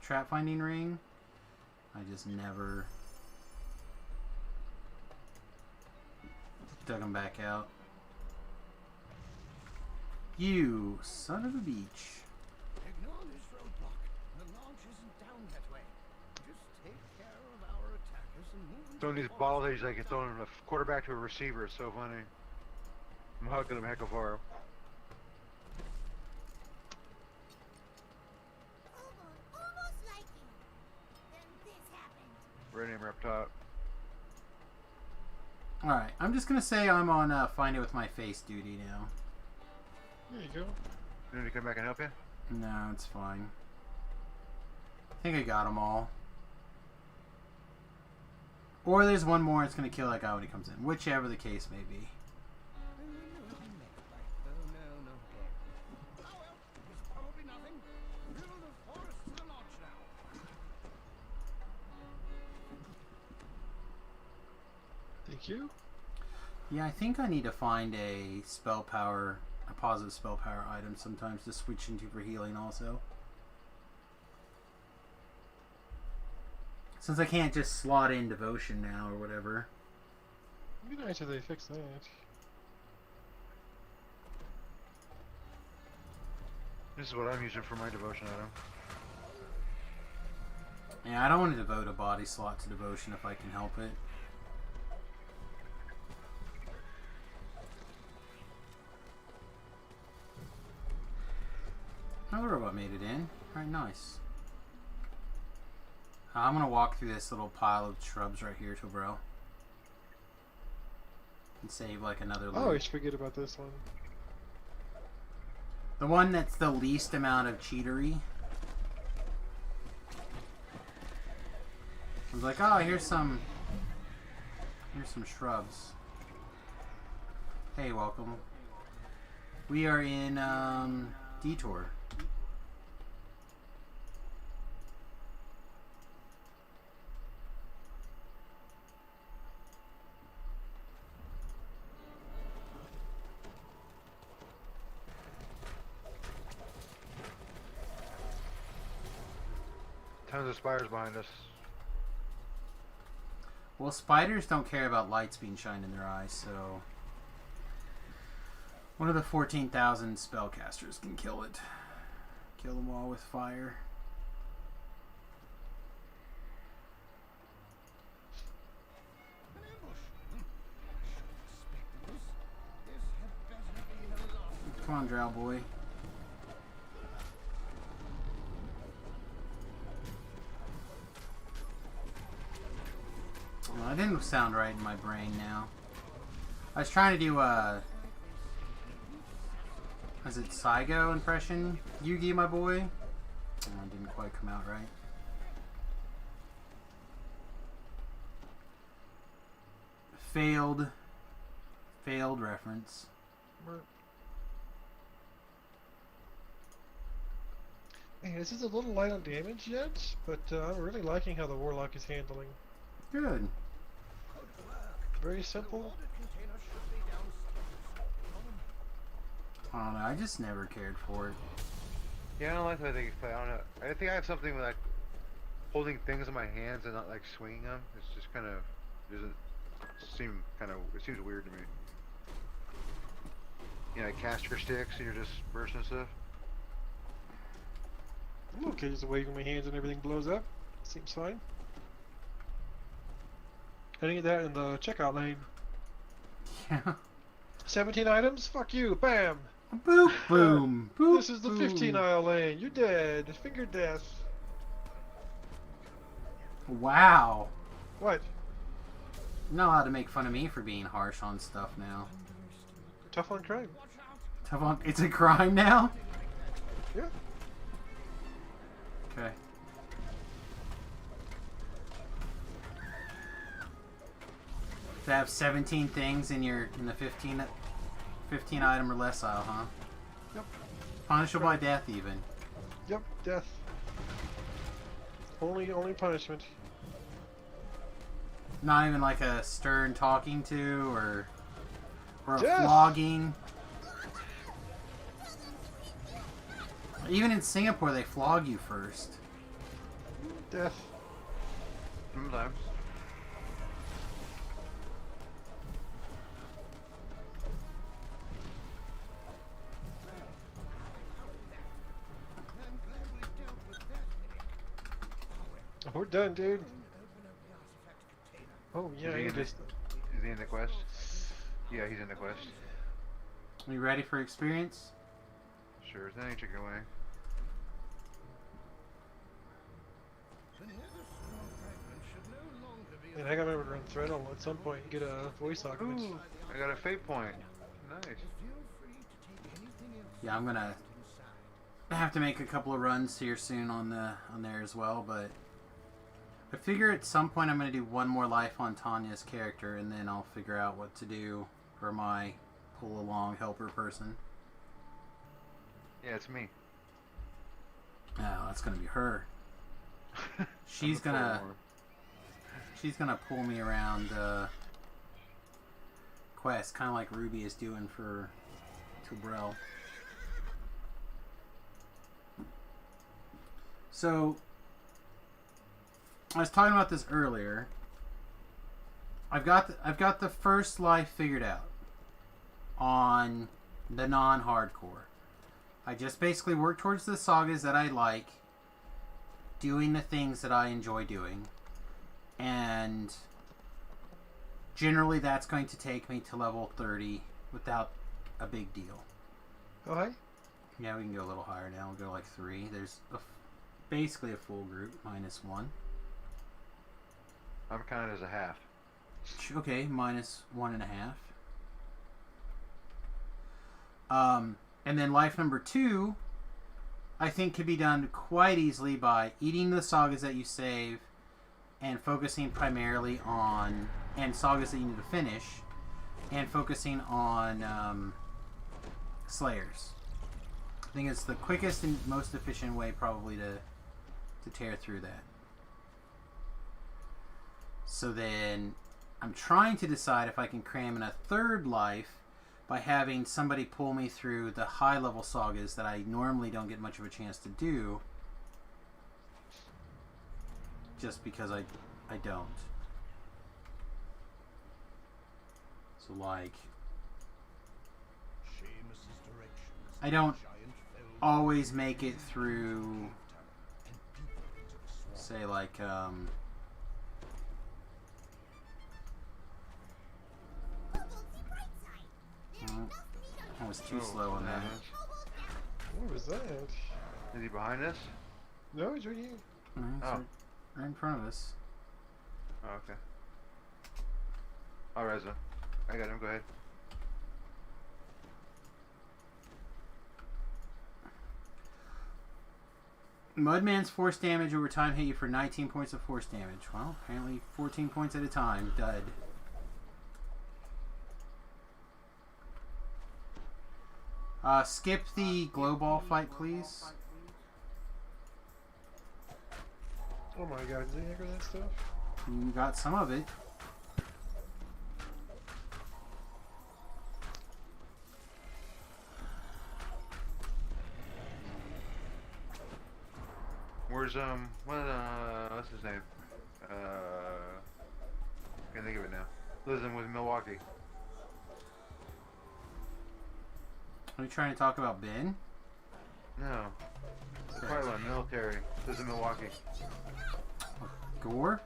trap finding ring. I just never dug them back out. You son of a beach. Ignore this roadblock. The launch isn't down that way. Just take care of our attackers and move. Throwing these balls that he's like throwing a quarterback to a receiver. It's so funny. I'm hugging him heck of far. Almost like you. Then this happened. Right name up top. Alright, I'm just gonna say I'm on find it with my face duty now. There you go. You need to come back and help you? No, it's fine. I think I got them all. Or there's one more it's going to kill that guy when he comes in. Whichever the case may be. Thank you. Yeah, I think I need to find a spell power, a positive spell power item sometimes to switch into for healing also. Since I can't just slot in devotion now or whatever. It'd be nice if they fix that. This is what I'm using for my devotion item. Yeah, I don't want to devote a body slot to devotion if I can help it. Oh, the robot made it in. Alright, nice. I'm gonna walk through this little pile of shrubs right here, bro. And save like another loot. I always forget about this one. The one that's the least amount of cheatery. I was like, oh, here's some shrubs. Hey, welcome. We are in Detour. Tons of spiders behind us. Well, spiders don't care about lights being shined in their eyes, so one of the 14,000 spellcasters can kill it. Kill them all with fire. An ambush. This had better be a lot. Come on, Drow boy. Well, that didn't sound right in my brain now. I was trying to do is it Saigo impression? Yugi, my boy? It didn't quite come out right. Failed reference. Hey, this is a little light on damage yet, but I'm really liking how the Warlock is handling. Good. Very simple. I don't know, I just never cared for it. Yeah, I don't like the way they play. I don't know. I think I have something with like holding things in my hands and not like swinging them. It's just kind of doesn't seem kind of. It seems weird to me. you know, caster sticks and you're just bursting stuff. I'm okay just waving my hands and everything blows up. Seems fine. I didn't get that in the checkout lane. Yeah. 17 items? Fuck you. Bam! Boop boom. Boop This is the boom. 15 aisle lane. You're dead. Finger death. Wow. What? You're not allowed to make fun of me for being harsh on stuff now. Tough on crime. Tough on. It's a crime now? Yeah. Okay. To have 17 things in the 15 item or less aisle, huh? Yep. Punishable by death even. Yep. Death. Only punishment. Not even like a stern talking to or a Death. flogging. Even in Singapore they flog you first. Death. Sometimes. We're done, dude. Oh yeah, Is he you in the- just. Is he in the quest? Yeah, he's in the quest. Are you ready for experience? Sure thing, chicken wing. And I gotta run Threadle at some point and get a voice augment. Ooh, I got a fate point. Nice. Yeah, I'm gonna have to make a couple of runs here soon on there as well, but I figure at some point I'm gonna do one more life on Tanya's character, and then I'll figure out what to do for my pull along helper person. Yeah, it's me. Oh, that's gonna be her. She's I'm the gonna forward. she's gonna pull me around quests, kind of like Ruby is doing for Tubrel. So I was talking about this earlier. I've got the first life figured out on the non-hardcore. I just basically work towards the sagas that I like, doing the things that I enjoy doing, and generally that's going to take me to level 30 without a big deal. Oh hi. Yeah, we can go a little higher now. We'll go like 3. There's basically a full group, minus 1. I'm counted as a half. Okay, minus 1.5. And then life number 2, I think could be done quite easily by eating the sagas that you save and focusing primarily on, and sagas that you need to finish, and focusing on slayers. I think it's the quickest and most efficient way probably to tear through that. So then I'm trying to decide if I can cram in a third life by having somebody pull me through the high level sagas that I normally don't get much of a chance to do, just because I don't. So like, I don't always make it through, say like I was too slow on that. What was that? Is he behind us? No, he's right here. Right, right in front of us. Oh, okay. I'll res him. I got him, go ahead. Mudman's force damage over time hit you for 19 points of force damage. Well, apparently 14 points at a time. Dud. Skip the glow ball fight, please. Oh my god, did they aggro that stuff? You got some of it. Where's what's his name? Can't think of it now. Lives in with Milwaukee. Are you trying to talk about Ben? No. It's probably my military. This is Milwaukee. Gore?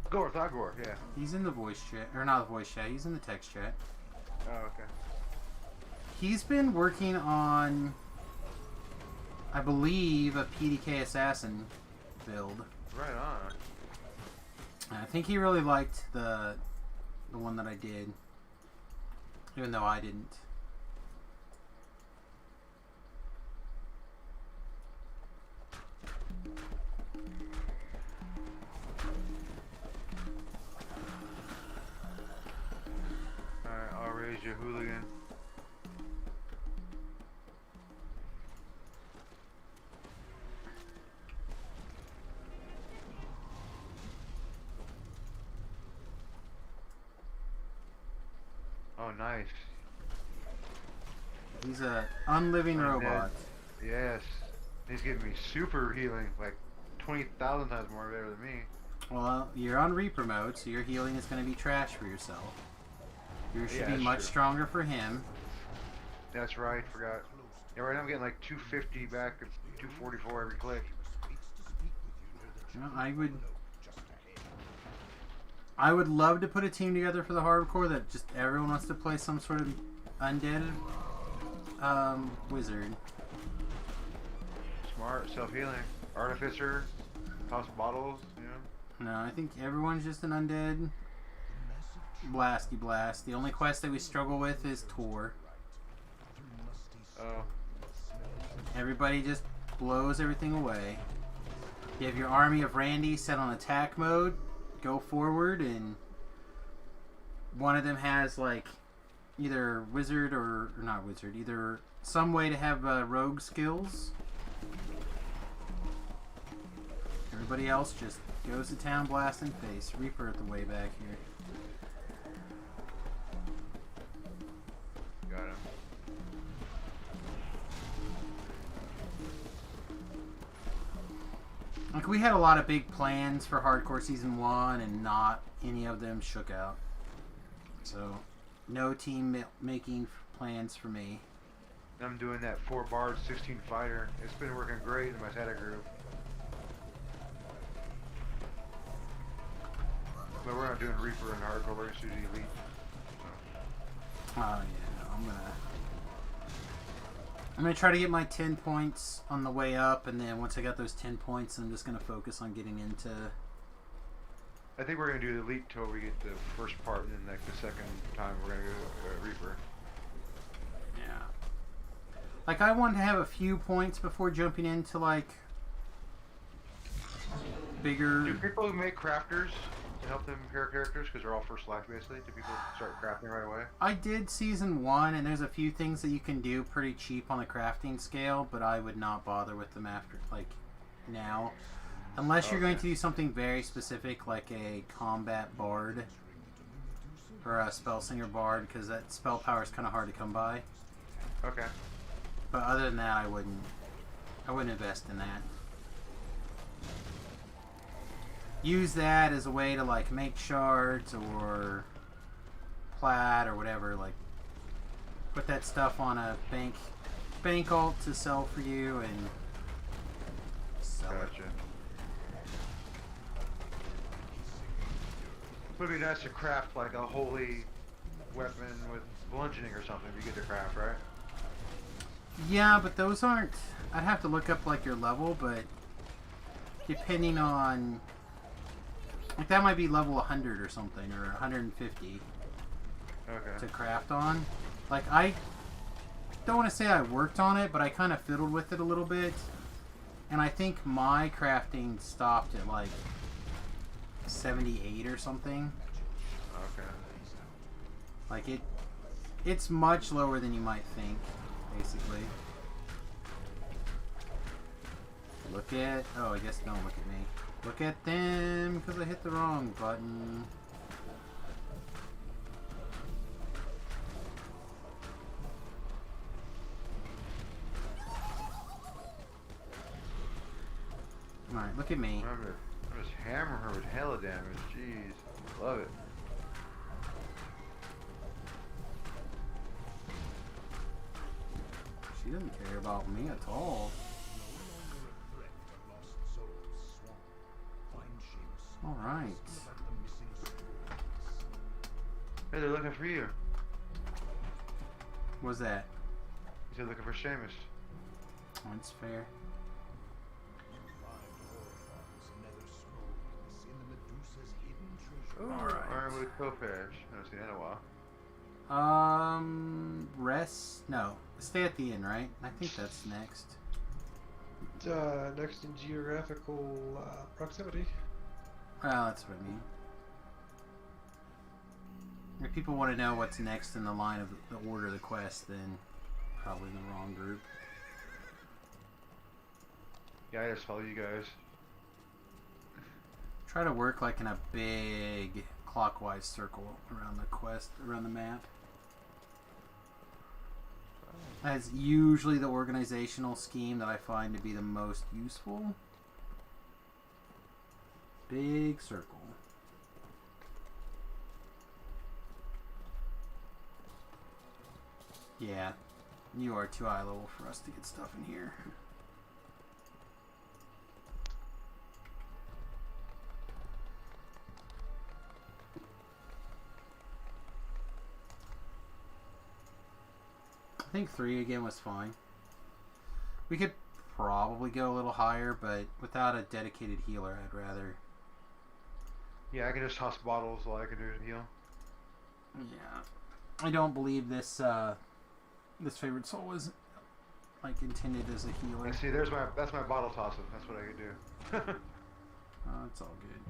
Gore, Thought Gore, yeah. He's in the voice chat. Or not the voice chat, he's in the text chat. Oh, okay. He's been working on, I believe, a PDK Assassin build. Right on. I think he really liked the one that I did. Even though I didn't. Alright, I'll raise your hooligan. Oh, nice. He's a unliving Undead. robot. Yes. He's giving me super healing, like 20,000 times more better than me. Well, you're on Reaper mode, so your healing is going to be trash for yourself. Yours should Yeah, be that's much true. stronger for him. That's right, forgot. Yeah, right now I'm getting like 250 back, 244 every click. You know, I would love to put a team together for the hardcore that just everyone wants to play some sort of undead wizard. Smart, self-healing. Artificer, toss bottles, you know. No, I think everyone's just an undead blasty blast. The only quest that we struggle with is Tor. Oh. Everybody just blows everything away. You have your army of Randy set on attack mode. Go forward, and one of them has like either wizard or not wizard, either some way to have rogue skills. Everybody else just goes to town blasting face. Reaper at the way back here. Got him. Like, we had a lot of big plans for Hardcore Season 1, and not any of them shook out. So, no team making plans for me. I'm doing that 4 bard 16 fighter. It's been working great in my Zeta group. But we're not doing Reaper and Hardcore, we're just using Elite. Oh, yeah, no, I'm gonna try to get my 10 points on the way up, and then once I got those 10 points, I'm just gonna focus on getting into... I think we're going to do the Elite till we get the first part, and then like the second time we're going to go Reaper. Yeah. Like, I want to have a few points before jumping into, like, bigger... Do people who make crafters to help them pair characters, because they're all first life basically? Do people start crafting right away? I did Season 1, and there's a few things that you can do pretty cheap on the crafting scale, but I would not bother with them after, like, now. Unless you're going to do something very specific, like a combat bard, or a spell singer bard, because that spell power is kind of hard to come by. Okay. But other than that, I wouldn't invest in that. Use that as a way to, like, make shards or plat or whatever. Like, put that stuff on a bank alt to sell for you and sell it. Gotcha. It would be nice to craft like a holy weapon with bludgeoning or something if you get to craft, right? Yeah, but those aren't... I'd have to look up, like, your level, but depending on... Like, that might be level 100 or something, or 150 Okay. to craft on. Like, I don't want to say I worked on it, but I kind of fiddled with it a little bit. And I think my crafting stopped at, like, 78 or something. Okay. Like, it's much lower than you might think, basically. Look at... Oh, I guess don't look at me. Look at them, because I hit the wrong button. Alright, look at me. I'm just hammering her with hella damage. Jeez. Love it. He doesn't care about me at all. Alright. Hey, they're looking for you. What's that? They're looking for Seamus. Oh, that's fair. Alright, with Kopesh. I haven't seen that in a while. Rest? No. Stay at the inn, right? I think that's next. Next in geographical proximity. Well, that's what I mean. If people want to know what's next in the line of the order of the quest, then probably in the wrong group. Yeah, I just follow you guys. Try to work like in a big clockwise circle around the quest, around the map. That's usually the organizational scheme that I find to be the most useful. Big circle. Yeah, you are too high level for us to get stuff in here. I think 3 again was fine. We could probably go a little higher, but without a dedicated healer, I'd rather. Yeah, I can just toss bottles while I can do it heal. Yeah, I don't believe this this favorite soul was like intended as a healer. Yeah, see, that's my bottle tossing. That's what I could do. It's all good.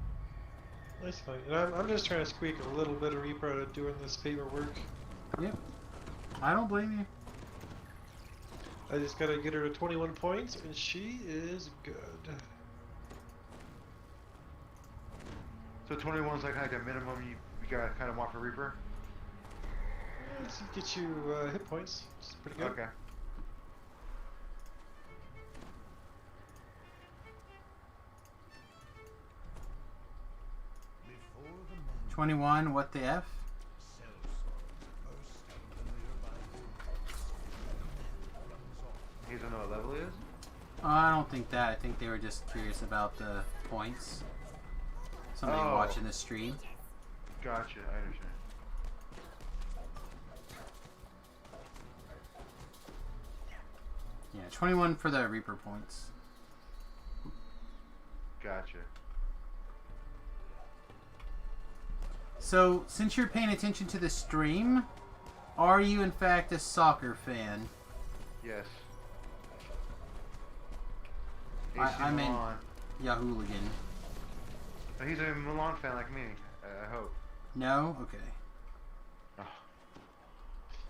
That's fine. And I'm just trying to squeak a little bit of Reaper out of doing this favor work. Yep. I don't blame you. I just gotta get her to 21 points, and she is good. So 21 is like a minimum you gotta kind of want for Reaper? Let's get you hit points. It's pretty good. Okay. Before the moment 21. What the F? He doesn't know what level he is? I don't think that. I think they were just curious about the points. Somebody Oh. watching the stream. Gotcha, I understand. Yeah, 21 for the Reaper points. Gotcha. So, since you're paying attention to the stream, are you in fact a soccer fan? Yes. I'm in Milan. Yahooligan. Oh, he's a Milan fan like me, I hope. No? Okay. Oh.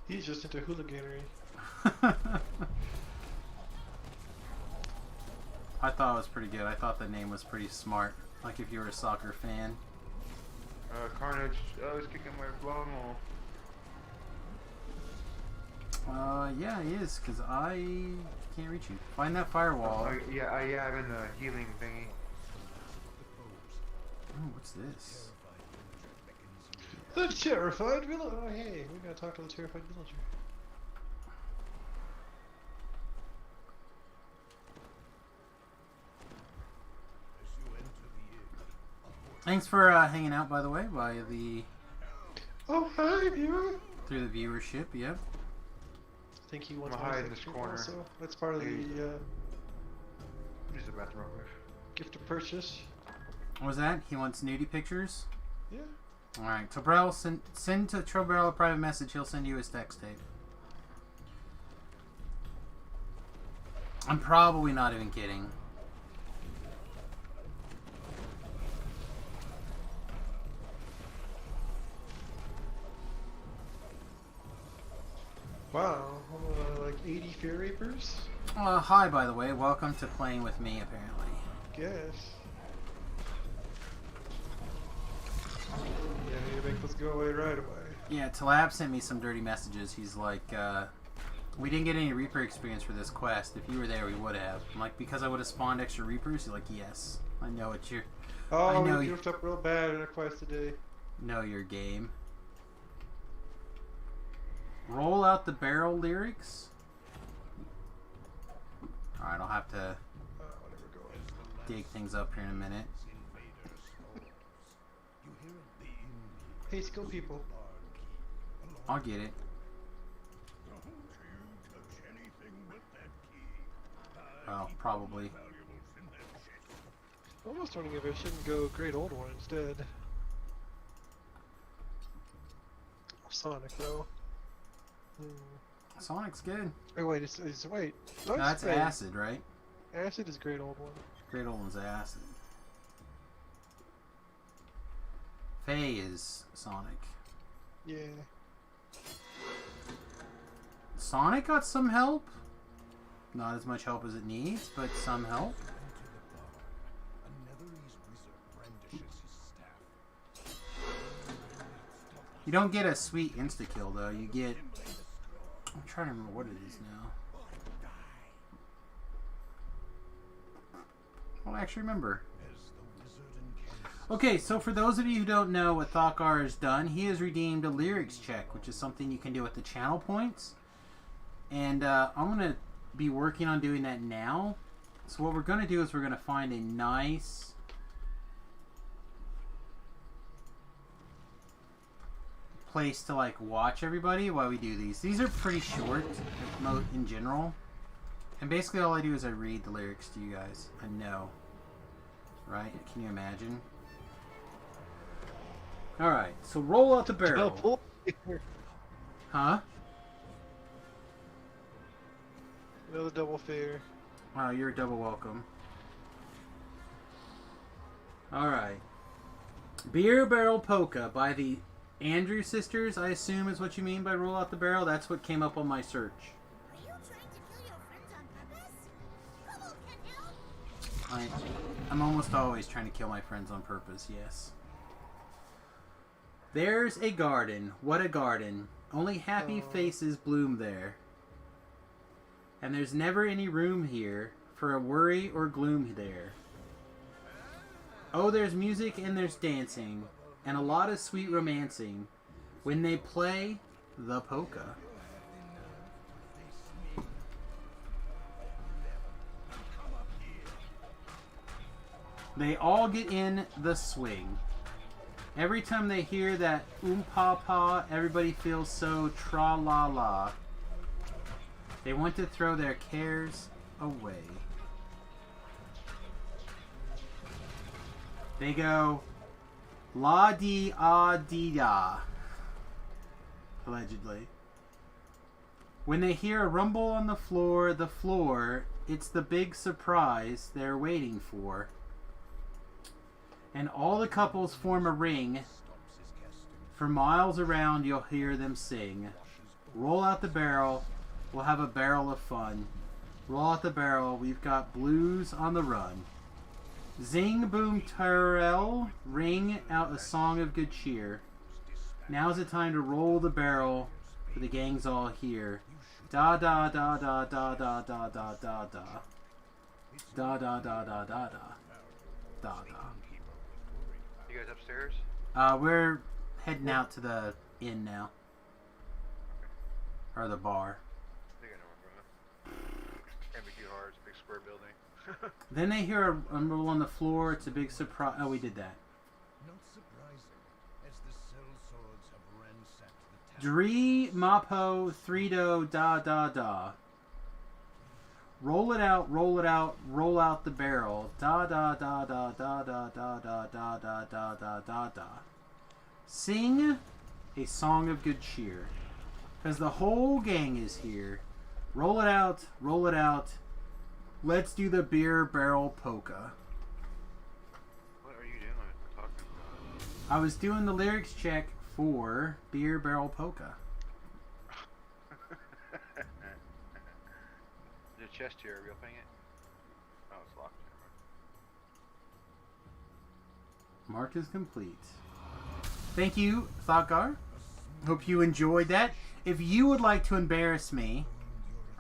He's just into hooliganery. I thought it was pretty good. I thought the name was pretty smart. Like if you were a soccer fan. Carnage, oh, he's kicking my long wall. Yeah, he is, because I can't reach you. Find that firewall. Yeah, I'm in the healing thingy. Oh, what's this? The terrified villager. Oh, hey, we gotta talk to the terrified villager. as you enter the inn, Thanks for hanging out, by the way, by the Oh, hi, viewer. through the viewership. Yep. I think he wants I'm my hiding in this section corner. Also, that's part of the Use the bathroom real quick. gift of purchase. What was that? He wants nudie pictures. Yeah. All right, Tobrel, send to Tobrel a private message. He'll send you his text tape. I'm probably not even kidding. Wow, like 80 Fear Reapers? Hi, by the way. Welcome to playing with me, apparently. Guess. Yeah, I need to make this go away right away. Yeah, Talab sent me some dirty messages. He's like, we didn't get any Reaper experience for this quest. If you were there, we would have. I'm like, because I would have spawned extra Reapers? He's like, yes. I know what you're... Oh, I know we you- goofed up real bad in a quest today. know your game. Roll out the barrel lyrics? Alright, I'll have to Whatever, go ahead. dig things up here in a minute. Hey, skill people. I'll get it. Well, probably. Almost wondering if I shouldn't go Great Old One instead. Sonic, though. Sonic's good. Oh, wait, wait. No, that's great. Acid, right? Acid is Great Old One. Great Old One's Acid. Faye is Sonic. Yeah. Sonic got some help. Not as much help as it needs, but some help. You don't get a sweet insta-kill, though. You get... I'm trying to remember what it is now. I don't actually remember. Okay, so for those of you who don't know what Thokgar has done, he has redeemed a lyrics check, which is something you can do with the channel points. And I'm going to be working on doing that now. So what we're going to do is we're going to find a nice... place to like watch everybody while we do these. These are pretty short in general. And basically all I do is I read the lyrics to you guys. I know. Right? Can you imagine? Alright, so roll out the barrel. Huh? Another double fair. Wow, you're double welcome. Alright. Beer Barrel Polka by the Andrew Sisters, I assume is what you mean by roll out the barrel. That's what came up on my search. Are you trying to kill your friends on purpose? Kobo can help. I'm almost always trying to kill my friends on purpose, yes. There's a garden. What a garden. Only happy faces bloom there. And there's never any room here for a worry or gloom there. Oh, there's music and there's dancing. And a lot of sweet romancing when they play the polka. They all get in the swing. Every time they hear that pa, everybody feels so tra-la-la. They want to throw their cares away. They go... La-dee-ah-dee-da. Allegedly. When they hear a rumble on the floor, it's the big surprise they're waiting for. And all the couples form a ring. For miles around, you'll hear them sing. Roll out the barrel, we'll have a barrel of fun. Roll out the barrel, we've got blues on the run. Zing, boom, Tyrell, ring out a song of good cheer. Now's the time to roll the barrel, for the gang's all here. Da da da da da da da da da da. Da da da da da da. Da da. You guys upstairs? We're heading out to the inn now. Or the bar. I think I know where I'm going. Can't be too hard, it's a big square building. Then they hear a rumble on the floor. It's a big surprise. Oh, we did that. Not surprising, as the cell swords have ransacked the town. Dree, Mapo, Threedo, da da da. Roll it out, roll it out, roll out the barrel. Da da da da da da da da da da da da da da. Sing a song of good cheer. Because the whole gang is here. Roll it out, roll it out. Let's do the beer barrel polka. What are you doing? Talking? I was doing the lyrics check for beer barrel polka. There's a chest here. Are we opening it? Oh, it's locked. Mark is complete. Thank you, Thokgar. Hope you enjoyed that. If you would like to embarrass me,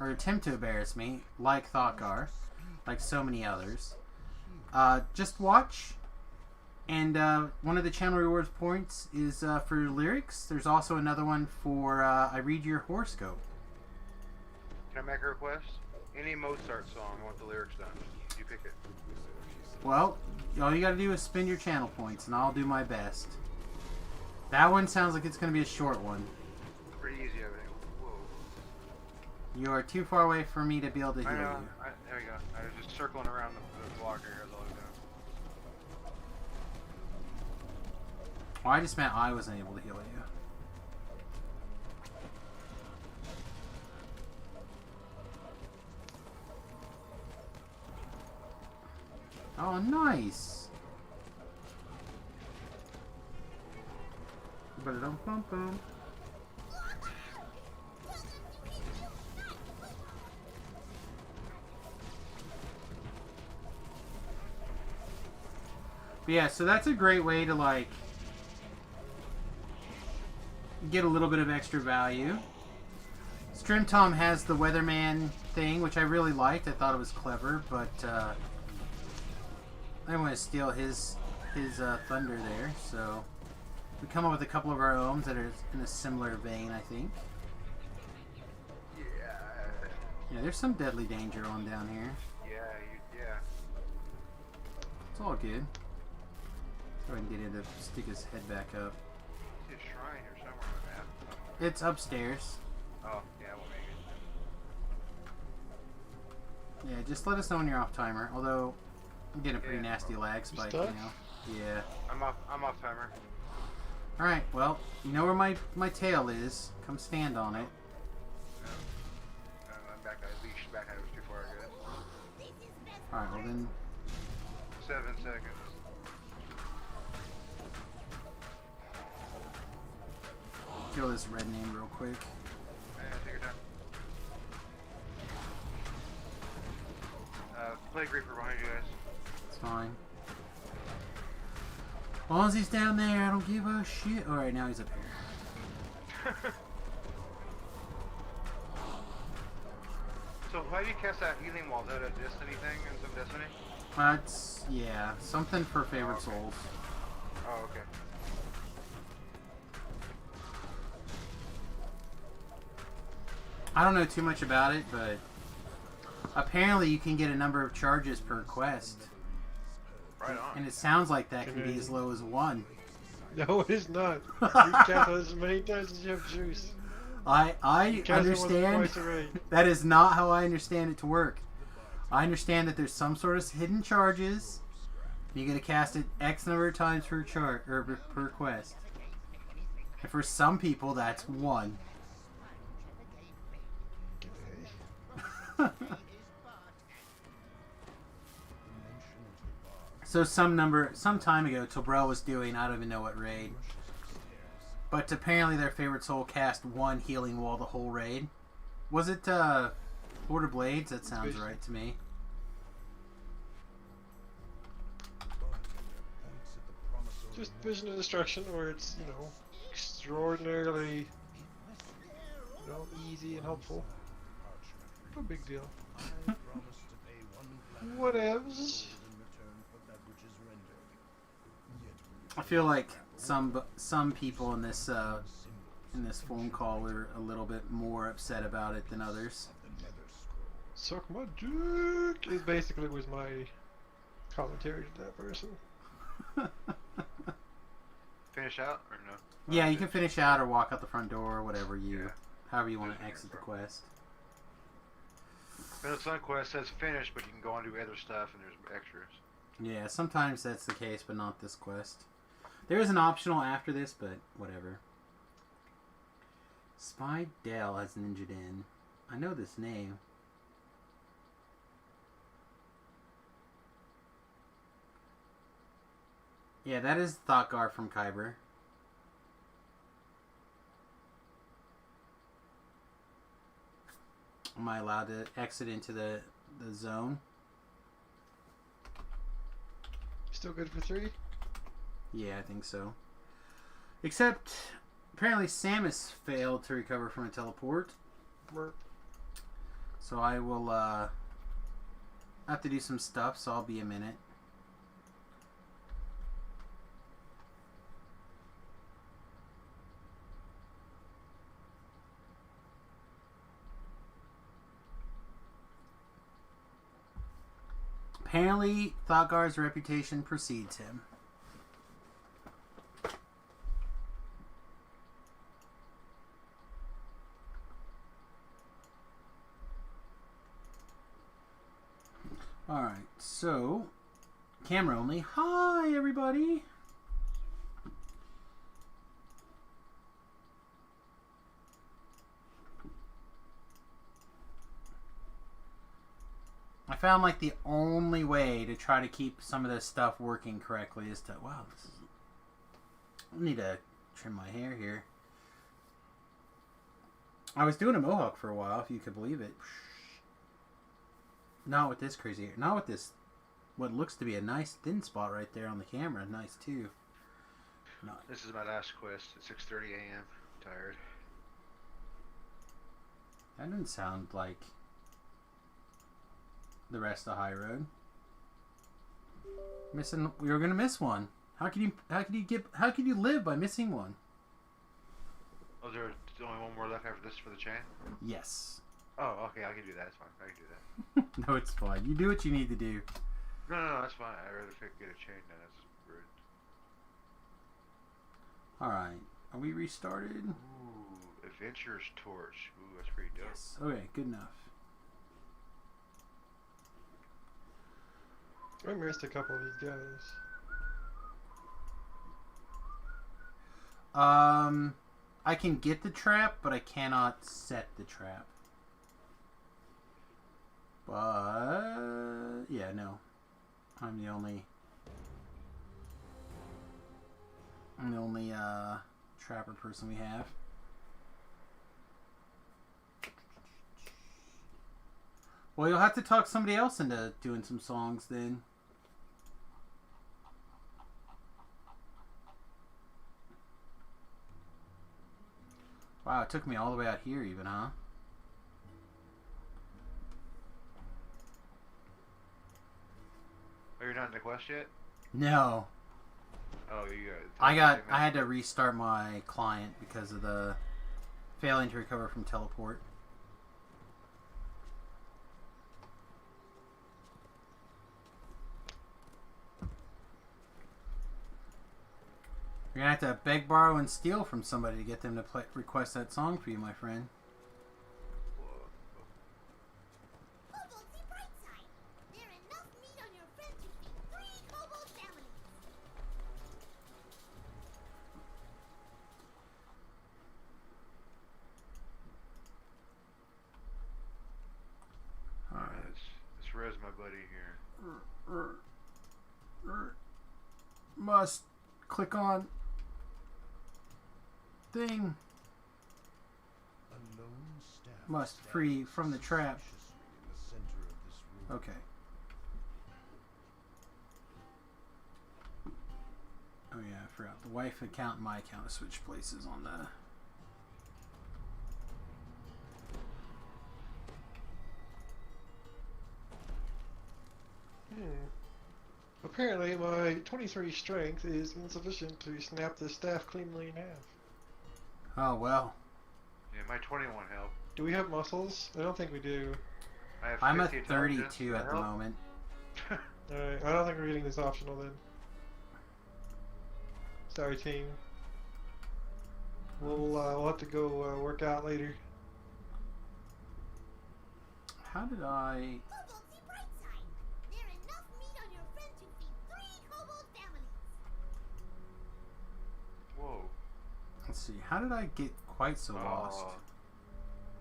or attempt to embarrass me, like Thokgar, like so many others, just watch. And one of the channel rewards points is for lyrics. There's also another one for I read your horoscope. Can I make a request? Any Mozart song, I want the lyrics done. You pick it. Well, all you gotta do is spend your channel points, and I'll do my best. That one sounds like it's gonna be a short one. Pretty easy, I think. Whoa. You are too far away for me to be able to heal I know. you. There we go. I was just circling around the block here. That's all I was doing. Well, I just meant I wasn't able to heal you. Oh, nice. Ba-da-dum-bum-bum. But yeah, so that's a great way to like get a little bit of extra value. Strim Tom has the Weatherman thing, which I really liked. I thought it was clever, but I didn't want to steal his thunder there. So we come up with a couple of our own that are in a similar vein, I think. Yeah. Yeah, there's some deadly danger on down here. Yeah. It's all good. Go ahead and get him to stick his head back up. See a shrine here somewhere on the map. It's upstairs. Oh, yeah, we'll make it. Yeah, just let us know when you're off timer. Although I'm getting a pretty nasty lag spike stuck? now. Yeah. I'm off timer. Alright, well, you know where my tail is. Come stand on it. I'm back. I leashed back. I was too far, I guess. Alright, well then 7 seconds. kill this red name real quick. Yeah, take your time. Plague Reaper behind you guys. It's fine. As long as he's down there, I don't give a shit. Alright, now he's up here. So why do you cast that healing wall? Is that a Destiny thing in some Destiny? It's, yeah, something for favorite souls. Oh, okay. I don't know too much about it, but apparently you can get a number of charges per quest. Right on. And it sounds like that can be as low as 1. No, it is not. You cast it as many times as you have juice. I Cast it once or understand. twice a raid. That is not how I understand it to work. I understand that there's some sort of hidden charges. You gotta cast it X number of times per chart or per quest. And for some people, that's 1. So some time ago, Tobrel was doing, I don't even know what raid, but apparently their favorite soul cast 1 healing wall the whole raid. Was it Lord of Blades? That sounds right to me. Just Vision of Destruction, where it's, you know, extraordinarily, you know, easy and helpful. No big deal. Whatevs. I feel like some people in this phone call were a little bit more upset about it than others. Suck my dick is basically was my commentary to that person. Finish out or no? Yeah, you can finish out or walk out the front door or whatever however you want to exit the quest. Then Sun Quest says finish, but you can go on and do other stuff and there's extras. Yeah, sometimes that's the case, but not this quest. There is an optional after this, but whatever. Spy Dell has ninja'd in. I know this name. Yeah, that is Thoughtgar from Kyber. Am I allowed to exit into the zone? Still good for 3? Yeah, I think so. Except, apparently Samus failed to recover from a teleport. Merp. So I will have to do some stuff, so I'll be a minute. Apparently, Thotgar's reputation precedes him. Alright, so camera only. Hi, everybody. I found like the only way to try to keep some of this stuff working correctly is to, wow, this is, I need to trim my hair here. I was doing a mohawk for a while, if you could believe it. Not with this crazy hair. Not with this, what looks to be a nice thin spot right there on the camera. Nice too. Not. This is my last quest at 6:30 a.m. Tired. That doesn't sound like the rest of High Road. Missing. We were gonna miss one. How can you live by missing one? Oh, there's only one more left after this for the chain? Yes. Oh, okay, I can do that. It's fine. I can do that. No, it's fine. You do what you need to do. No, that's fine. I'd rather get a chain than that's rude. Alright. Are we restarted? Ooh, Adventurer's Torch. Ooh, that's pretty dope. Yes. Okay, good enough. I missed a couple of these guys. I can get the trap, but I cannot set the trap. But yeah, no. I'm the only trapper person we have. Well, you'll have to talk somebody else into doing some songs then. Wow, it took me all the way out here even, huh? Oh, you're not in the quest yet? No. Oh, you I had to restart my client because of the failing to recover from teleport. You're gonna have to beg, borrow, and steal from somebody to get them to request that song for you, my friend. Who won't see bright side? There's enough meat on your friend to feed 3 kobold families. Alright, let's res my buddy here. Must click on thing. Must free from the trap. Okay. Oh yeah, I forgot. The wife account and my account have switched places on the... Apparently, my 23 strength is insufficient to snap the staff cleanly in half. Oh well. Yeah, my 21 help. Do we have muscles? I don't think we do. I have I'm at 50 32 at the help. moment. Alright, I don't think we're getting this optional then. Sorry, team. We'll have to go work out later. How did I... Who won't see bright side? There's enough meat on your friend to feed 3 kobold families. Whoa. Let's see. How did I get quite so lost? Oh,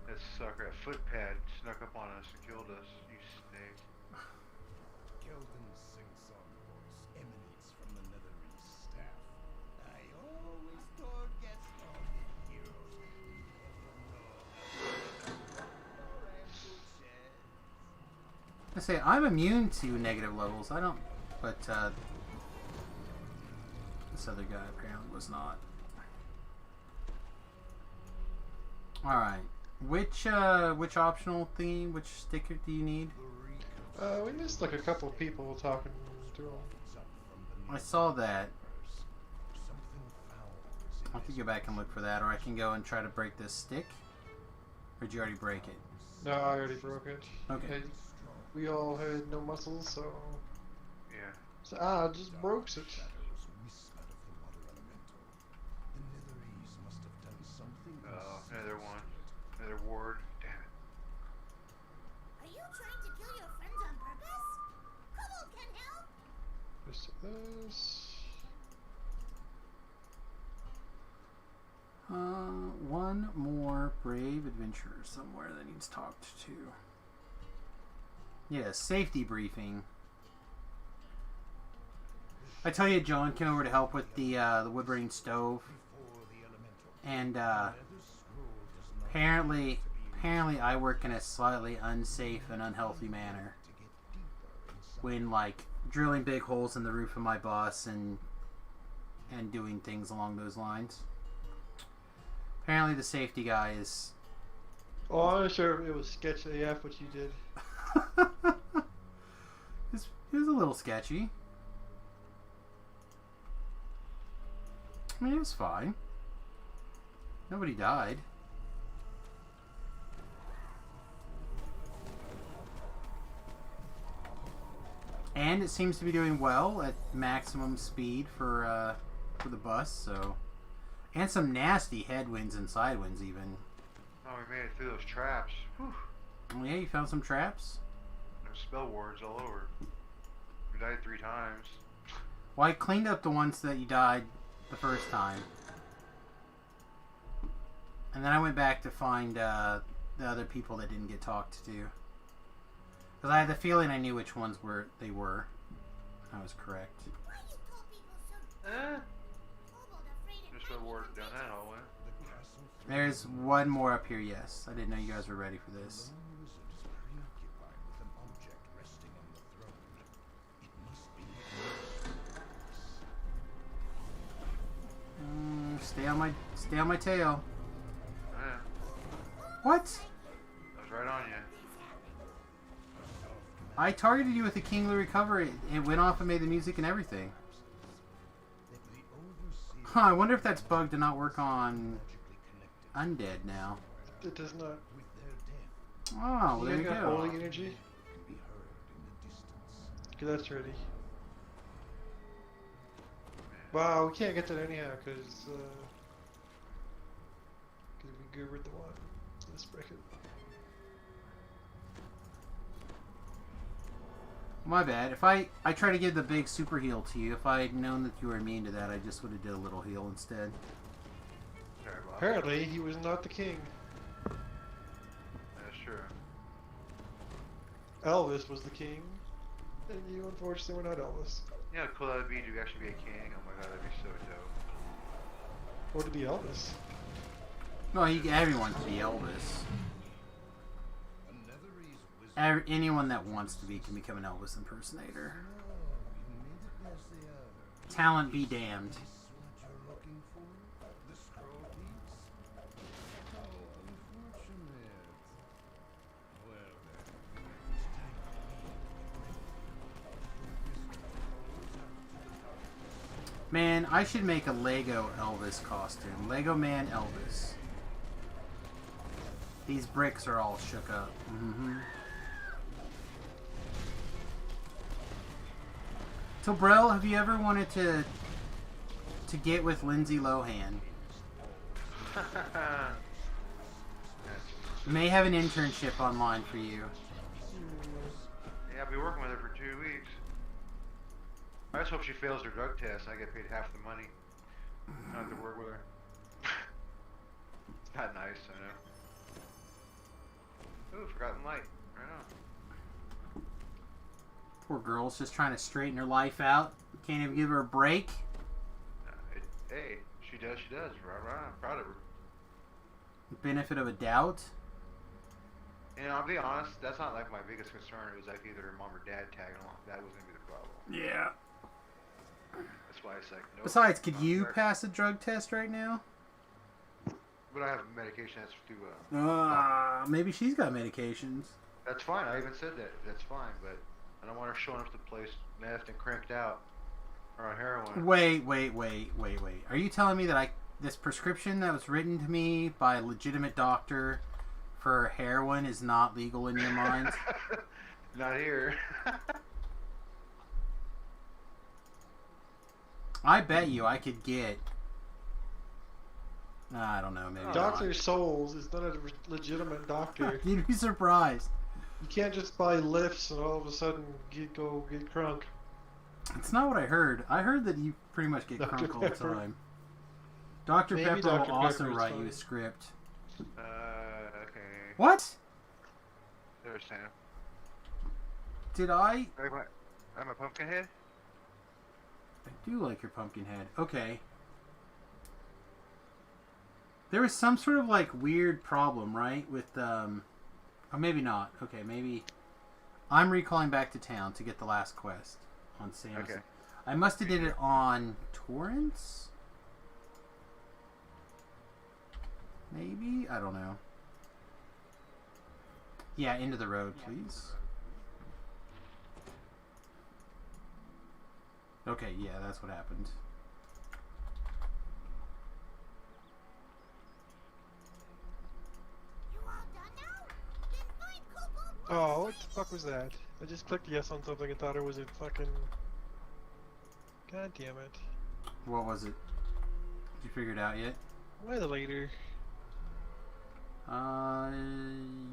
that sucker, that footpad snuck up on us and killed us. You snake. Kelvin's sing-song voice emanates from the Netherese staff. I always told Gaston that heroes I say I'm immune to negative levels. I don't, but this other guy apparently was not. All right, which optional theme, which sticker do you need? We missed like a couple of people talking to them. I saw that. I have to go back and look for that, or I can go and try to break this stick. Or did you already break it? No, I already broke it. Okay. We all had no muscles, so So, I just broke it. Shadows whispered of the water elemental. The Netherese must have done something. Oh, another one. Another ward. Damn it. Are you trying to kill your friends on purpose? Kobold can help. Just this. One more brave adventurer somewhere that needs talked to. Yeah, safety briefing. I tell you, John came over to help with the wood burning stove, and apparently I work in a slightly unsafe and unhealthy manner when like drilling big holes in the roof of my bus and doing things along those lines. Apparently the safety guy is... Oh, I'm not sure it was sketch AF what you did. it was a little sketchy. I mean, it was fine. Nobody died. And it seems to be doing well at maximum speed for the bus, so... And some nasty headwinds and sidewinds, even. Oh, we made it through those traps. Whew. Oh, yeah, you found some traps? There's spell wards all over. We died 3 times. Well, I cleaned up the ones that you died the first time. And then I went back to find the other people that didn't get talked to. Because I had the feeling I knew which ones they were. I was correct. Why you call people so Eh? kobold afraid of Just a ward down that hallway. There's one more up here, yes. I didn't know you guys were ready for this. preoccupied with an object resting on the throne. It must be Stay on my tail. Yeah, What? I was right on you. I targeted you with the King Louis recovery. It went off and made the music and everything. Huh, I wonder if that's bugged to not work on Undead now. It does not. Oh, well, there you got go. holy energy. Okay, that's ready. Wow, we can't get that anyhow because we goobered the one. Let's break it. My bad. If I try to give the big super heal to you, if I had known that you were immune to that, I just would have did a little heal instead. Sorry, boss. Apparently, he was not the king. That's true. Elvis was the king, and you unfortunately were not Elvis. You know how cool that would be to actually be a king? Oh my god, that'd be so dope. Or to be Elvis. No, everyone can be Elvis. Anyone that wants to be can become an Elvis impersonator. Talent be damned. Man, I should make a Lego Elvis costume. Lego Man Elvis. These bricks are all shook up. Mm-hmm. So, Brel, have you ever wanted to get with Lindsay Lohan? May have an internship online for you. Yeah, I'll be working with her for 2 weeks. I just hope she fails her drug test and I get paid half the money. I don't have to work with her. It's not nice, I know. Ooh, Forgotten Light. Right on. Poor girl's just trying to straighten her life out. Can't even give her a break. Hey, she does. Right. I'm proud of her. Benefit of a doubt. And I'll be honest, that's not like my biggest concern. It was like either her mom or dad tagging along. That was gonna be the problem. Yeah. That's why it's like, nope. Besides, could you pass a drug test right now? But I have medication that's through. Maybe she's got medications. That's fine. I even said that. That's fine, but I don't want her showing up to the place methed and cranked out or on heroin. Wait. Are you telling me that this prescription that was written to me by a legitimate doctor for heroin is not legal in your mind? Not here. I bet you I could get... I don't know, maybe Dr. not. Souls is not a legitimate doctor. You'd be surprised. You can't just buy lifts and all of a sudden go get crunk. It's not what I heard. I heard that you pretty much get Dr. crunk all the Pepper. time. Dr. Maybe Pepper Dr. will also Pepper is write you fine. a script. Okay. What? There's Sam. Did I? I'm a pumpkin head. I do like your pumpkin head. Okay. There was some sort of like weird problem, right? With oh, maybe not. Okay, maybe I'm recalling back to town to get the last quest on Samus. Okay. I must have did it on Torrents. Maybe? I don't know. Yeah, into the road, please. Okay, yeah, that's what happened. You all done now? Then find Cobalt Oh, what the fuck was that? I just clicked yes on something and thought it was a fucking... God damn it. What was it? Did you figure it out yet? Why the leader?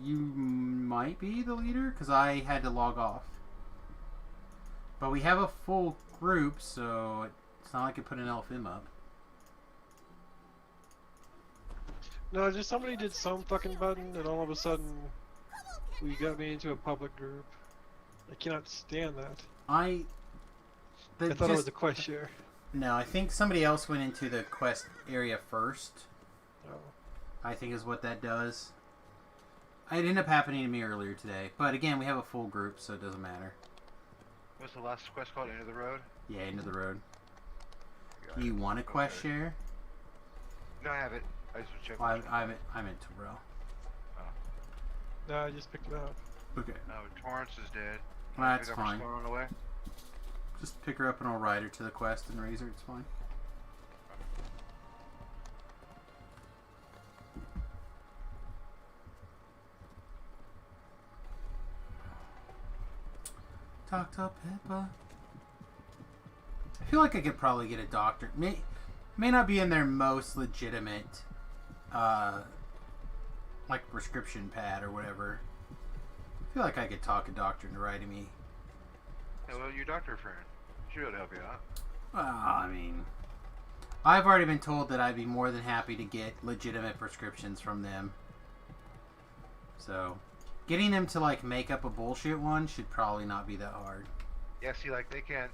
You might be the leader, because I had to log off. But we have a full group, so it's not like I put an LFM up. No, just somebody did some fucking button and all of a sudden we got me into a public group. I cannot stand that. I thought it was a quest share. No, I think somebody else went into the quest area first. Oh. I think is what that does. It ended up happening to me earlier today. But again, we have a full group, so it doesn't matter. What's the last quest called? End of the road? Yeah, into the road. Do you want a quest share? No, I have it. I just checked. Well, I meant to row. No, I just picked it up. Okay. No, Torrance is dead. Well, that's Pick up her fine. stone on the way? Just pick her up and I'll ride her to the quest and raise her. It's fine. Dr. Pepper. I feel like I could probably get a doctor. May not be in their most legitimate, like prescription pad or whatever. I feel like I could talk a doctor into writing me. Yeah, well, your doctor friend. She'll be able to help you out. I mean, I've already been told that I'd be more than happy to get legitimate prescriptions from them. So, getting them to like make up a bullshit one should probably not be that hard. Yeah, see, like they can't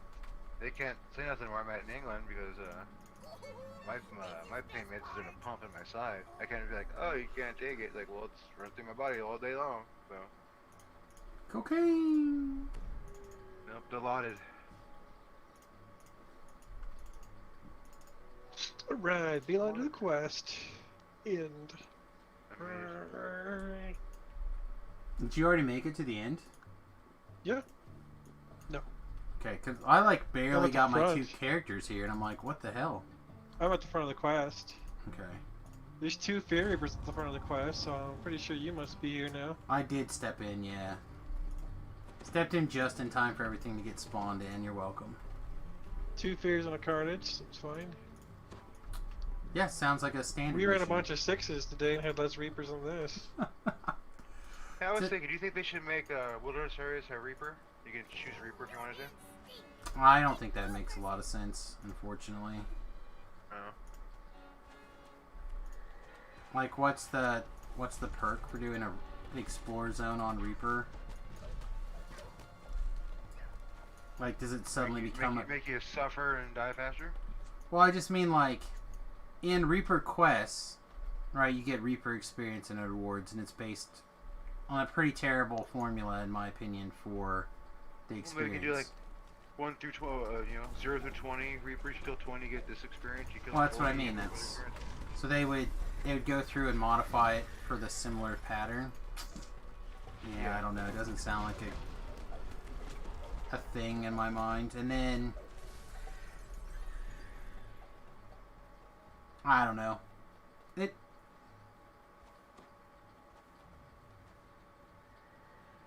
say nothing where I'm at in England because my pain meds is in a pump in my side. I can't be like, oh, you can't take it. Like, well, it's run through my body all day long. So, Cocaine. nope, allotted. Alright, beeline to the quest. End. Did you already make it to the end? Yeah. No. Okay, because I like barely at the got my front. 2 characters here, and I'm like, what the hell? I'm at the front of the quest. Okay. There's 2 Fear Reapers at the front of the quest, so I'm pretty sure you must be here now. I did step in, yeah. Stepped in just in time for everything to get spawned in. You're welcome. 2 Fears and a Carnage, it's fine. Yeah, sounds like a standard. We ran a mission. bunch of 6s today and had less Reapers than this. Yeah, I was thinking, do you think they should make Wilderness Areas a Reaper? You can choose Reaper if you wanted to. I don't think that makes a lot of sense, unfortunately. Oh. Like, what's the perk for doing an explore zone on Reaper? Like, does it suddenly become make you suffer and die faster? Well, I just mean like in Reaper quests, right? You get Reaper experience and rewards, and it's based on a pretty terrible formula, in my opinion, for the experience. Well, you can do like 1 through 12, 0 through 20 Reapers. You kill 20, get this experience. You kill Well, that's what I 40, mean. you get That's experience. so they would go through and modify it for the similar pattern. Yeah, I don't know. It doesn't sound like a thing in my mind. And then I don't know.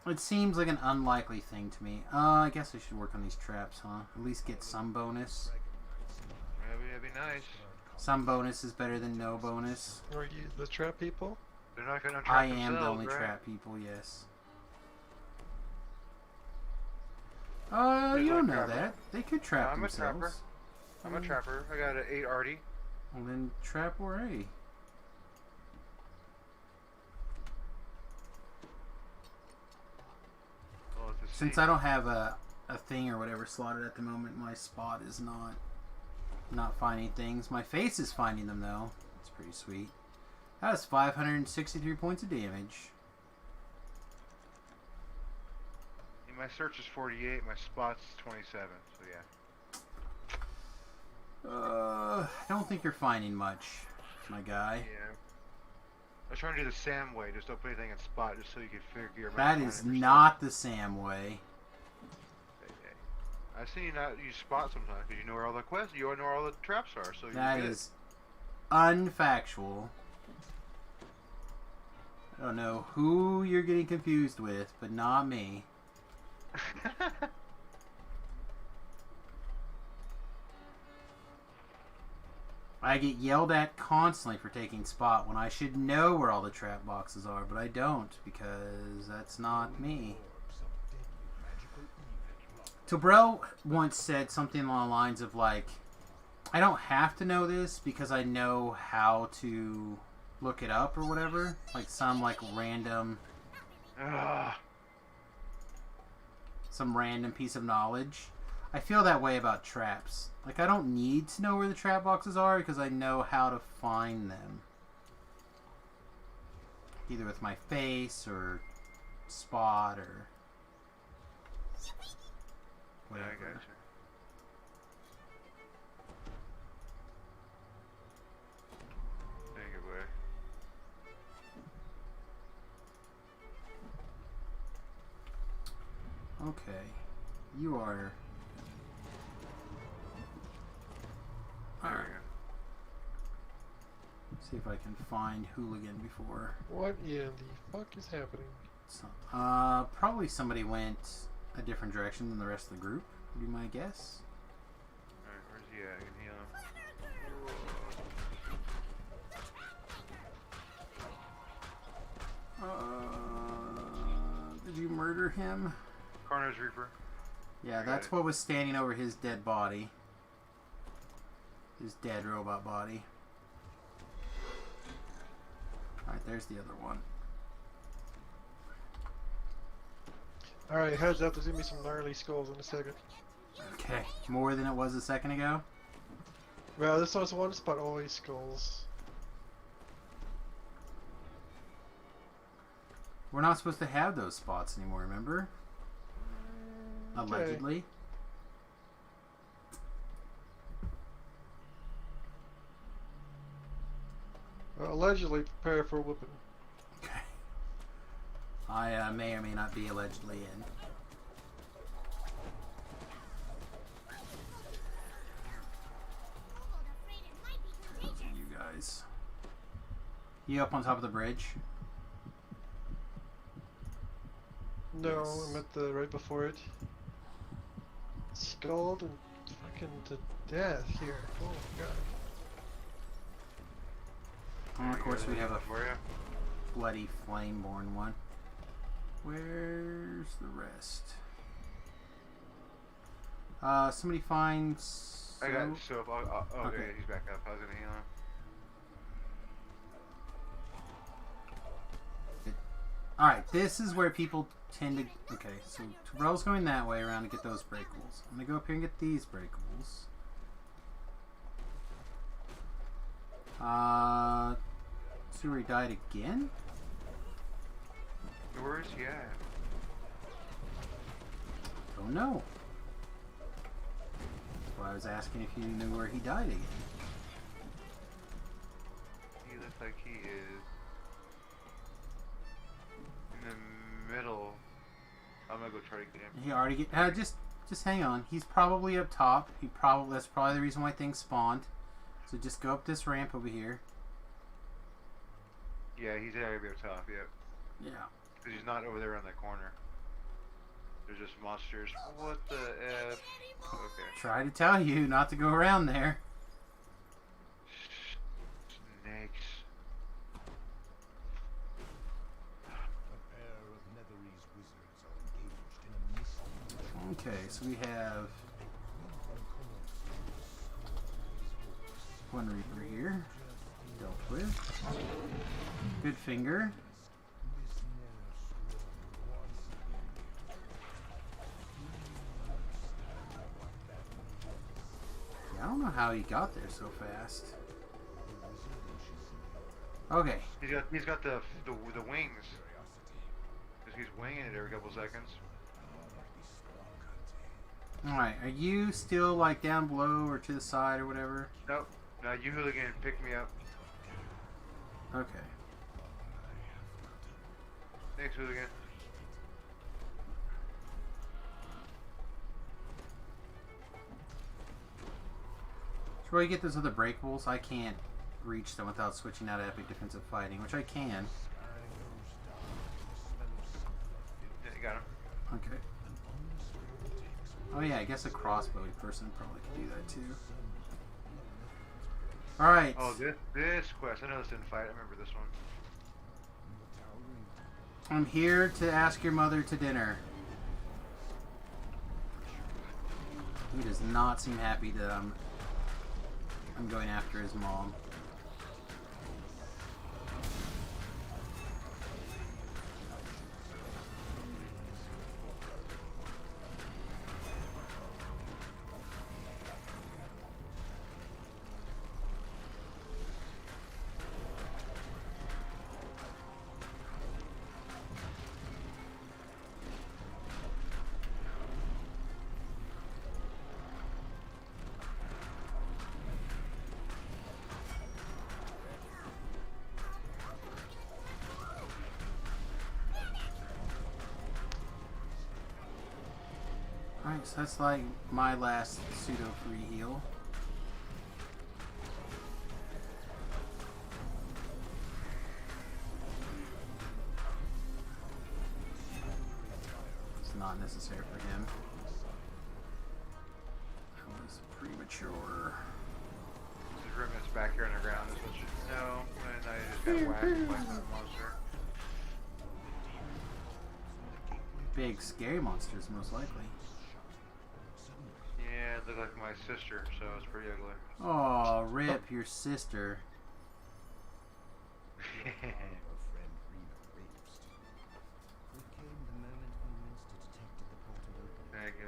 It seems like an unlikely thing to me. I guess I should work on these traps, huh? At least get some bonus. That'd be nice. Some bonus is better than no bonus. Are you the trap people? They're not gonna trap I themselves, am the only right? trap people, yes. Who's You a don't know trapper? that. They could trap I'm a themselves. trapper. I'm a trapper. I got an 8 arty. Well, then trap or A. Well, it's a Since C. I don't have a thing or whatever slotted at the moment, my spot is not finding things. My face is finding them though. It's pretty sweet. That was 563 points of damage. My search is 48. My spot's 27. So yeah. I don't think you're finding much, my guy. Yeah. I was trying to do the Sam way. Just don't put anything in spot, just so you can figure. That is not the Sam way. I've seen you not use spot sometimes because you know where all the quests, you know where all the traps are. So That you're good. is unfactual. I don't know who you're getting confused with, but not me. I get yelled at constantly for taking spot when I should know where all the trap boxes are, but I don't because that's not me. Tobrell once said something along the lines of like, I don't have to know this because I know how to look it up or whatever. Like some like random some random piece of knowledge. I feel that way about traps. Like I don't need to know where the trap boxes are because I know how to find them. Either with my face or spot or whatever. Yeah, I gotcha. Take it away. Okay. You are... There Alright. we go. See if I can find Hooligan before. What in the fuck is happening? Probably somebody went a different direction than the rest of the group, would be my guess. Alright, where's he at? I can heal him. Did you murder him? Carnage Reaper. Yeah, I got that's it. what was standing over his dead body. His dead robot body. Alright, there's the other one. Alright, heads up, there's gonna be some gnarly skulls in a second. Okay, more than it was a second ago? Well, this was one spot, always skulls. We're not supposed to have those spots anymore, remember? Okay. Allegedly. Well, allegedly prepare for a whooping. Okay. I may or may not be allegedly in. You guys. You up on top of the bridge? No, Yes. I'm at the right before it. Skulled and fucking to death here. Oh my god. And of course we have a For you. bloody flameborn one. Where's the rest? Somebody finds... I got so. Oh, Okay. okay, he's back up. I was gonna heal him. Alright, this is where people tend to... Okay, so Terrell's going that way around to get those breakables. I'm going to go up here and get these breakables. See where he died again? Where is he at? Don't know. That's why I was asking if you knew where he died again. He looks like he is in the middle. I'm gonna go try to get him. He already get... just hang on. He's probably up top. That's probably the reason why things spawned. So just go up this ramp over here. Yeah, he's gotta be up top. Yep. Yeah. Because he's not over there on that corner. There's just monsters. What the f? Okay. Try to tell you not to go around there. so we have one Reaper here. Dealt with. Good finger. Yeah, I don't know how he got there so fast. Okay. He's got the wings. Cause he's winging it every couple seconds. Alright, are you still like down below or to the side or whatever? Nope. No, you hooligan picked me up. Okay. Thanks, hooligan. So where you get those other breakables, I can't reach them without switching out Epic Defensive Fighting, which I can. Yeah, you got him. Okay. Oh yeah, I guess a crossbow person probably could do that too. Alright. Oh, this quest. I know this didn't fight. I remember this one. I'm here to ask your mother to dinner. He does not seem happy that I'm going after his mom. Alright, so that's like my last pseudo free heal. It's not necessary for him. That was premature. There's room that's back here on the ground. Is what you know. And I just got whacked by that monster. Big scary monsters, most likely. Yeah, it looked like my sister, so it's pretty ugly. Oh, rip your sister. Thank you.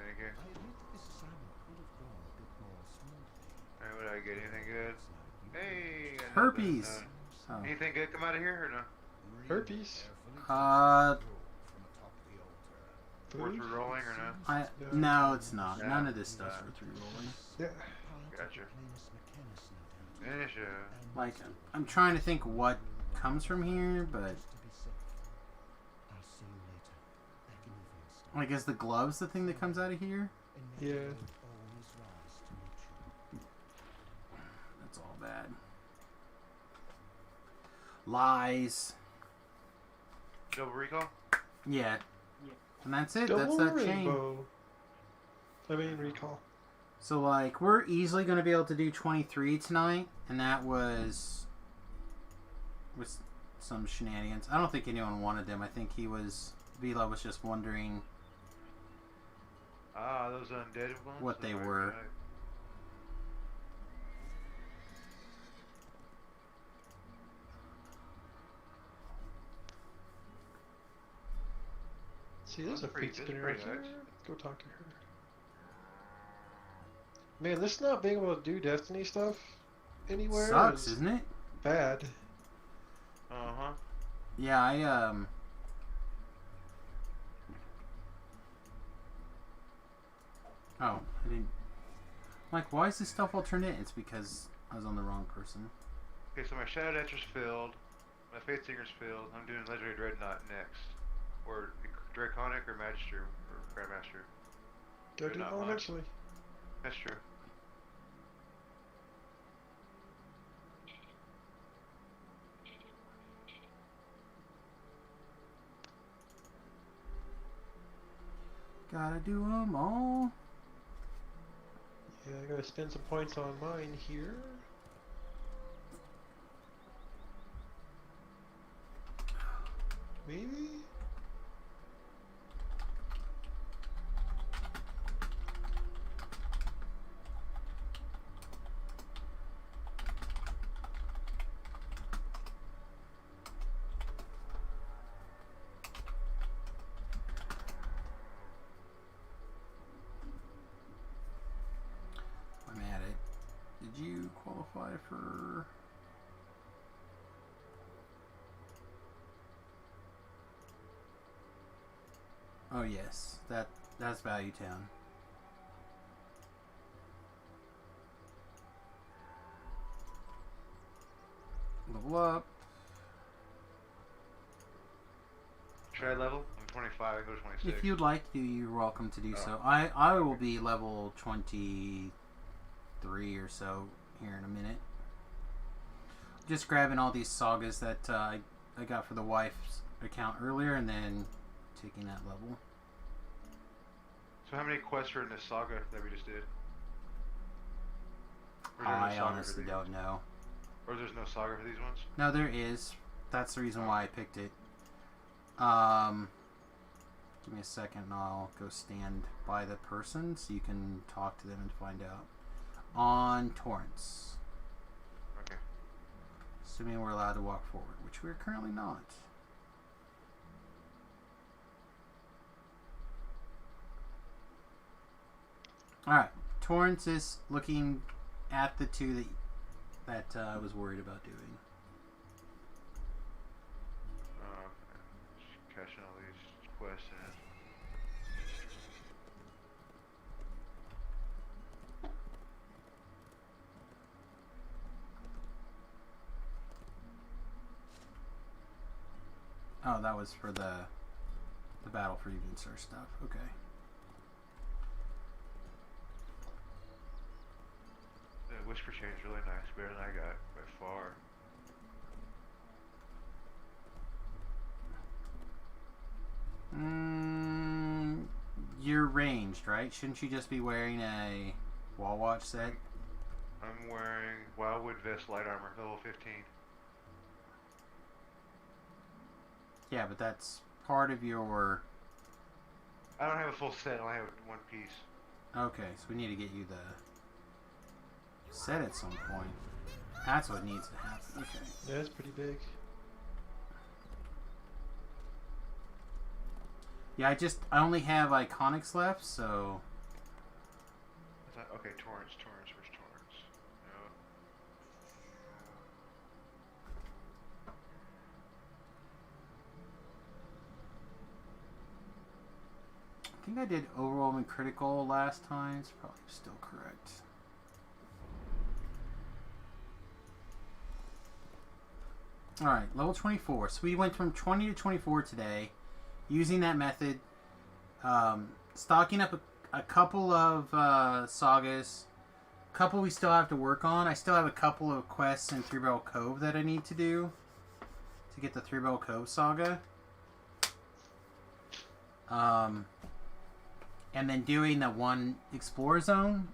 Alright, what did I get? Anything good? Hey! got Herpes! nothing, Oh. Anything good come out of here or no? Herpes? Worth Food? re-rolling or no? No, it's not. No. None of this stuff's worth re-rolling. Yeah. Gotcha. Finish it. Like, I'm trying to think what comes from here, but... Like, is the gloves the thing that comes out of here? Yeah. That's all bad. Lies. Double recall? Yeah. And that's it. Double That's that chain. rainbow. I mean, recall. So, like, we're easily going to be able to do 23 tonight, and that was with some shenanigans. I don't think anyone wanted them. I think Vila was just wondering Ah, those undead ones? what they Alright, were. right. See, there's a That's pretty- feet that's spinner pretty right here. nice. Let's go talk to her. Man, this not being able to do Destiny stuff anywhere Sucks, is isn't it? bad. Uh-huh. Yeah, Oh, I didn't... Like, why is this stuff all turned in? It's because I was on the wrong person. Okay, so my Shadow Dancer's filled. My Faith Singer's filled. I'm doing Legendary Dreadnought next. Or Draconic or Magister or Grandmaster. Gotta do Good it not all much. eventually. That's true. Gotta do them all. Yeah, I gotta spend some points on mine here. Maybe? I'm at it. Did you qualify for... Oh yes, that's Value Town. Level up. Should I level? I'm 25. I go to 26. If you'd like to, you're welcome to do so. I will be level 23 or so here in a minute. Just grabbing all these sagas that I got for the wife's account earlier, and then taking that level. So how many quests are in this saga that we just did? Or is there no I saga for honestly these? don't know. Or there's no saga for these ones? No, there is. That's the reason why I picked it. Give me a second and I'll go stand by the person so you can talk to them and find out. On Torrents. Okay. Assuming we're allowed to walk forward, which we're currently not. Alright, Torrents is looking at the two that I was worried about doing. Just catching all these quests in. Oh, that was for the Battle for Evenstar stuff. Okay. The Whisper Chain is really nice, better than I got by far. You're ranged, right? Shouldn't you just be wearing a wall watch set? I'm wearing Wildwood Vest Light Armor, level 15. Yeah, but that's part of your... I don't have a full set, I only have one piece. Okay, so we need to get you the set at some point. That's what needs to happen. Okay. Yeah, it's pretty big. Yeah, I only have Iconics left, so... Okay, Torrents, where's Torrents? No. I think I did overwhelming critical last time. It's probably still correct. Alright, level 24. So we went from 20 to 24 today, using that method, stocking up a couple of sagas, a couple we still have to work on. I still have a couple of quests in Three Barrel Cove that I need to do to get the Three Barrel Cove saga. And then doing the one Explorer Zone,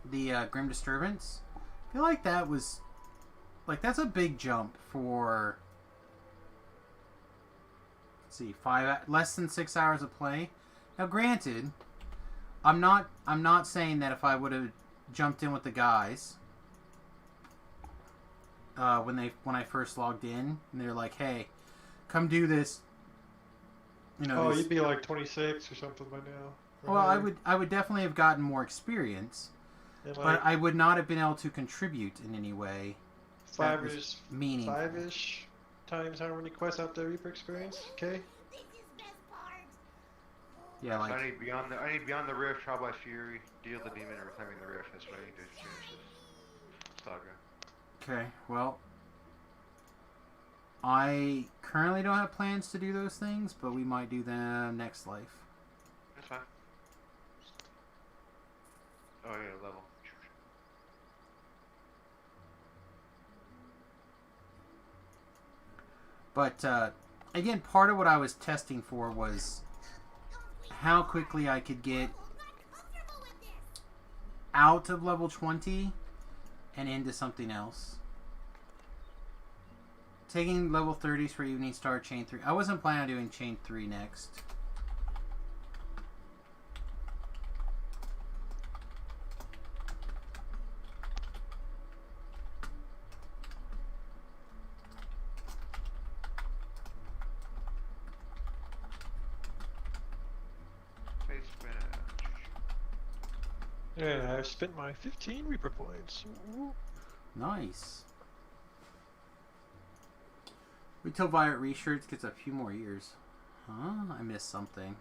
the Grim Disturbance. I feel like that was... that's a big jump for... Let's see, less than 6 hours of play. Now, granted, I'm not saying that if I would have jumped in with the guys when I first logged in and they're like, "Hey, come do this." You know, Oh, you'd be like 26 or something by now. Well, I would definitely have gotten more experience, And but I would not have been able to contribute in any way. five-ish Meaning. times how many quests out there you per experience. Okay. This is best part. Yeah, So like I need Beyond the Rift, Trial by Fury, Deal the Demon, and Reclaiming the Rift. That's what I need to finish this saga. okay. Well, I currently don't have plans to do those things, but we might do them next life. That's fine. Oh yeah, level. But again, part of what I was testing for was how quickly I could get Comfortable with this. out of level 20 and into something else. Taking level 30s for Evening Star Chain 3. I wasn't planning on doing Chain 3 next. And I've spent my 15 Reaper points. Ooh. Nice. Wait till Violet Reshirts gets a few more years. Huh? I missed something.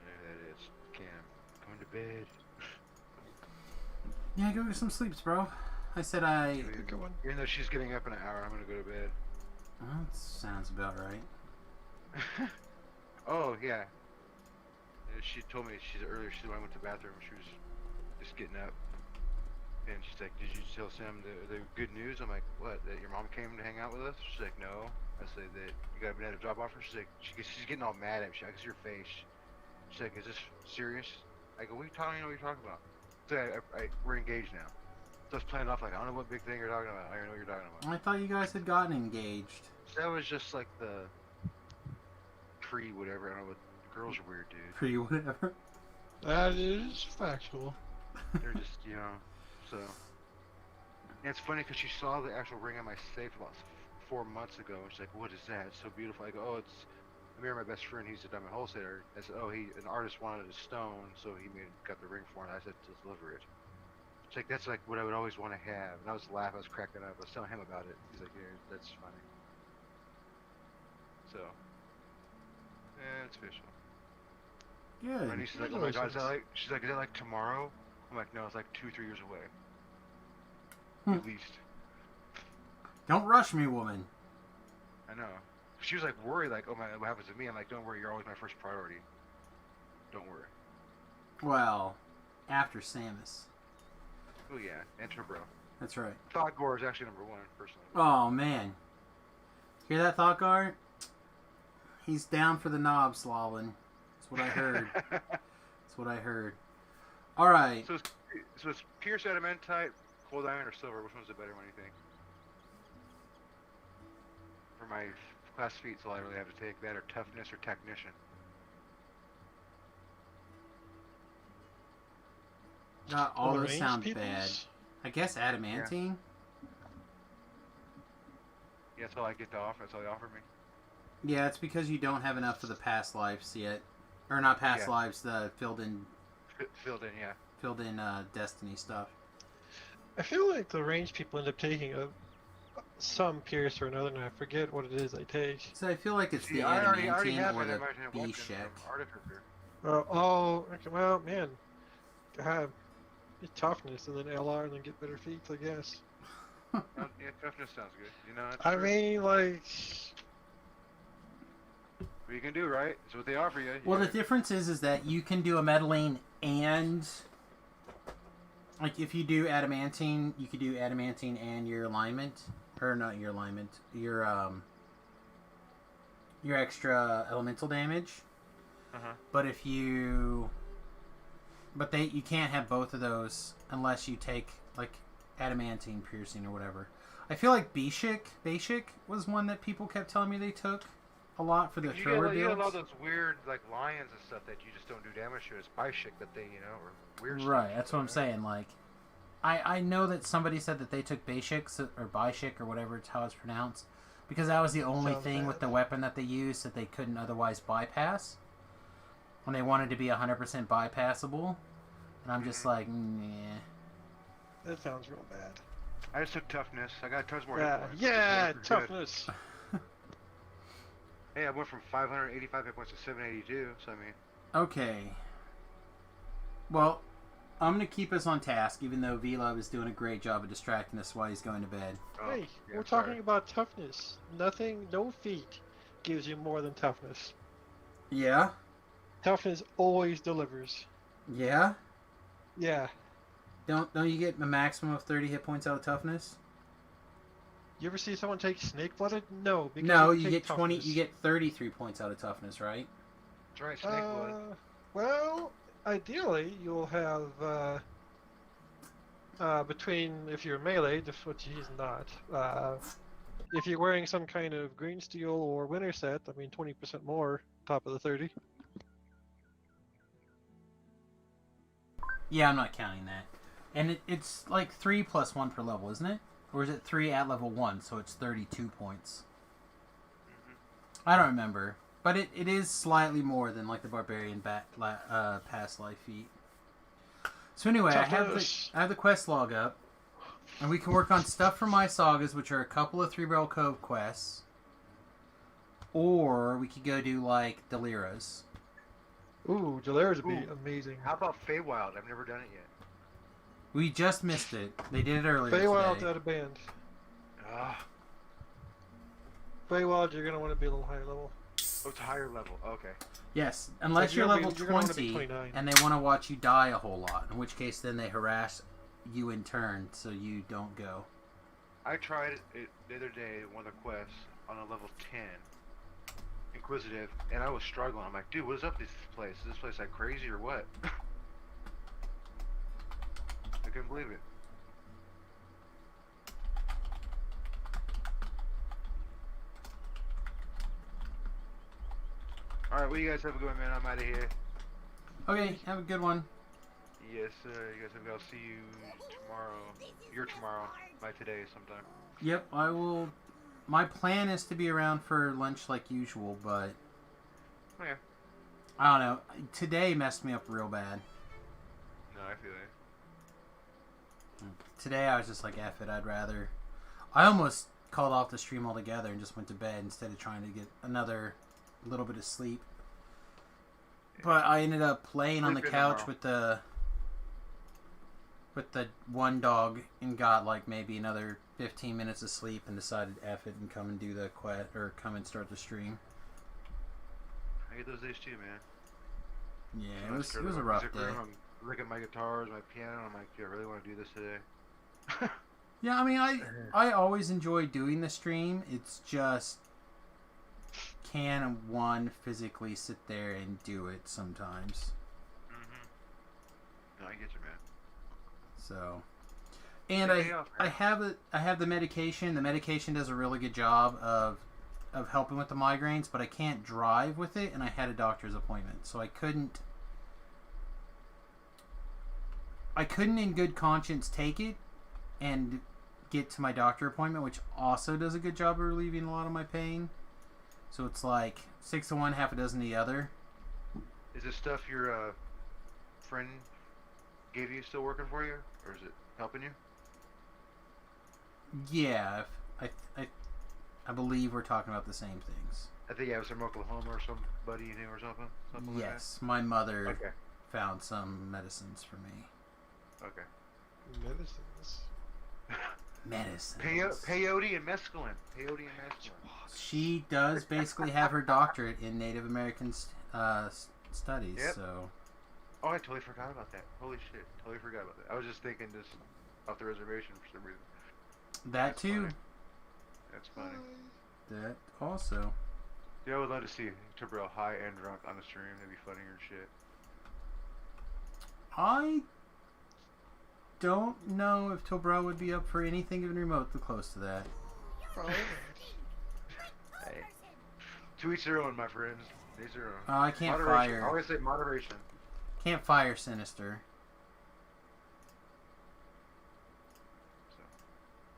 There that is. Cam, going to bed. Yeah, go get some sleeps, bro. I said I... Good one. Even though she's getting up in an hour, I'm gonna go to bed. That sounds about right. Oh yeah. She told me earlier. She went to the bathroom. She was just getting up, and she's like, "Did you tell Sam the good news?" I'm like, "What? That your mom came to hang out with us?" She's like, "No." I said that you got a job offer. She's like, she's getting all mad at me. She's like, "I can see your face." She's like, "Is this serious?" I go, "What are you talking? What are you talking about?" So we're engaged now. So I was playing off like, I don't know what big thing you're talking about. I don't know what you're talking about. I thought you guys had gotten engaged. That was just like the whatever. I don't know what. Girls are weird, dude. Pre whatever. That is factual. They're just, so. And it's funny because she saw the actual ring on my safe about 4 months ago. She's like, "What is that? It's so beautiful." I go, "Oh, it's." I married my best friend. He's a diamond wholesaler. I said, "Oh, an artist wanted a stone, so he got the ring for it." I said, "Just deliver it." It's like that's like what I would always want to have. And I was laughing. I was cracking up. I was telling him about it. He's like, "Yeah, that's funny." So. Yeah, it's official. Good. My niece is like, "Oh my god, is that like?" She's like, "Is that like tomorrow?" I'm like, "No, it's like 2-3 years away, at least." Don't rush me, woman. I know. She was like worried, like, "Oh my, what happens to me?" I'm like, "Don't worry, you're always my first priority. Don't worry." Well, after Samus. Oh yeah, and Turbro. That's right. Thought Gore is actually number 1, personally. Oh man. Hear that, Thoughtguard? He's down for the knob, Slalin. That's what I heard. That's what I heard. All right. So it's Pierce Adamantite, Cold Iron, or Silver? Which one's the better one, you think? For my class feats, all I really have to take that, or Toughness, or Technician. God, all the those range sound peoples? bad. I guess Adamantine? Yeah, that's all I get to offer. That's all they offer me. Yeah, it's because you don't have enough of the past lives yet. Or not past lives, the filled in Destiny stuff. I feel like the range people end up taking some Pierce or another, and I forget what it is they take. So I feel like it's See, the I already have Adamantine or an the Adamantine weapon B-Shek. from Artificer. Okay, well, man. God, get toughness and then LR and then get better feats, I guess. Yeah, Toughness sounds good. You know, it's I true. mean, like... What you can do, right? It's what they offer you. Well, the difference is that you can do a meddling and... Like, if you do Adamantine, you could do Adamantine and your alignment. Or not your alignment. Your extra elemental damage. Uh-huh. But if you... But you can't have both of those unless you take, like, Adamantine piercing or whatever. I feel like Bashik was one that people kept telling me they took a lot for the thrower builds. You get a lot of those weird, like, lions and stuff that you just don't do damage to. It's Bishik that they, or weird stuff. Right, that's what I'm saying. Like, I know that somebody said that they took Bashik, or Bishik, or whatever it's how it's pronounced, because that was the only thing with the weapon that they used that they couldn't otherwise bypass. When they wanted to be 100% bypassable. And I'm just like, nah. That sounds real bad. I just took Toughness. I got tons more. Yeah, Toughness. Hey, I went from 585 hit points to 782, so I mean... Okay. Well, I'm going to keep us on task, even though V-Love is doing a great job of distracting us while he's going to bed. Hey, we're talking about toughness. Nothing, no feat gives you more than toughness. Yeah? Toughness always delivers. Yeah? Yeah. Don't you get a maximum of 30 hit points out of toughness? You ever see someone take snake blooded? No, because no, you take get 20. toughness. You get 33 points out of toughness, right? That's right, snake blood. Well, ideally you'll have between if you're melee, which he's not. If you're wearing some kind of green steel or winter set, I mean 20% more top of the 30. Yeah, I'm not counting that. And it's like 3 plus 1 per level, isn't it? Or is it 3 at level 1, so it's 32 points? I don't remember. But it is slightly more than like the Barbarian past life feat. So anyway, I have the quest log up. And we can work on stuff from my sagas, which are a couple of 3 Barrel Cove quests. Or we could go do like Delira's. Ooh, Delira's would be amazing. How about Feywild? I've never done it yet. We just missed it. They did it earlier Feywild's today. out of band. Ah, Feywild, you're gonna want to be a little higher level. oh, it's a higher level. Okay. Yes, unless Like, you're you're level gonna wanna be 20 29. and they want to watch you die a whole lot, in which case then they harass you in turn so you don't go. I tried it the other day, one of the quests, on a level 10. Inquisitive, and I was struggling. I'm like, dude, what is up with this place? Is this place like crazy or what? I couldn't believe it. Alright, well, you guys have a good one, man. I'm out of here. Okay, have a good one. Yes, sir. You guys have a good one. I'll see you tomorrow. Your tomorrow. By today sometime. Yep, I will. My plan is to be around for lunch like usual, but Okay. I don't know. Today messed me up real bad. No, I feel it. Today I was just like, F it, I'd rather... I almost called off the stream altogether and just went to bed instead of trying to get another little bit of sleep. But I ended up laying on the Sleep in couch tomorrow. with the one dog and got like maybe another 15 minutes of sleep and decided F it and come and do the quest or come and start the stream. I get those days too, man. Yeah, So it was a rough day. I'm looking at my guitars, my piano, and I'm like, do I really want to do this today? Yeah, I mean, I always enjoy doing the stream. It's just, can one physically sit there and do it sometimes? No, I get you, man. So, and Day off, I man. have the medication. The medication does a really good job of helping with the migraines, but I can't drive with it, and I had a doctor's appointment, so I couldn't in good conscience take it and get to my doctor appointment, which also does a good job of relieving a lot of my pain. So it's like 6 of one, half a dozen of the other. Is this stuff your friend gave you still working for you, or is it helping you? Yeah, I believe we're talking about the same things. I think it was from Oklahoma or somebody you knew or something. Something like Yes, my mother that? Okay. found some medicines for me. Okay. Medicines. Medicine. Peyote and mescaline. Peyote and mescaline. She does basically have her doctorate in Native American studies, Yep. so... Oh, I totally forgot about that. Holy shit. Totally forgot about that. I was just thinking this off the reservation for some reason. That That's too. funny. That's funny. That also. Yeah, I would love to see Tobrel high and drunk on the stream. That'd be funnier and shit. I don't know if Tobra would be up for anything even remotely close to that. Probably. Hey. To each their own, my friends. To each their own. I can't Moderation. I fire. always say moderation. Can't fire Sinister.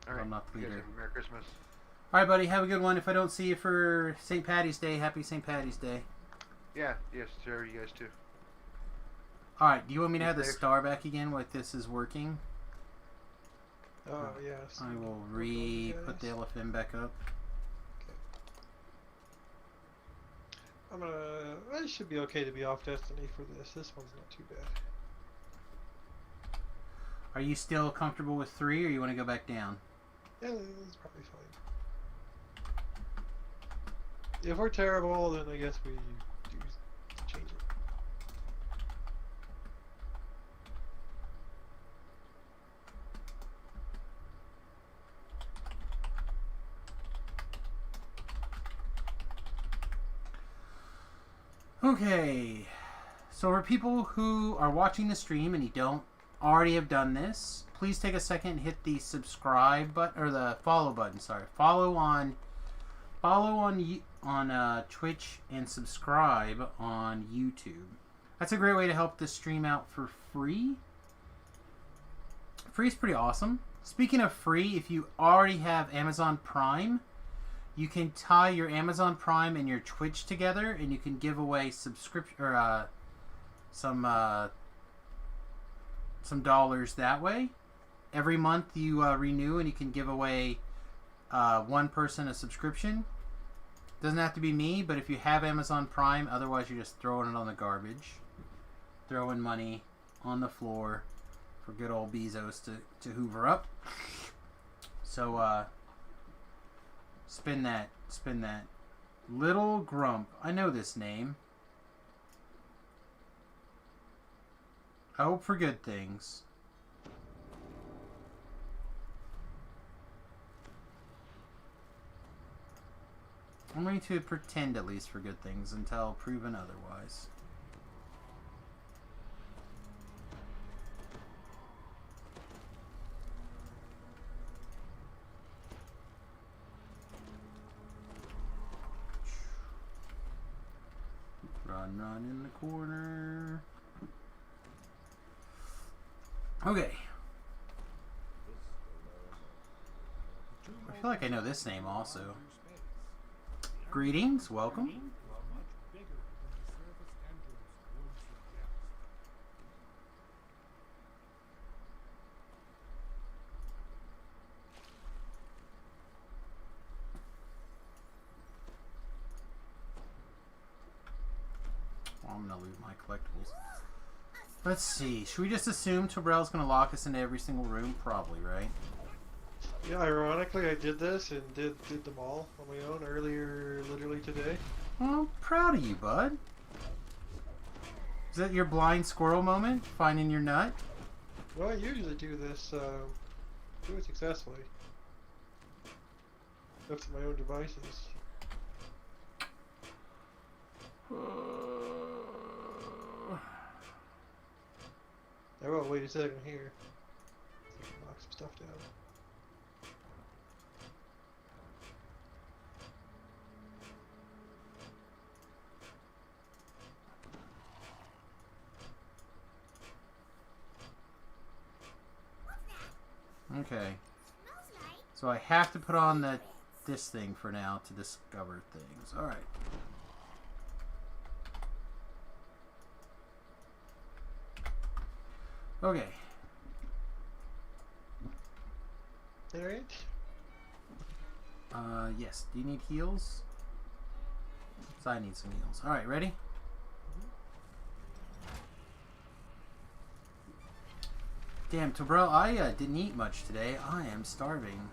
Alright. I'm not the You guys leader. have a Merry Christmas. Alright, buddy. Have a good one. If I don't see you for St. Patty's Day, happy St. Patty's Day. Yeah, yes, sir. You guys too. Alright, do you want me to Be have the safe. star back again while this is working? Oh, yes. I will put the Yes. LFM back up. I should be okay to be off Destiny for this. This one's not too bad. Are you still comfortable with 3 or you want to go back down? Yeah, it's probably fine. If we're terrible, then I guess we do change it. Okay, so for people who are watching the stream and you don't already have done this, please take a second and hit the subscribe button or the follow button. Sorry, follow on Twitch and subscribe on YouTube. That's a great way to help this stream out for free. Free's pretty awesome. Speaking of free, if you already have Amazon Prime, you can tie your Amazon Prime and your Twitch together, and you can give away subscription or some dollars that way. Every month you renew, and you can give away one person a subscription. Doesn't have to be me, but if you have Amazon Prime, otherwise you're just throwing it on the garbage, throwing money on the floor for good old Bezos to hoover up. So spin that. Little Grump. I know this name. I hope for good things. I'm going to pretend at least for good things until proven otherwise. Run in the corner. Okay. I feel like I know this name also. Greetings, welcome. I'm gonna lose my collectibles. Let's see. Should we just assume Tobrell's gonna lock us into every single room? Probably, right? Yeah, ironically, I did this and did them all on my own earlier, literally today. Well, I'm proud of you, bud. Is that your blind squirrel moment? Finding your nut? Well, I usually do this, do it successfully. Up to my own devices. I will wait a second here. Knock some stuff down. Okay. So I have to put on this thing for now to discover things. Alright. Okay. Alright. Yes. Do you need heals? So I need some heals. Alright, ready? Damn, Tobrell, I didn't eat much today. I am starving.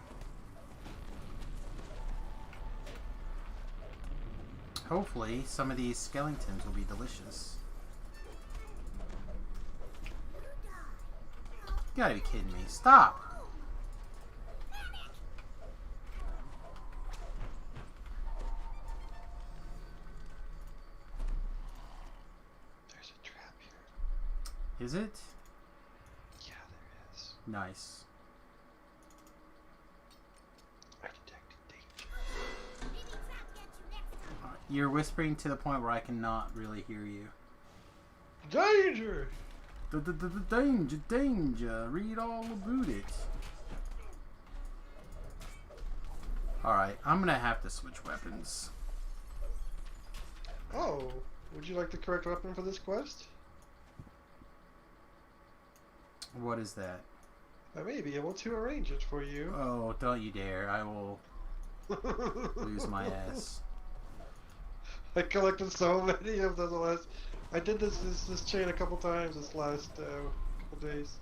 Hopefully, some of these skeletons will be delicious. You gotta be kidding me. Stop! There's a trap here. Is it? Yeah, there is. Nice. I detected danger. You're whispering to the point where I cannot really hear you. Danger! Danger, danger. Read all about it. Alright, I'm gonna have to switch weapons. Oh, would you like the correct weapon for this quest? What is that? I may be able to arrange it for you. Oh, don't you dare. I will lose my ass. I collected so many of them the last... I did this chain a couple times this last couple days.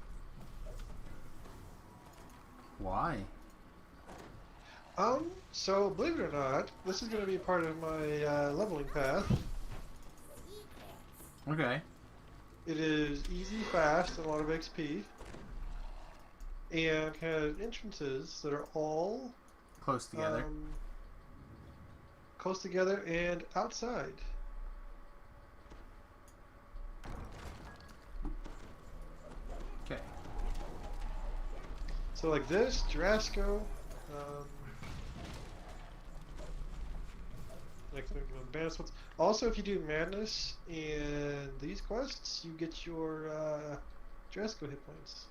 Why? So believe it or not, this is going to be part of my leveling path. Okay. It is easy, fast, and a lot of XP. And has entrances that are all Close together. Close together and outside. Okay. So like this, Jarasco, like the advancements. Also, if you do Madness in these quests, you get your Jarasco hit points.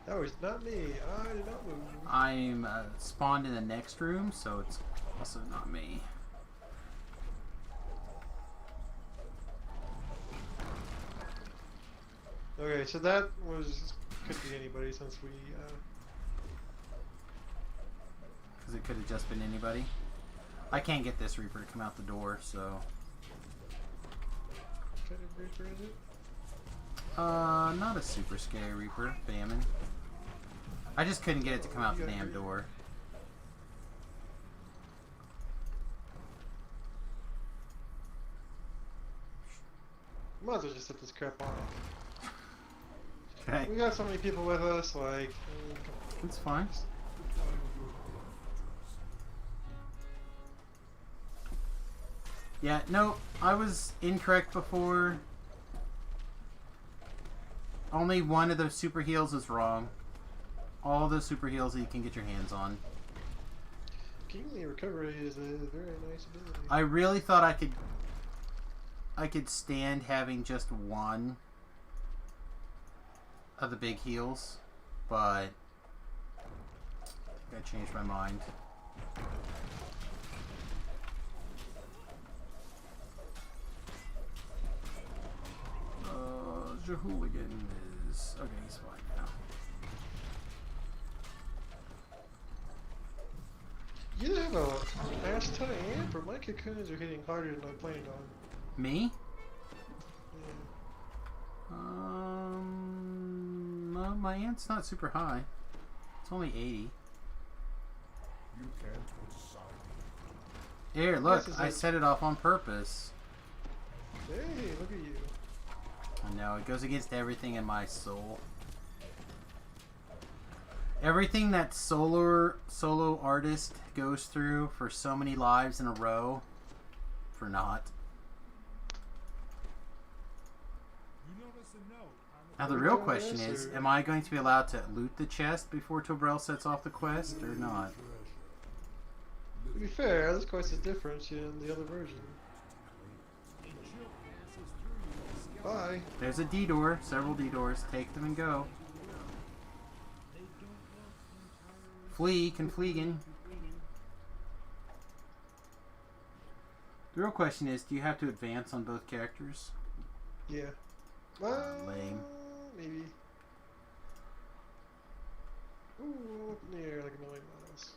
That was not me. I did not move. I'm spawned in the next room, so it's also not me. Okay, so that was could be anybody since we. Because it could have just been anybody. I can't get this Reaper to come out the door, so. What kind of Reaper is it? Not a super scary Reaper. Famine. I just couldn't get it to come out the damn door. Might as well just set this crap on. Okay. We got so many people with us, like. It's fine. Yeah, no, I was incorrect before. Only one of those super heals is wrong. All the super heals that you can get your hands on. Kingly recovery is a very nice ability. I really thought I could stand having just one of the big heals, but I changed my mind. Jehooligan is okay. He's fine now. You have a ass ton of amp, or my cocoons are hitting harder than I planned on. Me? Yeah. No, my ant's not super high. It's only 80. You can't put aside. Here, look, This is I like- set it off on purpose. Hey, look at you. I know, it goes against everything in my soul. Everything that solo artist goes through for so many lives in a row, for naught. You notice a note on Now the real question is, am I going to be allowed to loot the chest before Tobrel sets off the quest, or not? To be fair, this quest is different than the other version. Bye. There's a D-door, several D-doors, take them and go. Flee, confleegan. The real question is, do you have to advance on both characters? Yeah. Lame. Maybe. Ooh, up in the air like a million miles.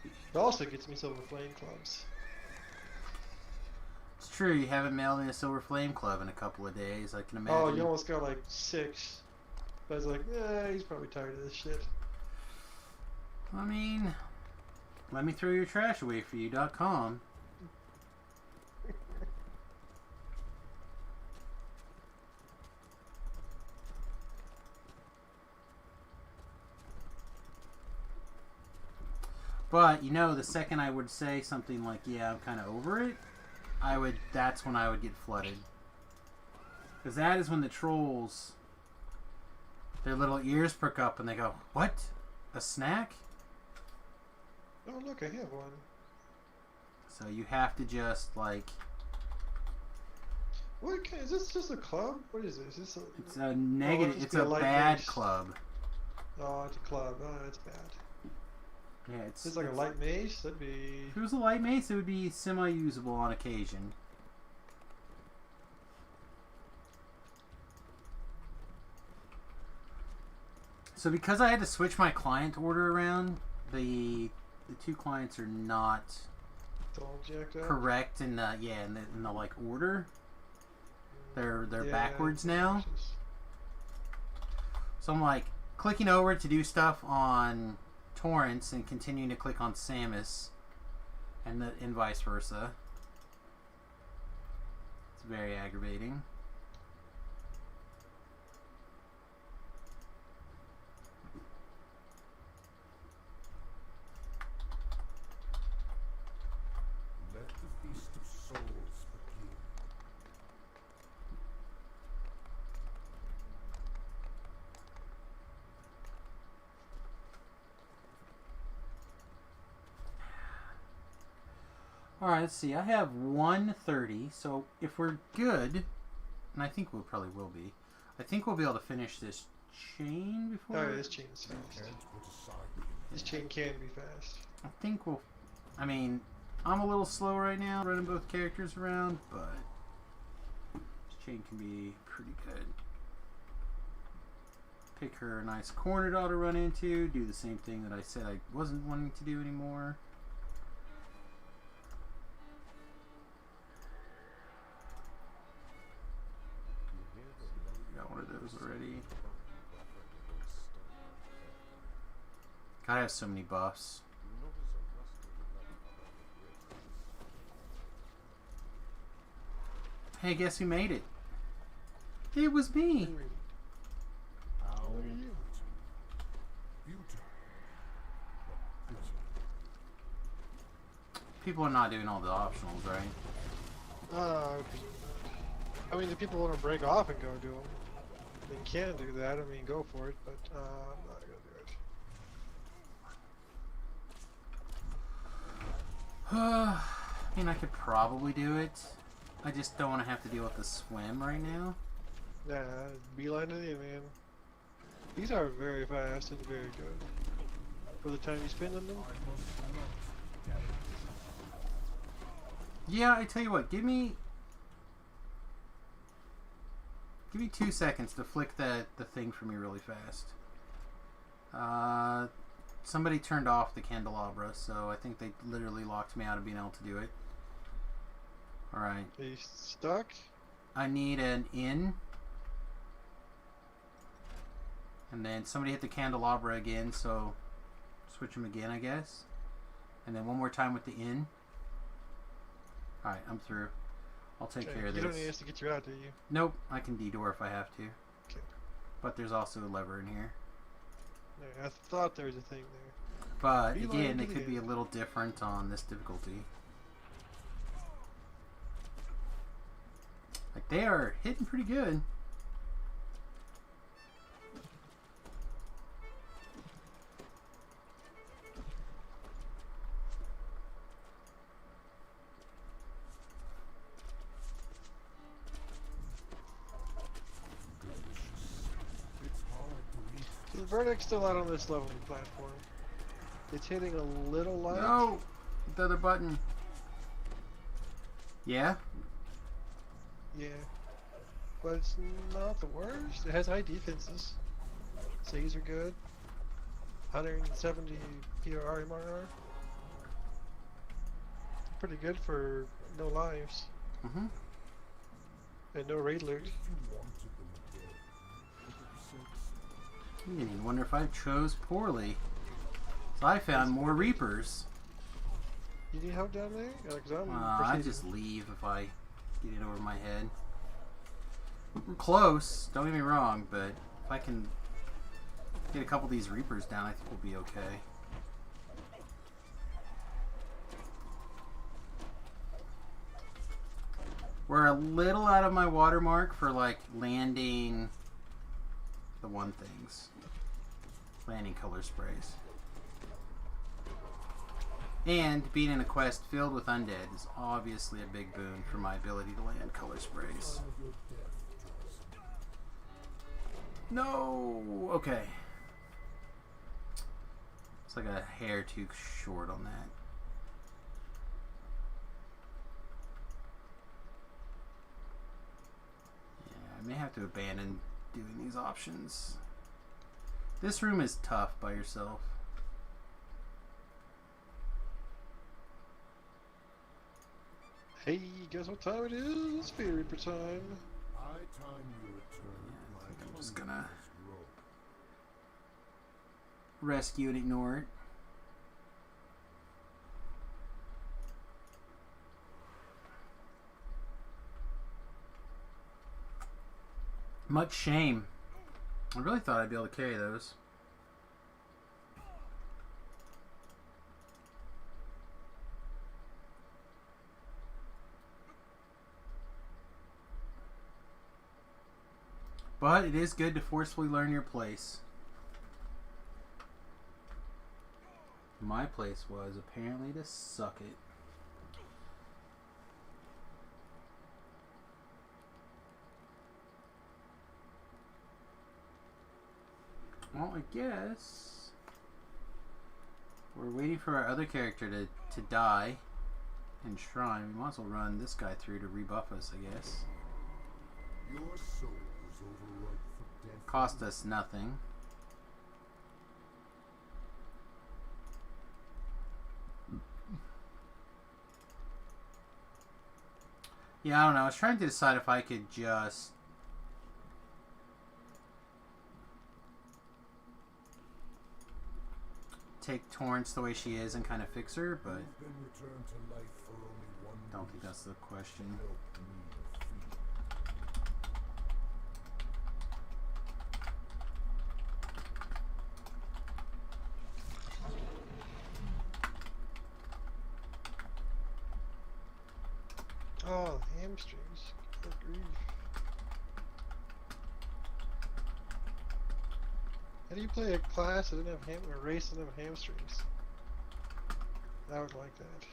It also gets me silver flame clubs. It's true, you haven't mailed in a Silver Flame Club in a couple of days, I can imagine. Oh, you almost got like 6. But I was like, he's probably tired of this shit. I mean, let me throw your trash away for you.com. But, you know, the second I would say something like, yeah, I'm kind of over it, that's when I would get flooded. Because that is when the trolls, their little ears perk up and they go, what? A snack? Oh, look, I have one. So you have to just, like... What kind, is this just a club? What is this? Is this It's a negative, just it's be a a light bad mace. club. Oh, it's a club. Oh, that's bad. Yeah, If it's like a light mace, that'd be... If it was a light mace, it would be semi-usable on occasion. So because I had to switch my client order around, the two clients are not It's all jacked up. correct in the in the like order. They're Yeah, backwards now. it's just- So I'm like clicking over to do stuff on Torrents and continuing to click on Samus, and vice versa. It's very aggravating. Let the feast of souls begin. Alright, let's see. I have 130, so if we're good, and I think we probably will be, I think we'll be able to finish this chain before. Oh, yeah, this chain's fast. This chain can be fast. I think we'll. I mean, I'm a little slow right now running both characters around, but this chain can be pretty good. Pick her a nice corner to auto run into. Do the same thing that I said I wasn't wanting to do anymore. Got one of those already. God, I have so many buffs. Hey, guess who made it? It was me. People are not doing all the optionals, right? I mean, if people want to break off and go do them, they can do that. I mean, go for it, but I'm not gonna do it. I mean, I could probably do it. I just don't want to have to deal with the swim right now. Nah, beeline to you, man. These are very fast and very good for the time you spend on them. Yeah, I tell you what, give me 2 seconds to flick the thing for me really fast. Somebody turned off the candelabra, so I think they literally locked me out of being able to do it. Alright. Are you stuck? I need an in. And then somebody hit the candelabra again, so switch them again, I guess. And then one more time with the in. Alright, I'm through. I'll take care of this. You don't need us to get you out, do you? Nope, I can de-door if I have to. Okay. But there's also a lever in here. Yeah, I thought there was a thing there. But again, it could be a little different on this difficulty. Like, they are hitting pretty good. The verdict's still out on this leveling platform. It's hitting a little light. No! The other button. Yeah? Yeah. But it's not the worst. It has high defenses. Saves are good. 170 PRR MRR. Pretty good for no lives. Mm-hmm. And no raid loot. I wonder if I chose poorly. So I found more Reapers. You need help down there? Yeah, 'cause I'm I proceeding. just leave if I get it over my head. We're close, don't get me wrong, but if I can get a couple of these Reapers down, I think we'll be okay. We're a little out of my watermark for like landing the one things. Landing color sprays. And being in a quest filled with undead is obviously a big boon for my ability to land color sprays. No! Okay. It's like a hair too short on that. Yeah, I may have to abandon doing these options. This room is tough by yourself. Hey, guess what time it is? It's Fear Reaper time. I time you return I think I'm like just gonna rope. rescue and ignore it. Much shame. I really thought I'd be able to carry those. But it is good to forcefully learn your place. My place was apparently to suck it. Well, I guess we're waiting for our other character to die in Shrine. We might as well run this guy through to rebuff us, I guess. Your soul is overripe for death. Cost us nothing. Yeah, I don't know. I was trying to decide if I could just take Torrance the way she is and kind of fix her, but You've been returned to life for only one I don't think reason. that's the question. Help me defeat. Oh, hamstrings. Good grief. How do you play a class that didn't have a race that didn't have hamstrings? I would like that.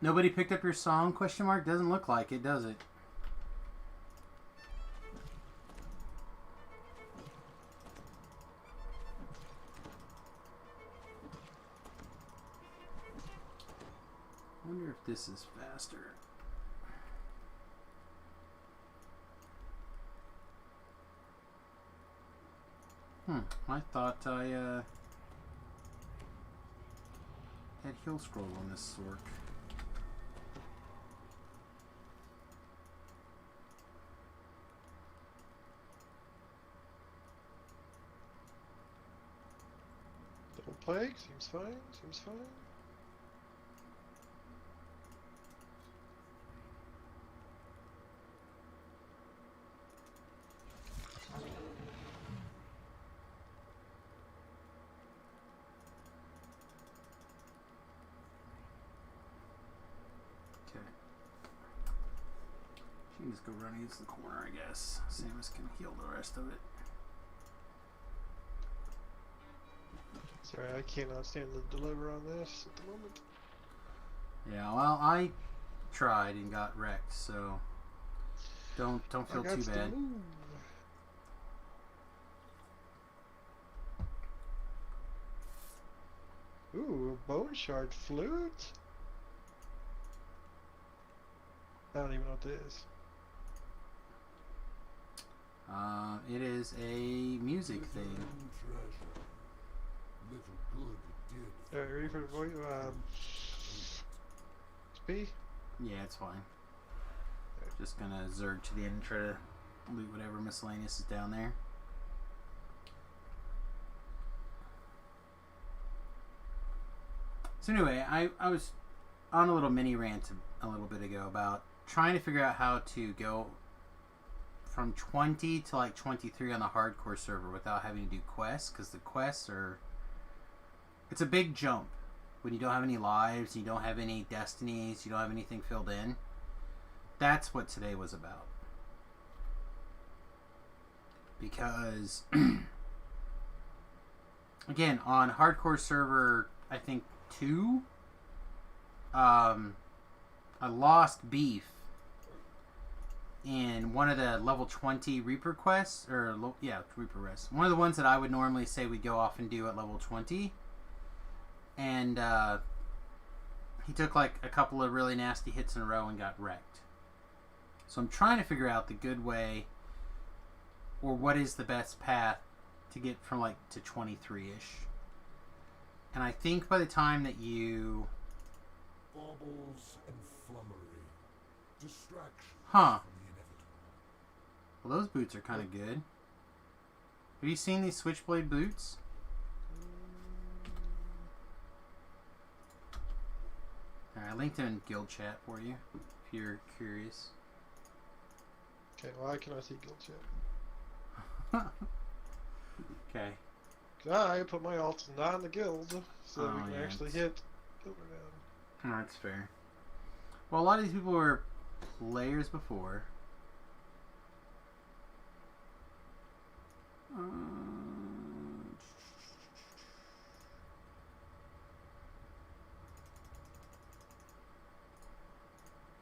Nobody picked up your song? Question mark. Doesn't look like it, does it? I wonder if this is faster. I thought I had heal scroll on this Sork. Double plague seems fine. Seems fine. Okay. She can just go run against the corner, I guess. Samus can heal the rest of it. Sorry, I cannot stand to deliver on this at the moment. Yeah, well, I tried and got wrecked, so don't feel I got too to bad. move. Ooh, a bone shard flute? I don't even know what this is. It is a music thing. Hidden treasure. Little good it did. Alright, ready for the voice? P? Yeah, it's fine. Just gonna zerg to the end and try to loot whatever miscellaneous is down there. So anyway, I was on a little mini rant a little bit ago about trying to figure out how to go from 20 to like 23 on the hardcore server without having to do quests, because the quests are... It's a big jump when you don't have any lives, you don't have any destinies, you don't have anything filled in. That's what today was about. Because, again, on hardcore server, I think 2, I lost Beef in one of the level 20 Reaper quests, or, yeah, Reaper quests. One of the ones that I would normally say we'd go off and do at level 20. And, he took, like, a couple of really nasty hits in a row and got wrecked. So I'm trying to figure out the good way, or what is the best path to get from, like, to 23-ish. And I think by the time that you... Baubles and flummery. Distraction. Huh. From the inevitable. Well, those boots are kind of good. Have you seen these Switchblade boots? Alright, I linked them in guild chat for you, if you're curious. Okay, why can I see guild chat? Okay. I put my alts not in the guild, so Oh, we can yeah, actually it's- hit guild down. Oh, that's fair. Well, a lot of these people were players before.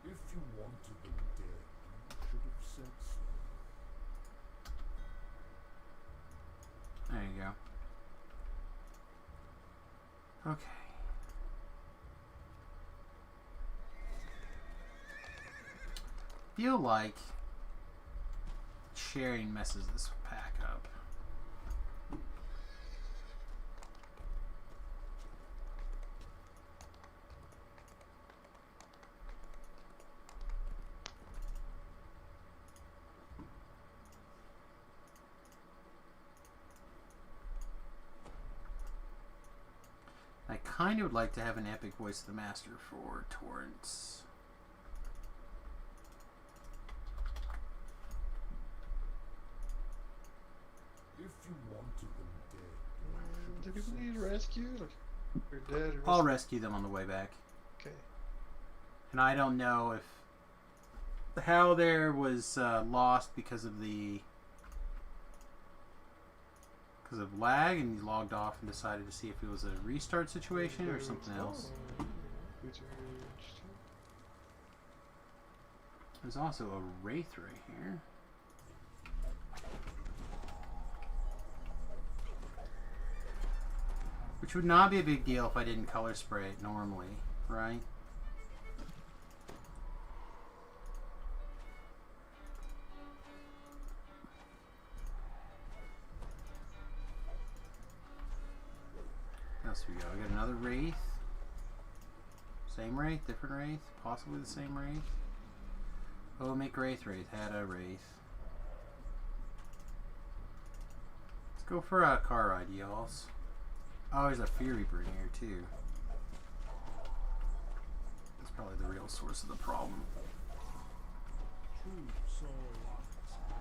If you wanted them dead, you should have said so. Okay. Feel like sharing messes this pack up. I kind of would like to have an epic voice of the master for torrents. If you wanted them dead, Do people need rescue? Like, they're dead or I'll rescue them on the way back. Okay. And I don't know if how there was lost because of lag, and he logged off and decided to see if it was a restart situation or something else. There's also a wraith right here. Which would not be a big deal if I didn't color spray it normally, right? What else we got? We got another wraith. Same wraith, different wraith, possibly the same wraith. Oh, make wraith. Had a wraith. Let's go for a car ride, y'all. Oh, there's a Fury Bringer here, too. That's probably the real source of the problem. true soul locks out.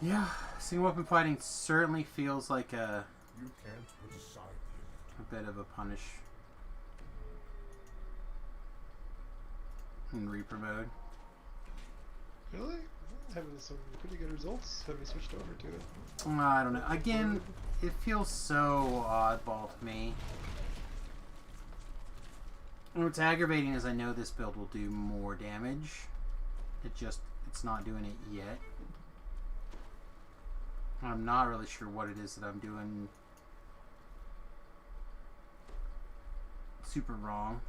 Yeah, single weapon fighting certainly feels like a You can't put aside bit of a punish in Reaper mode. Really? Having some pretty good results having switched over to it. I don't know. Again, it feels so oddball to me. And what's aggravating is I know this build will do more damage. It's not doing it yet. I'm not really sure what it is that I'm doing super wrong.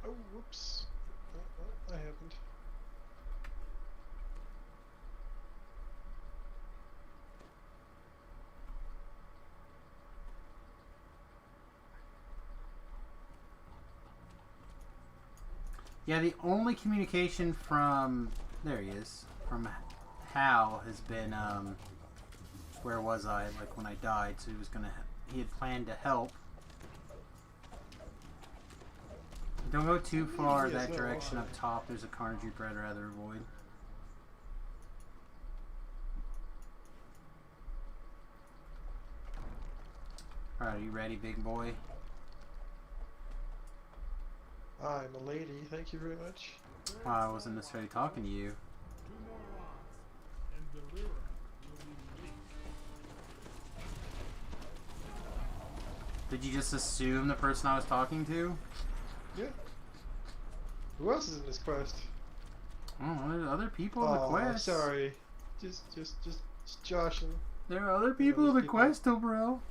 Oh, whoops. That happened. Yeah, the only communication from there he is from Hal has been where was I like when I died, so he had planned to help. Don't go too far that direction up top. There's a carnage you'd rather avoid. Alright, are you ready, big boy? I'm a lady, thank you very much. I wasn't necessarily talking to you. 2 more rods, and the Lyra will be weak. Did you just assume the person I was talking to? Yeah. Who else is in this quest? Oh, there's other people in the quest. Sorry. Just joshing. There are other people in the quest, though, bro.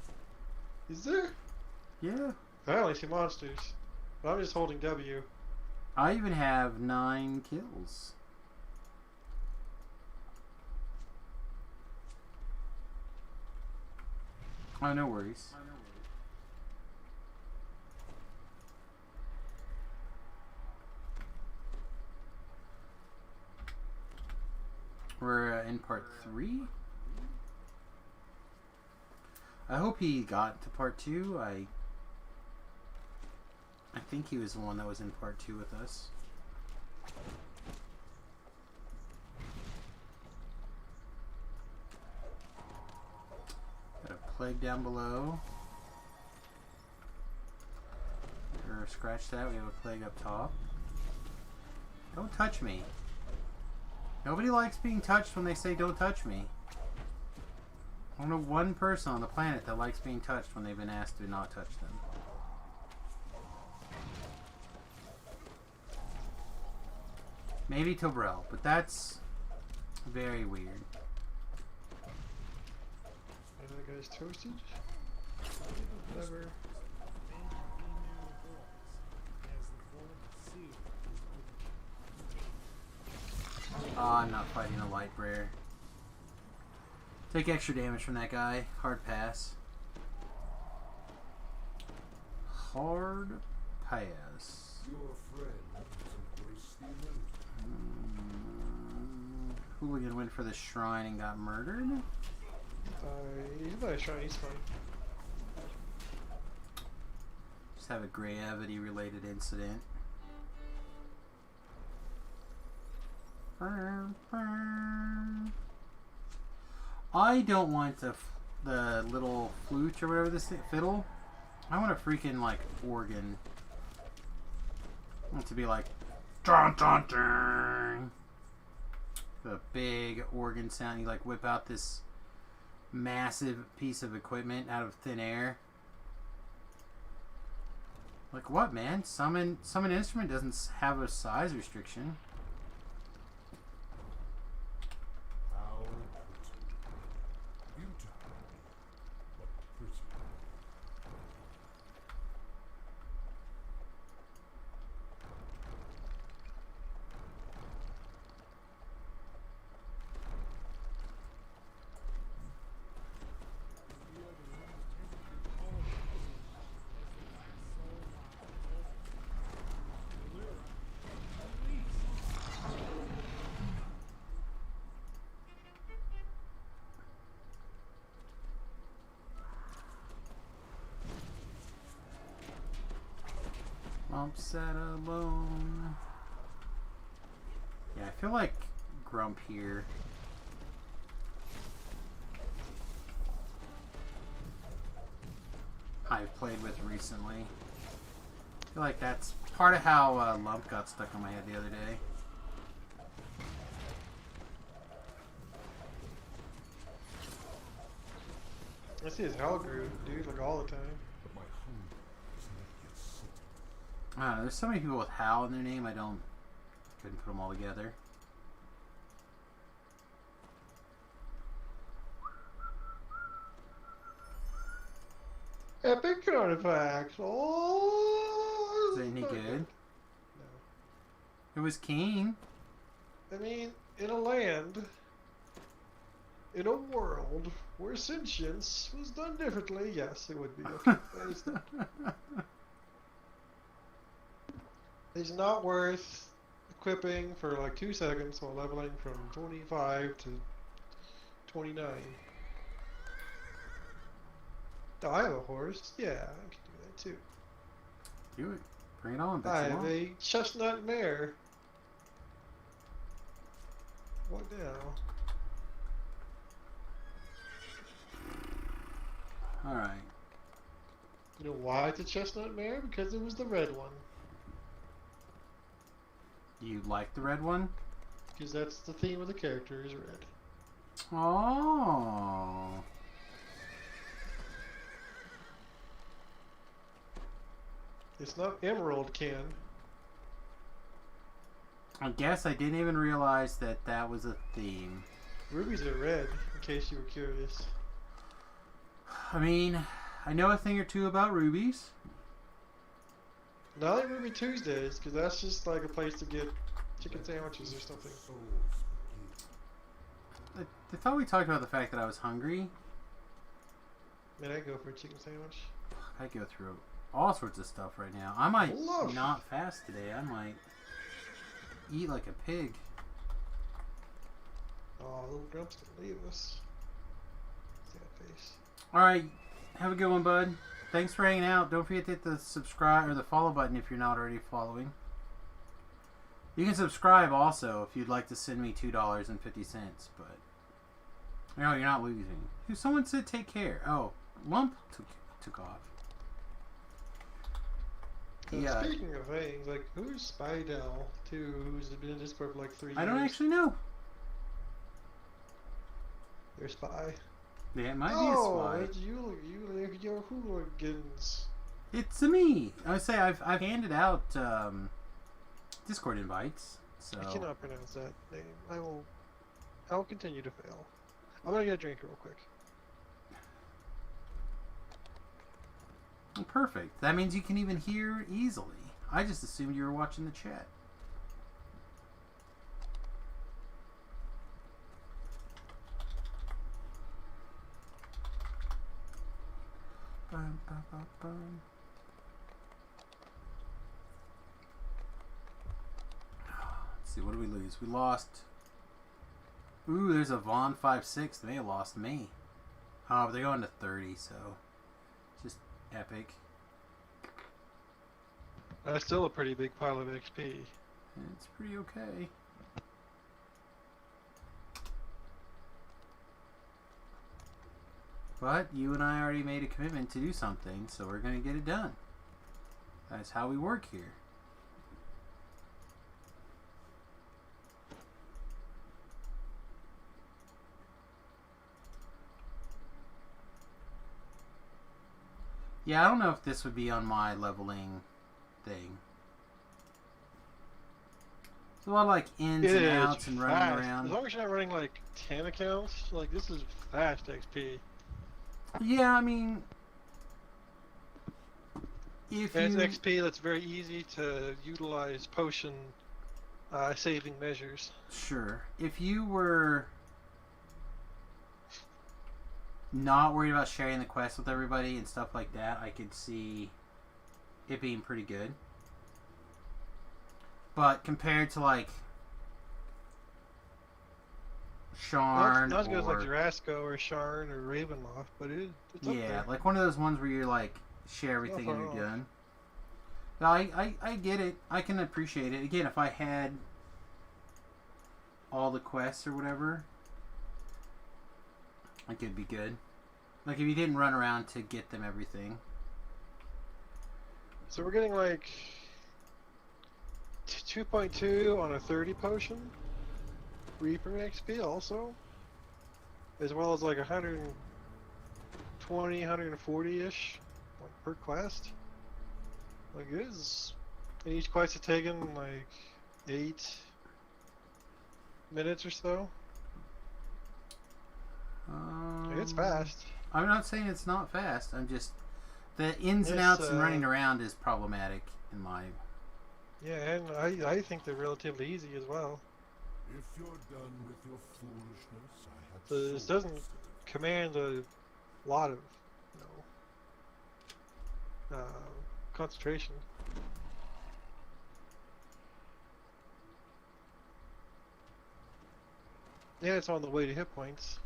Is there? Yeah. I only see monsters. But I'm just holding W. I even have 9 kills. Oh, no worries. We're in part 3. I hope he got to part 2. I think he was the one that was in part 2 with us. Got a plague down below. There are scratch that. We have a plague up top. Don't touch me. Nobody likes being touched when they say don't touch me. I don't know one person on the planet that likes being touched when they've been asked to not touch them. Maybe Tobrel, but that's very weird. And that guy's toasted. Whatever. Oh, I'm not fighting a light rare. Take extra damage from that guy. Hard pass. Hard pass. Your friend embraced the emulator. Hooligan went for the shrine and got murdered. He's by a shrine, he's fine. Just have a gravity related incident. I don't want the little flute or whatever this thing, fiddle. I want a freaking like organ. I want it to be like dun dun dun. The big organ sound. You like whip out this massive piece of equipment out of thin air. Like what, man? Summon instrument doesn't have a size restriction. How pretty. Futile, but pretty. Lump sat alone. Yeah, I feel like Grump here. I've played with recently. I feel like that's part of how Lump got stuck in my head the other day. I see his Hellgroove, dude, like all the time. But my hunger is not yet salt. I don't know, there's so many people with Hal in their name, couldn't put them all together. Epic artifacts. Oh, Is it any so good? No. It was Keen. I mean, in a land, in a world where sentience was done differently, yes, it would be. Okay. It's not worth equipping for like 2 seconds while leveling from 25 to 29. Oh, I have a horse. Yeah, I can do that too. Do it. Bring it on. I have a chestnut mare. What now? Alright. You know why it's a chestnut mare? Because it was the red one. You like the red one? Because that's the theme of the character is red. Oh. It's not emerald, Ken. I guess I didn't even realize that that was a theme. Rubies are red, in case you were curious. I mean, I know a thing or two about rubies. Not like Ruby Tuesdays, because that's just like a place to get chicken sandwiches or something. I thought we talked about the fact that I was hungry. Man, I'd go for a chicken sandwich. I go through all sorts of stuff right now. I might Love. not fast today. I might eat like a pig. Oh, little Grump's gonna leave us. Sad face. Alright, have a good one, bud. Thanks for hanging out. Don't forget to hit the subscribe or the follow button if you're not already following. You can subscribe also if you'd like to send me $2.50, but no, you're not losing. Someone said take care. Oh, Lump took off. Yeah. Speaking of things, like, who's Spydell, too, who's been in Discord for like 3 years? I don't actually know. They're Spy. Yeah, it might Oh, be a it's you, your hooligans. spy. It's me. I would say I've handed out Discord invites. So I cannot pronounce that name. I'll continue to fail. I'm gonna get a drink real quick. Oh, perfect. That means you can even hear easily. I just assumed you were watching the chat. Bum, bum, bum, bum. Let's see, what did we lose? We lost. Ooh, there's a Vaughn 5-6. They lost me. Oh, but they're going to 30, so just epic. That's still a pretty big pile of XP. It's pretty okay. But you and I already made a commitment to do something, so we're going to get it done. That's how we work here. Yeah, I don't know if this would be on my leveling thing. It's a lot of like ins and outs and running fast. around. As long as you're not running like 10 accounts, like this is fast XP. Yeah, I mean, if And you... it's XP that's very easy to utilize potion saving measures. Sure. If you were not worried about sharing the quest with everybody and stuff like that, I could see it being pretty good. But compared to like Sharn, Not as good as like Jurassico or Sharn or Ravenloft, but it's up yeah, there. like one of those ones where you're like share everything and you're done. No, I get it. I can appreciate it. Again, if I had all the quests or whatever, like it'd be good. Like if you didn't run around to get them everything. So we're getting like 2.2 on a 30 potion. Reaper XP also. As well as like 120, 140-ish like per quest. Like it is. And each quest is taking like 8 minutes or so. It's fast. I'm not saying it's not fast. I'm just the ins and It's, outs and running around is problematic in my. Yeah, and I think they're relatively easy as well. If you're done with your foolishness, I have This doesn't command a lot of, concentration. Yeah, it's on the way to hit points.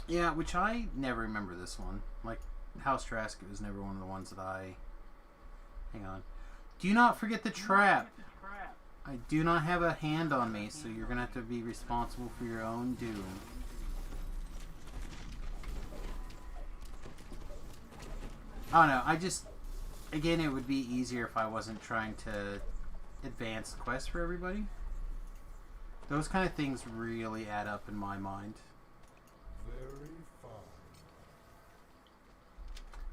Yeah, which I never remember this one. Like House Trask was never one of the ones that I. Hang on. Do not forget the trap. I do not have a hand on me, so you're gonna have to be responsible for your own doom. Oh no, I just... Again, it would be easier if I wasn't trying to advance the quest for everybody. Those kind of things really add up in my mind. very fine.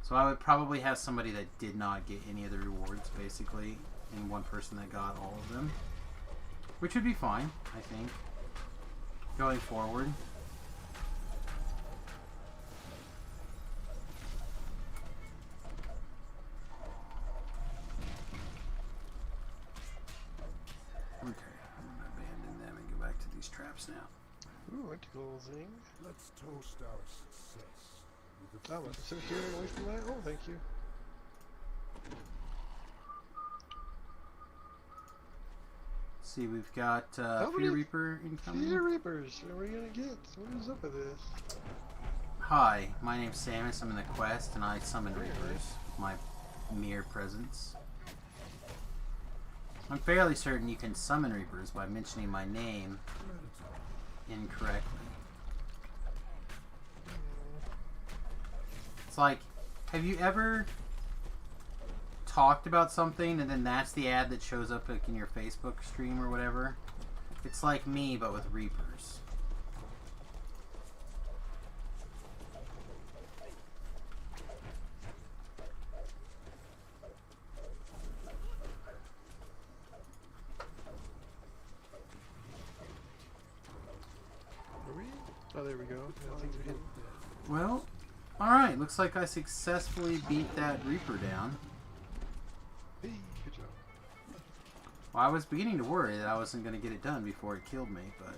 So I would probably have somebody that did not get any of the rewards, basically, and one person that got all of them. Which would be fine, I think, going forward. Okay, I'm going to abandon them and go back to these traps now. Ooh, vertical zing. Let's toast our success with a Oh, so here away from that? Oh, thank you. See, we've got How Fear many Reaper incoming. Fear Reapers, what are we gonna get? What is up with this? Hi, my name's Samus. I'm in the quest, and I summon Reapers with my mere presence. I'm fairly certain you can summon Reapers by mentioning my name incorrectly. It's like, have you ever talked about something and then that's the ad that shows up like in your Facebook stream or whatever. It's like me, but with Reapers. Are we? Oh, there we go. Yeah, things are hidden. Well, alright. Looks like I successfully beat that Reaper down. Hey, good job. Well, I was beginning to worry that I wasn't going to get it done before it killed me, but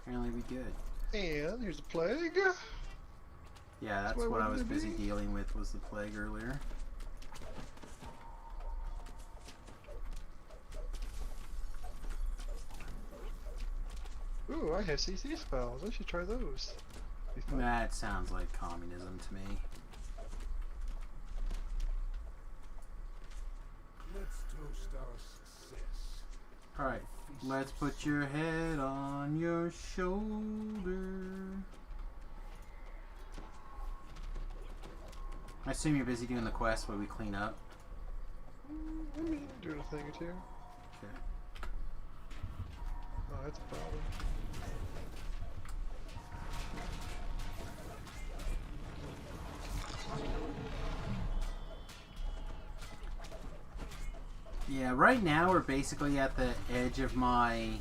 apparently we did. And here's the plague. Yeah, that's why what I wouldn't was it busy be? dealing with, was the plague earlier. Ooh, I have CC spells. I should try those. Be fun. That sounds like communism to me. Let's toast our success. Alright, let's put your head on your shoulder. I assume you're busy doing the quest while we clean up. I mean, doing a thing or two. Okay. Oh, that's a problem. Yeah, right now we're basically at the edge of my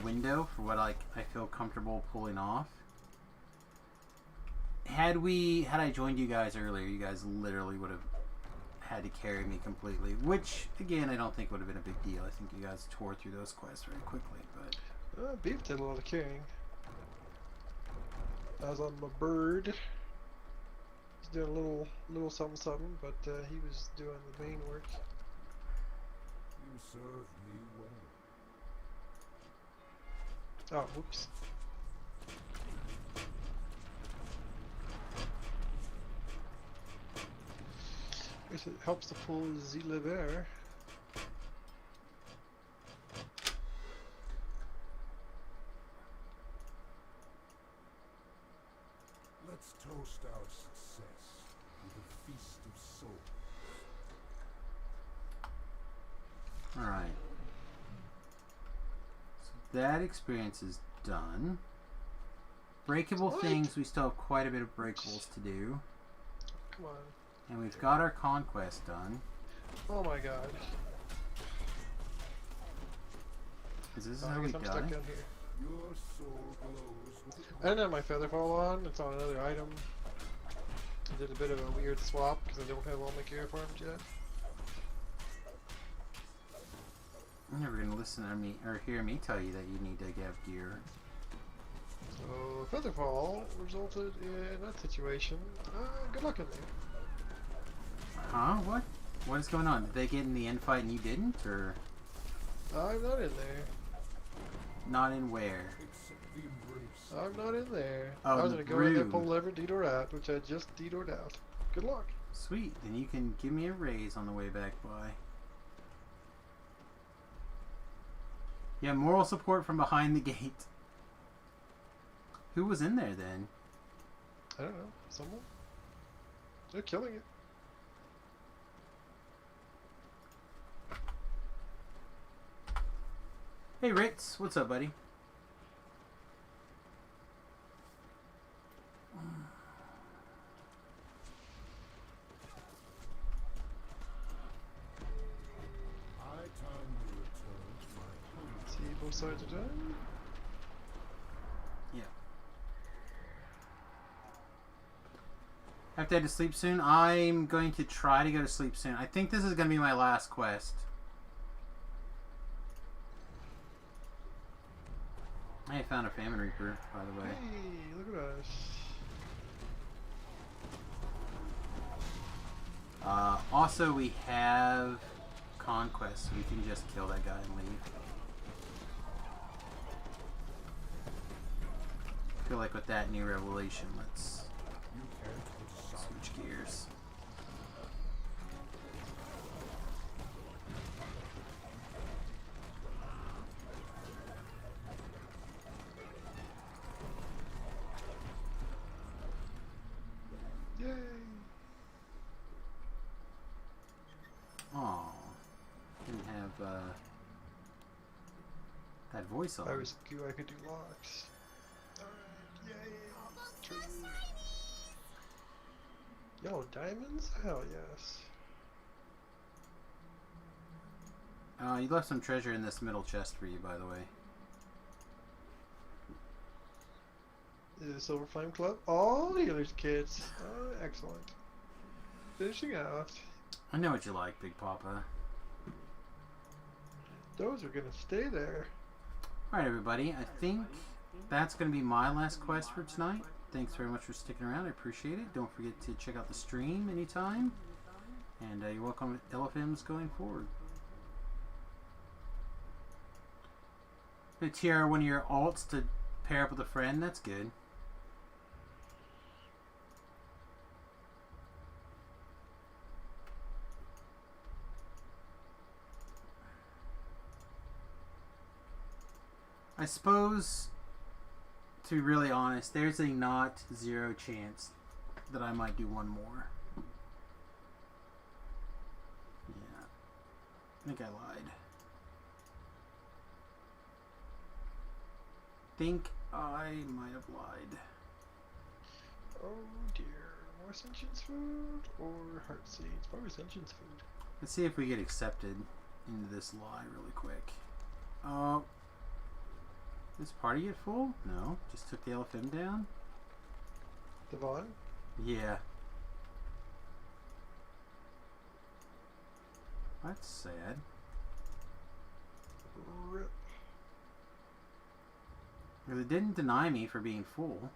window for what I feel comfortable pulling off. Had I joined you guys earlier, you guys literally would have had to carry me completely, which again I don't think would have been a big deal. I think you guys tore through those quests very quickly, but Beef did a lot of carrying. I was on my bird. He's doing a little something something, but he was doing the main work. You serve me well. Oh, whoops. Guess it helps to pull the lever. Let's toast our success with a feast of souls. alright. So that experience is done. Breakable What? things, we still have quite a bit of breakables to do. Come on. And we've got our conquest done. Oh my god. Because this is Oh, how I we guess I'm stuck die. down here. Your soul glows with I didn't have my feather fall on. It's on another item. I did a bit of a weird swap because I don't have all my gear farmed yet. You're never gonna listen to me or hear me tell you that you need to have gear. So feather fall resulted in that situation. Good luck in there. Huh? What? What is going on? Did they get in the end fight and you didn't, or I'm not in there. not in where? accept the embrace. I'm not in there. Oh, I was gonna go in there, rude. pull the lever, detour out, which I just detoured out. Good luck. Sweet. Then you can give me a raise on the way back by. Yeah, moral support from behind the gate. Who was in there then? I don't know. Someone? They're killing it. Hey Ritz, what's up, buddy? High time you return to my home. See both sides are done. Yeah. Have to head to sleep soon. I'm going to try to go to sleep soon. I think this is going to be my last quest. I found a Famine Reaper, by the way. Hey, look at us. Also, we have Conquest, so we can just kill that guy and leave. I feel like with that new revelation, let's You can't decide. switch gears. Yay. voice on. I was I could do locks. Alright, yay! Tree. Yellow diamonds? Hell yes. You left some treasure in this middle chest for you, by the way. Is it Silver Flame Club? All healers kits. Oh, excellent. Finishing out. I know what you like, Big Papa. Those are gonna stay there. Alright, everybody. I think that's going to be my last quest for tonight. Thanks very much for sticking around. I appreciate it. Don't forget to check out the stream anytime. And you're welcome to LFMs going forward. Tiara, one of your alts to pair up with a friend. That's good. I suppose, to be really honest, there's a not zero chance that I might do one more. Yeah. I think I lied. Think I might have lied. Oh dear. More sentience food or heart seeds? Probably sentience food. Let's see if we get accepted into this lie really quick. This party get full? No. Just took the LFM down? Devon? Yeah. That's sad. Rip. Because it didn't deny me for being full.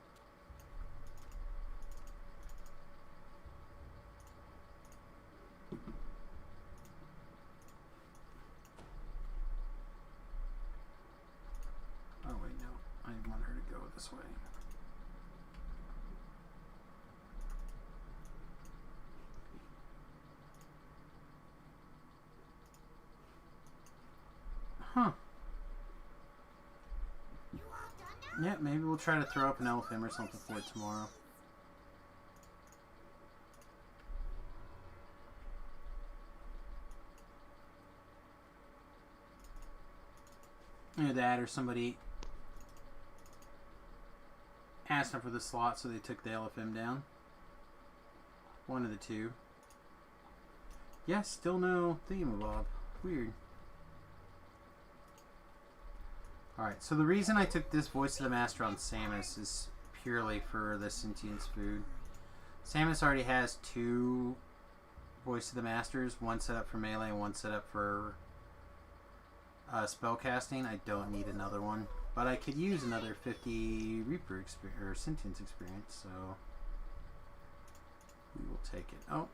Oh wait, no. I want her to go this way. Huh. Yeah, maybe we'll try to throw up an LFM or something for it tomorrow. Either that or somebody asked them for the slot, so they took the LFM down. One of the two. Yes, still no thingamabob. Weird. Alright, so the reason I took this Voice of the Master on Samus is purely for the Sentience food. Samus already has 2 Voice of the Masters, one set up for melee and one set up for spellcasting. I don't need another one, but I could use another 50 Reaper experience or Sentience experience, so we will take it. Oh,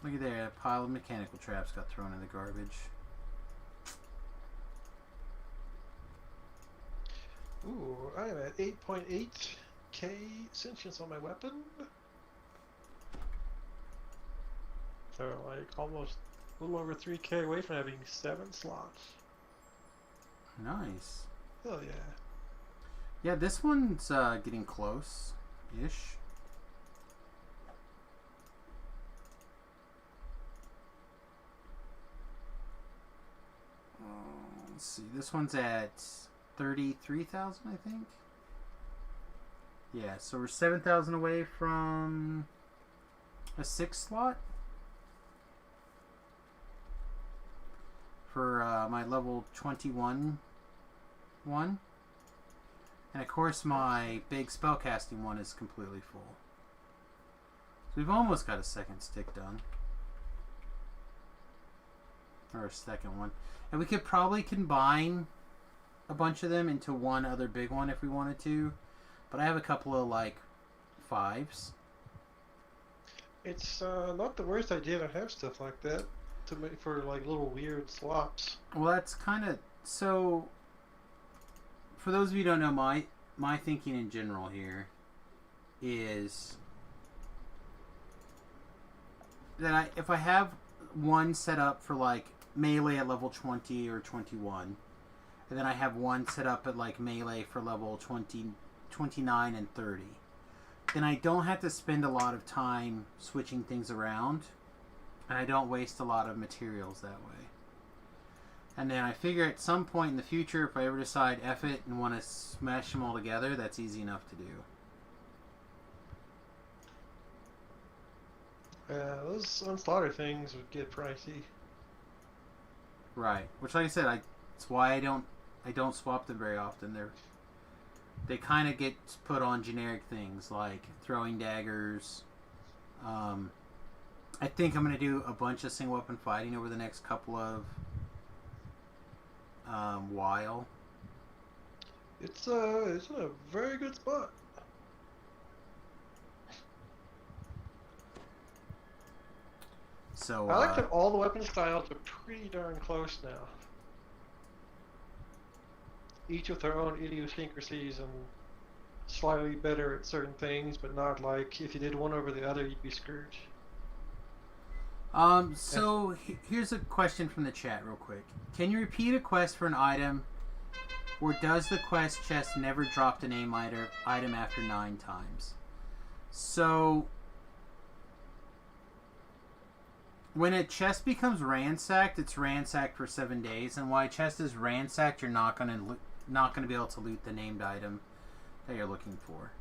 look at there, a pile of mechanical traps got thrown in the garbage. Ooh, I am at 8.8k sentience on my weapon. So like almost a little over 3k away from having 7 slots. Nice. Hell yeah. Yeah, this one's getting close-ish. Let's see, this one's at 33,000, I think. Yeah, so we're 7,000 away from a 6th slot for my level 21 one. And of course my big spellcasting one is completely full. So we've almost got a 2nd stick done. Or a 2nd one. And we could probably combine a bunch of them into one other big one if we wanted to. But I have a couple of like 5s. It's not the worst idea to have stuff like that to make for like little weird swaps. Well, that's kind of so. For those of you who don't know, my thinking in general here is that if I have one set up for like melee at level 20 or 21, and then I have one set up at like melee for level 20, 29 and 30, then I don't have to spend a lot of time switching things around, and I don't waste a lot of materials that way. And then I figure at some point in the future, if I ever decide F it and want to smash them all together, that's easy enough to do. Those unslaughter things would get pricey. Right. Which, like I said, that's why I don't swap them very often. They kind of get put on generic things like throwing daggers. I think I'm going to do a bunch of single weapon fighting over the next couple of while. It's a very good spot. So I like that all the weapon styles are pretty darn close now. Each with their own idiosyncrasies and slightly better at certain things, but not like if you did one over the other, you'd be screwed. So here's a question from the chat real quick. Can you repeat a quest for an item, or does the quest chest never drop the name item after 9 times? So when a chest becomes ransacked, it's ransacked for 7 days, and while a chest is ransacked, you're not gonna be able to loot the named item that you're looking for.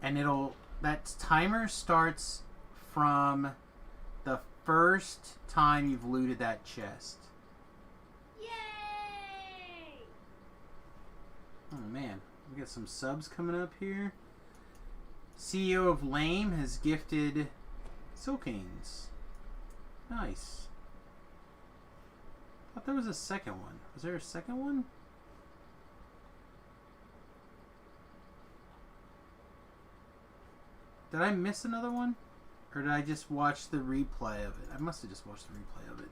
And that timer starts from the first time you've looted that chest. Yay! Oh man, we got some subs coming up here. CEO of Lame has gifted Silkings. Nice. I thought there was a second one. Was there a second one? Did I miss another one? Or did I just watch the replay of it? I must have just watched the replay of it.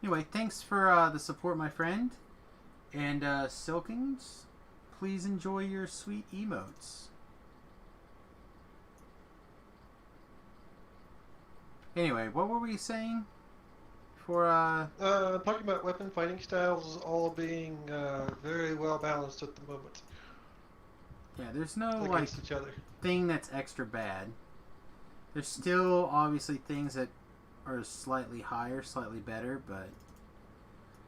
Anyway, thanks for the support, my friend. And Silkings, please enjoy your sweet emotes. Anyway, what were we saying? Talking about weapon fighting styles all being very well balanced at the moment. Yeah, there's no against each other. Thing that's extra bad. There's still obviously things that are slightly higher, slightly better, but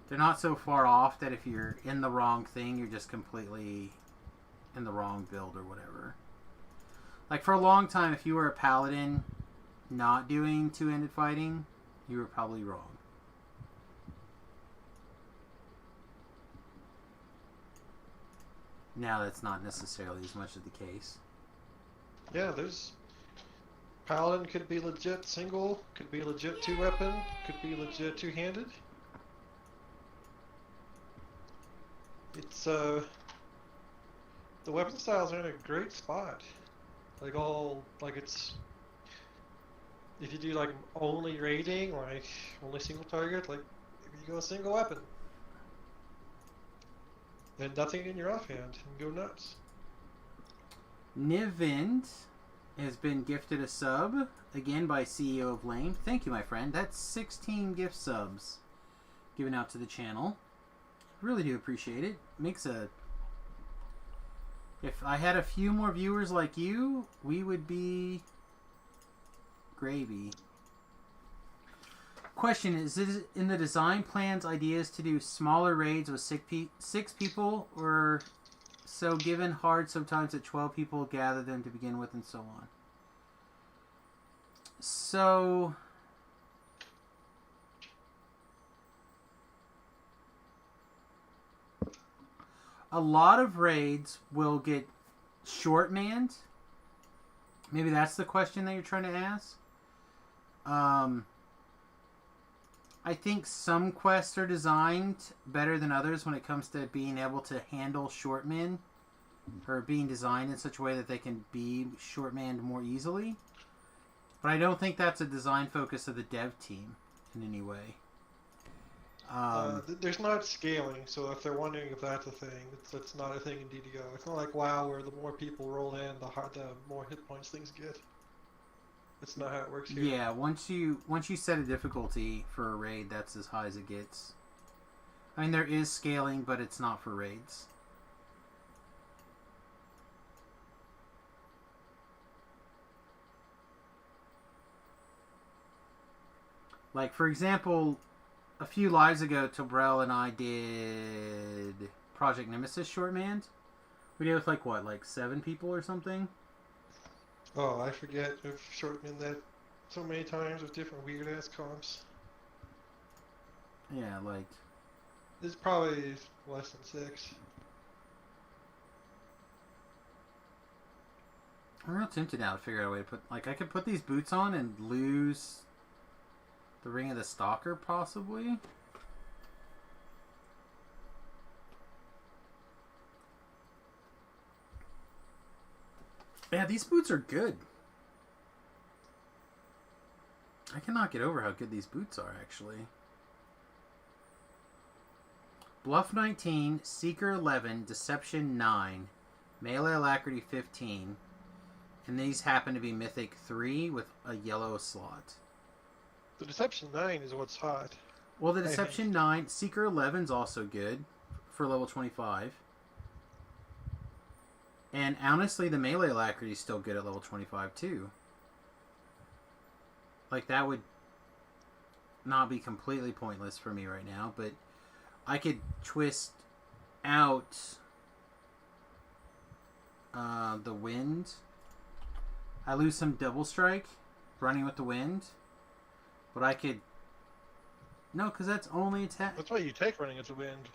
they're not so far off that if you're in the wrong thing, you're just completely in the wrong build or whatever. Like for a long time, if you were a paladin not doing two-handed fighting, you were probably wrong. Now that's not necessarily as much of the case. Yeah, there's Paladin could be legit single, could be legit two-weapon, could be legit two-handed. It's the weapon styles are in a great spot. It's if you do like only raiding, like only single target, like if you go single weapon, then nothing in your offhand and go nuts. Nivind has been gifted a sub again by CEO of Lame. Thank you, my friend. That's 16 gift subs given out to the channel. Really do appreciate it. If I had a few more viewers like you, we would be gravy. Question, is it in the design plans ideas to do smaller raids with 6 people, or so given hard sometimes that 12 people gather them to begin with and so on? So a lot of raids will get short manned. Maybe that's the question that you're trying to ask. I think some quests are designed better than others when it comes to being able to handle short men, or being designed in such a way that they can be short manned more easily. But I don't think that's a design focus of the dev team in any way. There's not scaling, so if they're wondering if that's a thing, it's not a thing in DDO. It's not like WoW where the more people roll in, the more hit points things get. That's not how it works here. Yeah, once you set a difficulty for a raid, that's as high as it gets. I mean, there is scaling, but it's not for raids. Like, for example, a few lives ago, Tobrell and I did Project Nemesis Shortmanned. We did it with like 7 people or something. Oh, I forget. I've shortened that so many times with different weird ass comps. Yeah, like It's probably less than 6. I'm real tempted now to figure out a way to put I could put these boots on and lose the Ring of the Stalker possibly. Yeah, these boots are good. I cannot get over how good these boots are, actually. Bluff 19, Seeker 11, Deception 9, Melee Alacrity 15, and these happen to be Mythic 3 with a yellow slot. The Deception 9 is what's hot. Well, the Deception 9, Seeker 11 is also good for level 25. And honestly, the Melee Alacrity is still good at level 25 too. Like, that would not be completely pointless for me right now, but I could twist out the wind. I lose some double strike running with the wind, but I could... No, because that's only attack. That's why you take running at the wind.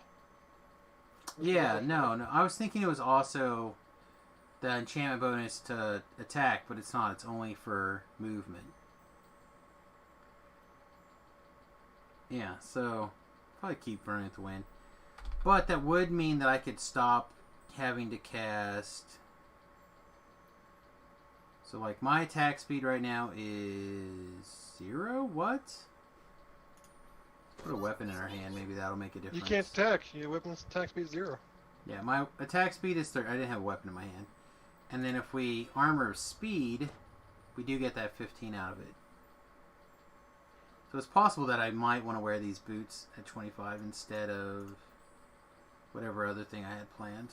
Yeah, no. I was thinking it was also the enchantment bonus to attack, but it's not. It's only for movement. Yeah, so probably keep running with the wind. But that would mean that I could stop having to cast... So, like, my attack speed right now is 0? What? Put a weapon in our hand. Maybe that'll make a difference. You can't attack. Your weapon's attack speed is 0. Yeah, my attack speed is 30. I didn't have a weapon in my hand. And then if we armor speed, we do get that 15 out of it. So it's possible that I might want to wear these boots at 25 instead of whatever other thing I had planned.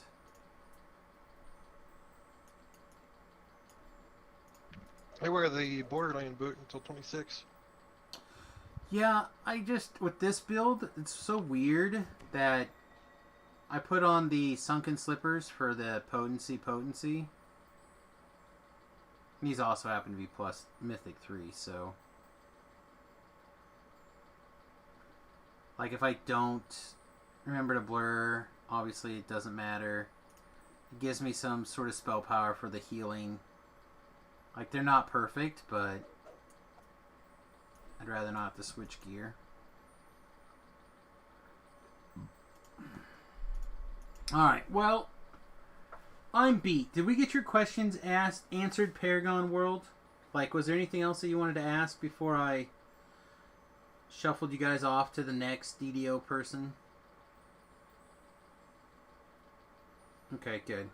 I wear the Borderline boot until 26. Yeah, I just, with this build, it's so weird that I put on the Sunken Slippers for the potency. These also happen to be plus Mythic 3, so... Like, if I don't remember to blur, obviously it doesn't matter. It gives me some sort of spell power for the healing. Like, they're not perfect, but I'd rather not have to switch gear. Alright, well, I'm beat. Did we get your questions answered, Paragon World? Like, was there anything else that you wanted to ask before I shuffled you guys off to the next DDO person? Okay, good.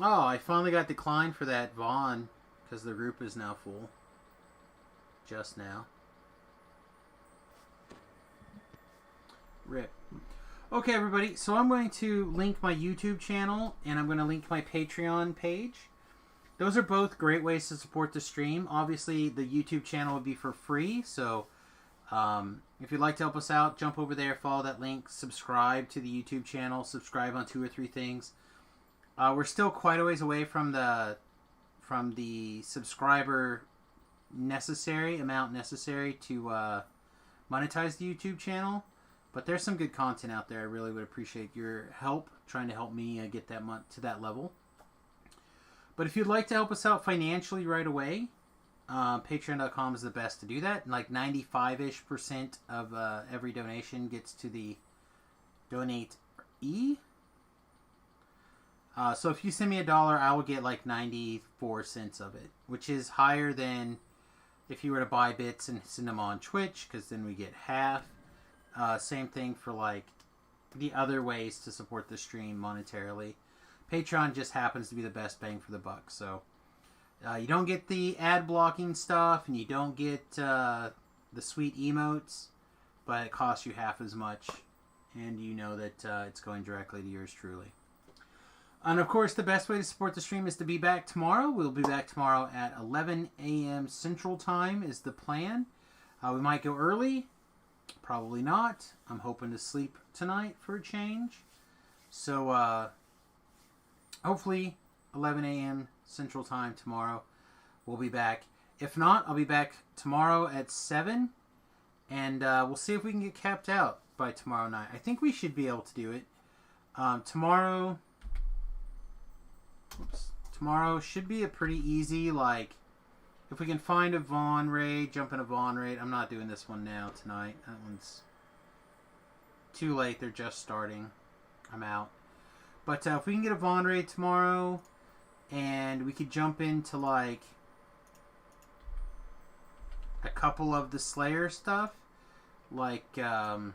Oh, I finally got declined for that Vaughn because the group is now full. Just now. RIP. Okay, everybody, so I'm going to link my YouTube channel and I'm going to link my Patreon page. Those are both great ways to support the stream. Obviously, the YouTube channel would be for free, so if you'd like to help us out, jump over there, follow that link, subscribe to the YouTube channel, subscribe on 2 or 3 things. We're still quite a ways away from the subscriber amount necessary to monetize the YouTube channel. But there's some good content out there. I really would appreciate your help, trying to help me get that to that level. But if you'd like to help us out financially right away, Patreon.com is the best to do that. And like 95-ish% of every donation gets to the Donate E. So if you send me $1, I will get like 94 cents of it, which is higher than if you were to buy bits and send them on Twitch, because then we get half. Same thing for like the other ways to support the stream monetarily. Patreon just happens to be the best bang for the buck. So you don't get the ad blocking stuff, and you don't get the sweet emotes, but it costs you half as much, and you know that it's going directly to yours truly. And of course, the best way to support the stream is to be back tomorrow. We'll be back tomorrow at 11 a.m. Central Time is the plan. We might go early. Probably not. I'm hoping to sleep tonight for a change. So, hopefully 11 a.m. Central Time tomorrow we'll be back. If not, I'll be back tomorrow at 7. And we'll see if we can get capped out by tomorrow night. I think we should be able to do it. Tomorrow should be a pretty easy, like, if we can find a Vaughn raid, jump in a Vaughn raid. I'm not doing this one now tonight. That one's too late. They're just starting. I'm out. But if we can get a Vaughn raid tomorrow, and we could jump into, like, a couple of the Slayer stuff, like, here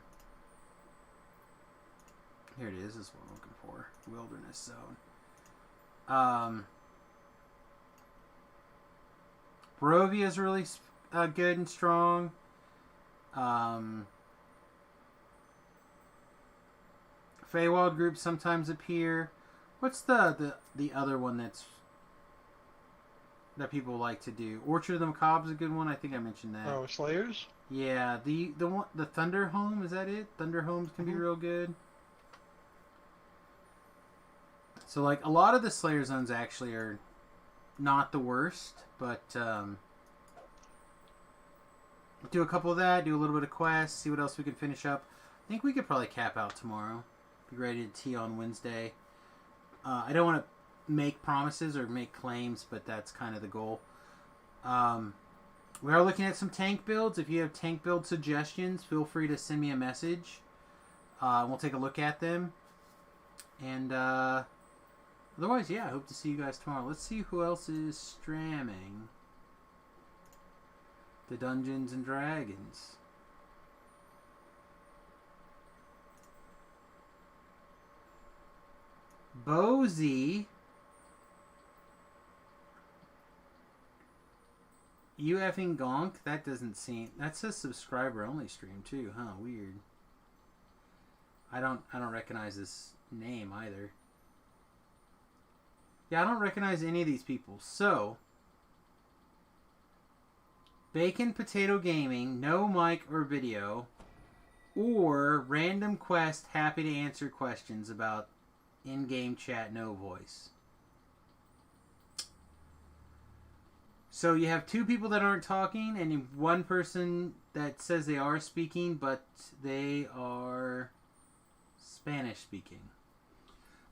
it is. This is what I'm looking for. Wilderness Zone. Barovia is really good and strong. Feywild groups sometimes appear. What's the other one that people like to do? Orchard of the Macabre is a good one. I think I mentioned that. Oh, Slayers? Yeah, the one, the Thunder Home, is that it? Thunder Homes can be real good. So, like, a lot of the Slayer zones actually are not the worst, but do a couple of that, do a little bit of quests, see what else we can finish up. I think we could probably cap out tomorrow. Be ready to tee on Wednesday. I don't want to make promises or make claims, but that's kind of the goal. We are looking at some tank builds. If you have tank build suggestions, feel free to send me a message. We'll take a look at them. And otherwise, yeah, I hope to see you guys tomorrow. Let's see who else is streaming the Dungeons and Dragons. Bozy. You effing gonk? That doesn't seem... That's a subscriber only stream too, huh? Weird. I don't recognize this name either. Yeah, I don't recognize any of these people. So, Bacon Potato Gaming, no mic or video, or Random Quest, happy to answer questions about in-game chat, no voice. So you have two people that aren't talking, and one person that says they are speaking, but they are Spanish speaking.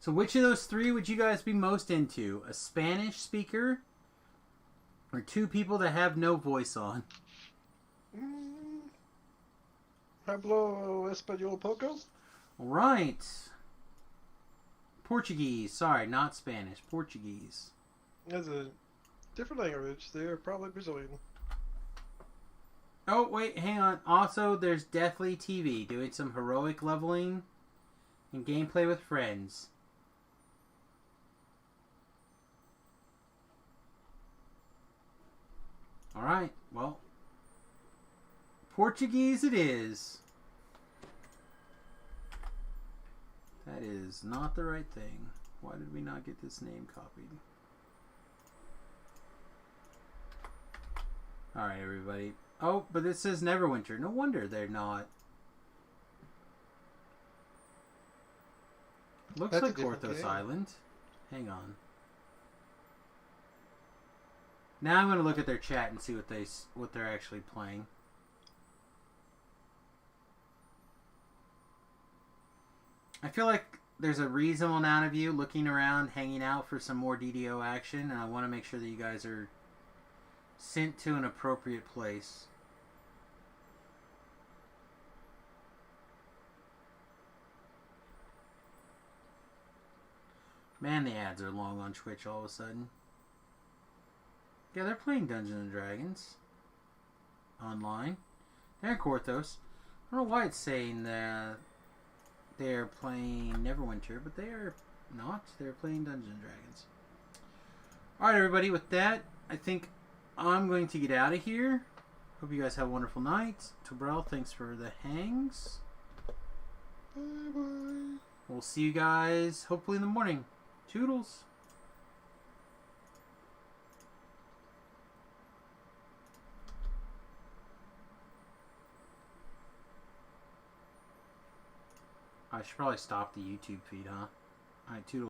So which of those three would you guys be most into? A Spanish speaker or two people that have no voice on? Hablo español poco? Right. Portuguese. Sorry, not Spanish. Portuguese. That's a different language. They're probably Brazilian. Oh, wait, hang on. Also, there's Deathly TV doing some heroic leveling and gameplay with friends. Alright, well, Portuguese it is. That is not the right thing. Why did we not get this name copied? Alright, everybody. Oh, but it says Neverwinter. No wonder they're not. Looks That's a like different Porthos game. Island. Hang on. Now I'm going to look at their chat and see what they're actually playing. I feel like there's a reasonable amount of you looking around, hanging out for some more DDO action, and I want to make sure that you guys are sent to an appropriate place. Man, the ads are long on Twitch all of a sudden. Yeah, they're playing Dungeons and Dragons online. They're in Korthos. I don't know why it's saying that they're playing Neverwinter, but they are not. They're playing Dungeons and Dragons. Alright, everybody, with that, I think I'm going to get out of here. Hope you guys have a wonderful night. Tobrel, thanks for the hangs. Bye-bye. We'll see you guys hopefully in the morning. Toodles. I should probably stop the YouTube feed, huh? Alright, toodle.